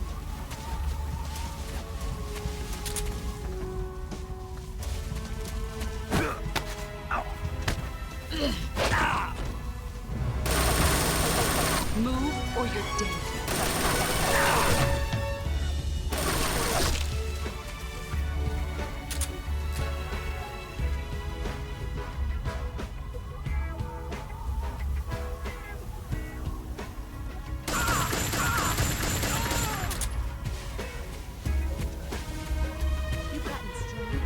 Move or you're dead. You've gotten stronger.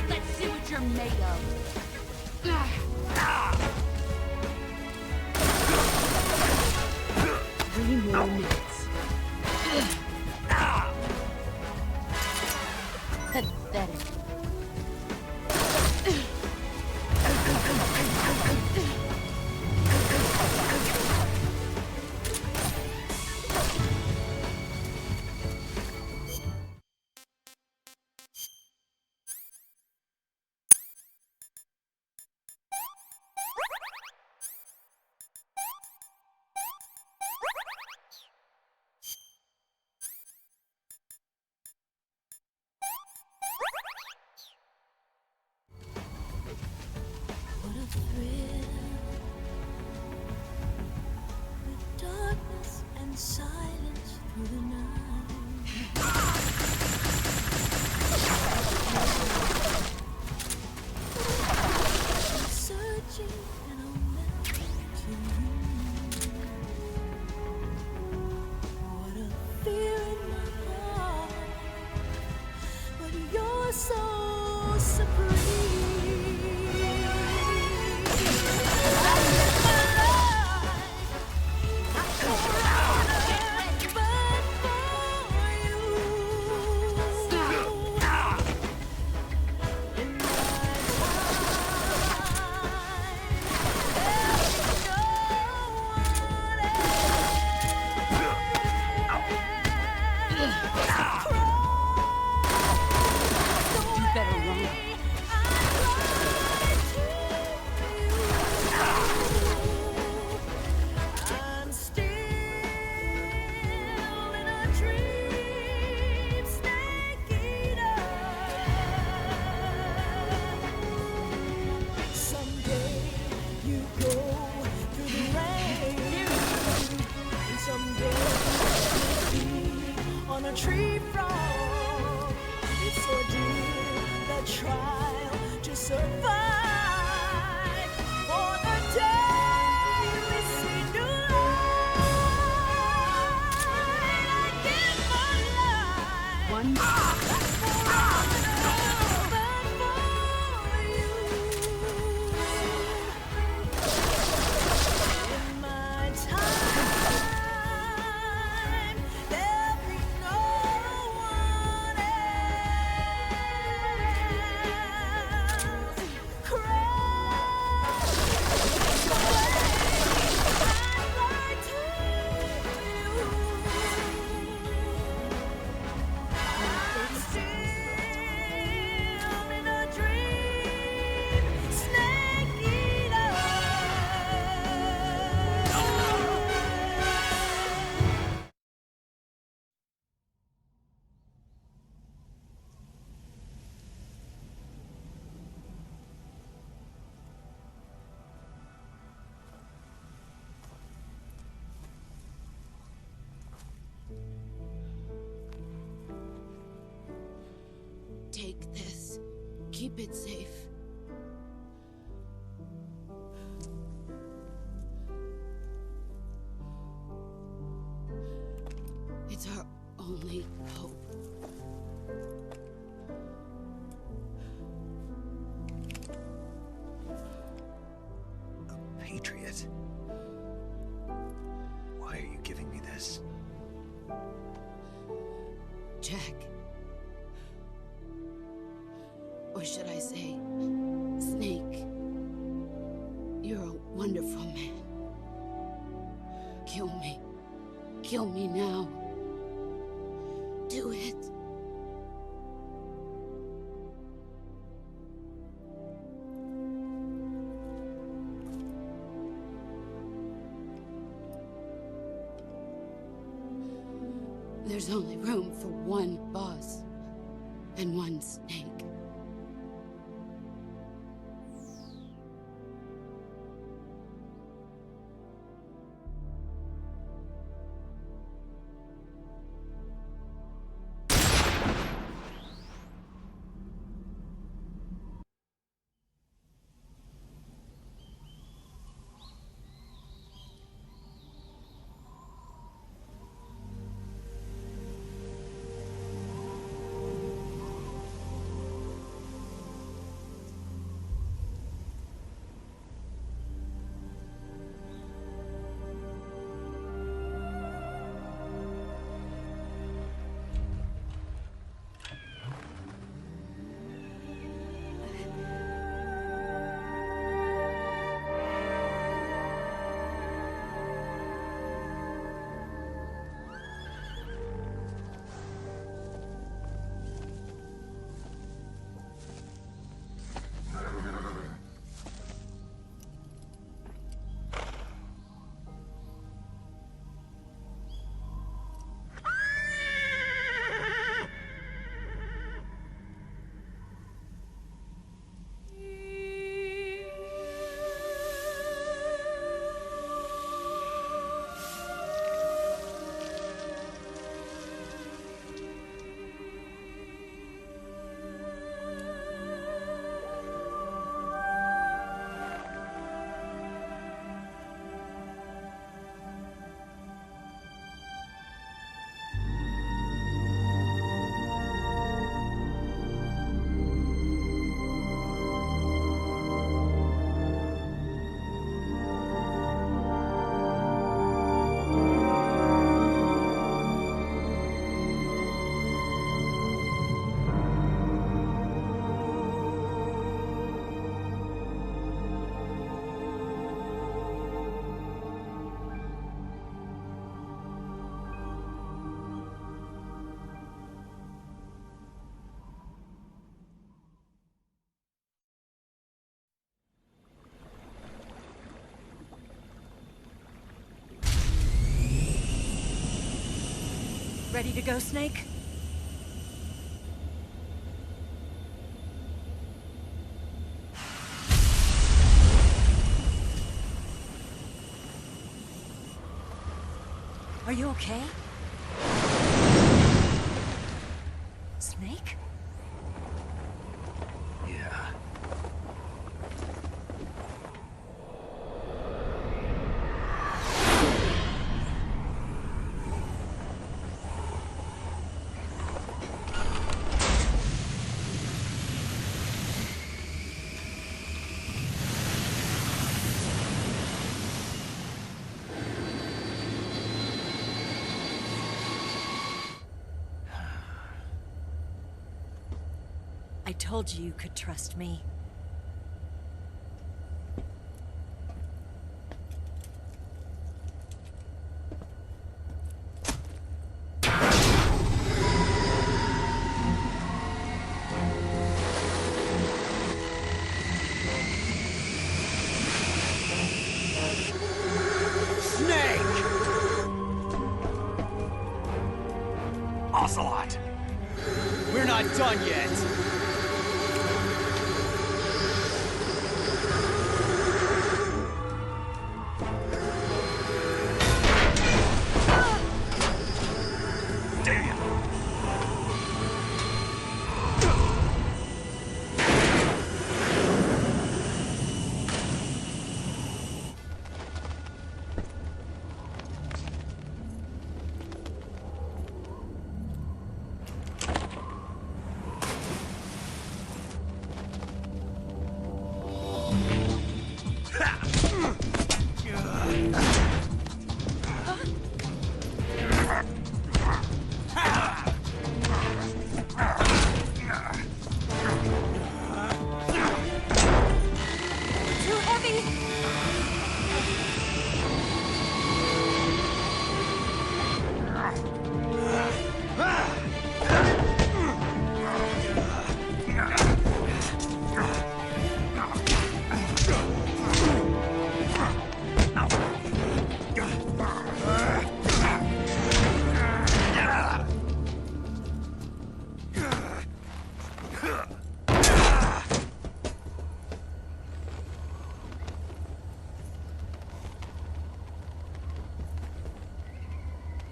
Let's see what you're made of. 3 more minutes. Pathetic. What a thrill, with darkness and silence through the night. Searching and I'll melt to you. What a fear in my heart, but you're so supreme. Tree frog, it's trial to survive. For the day we see new light, I give my life. One. Take this. Keep it safe. It's our only hope. A patriot? Why are you giving me this? Jack. Or should I say, Snake? You're a wonderful man. Kill me. Kill me now. Do it. There's only room for one boss and one snake. Ready to go, Snake? Are you okay? Snake? I told you you could trust me. Ocelot! We're not done yet!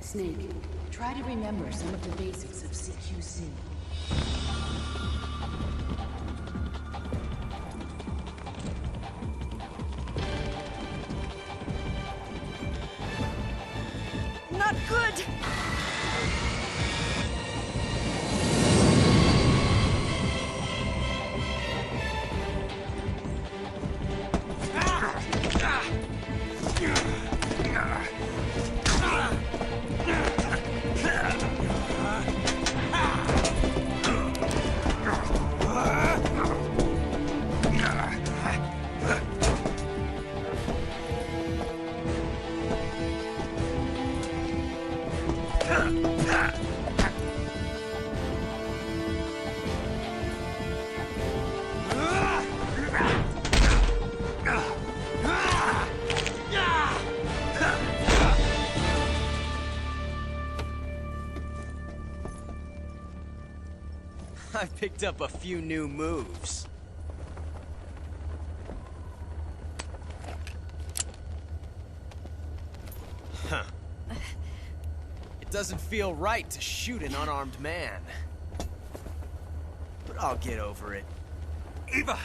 Snake, try to remember some of the basics of CQC. Not good! I picked up a few new moves. Huh. It doesn't feel right to shoot an unarmed man. But I'll get over it. Eva!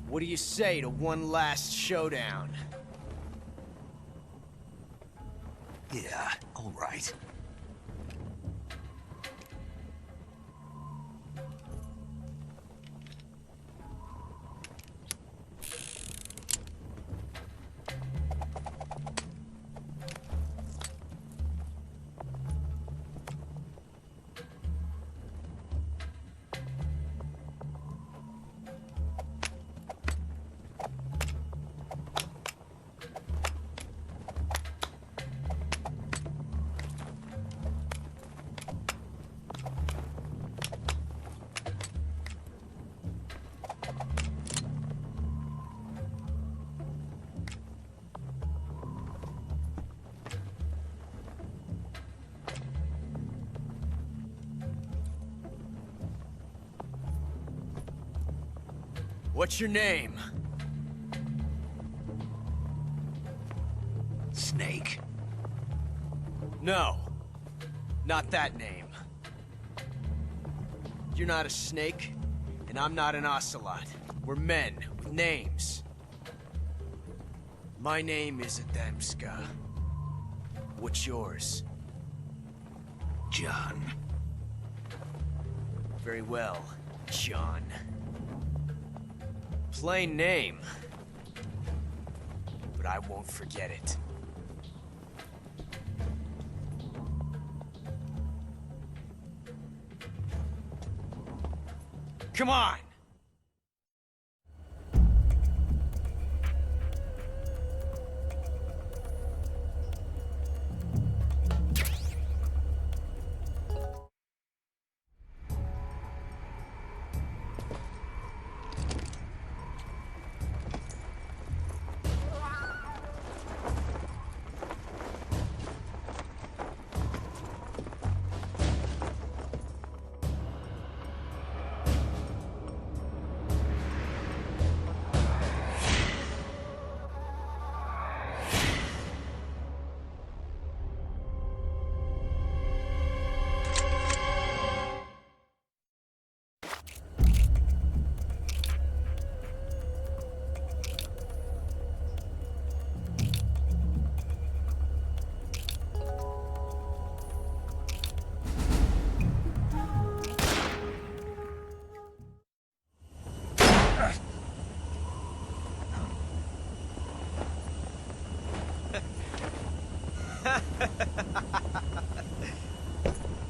What do you say to one last showdown? Yeah, all right. What's your name? Snake. No. Not that name. You're not a snake, and I'm not an ocelot. We're men with names. My name is Adamska. What's yours? John. Very well, John. Plain name. But I won't forget it. Come on!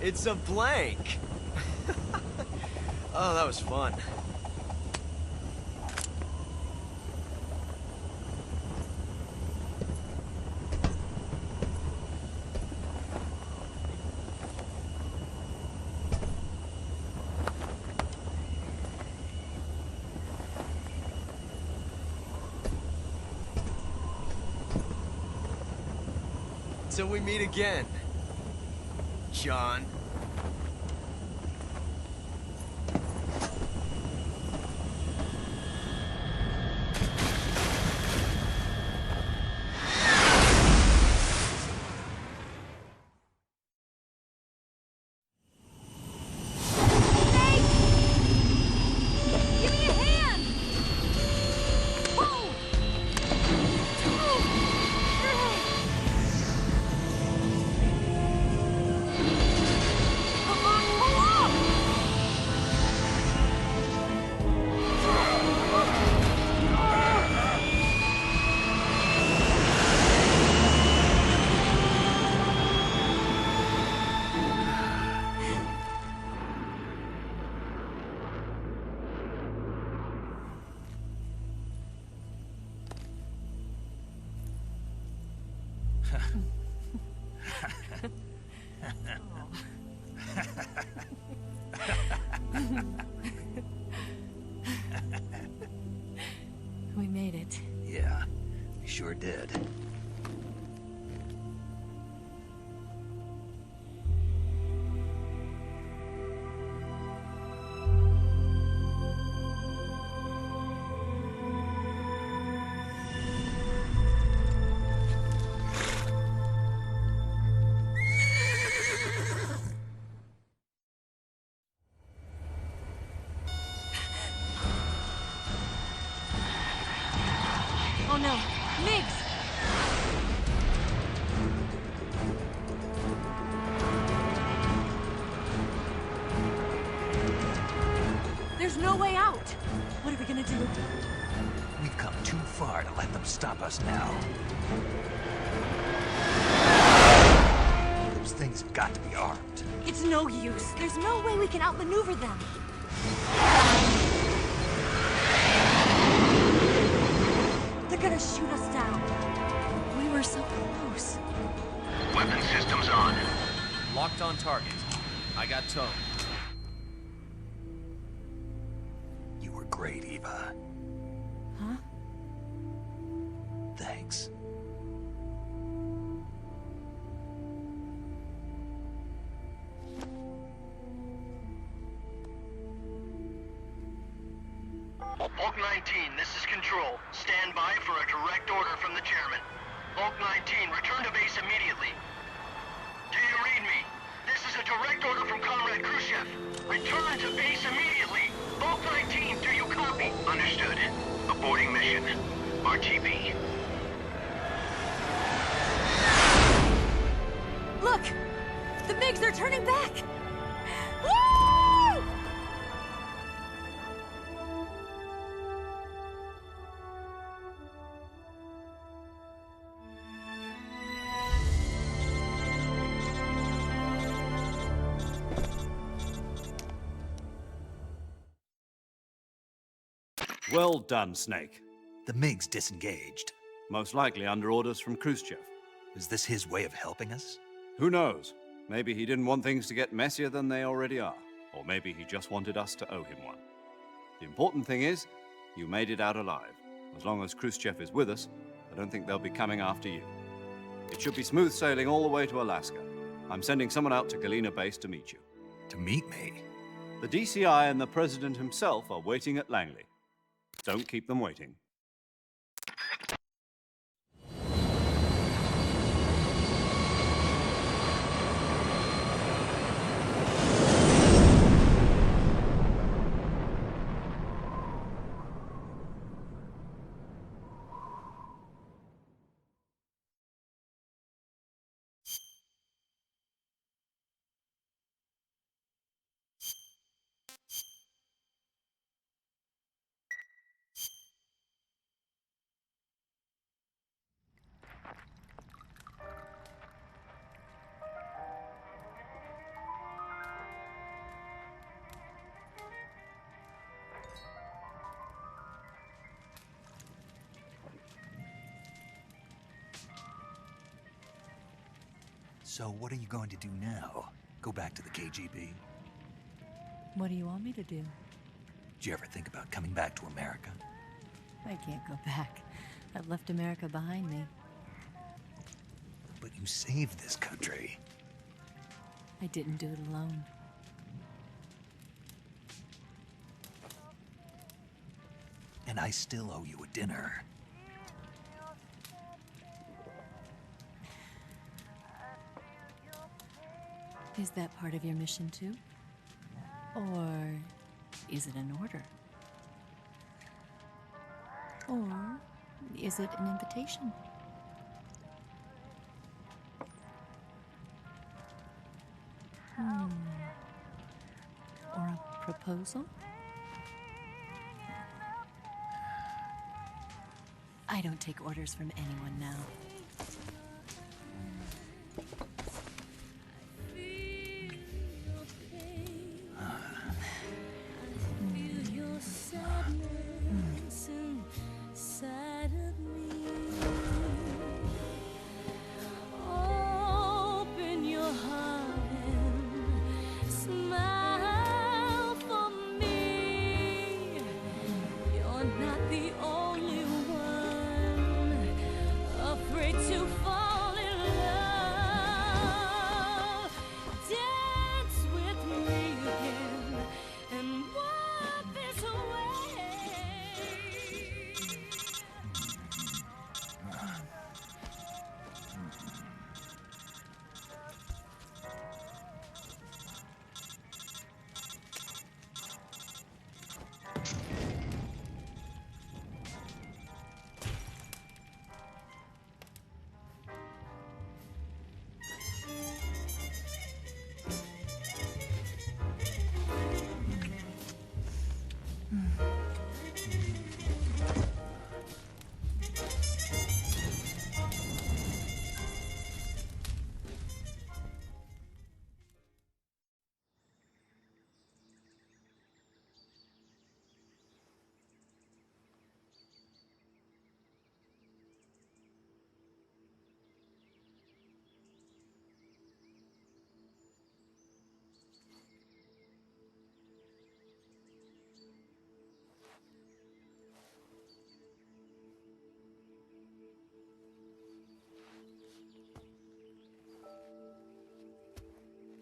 It's a blank! Oh, that was fun. Till we meet again, John. We made it. Yeah, we sure did. Oh no, Miggs! There's no way out! What are we gonna do? We've come too far to let them stop us now. Those things have got to be armed. It's no use. There's no way we can outmaneuver them. They're gonna shoot us down. We were so close. Weapon systems on. Locked on target. I got towed. You were great, Eva. Huh? Thanks. Bulk 19, this is Control. Stand by for a direct order from the chairman. Bulk 19, return to base immediately. Do you read me? This is a direct order from Comrade Khrushchev. Return to base immediately. Bulk 19, do you copy? Understood. Biggs, they're turning back! Woo! Well done, Snake. The MiG's disengaged. Most likely under orders from Khrushchev. Is this his way of helping us? Who knows? Maybe he didn't want things to get messier than they already are. Or maybe he just wanted us to owe him one. The important thing is, you made it out alive. As long as Khrushchev is with us, I don't think they'll be coming after you. It should be smooth sailing all the way to Alaska. I'm sending someone out to Galena Base to meet you. To meet me? The DCI and the President himself are waiting at Langley. Don't keep them waiting. So what are you going to do now? Go back to the KGB? What do you want me to do? Did you ever think about coming back to America? I can't go back. I've left America behind me. But you saved this country. I didn't do it alone. And I still owe you a dinner. Is that part of your mission too? Or is it an order? Or is it an invitation? Or a proposal? I don't take orders from anyone now.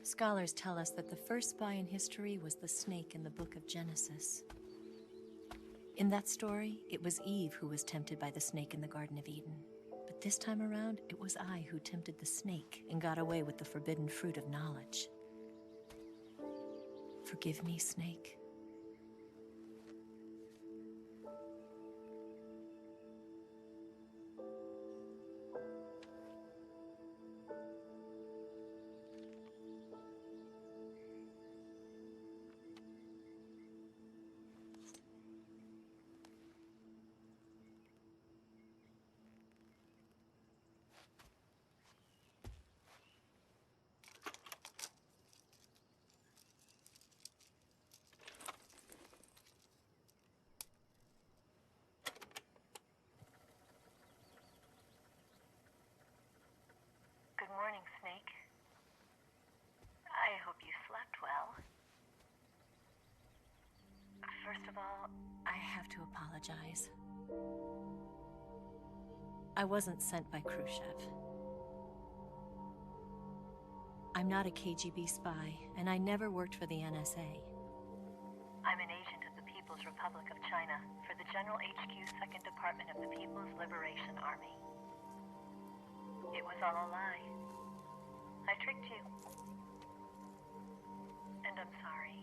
Scholars tell us that the first spy in history was the snake in the book of Genesis. In that story, it was Eve who was tempted by the snake in the Garden of Eden. But this time around, it was I who tempted the snake and got away with the forbidden fruit of knowledge. Forgive me, Snake. First of all, I have to apologize. I wasn't sent by Khrushchev. I'm not a KGB spy, and I never worked for the NSA. I'm an agent of the People's Republic of China for the General HQ 2nd Department of the People's Liberation Army. It was all a lie. I tricked you. And I'm sorry.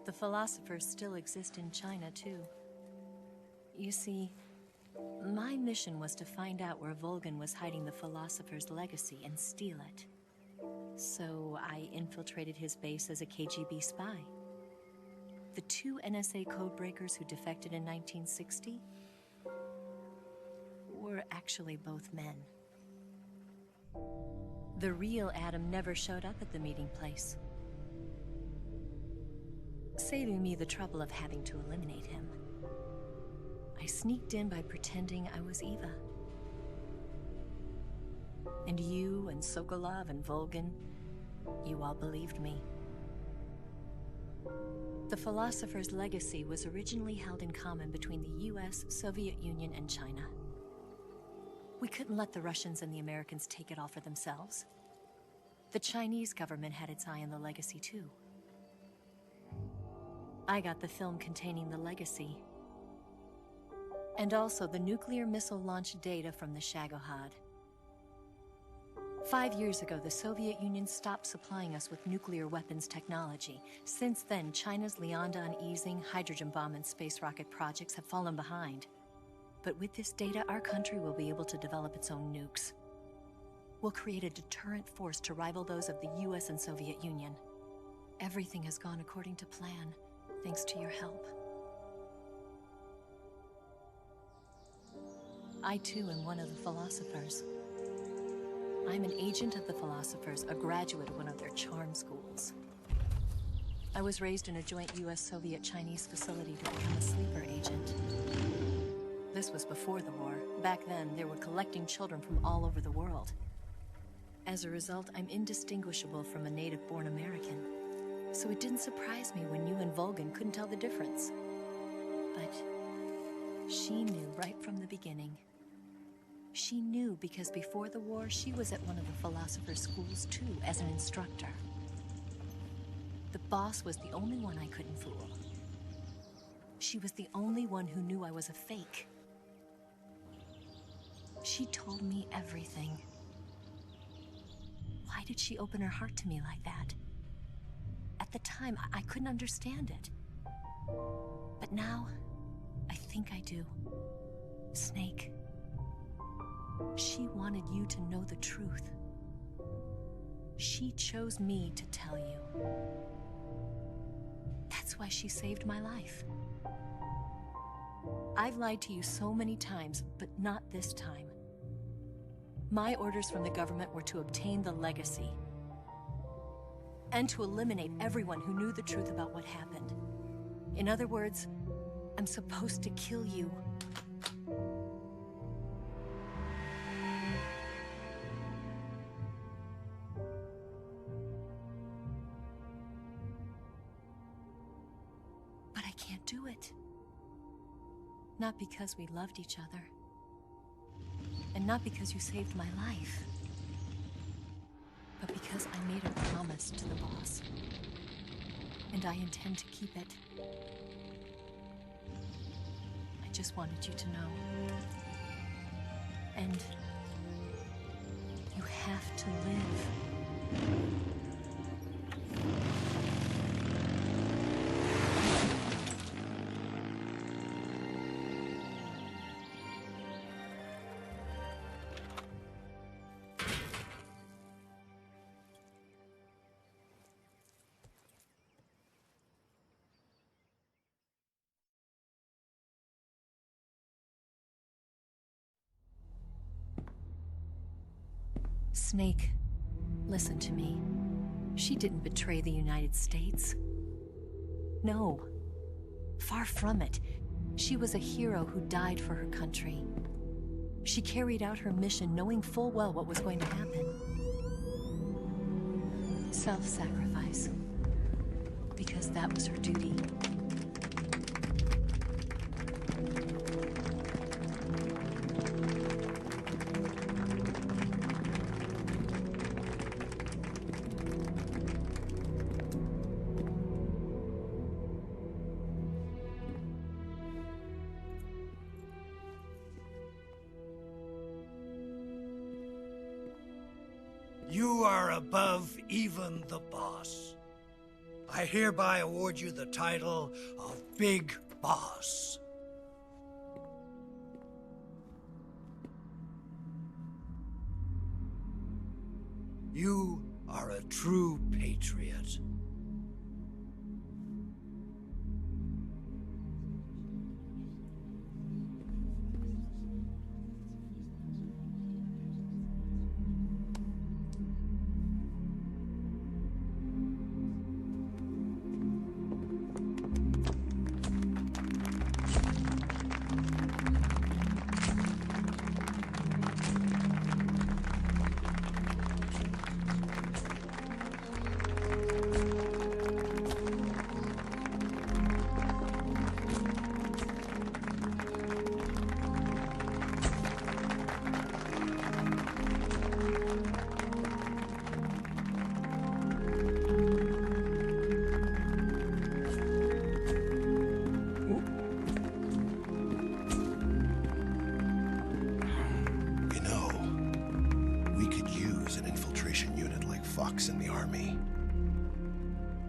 The philosophers still exist in China, too. You see, my mission was to find out where Volgin was hiding the philosopher's legacy and steal it. So I infiltrated his base as a KGB spy. The 2 NSA codebreakers who defected in 1960 were actually both men. The real Adam never showed up at the meeting place, saving me the trouble of having to eliminate him. I sneaked in by pretending I was Eva. And you and Sokolov and Volgin, you all believed me. The philosopher's legacy was originally held in common between the US, Soviet Union, and China. We couldn't let the Russians and the Americans take it all for themselves. The Chinese government had its eye on the legacy too. I got the film containing the legacy, and also the nuclear missile launch data from the Shagohod. 5 years ago, the Soviet Union stopped supplying us with nuclear weapons technology. Since then, China's Liaodong-Yizhing hydrogen bomb and space rocket projects have fallen behind. But with this data, our country will be able to develop its own nukes. We'll create a deterrent force to rival those of the US and Soviet Union. Everything has gone according to plan, thanks to your help. I too am one of the philosophers. I'm an agent of the philosophers, a graduate of one of their charm schools. I was raised in a joint US-Soviet-Chinese facility to become a sleeper agent. This was before the war. Back then, they were collecting children from all over the world. As a result, I'm indistinguishable from a native-born American. So it didn't surprise me when you and Volgin couldn't tell the difference. But she knew right from the beginning. She knew because before the war, she was at one of the philosopher's schools too, as an instructor. The boss was the only one I couldn't fool. She was the only one who knew I was a fake. She told me everything. Why did she open her heart to me like that? At the time, I couldn't understand it. But now, I think I do. Snake. She wanted you to know the truth. She chose me to tell you. That's why she saved my life. I've lied to you so many times, but not this time. My orders from the government were to obtain the legacy and to eliminate everyone who knew the truth about what happened. In other words, I'm supposed to kill you. But I can't do it. Not because we loved each other. And not because you saved my life. But because I made a promise to the boss. And I intend to keep it. I just wanted you to know. And you have to live. Snake, listen to me. She didn't betray the United States. No. Far from it. She was a hero who died for her country. She carried out her mission knowing full well what was going to happen. Self-sacrifice. Because that was her duty. You are above even the boss. I hereby award you the title of Big Boss. You are a true patriot. In the army.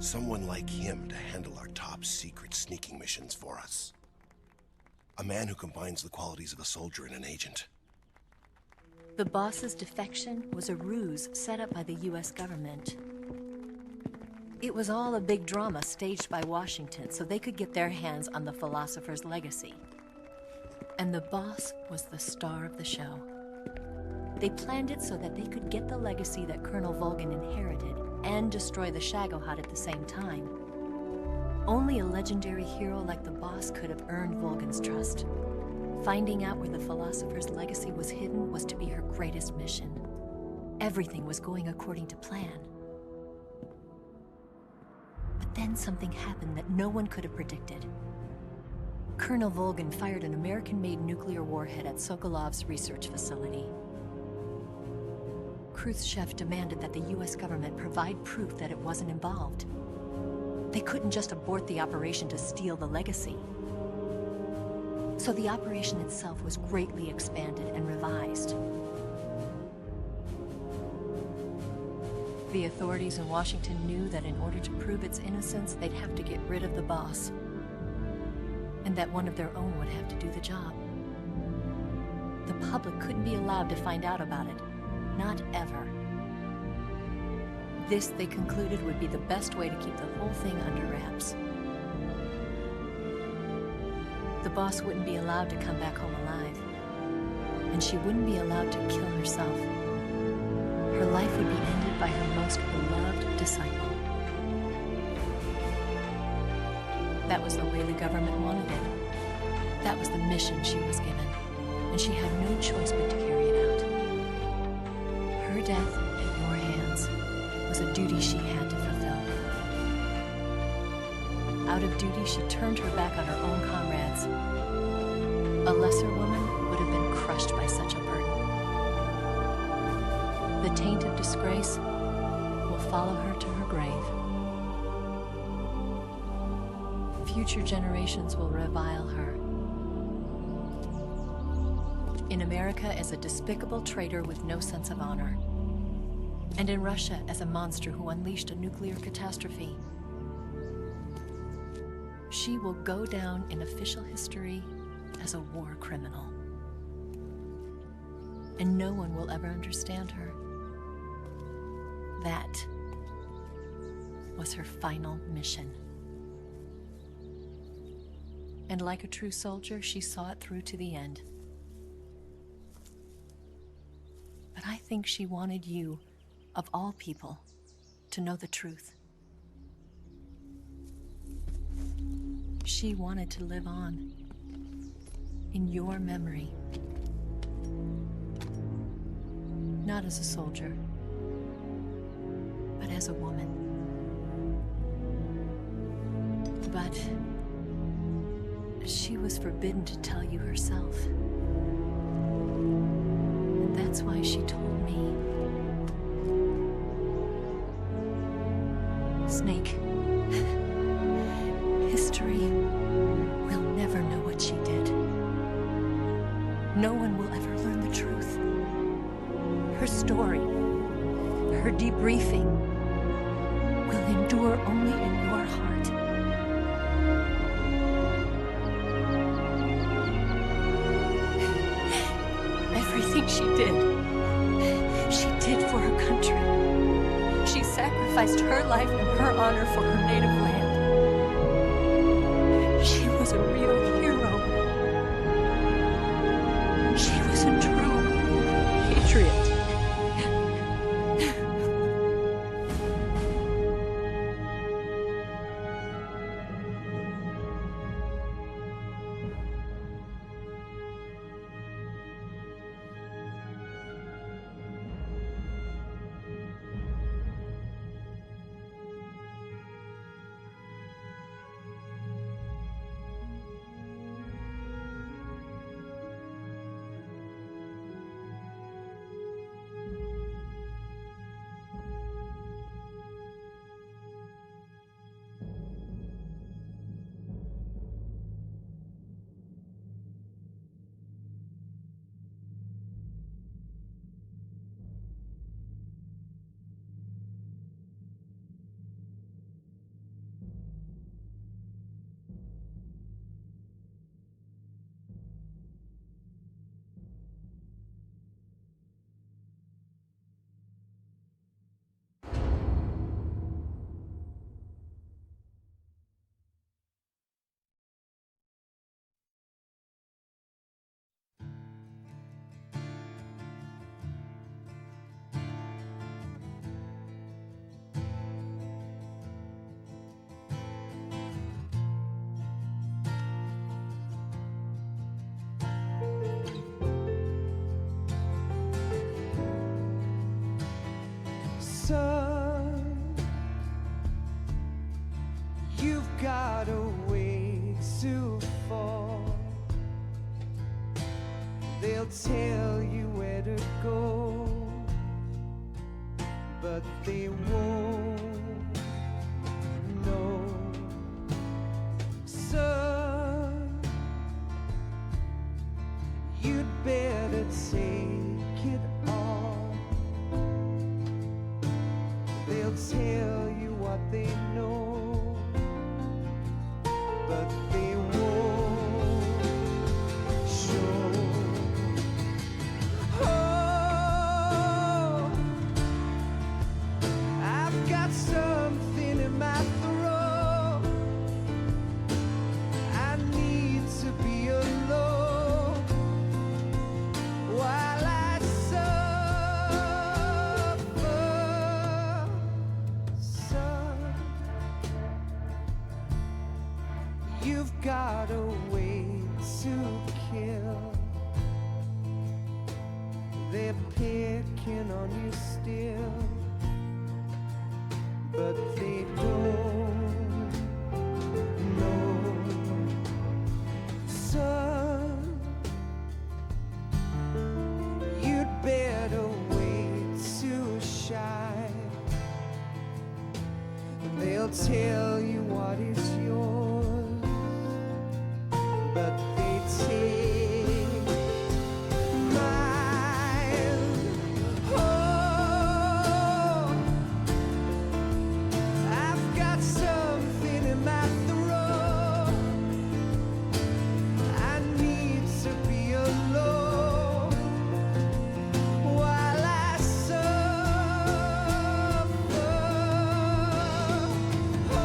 Someone like him to handle our top secret sneaking missions for us. A man who combines the qualities of a soldier and an agent. The boss's defection was a ruse set up by the US government. It was all a big drama staged by Washington so they could get their hands on the philosopher's legacy. And the boss was the star of the show. They planned it so that they could get the legacy that Colonel Volgin inherited and destroy the Shagohod at the same time. Only a legendary hero like the boss could have earned Volgin's trust. Finding out where the philosopher's legacy was hidden was to be her greatest mission. Everything was going according to plan. But then something happened that no one could have predicted. Colonel Volgin fired an American-made nuclear warhead at Sokolov's research facility. Khrushchev demanded that the US government provide proof that it wasn't involved. They couldn't just abort the operation to steal the legacy. So the operation itself was greatly expanded and revised. The authorities in Washington knew that in order to prove its innocence, they'd have to get rid of the boss. And that one of their own would have to do the job. The public couldn't be allowed to find out about it. Not ever. This, they concluded, would be the best way to keep the whole thing under wraps. The boss wouldn't be allowed to come back home alive. And she wouldn't be allowed to kill herself. Her life would be ended by her most beloved disciple. That was the way the government wanted it. That was the mission she was given. And she had no choice but to carry it out. Her death at your hands was a duty she had to fulfill. Out of duty, she turned her back on her own comrades. A lesser woman would have been crushed by such a burden. The taint of disgrace will follow her to her grave. Future generations will revile her. In America as a despicable traitor with no sense of honor. And in Russia as a monster who unleashed a nuclear catastrophe. She will go down in official history as a war criminal. And no one will ever understand her. That was her final mission. And like a true soldier, she saw it through to the end. But I think she wanted you, of all people, to know the truth. She wanted to live on. In your memory. Not as a soldier, but as a woman. But she was forbidden to tell you herself. And that's why she told me. Snake, history will never know what she did. No one will ever learn the truth. Her story, her debriefing, will endure only in your heart. Everything she did for her country. She sacrificed her life and her honor for her native land. She was a real hero. She was a true patriot. Son, you've got a ways to fall. They'll tell you where to go, but they won't know. Son, you'd better take it all. They'll tell you what they know, but they won't show. Oh, I've got something in my throat. I need to be alone while I suffer. Son, you've got a way to kill. They're picking on you still, but they don't know. Son, you'd better wait to shine. They'll tell you what is yours, but they take mine. Oh, I've got something in my throat. I need to be alone while I suffer. Oh,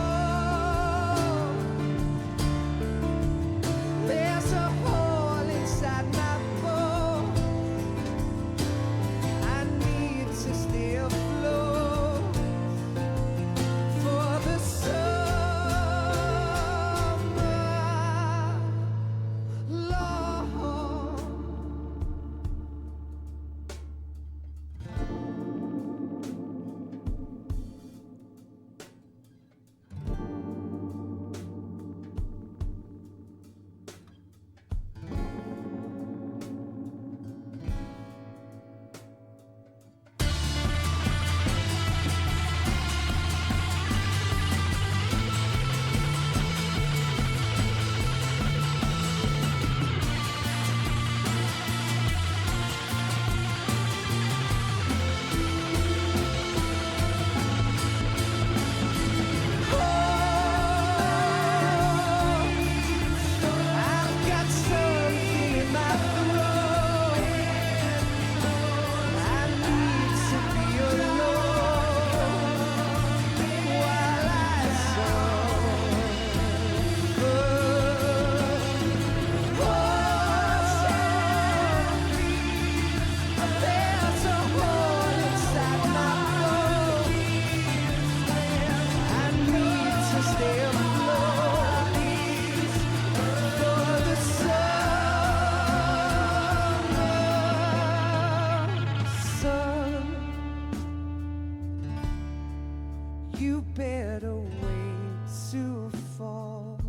You better wait to fall.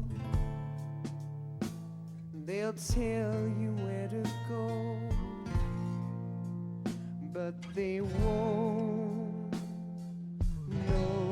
They'll tell you where to go, but they won't know.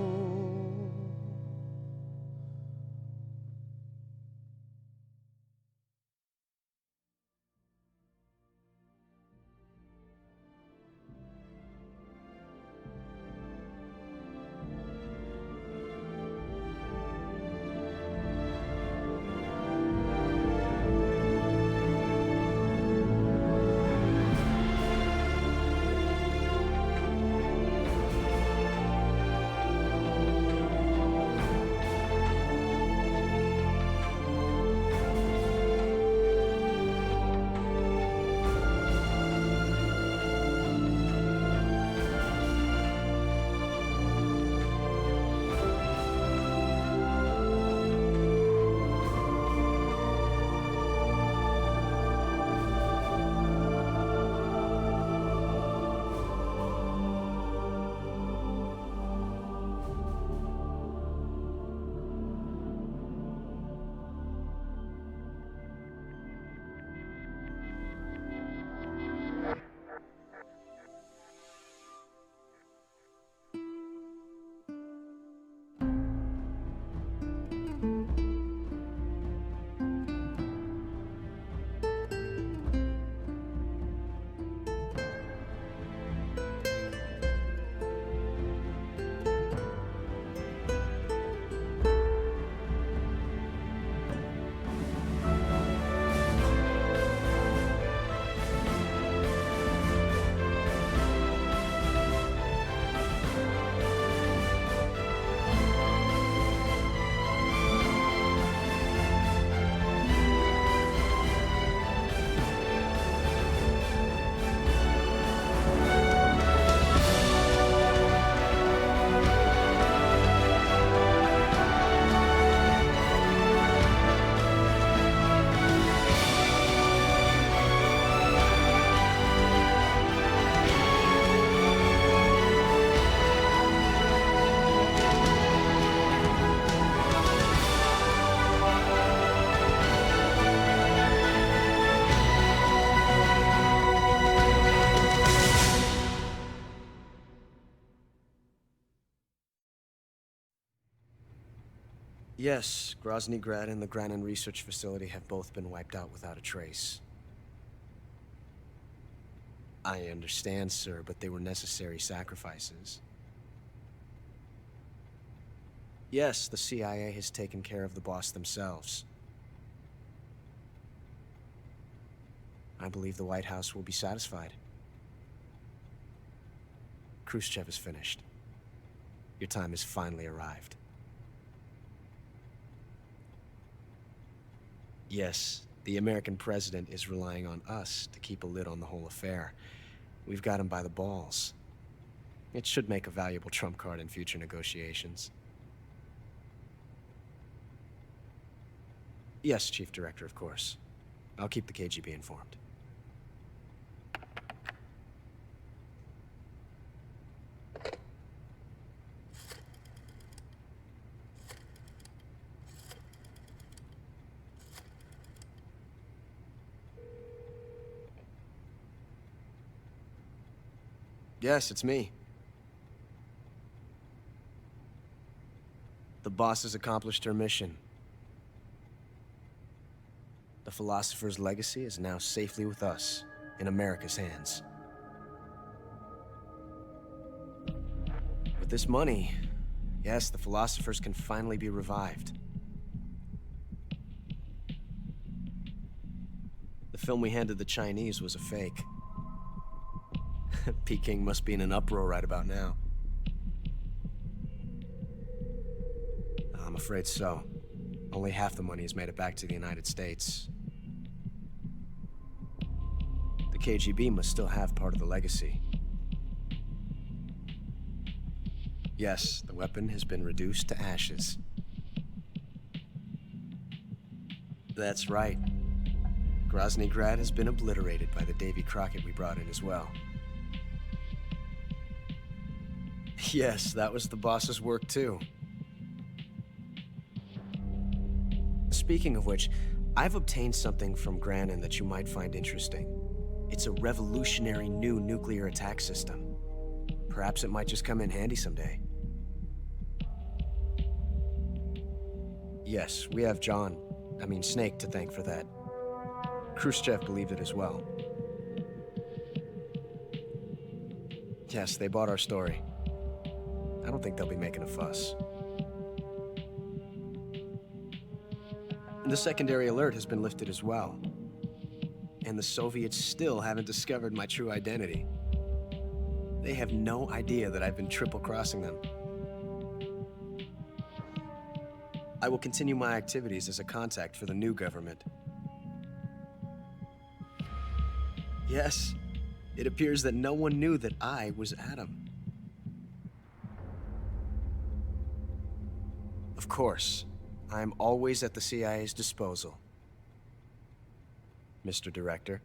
Yes, Grozny Grad and the Granin Research Facility have both been wiped out without a trace. I understand, sir, but they were necessary sacrifices. Yes, the CIA has taken care of the boss themselves. I believe the White House will be satisfied. Khrushchev is finished. Your time has finally arrived. Yes, the American president is relying on us to keep a lid on the whole affair. We've got him by the balls. It should make a valuable trump card in future negotiations. Yes, Chief Director, of course. I'll keep the KGB informed. Yes, it's me. The boss has accomplished her mission. The philosopher's legacy is now safely with us, in America's hands. With this money, yes, the philosophers can finally be revived. The film we handed the Chinese was a fake. Peking must be in an uproar right about now. I'm afraid so. Only half the money has made it back to the United States. The KGB must still have part of the legacy. Yes, the weapon has been reduced to ashes. That's right. Grozny Grad has been obliterated by the Davy Crockett we brought in as well. Yes, that was the boss's work too. Speaking of which, I've obtained something from Granin that you might find interesting. It's a revolutionary new nuclear attack system. Perhaps it might just come in handy someday. Yes, we have Snake to thank for that. Khrushchev believed it as well. Yes, they bought our story. I don't think they'll be making a fuss. The secondary alert has been lifted as well. And the Soviets still haven't discovered my true identity. They have no idea that I've been triple-crossing them. I will continue my activities as a contact for the new government. Yes, it appears that no one knew that I was Adam. Of course, I'm always at the CIA's disposal, Mr. Director.